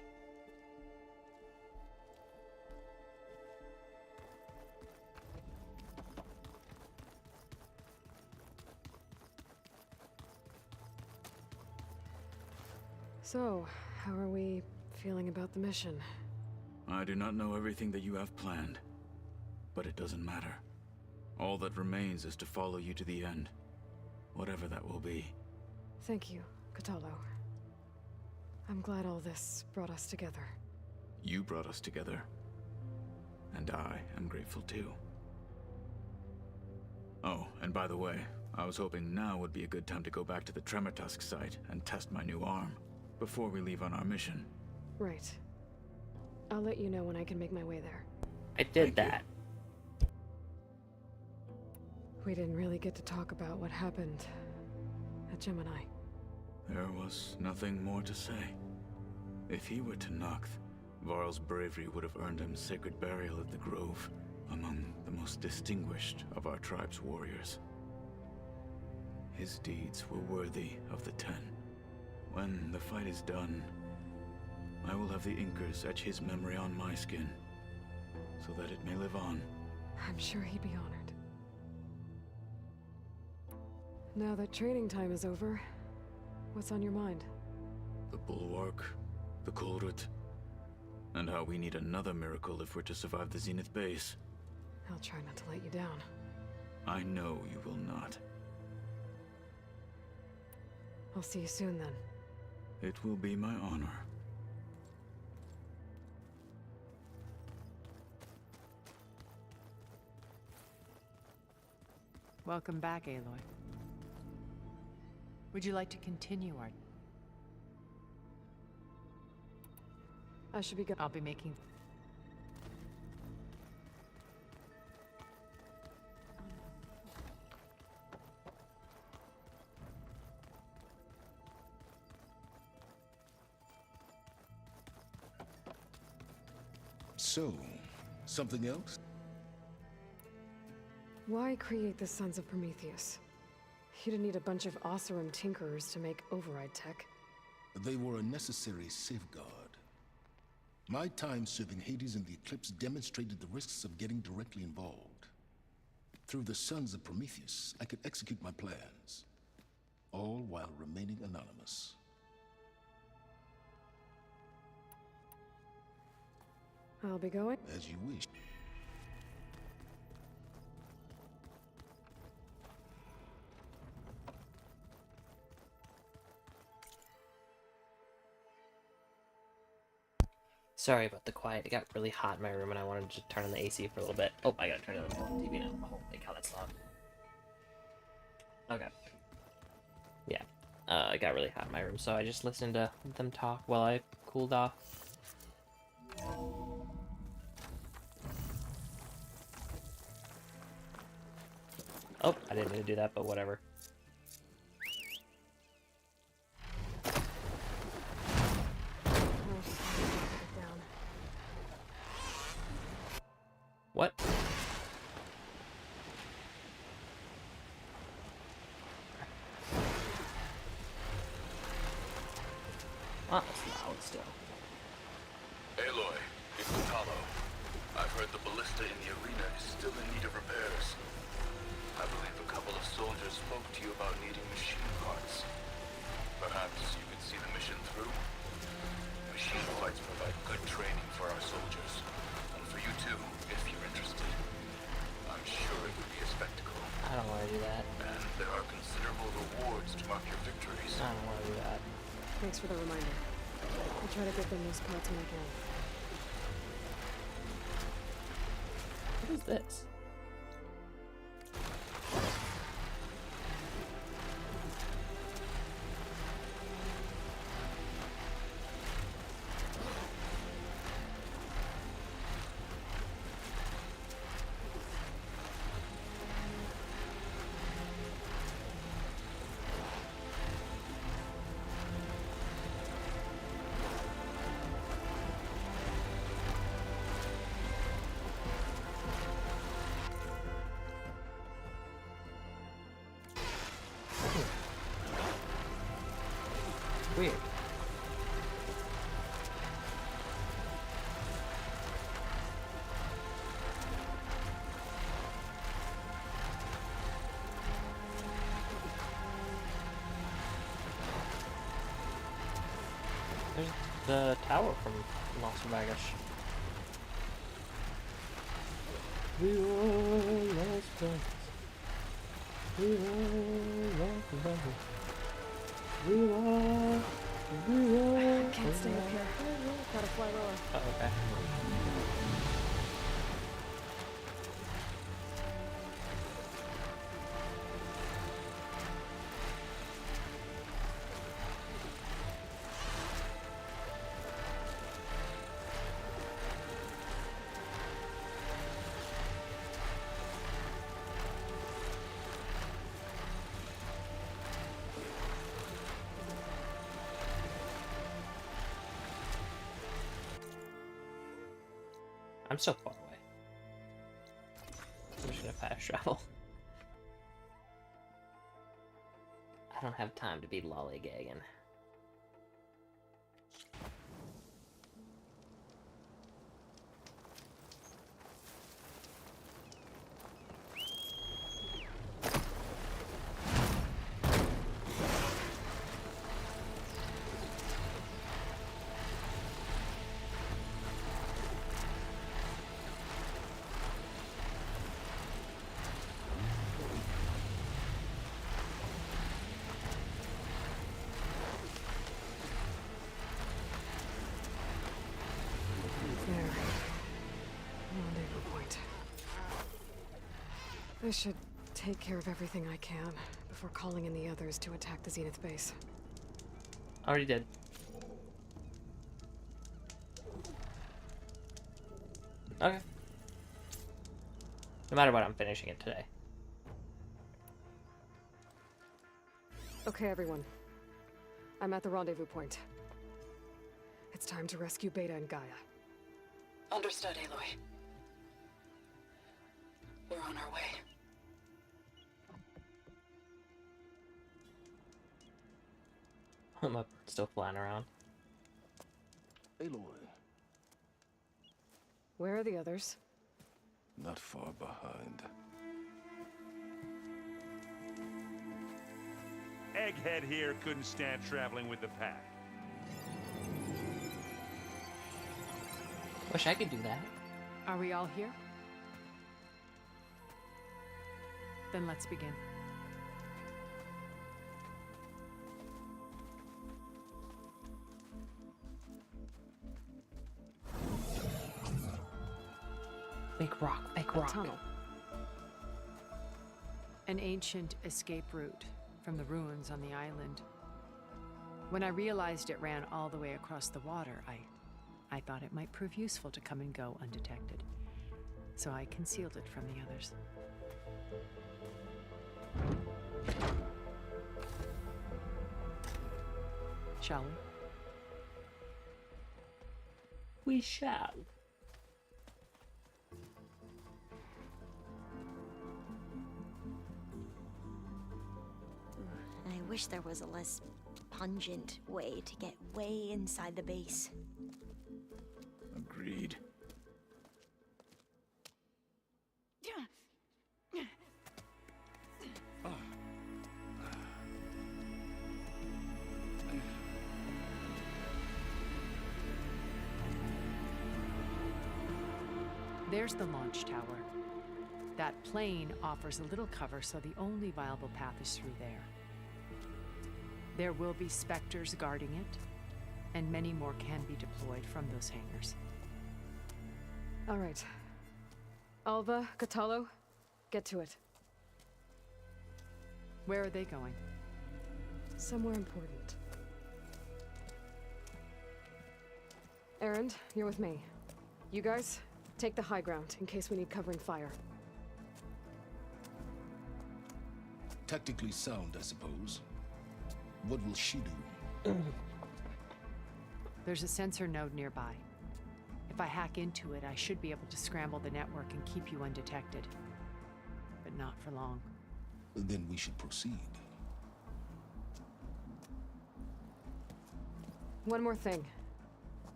So, how are we feeling about the mission? I do not know everything that you have planned, but it doesn't matter. All that remains is to follow you to the end, whatever that will be. Thank you, Kotallo. I'm glad all this brought us together. You brought us together, and I am grateful too. Oh, and by the way, I was hoping now would be a good time to go back to the Tremortusk site and test my new arm, before we leave on our mission. Right. I'll let you know when I can make my way there. I did that. We didn't really get to talk about what happened at Gemini. There was nothing more to say. If he were to Noct, Varl's bravery would have earned him sacred burial at the Grove, among the most distinguished of our tribe's warriors. His deeds were worthy of the Ten. When the fight is done, I will have the Inkers etch his memory on my skin, so that it may live on. I'm sure he'd be honored. Now that training time is over, what's on your mind? The Bulwark, the Kulrut, and how we need another miracle if we're to survive the Zenith base. I'll try not to let you down. I know you will not. I'll see you soon then. It will be my honor. Welcome back, Aloy. Would you like to continue our... I should be good. I'll be making... So, something else? Why create the Sons of Prometheus? You didn't need a bunch of Oseram tinkerers to make override tech. They were a necessary safeguard. My time serving Hades in the Eclipse demonstrated the risks of getting directly involved. Through the Sons of Prometheus, I could execute my plans. all while remaining anonymous. I'll be going. As you wish. Sorry about the quiet. It got really hot in my room and I wanted to turn on the AC for a little bit. Oh, I gotta turn on the TV now. Holy cow, that's loud. Okay. Yeah. It got really hot in my room, so I just listened to them talk while I cooled off. Oh, I didn't mean to do that, but whatever. What? Oh, it's loud still. Aloy, it's Kotallo. I've heard the ballista in the arena is still in need of repairs. I believe a couple of soldiers spoke to you about needing machine parts. Perhaps you could see the mission through? Machine parts provide good training for our soldiers. And for you too, if you're interested. I'm sure it would be a spectacle. I don't want to do that. And there are considerable rewards to mark your victories. I don't want to do that. Thanks for the reminder. I'll try to get them those parts when I can. What is this? Weird. There's the tower from Las Vegas. We are Las Vegas. We are Las Vegas. We are. I can't stay up here. Gotta fly lower. Oh, okay. I'm so far away. I'm just gonna fast travel. I don't have time to be lollygagging. I should take care of everything I can before calling in the others to attack the Zenith base. Already did. Okay. No matter what, I'm finishing it today. Okay, everyone. I'm at the rendezvous point. It's time to rescue Beta and Gaia. Understood, Aloy. We're on our way. I'm up, still flying around. Aloy. Where are the others? Not far behind. egghead here couldn't stand traveling with the pack. Wish I could do that. Are we all here? Then let's begin. Big rock, big rock. Tunnel. An ancient escape route from the ruins on the island. When I realized it ran all the way across the water, I thought it might prove useful to come and go undetected. So I concealed it from the others. Shall we? We shall. I wish there was a less pungent way to get way inside the base. Agreed. There's the launch tower. That plane offers a little cover, so the only viable path is through there. There will be Spectres guarding it, and many more can be deployed from those hangars. All right. Alva, Kotallo, get to it. Where are they going? Somewhere important. Erend, you're with me. You guys, take the high ground in case we need covering fire. Tactically sound, I suppose. What will she do? There's a sensor node nearby. If I hack into it, I should be able to scramble the network and keep you undetected. But not for long. Then we should proceed. One more thing.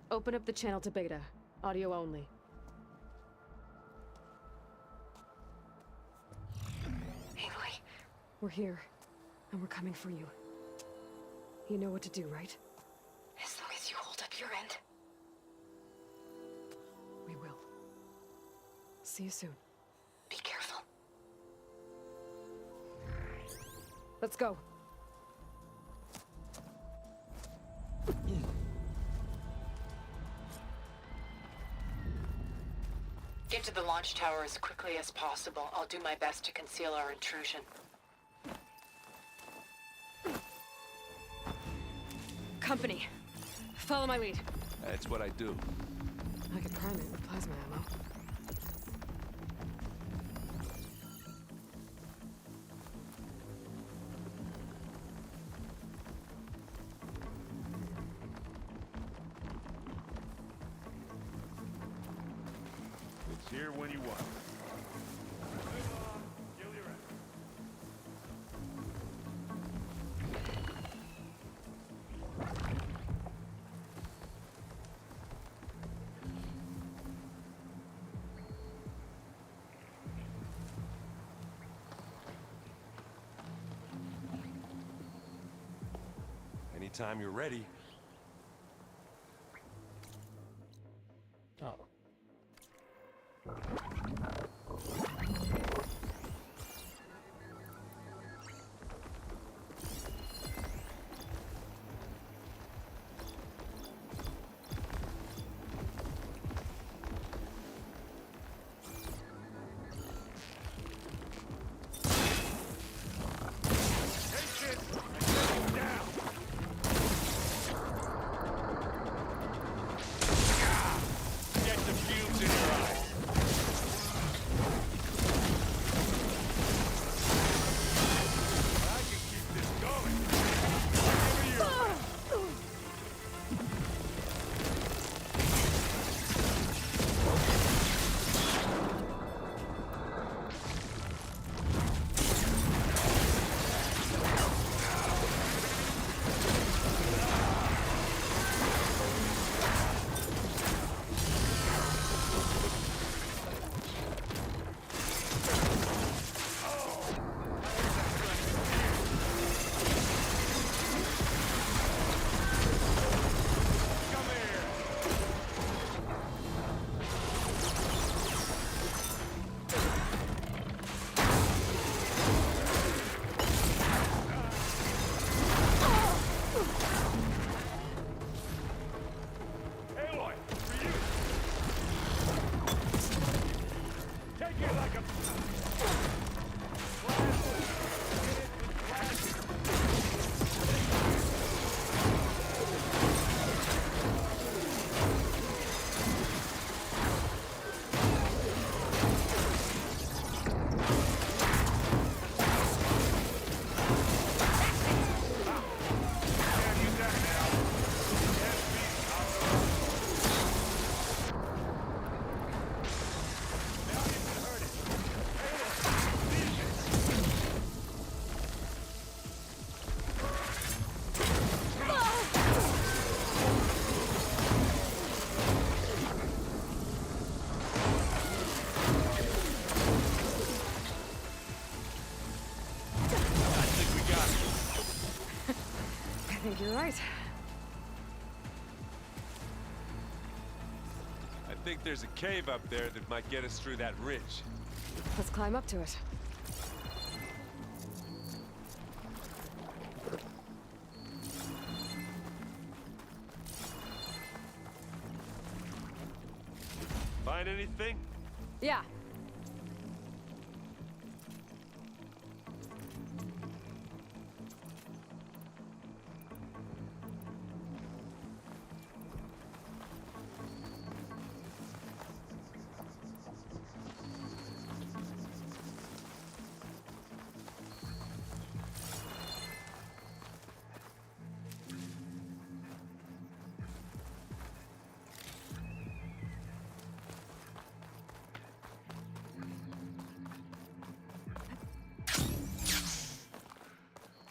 Open up the channel to Beta. Audio only. Aloy. We're here, and we're coming for you. You know what to do, right? As long as you hold up your end. We will. See you soon. Be careful. Let's go. Get to the launch tower as quickly as possible. I'll do my best to conceal our intrusion. Company. Follow my lead. That's what I do. I could prime it with plasma ammo. It's here when you want it. Anytime you're ready. Oh. right. I think there's a cave up there that might get us through that ridge. Let's climb up to it. Find anything? Yeah.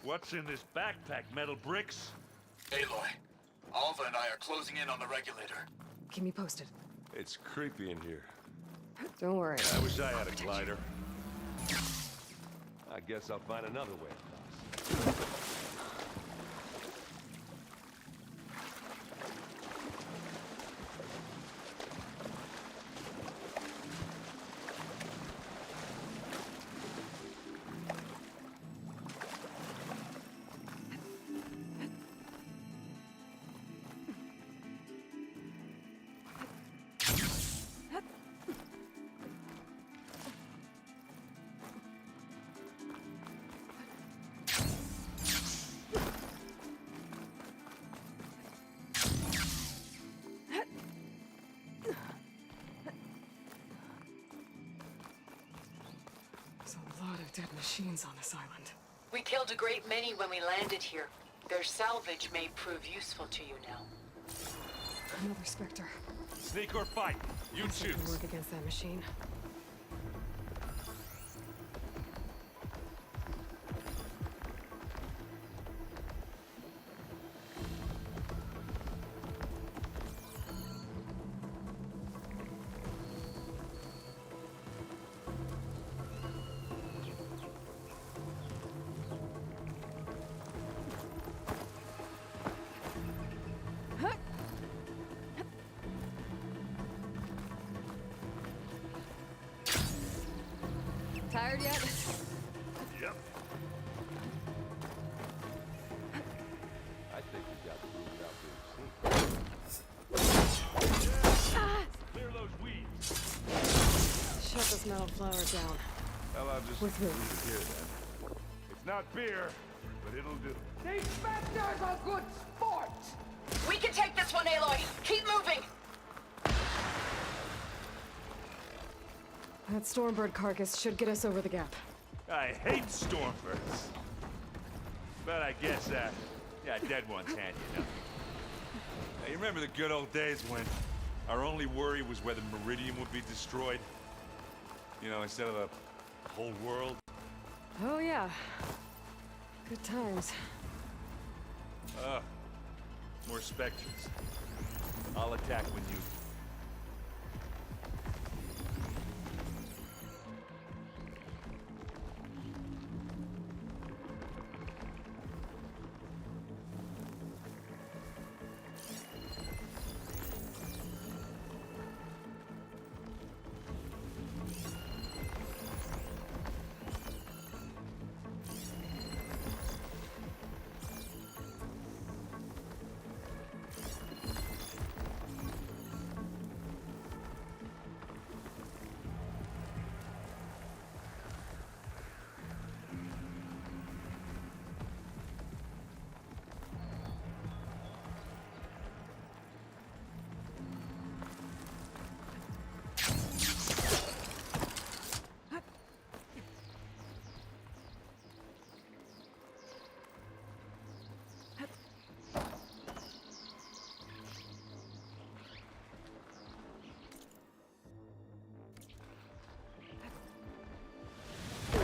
What's in this backpack? Metal bricks? Aloy, Alva and I are closing in on the regulator. Keep me posted. It's creepy in here. Don't worry. I wish I had a glider. I guess I'll find another way across. There's a lot of dead machines on this island. We killed a great many when we landed here. Their salvage may prove useful to you now. Another Spectre. Sneak or fight? You Guess I choose. can work against that machine. Tired yet? Yep. I think we got through without being seen. Clear those weeds. Shut this metal flower down. Well, I'll just With me. leave it here then. It's not beer, but it'll do. These Spectres are good sport! We can take this one, Aloy! Keep moving! That Stormbird carcass should get us over the gap. I hate Stormbirds. But I guess, yeah, dead ones handy enough. Now, you remember the good old days when our only worry was whether Meridian would be destroyed? You know, instead of the whole world? Oh yeah. Good times. More Spectres. I'll attack when you...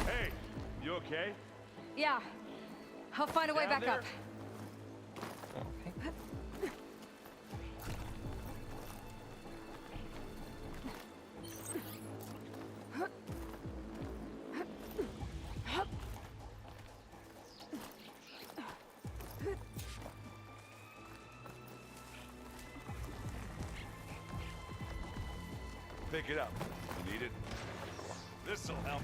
Hey, you okay? Yeah. I'll find a way Down back there? up. pick it up. You need it? This'll help.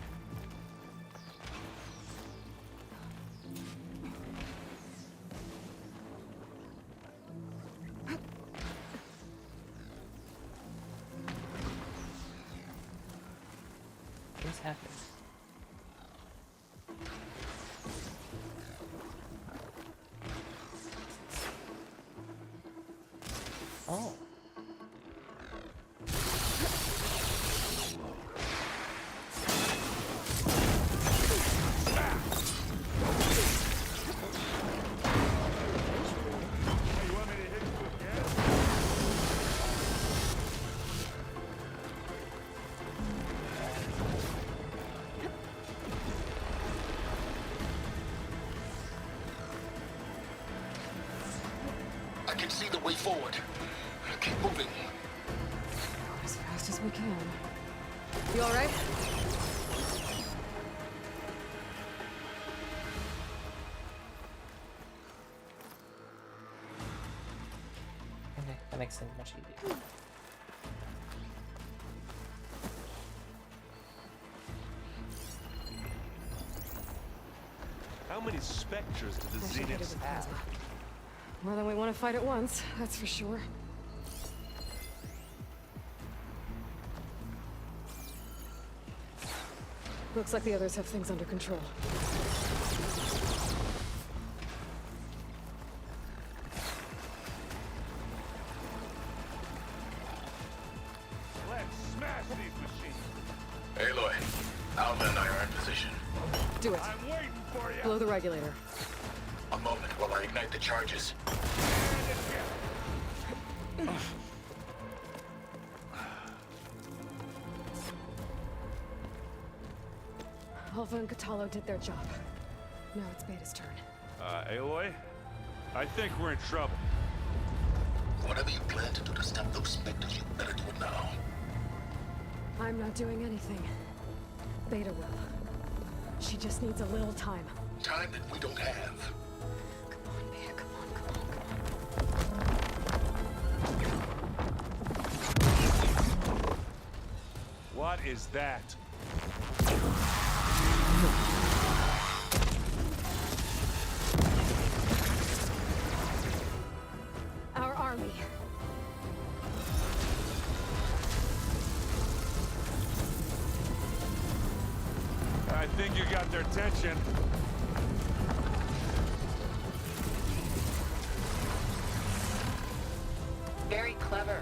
What's happening? Oh. I can see the way forward. Keep moving. As fast as we can. You all right? Okay, that makes things much easier. How many specters do the I should hit it Zeniths with have? plasma. More than we want to fight at once, that's for sure. Looks like the others have things under control. Let's smash these machines. Aloy, Alva and I are in position. Do it. I'm waiting for you. Blow the regulator. A moment while I ignite the charges. Alva and Kotallo did their job. Now it's Beta's turn. Aloy? I think we're in trouble. Whatever you plan to do to stop those specters, you better do it now. I'm not doing anything. Beta will. She just needs a little time. Time that we don't have. Come on, Beta, come on, come on, come on. What is that? Our army. I think you got their attention. Very clever.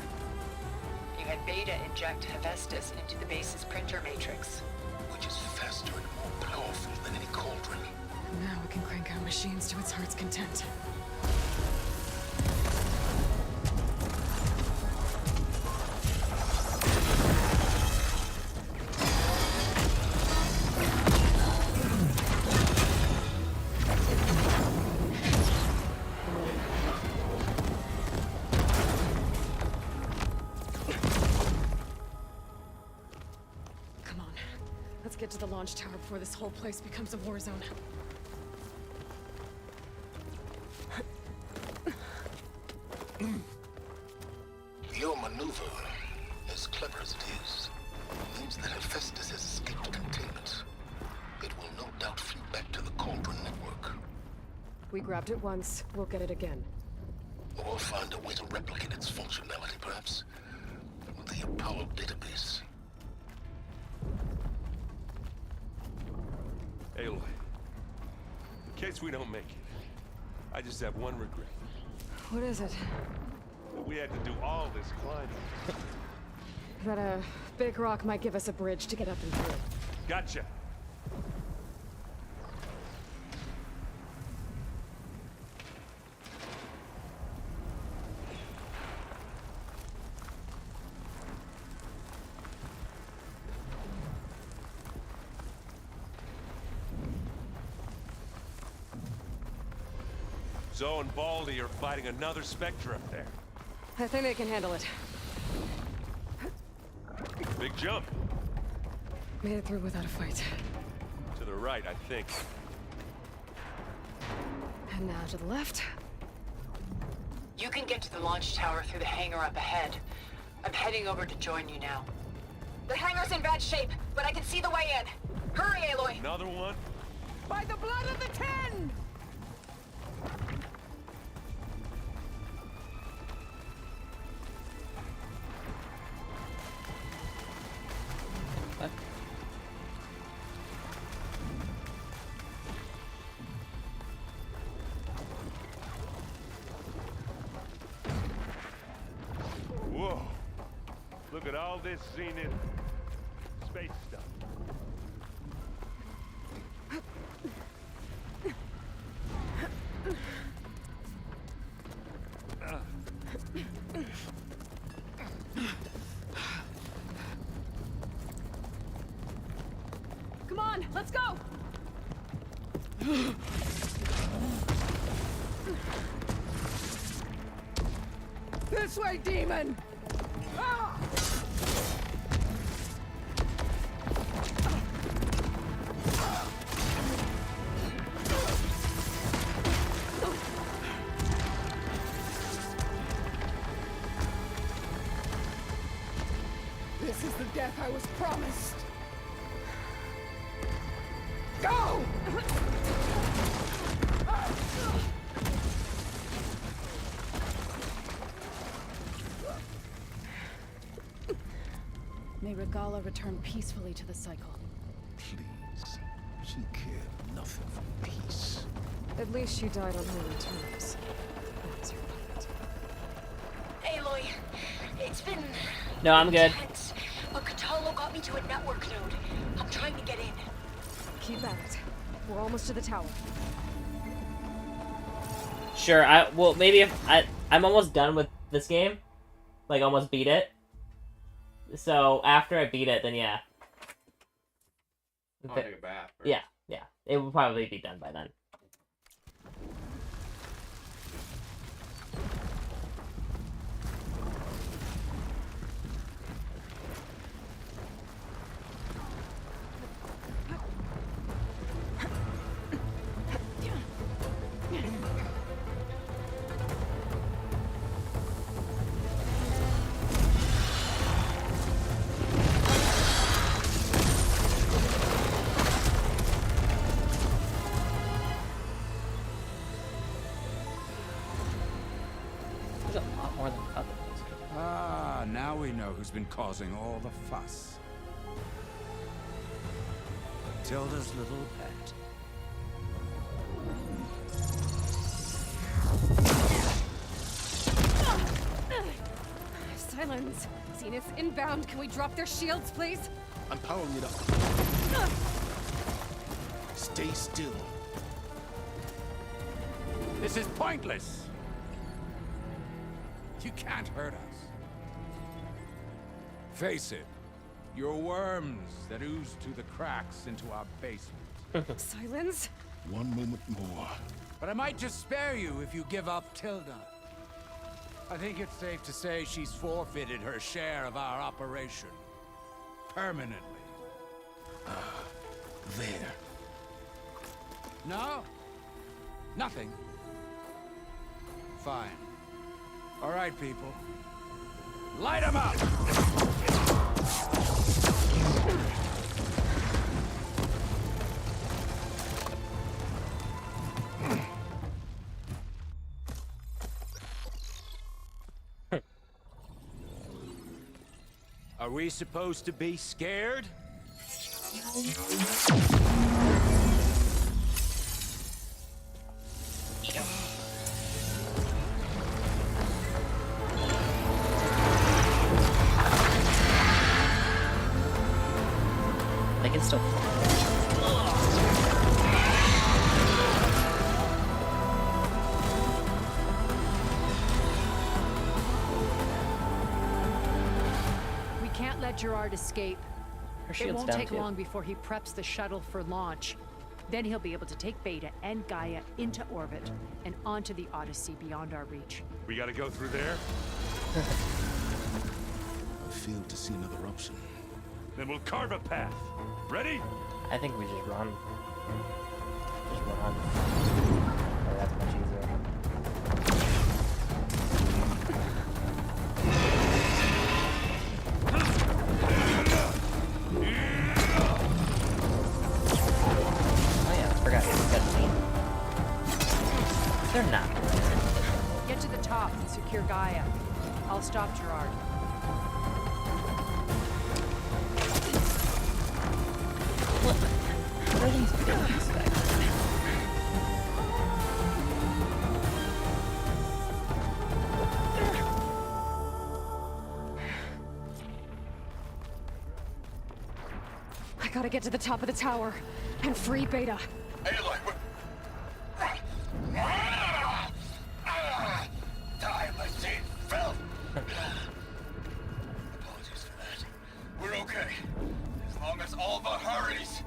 You had Beta inject Hephaestus into the base's printer matrix. Which is faster and more powerful than any cauldron. Now we can crank out machines to its heart's content. Come on. Let's get to the launch tower before this whole place becomes a war zone. Your maneuver, as clever as it is, means that Hephaestus has escaped containment. It will no doubt flee back to the Cauldron network. We grabbed it once, we'll get it again. Or find a way to replicate its functionality, perhaps. With the Apollo database. Aloy, in case we don't make it, I just have one regret. What is it? That we had to do all this climbing. That a big rock might give us a bridge to get up and through. Gotcha. Zoe and Baldy are fighting another Spectre up there. I think they can handle it. Big jump. Made it through without a fight. To the right, I think. And now to the left. You can get to the launch tower through the hangar up ahead. I'm heading over to join you now. The hangar's in bad shape, but I can see the way in. Hurry, Aloy! Another one? By the blood of the Ten! What? Whoa. Look at all this Zenith space stuff. Come on, let's go! This way, demon! Ah! This is the death I was promised. Go! May Regala return peacefully to the cycle. Please. She cared nothing for peace. At least she died on her own terms. That was your fault. Aloy, it's been... No, I'm good. intense, but Kotallo got me to a network node. I'm trying to get in. Keep at it. We're almost to the tower. Sure, well, maybe if I'm almost done with this game. Like, almost beat it. So, after I beat it, then yeah. I'll take a bath. Right? Yeah, yeah. It will probably be done by then. Ah, now we know who's been causing all the fuss. Tilda's little pet. Silence. Zenith inbound. Can we drop their shields, please? I'm powering it up. Stay still. This is pointless. You can't hurt us. Face it, you're worms that ooze through the cracks into our basement. Silence? One moment more. But I might just spare you if you give up Tilda. I think it's safe to say she's forfeited her share of our operation. Permanently. There. No? Nothing. Fine. All right, people. Light 'em up! Are we supposed to be scared? They can still. We can't let Gerard escape. Her It shield's won't down take too. long before he preps the shuttle for launch. Then he'll be able to take Beta and Gaia into orbit and onto the Odyssey beyond our reach. We gotta go through there? I fail to see another option. Then we'll carve a path. Ready? I think we just run. Just run. Oh, that's much easier. stop Gerard. What are these buildings back there? I gotta get to the top of the tower and free Beta. Aloy, time machine fell. Apologies for that. We're okay. As long as Alva hurries.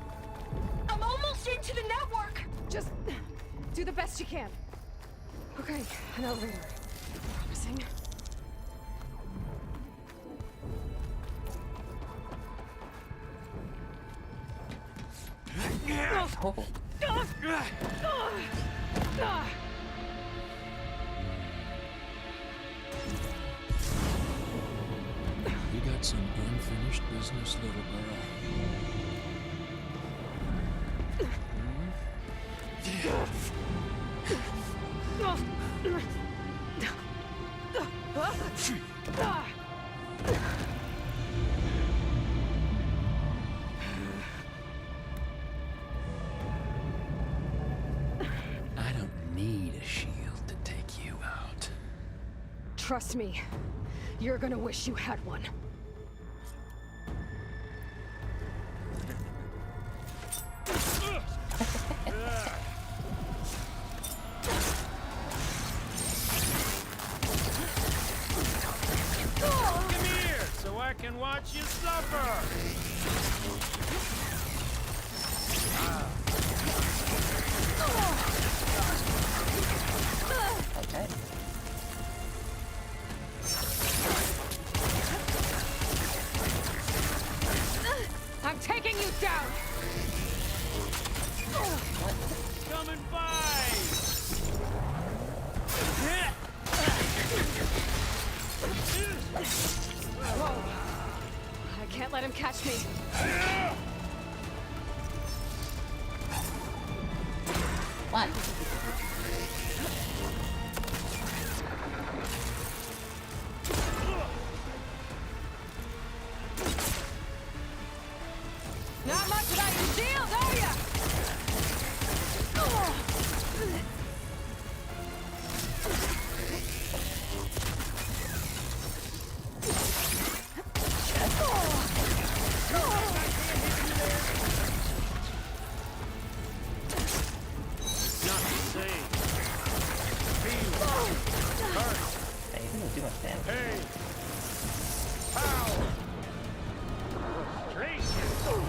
I'm almost into the network! Just do the best you can. Okay, an elevator. Promising. You got some unfinished business, little girl. I don't need a shield to take you out. Trust me, you're gonna wish you had one. Come here, so I can watch you suffer! Okay. I'm taking you down! Come and fight! Whoa. I can't let him catch me. What? Not much about your shield, are ya? Not the same. Feel. Hurt. Hey, you didn't do much damage. Hey! Power! Concentration!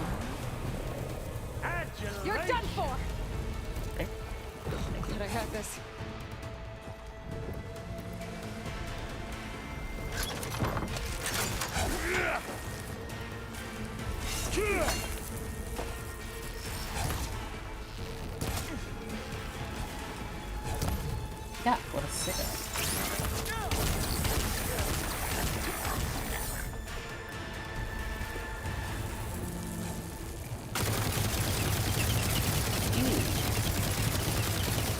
Adulation! You're done for! I'm glad I had this. Yeah, what a sicko.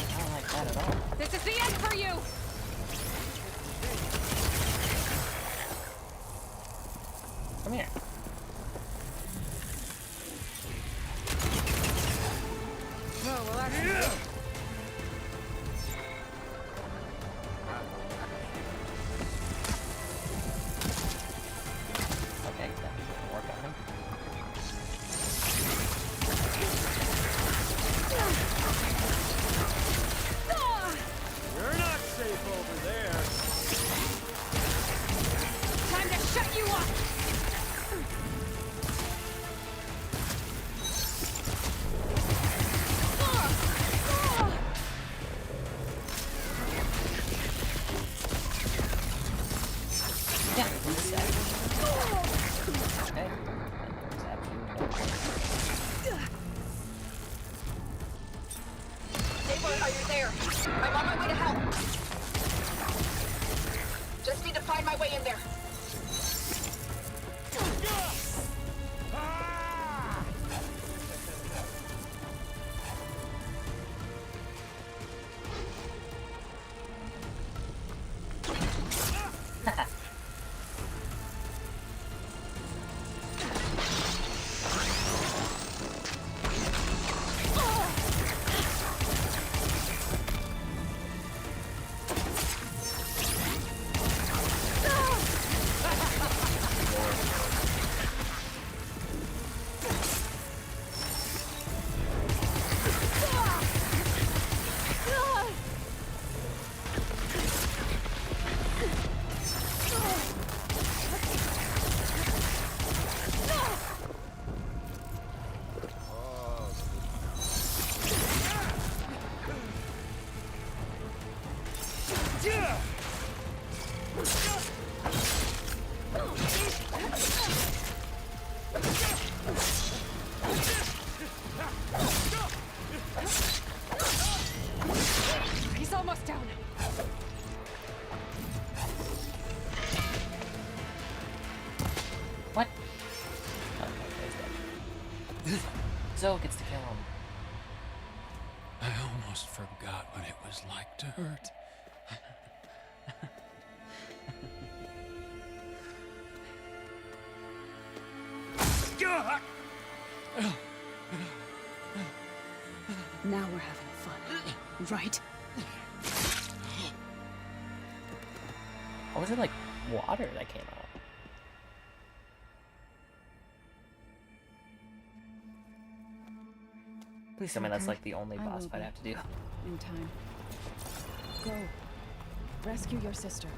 I don't like that at all. This is the end for you! Come here. Oh, well, that's... Okay, that didn't work on him. You're not safe over there. Time to shut you up! Yeah, who's that? Okay. There's absolutely no point. Aloy, are you there? I'm on my way to help. Just need to find my way in there. What? Oh, okay, he's dead. Zoe gets to kill him. I almost forgot what it was like to hurt. Now we're having fun, right? Or was it like water that came out? Please tell me that's like the only I boss will fight I be. have to do. In time. Go. Rescue your sister.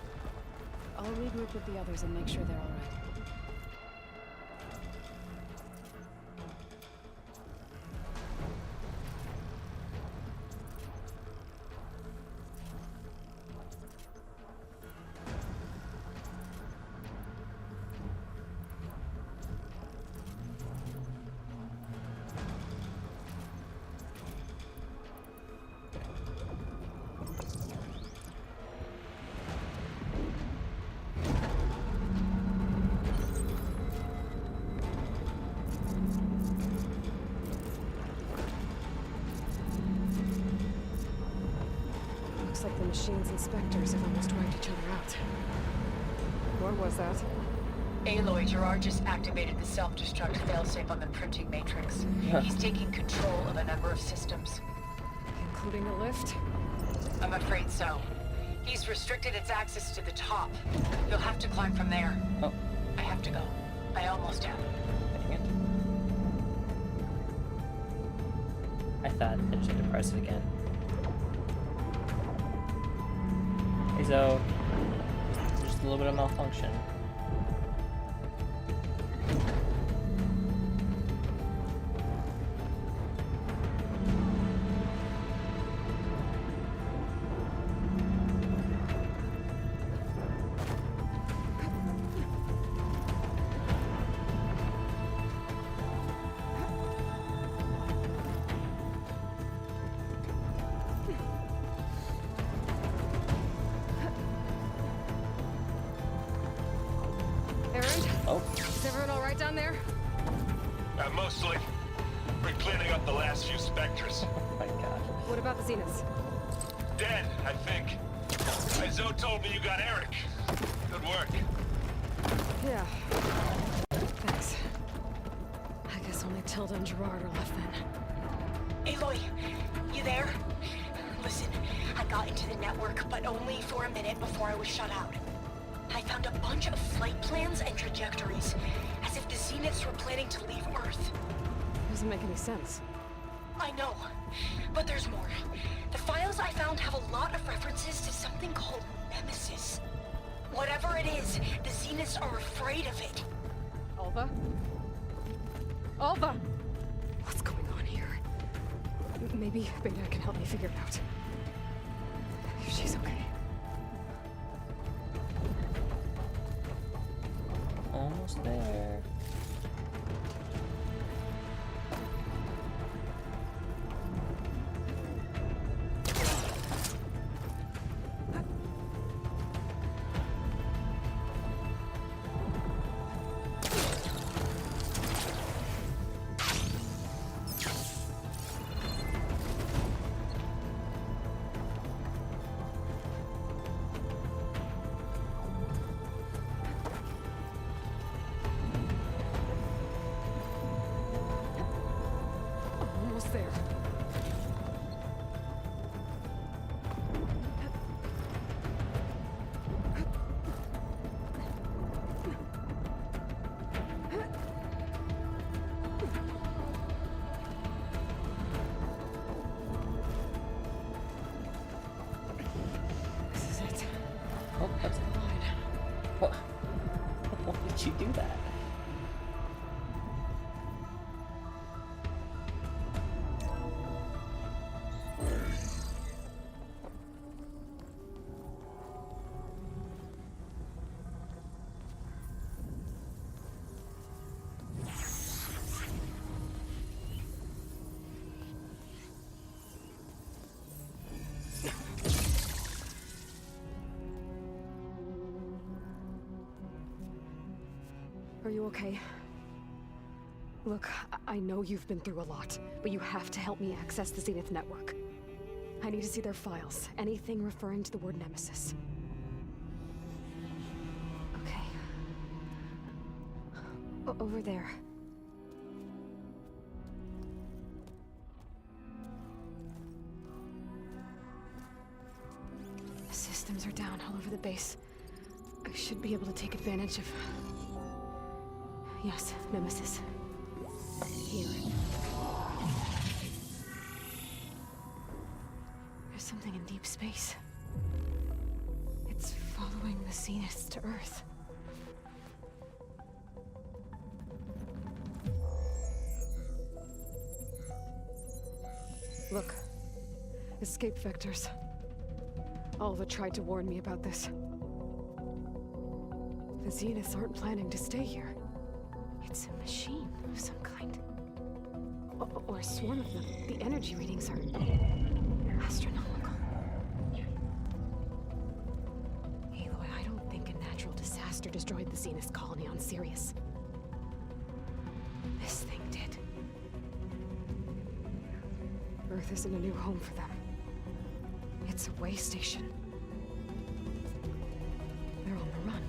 I'll regroup with the others and make sure they're all right. Looks like the machine's inspectors have almost wiped each other out. What was that? Aloy, Gerard just activated the self-destruct failsafe on the printing matrix. He's taking control of a number of systems. Including a lift? I'm afraid so. He's restricted its access to the top. You'll have to climb from there. Oh. I have to go. I almost am. Dang it. I thought I just had to press it again. Hey Zoe. Just a little bit of malfunction. Is everyone all right down there? Mostly. We're cleaning up the last few specters. Oh my god. What about the Zeniths? Dead, I think. Zoe told me you got Eric. Good work. Yeah. Thanks. I guess only Tilda and Gerard are left then. Aloy, you there? Listen, I got into the network, but only for a minute before I was shut out. I found a bunch of flight plans and trajectories, as if the Zeniths were planning to leave Earth. Doesn't make any sense. I know, but there's more. The files I found have a lot of references to something called Nemesis. Whatever it is, the Zeniths are afraid of it. Alva? Alva! What's going on here? Maybe Beta can help me figure it out. If she's okay. Almost there. Almost there. This is it. Oh, that's it. What? Why did you do that? Are you okay? Look, I know you've been through a lot, but you have to help me access the Zenith network. I need to see their files, anything referring to the word Nemesis. Okay. Over there. The systems are down all over the base. I should be able to take advantage of... Yes, Nemesis. Here. There's something in deep space. It's following the Zeniths to Earth. Look. Escape vectors. Alva tried to warn me about this. The Zeniths aren't planning to stay here. It's a machine of some kind. Or a swarm of them. The energy readings are astronomical. Aloy, I don't think a natural disaster destroyed the Zenith colony on Sirius. This thing did. Earth isn't a new home for them. It's a way station. They're on the run.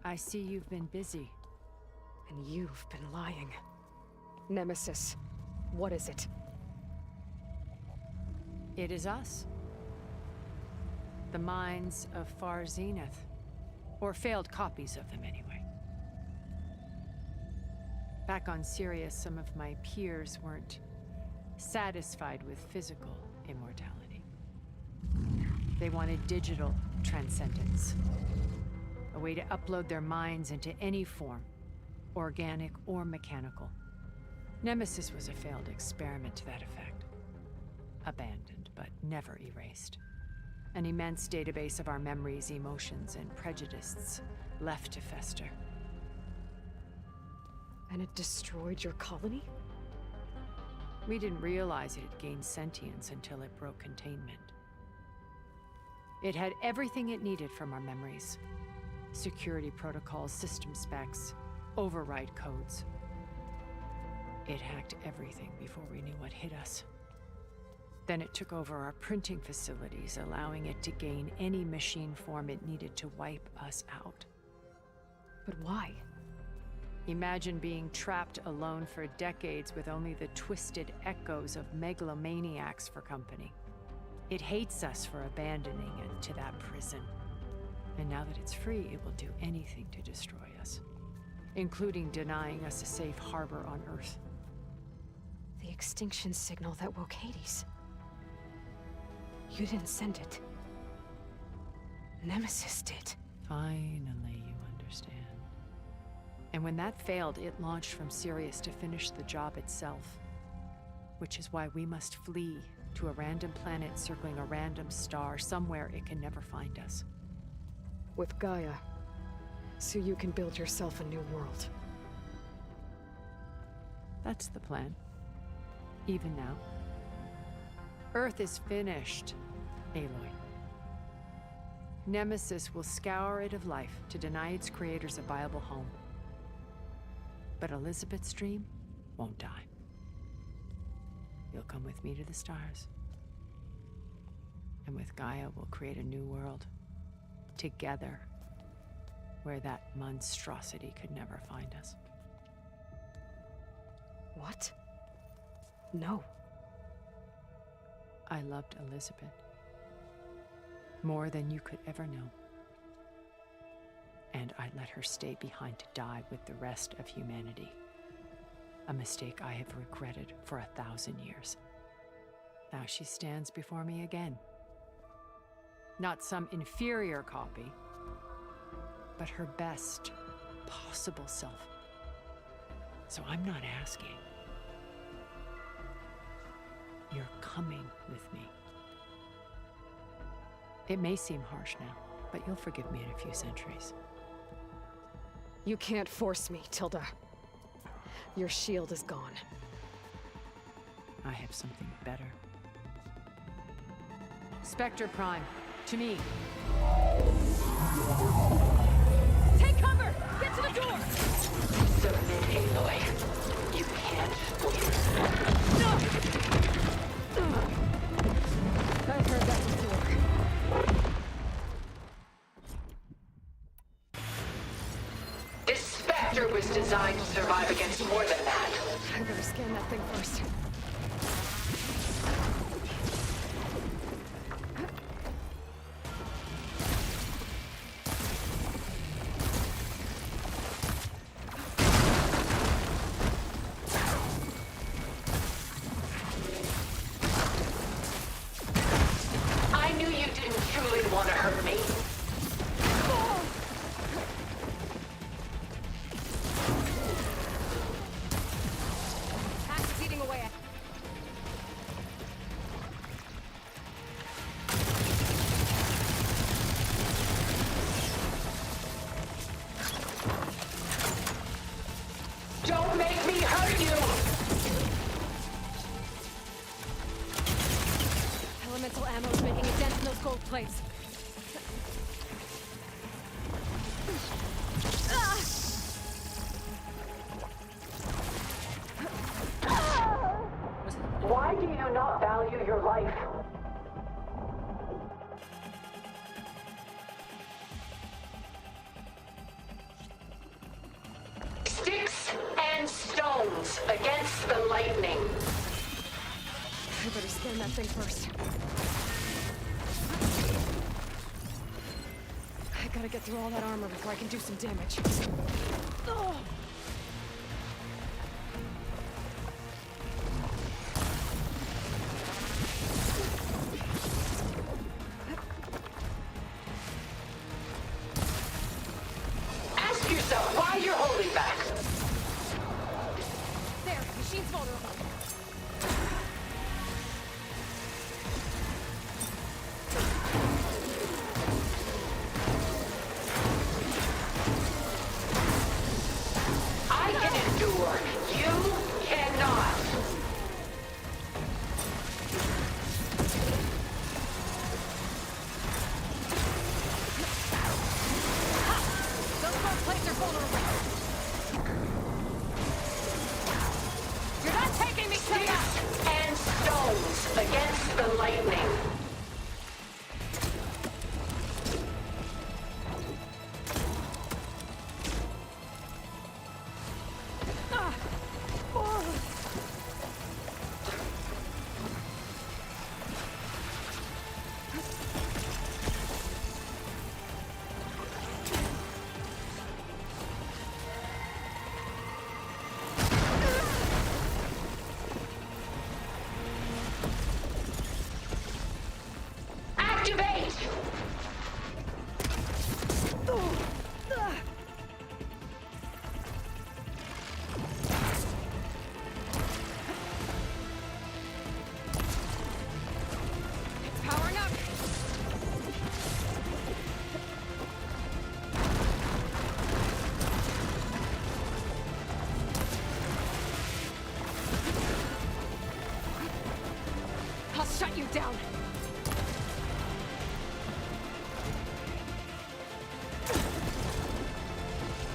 I see you've been busy. And you've been lying. Nemesis, what is it? It is us. The minds of Far Zenith. Or failed copies of them, anyway. Back on Sirius, some of my peers weren't satisfied with physical immortality. They wanted digital transcendence. A way to upload their minds into any form, organic or mechanical. Nemesis was a failed experiment to that effect. Abandoned, but never erased. An immense database of our memories, emotions, and prejudices left to fester. And it destroyed your colony? We didn't realize it had gained sentience until it broke containment. It had everything it needed from our memories. Security protocols, system specs, override codes. It hacked everything before we knew what hit us. Then it took over our printing facilities, allowing it to gain any machine form it needed to wipe us out. But why? Imagine being trapped alone for decades with only the twisted echoes of megalomaniacs for company. It hates us for abandoning it to that prison. And now that it's free, it will do anything to destroy us, including denying us a safe harbor on Earth. The extinction signal that woke Hades. You didn't send it. Nemesis did. Finally, you understand. And when that failed, it launched from Sirius to finish the job itself. Which is why we must flee to a random planet circling a random star, somewhere it can never find us. With Gaia, so you can build yourself a new world. That's the plan. Even now. Earth is finished, Aloy. Nemesis will scour it of life to deny its creators a viable home. But Elizabeth's dream won't die. You'll come with me to the stars. And with Gaia, we'll create a new world. Together, where that monstrosity could never find us. What? No. I loved Elizabeth. More than you could ever know. And I let her stay behind to die with the rest of humanity. A mistake I have regretted for 1,000 years. Now she stands before me again. Not some inferior copy, but her best possible self. So I'm not asking. You're coming with me. It may seem harsh now, but you'll forgive me in a few centuries. You can't force me, Tilda. Your shield is gone. I have something better. Spectre Prime, to me. Take cover! Get to the door! Submit, Aloy. You can't win. I've heard that before. This Spectre was designed to survive against more than that. I better scan that thing first. I knew you didn't truly want to hurt me. Axe is eating away at... Don't make me hurt you! Elemental ammo is making a dent in those gold plates. Why do you not value your life? Sticks and stones against the lightning. I better scan that thing first. I gotta get through all that armor before I can do some damage. Oh. Ask yourself why you're holding back. There, machine's vulnerable. I can endure. You cannot. Those gold plates are vulnerable. You're not taking me, Tilda! Sticks and stones against the lightning. Activate! Powering up! I'll shut you down!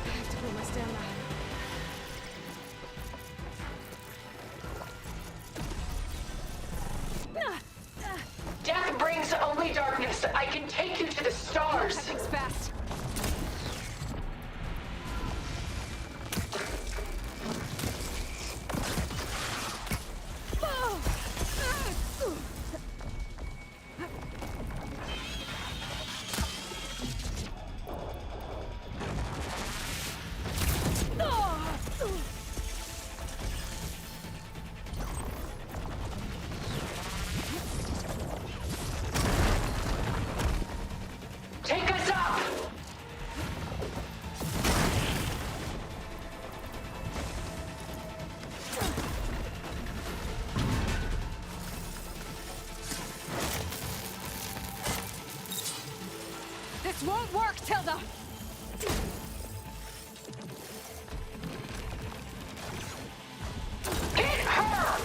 I have to pull my stamina. Death brings only darkness. I can take you to the stars. That thing's fast. This won't work, Tilda! Hit her!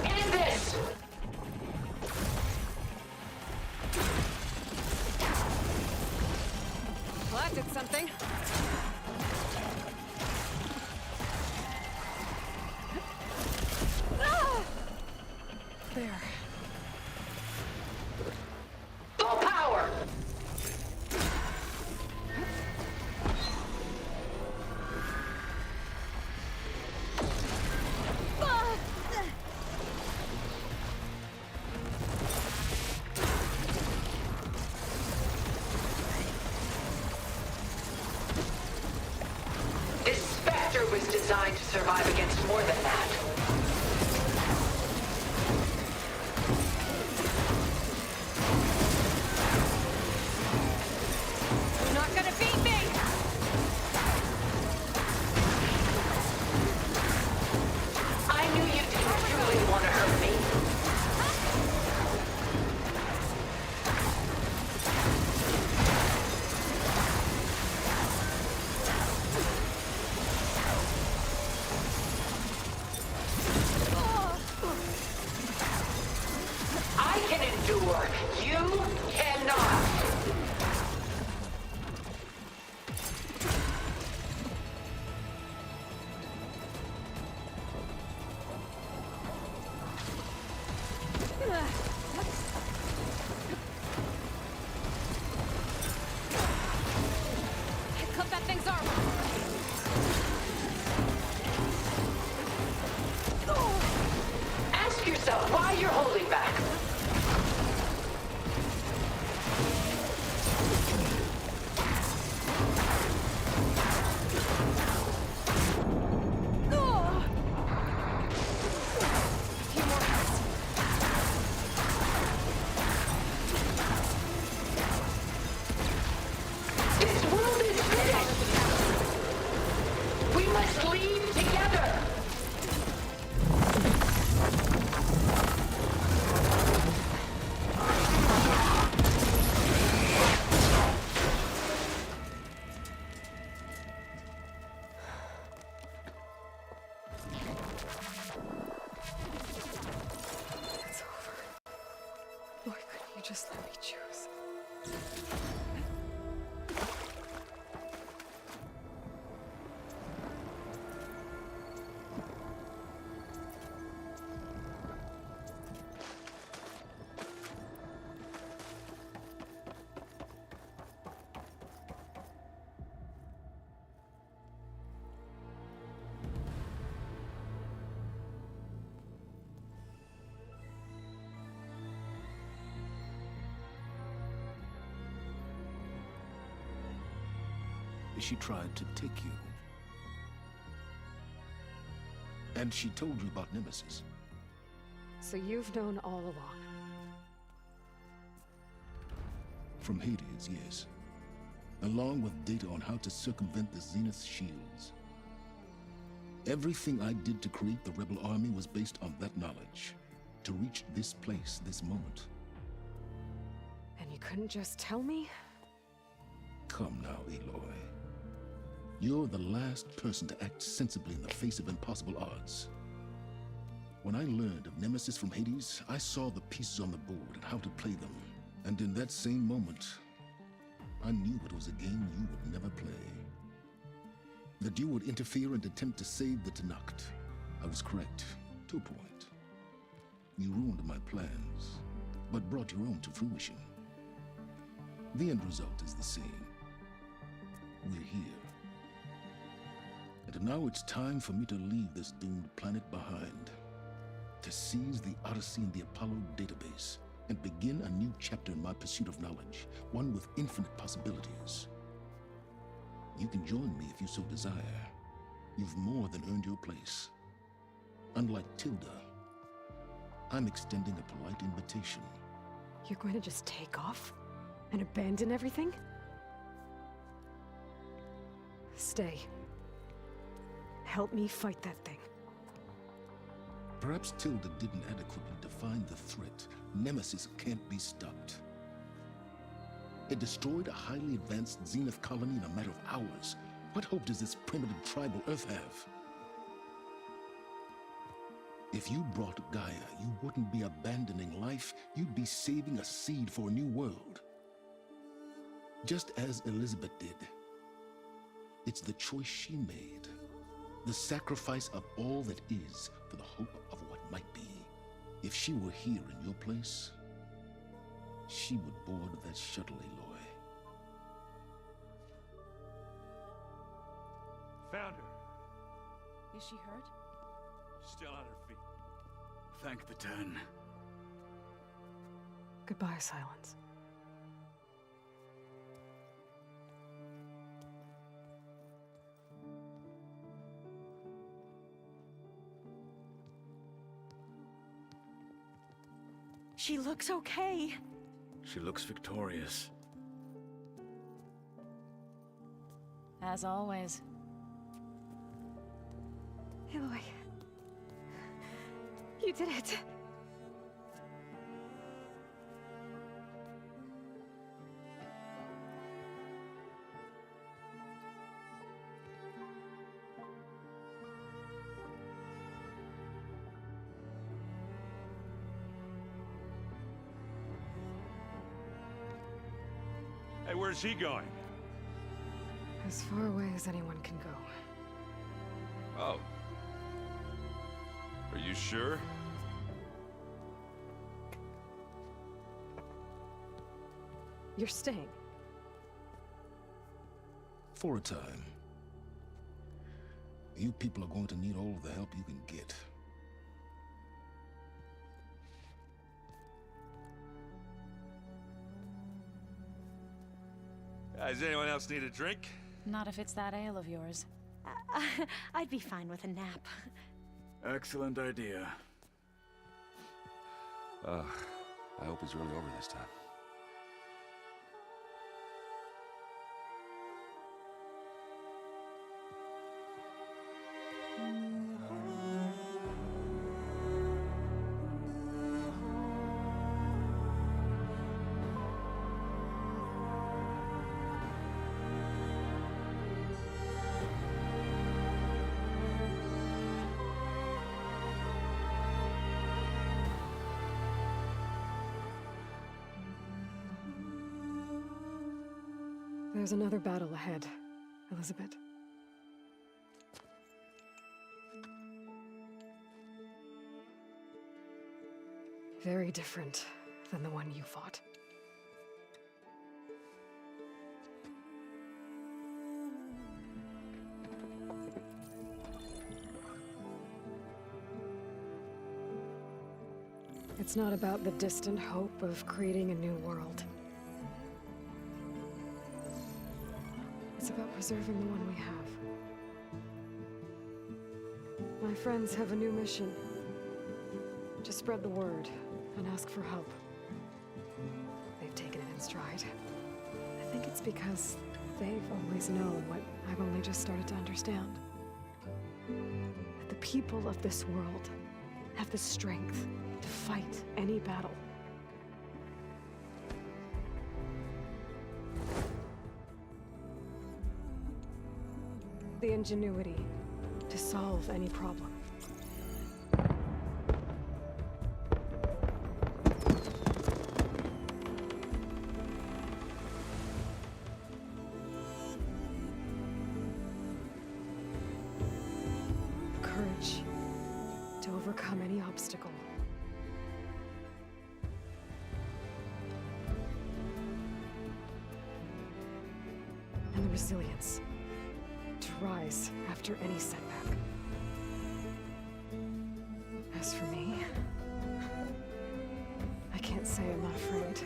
End this! Well, that did something. There. Full power! This Spectre was designed to survive against more than that. You're not gonna beat me! I knew you didn't truly want to hurt me. I can endure. You cannot. Clip that thing's armor! Ask yourself why you're holding back. This world is finished. We must leave together. It's over. Why couldn't you just let me choose? She tried to take you. And she told you about Nemesis. So you've known all along. From Hades, yes. Along with data on how to circumvent the Zenith shields. Everything I did to create the Rebel Army was based on that knowledge. To reach this place, this moment. And you couldn't just tell me? Come now, Aloy. You're the last person to act sensibly in the face of impossible odds. When I learned of Nemesis from Hades, I saw the pieces on the board and how to play them. And in that same moment, I knew it was a game you would never play. That you would interfere and attempt to save the Tenakth. I was correct, to a point. You ruined my plans, but brought your own to fruition. The end result is the same. We're here. And now it's time for me to leave this doomed planet behind. To seize the Odyssey and the Apollo database, and begin a new chapter in my pursuit of knowledge, one with infinite possibilities. You can join me if you so desire. You've more than earned your place. Unlike Tilda, I'm extending a polite invitation. You're going to just take off? And abandon everything? Stay. Help me fight that thing. Perhaps Tilda didn't adequately define the threat. Nemesis can't be stopped. It destroyed a highly advanced Zenith colony in a matter of hours. What hope does this primitive tribal Earth have? If you brought Gaia, you wouldn't be abandoning life, you'd be saving a seed for a new world. Just as Elizabeth did. It's the choice she made. The sacrifice of all that is for the hope of what might be. If she were here in your place, she would board that shuttle, Aloy. Found her. Is she hurt? Still on her feet. Thank the Ten. Goodbye, Silence. She looks okay. She looks victorious. As always. Aloy. You did it. Hey, where's he going? As far away as anyone can go. Oh. Are you sure? You're staying. For a time. You people are going to need all of the help you can get. Does anyone else need a drink? Not if it's that ale of yours. I'd be fine with a nap. Excellent idea. I hope it's really over this time. There's another battle ahead, Elizabeth. Very different than the one you fought. It's not about the distant hope of creating a new world. It's about preserving the one we have. My friends have a new mission. To spread the word and ask for help. They've taken it in stride. I think it's because they've always known what I've only just started to understand. That the people of this world have the strength to fight any battle. The ingenuity to solve any problem. The courage to overcome any obstacle. And the resilience to rise after any setback. As for me, I can't say I'm not afraid.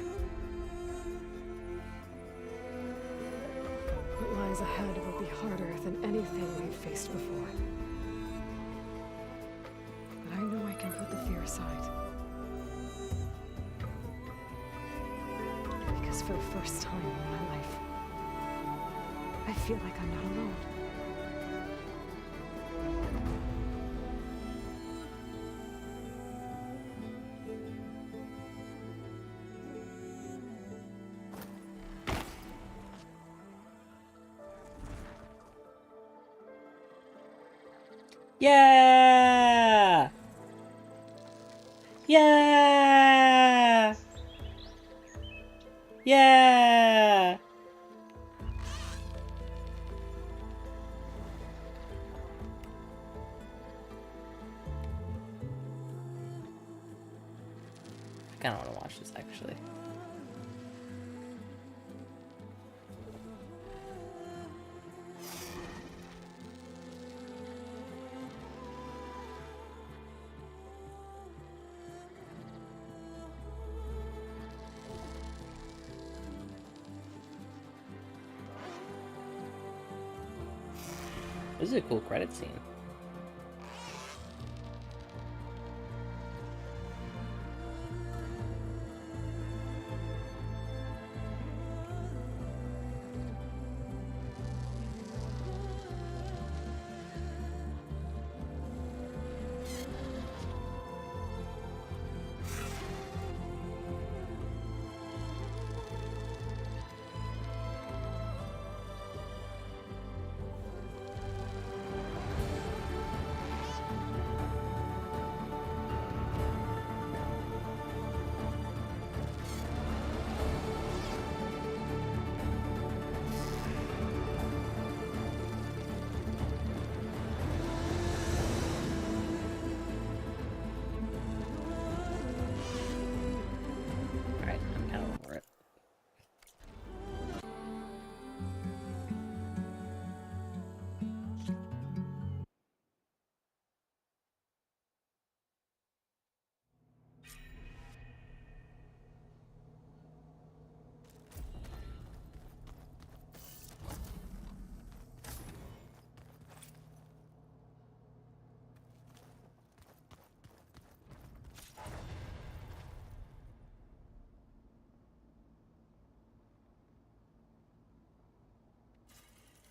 What lies ahead will be harder than anything we've faced before. But I know I can put the fear aside. Because for the first time in my life, I feel like I'm not alone. Yeah! Yeah! Yeah! I kind of want to watch this, actually. This is a cool credit scene. Alright, I'm kind of over it.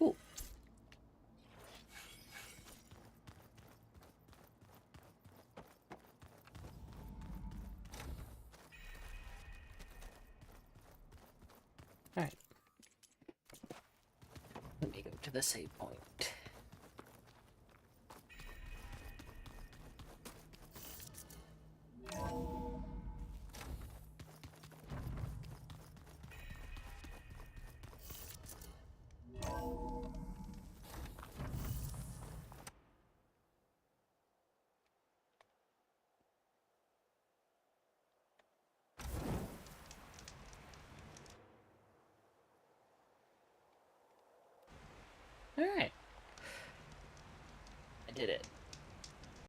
Ooh. Alright. Let me go to the save point. Alright. I did it.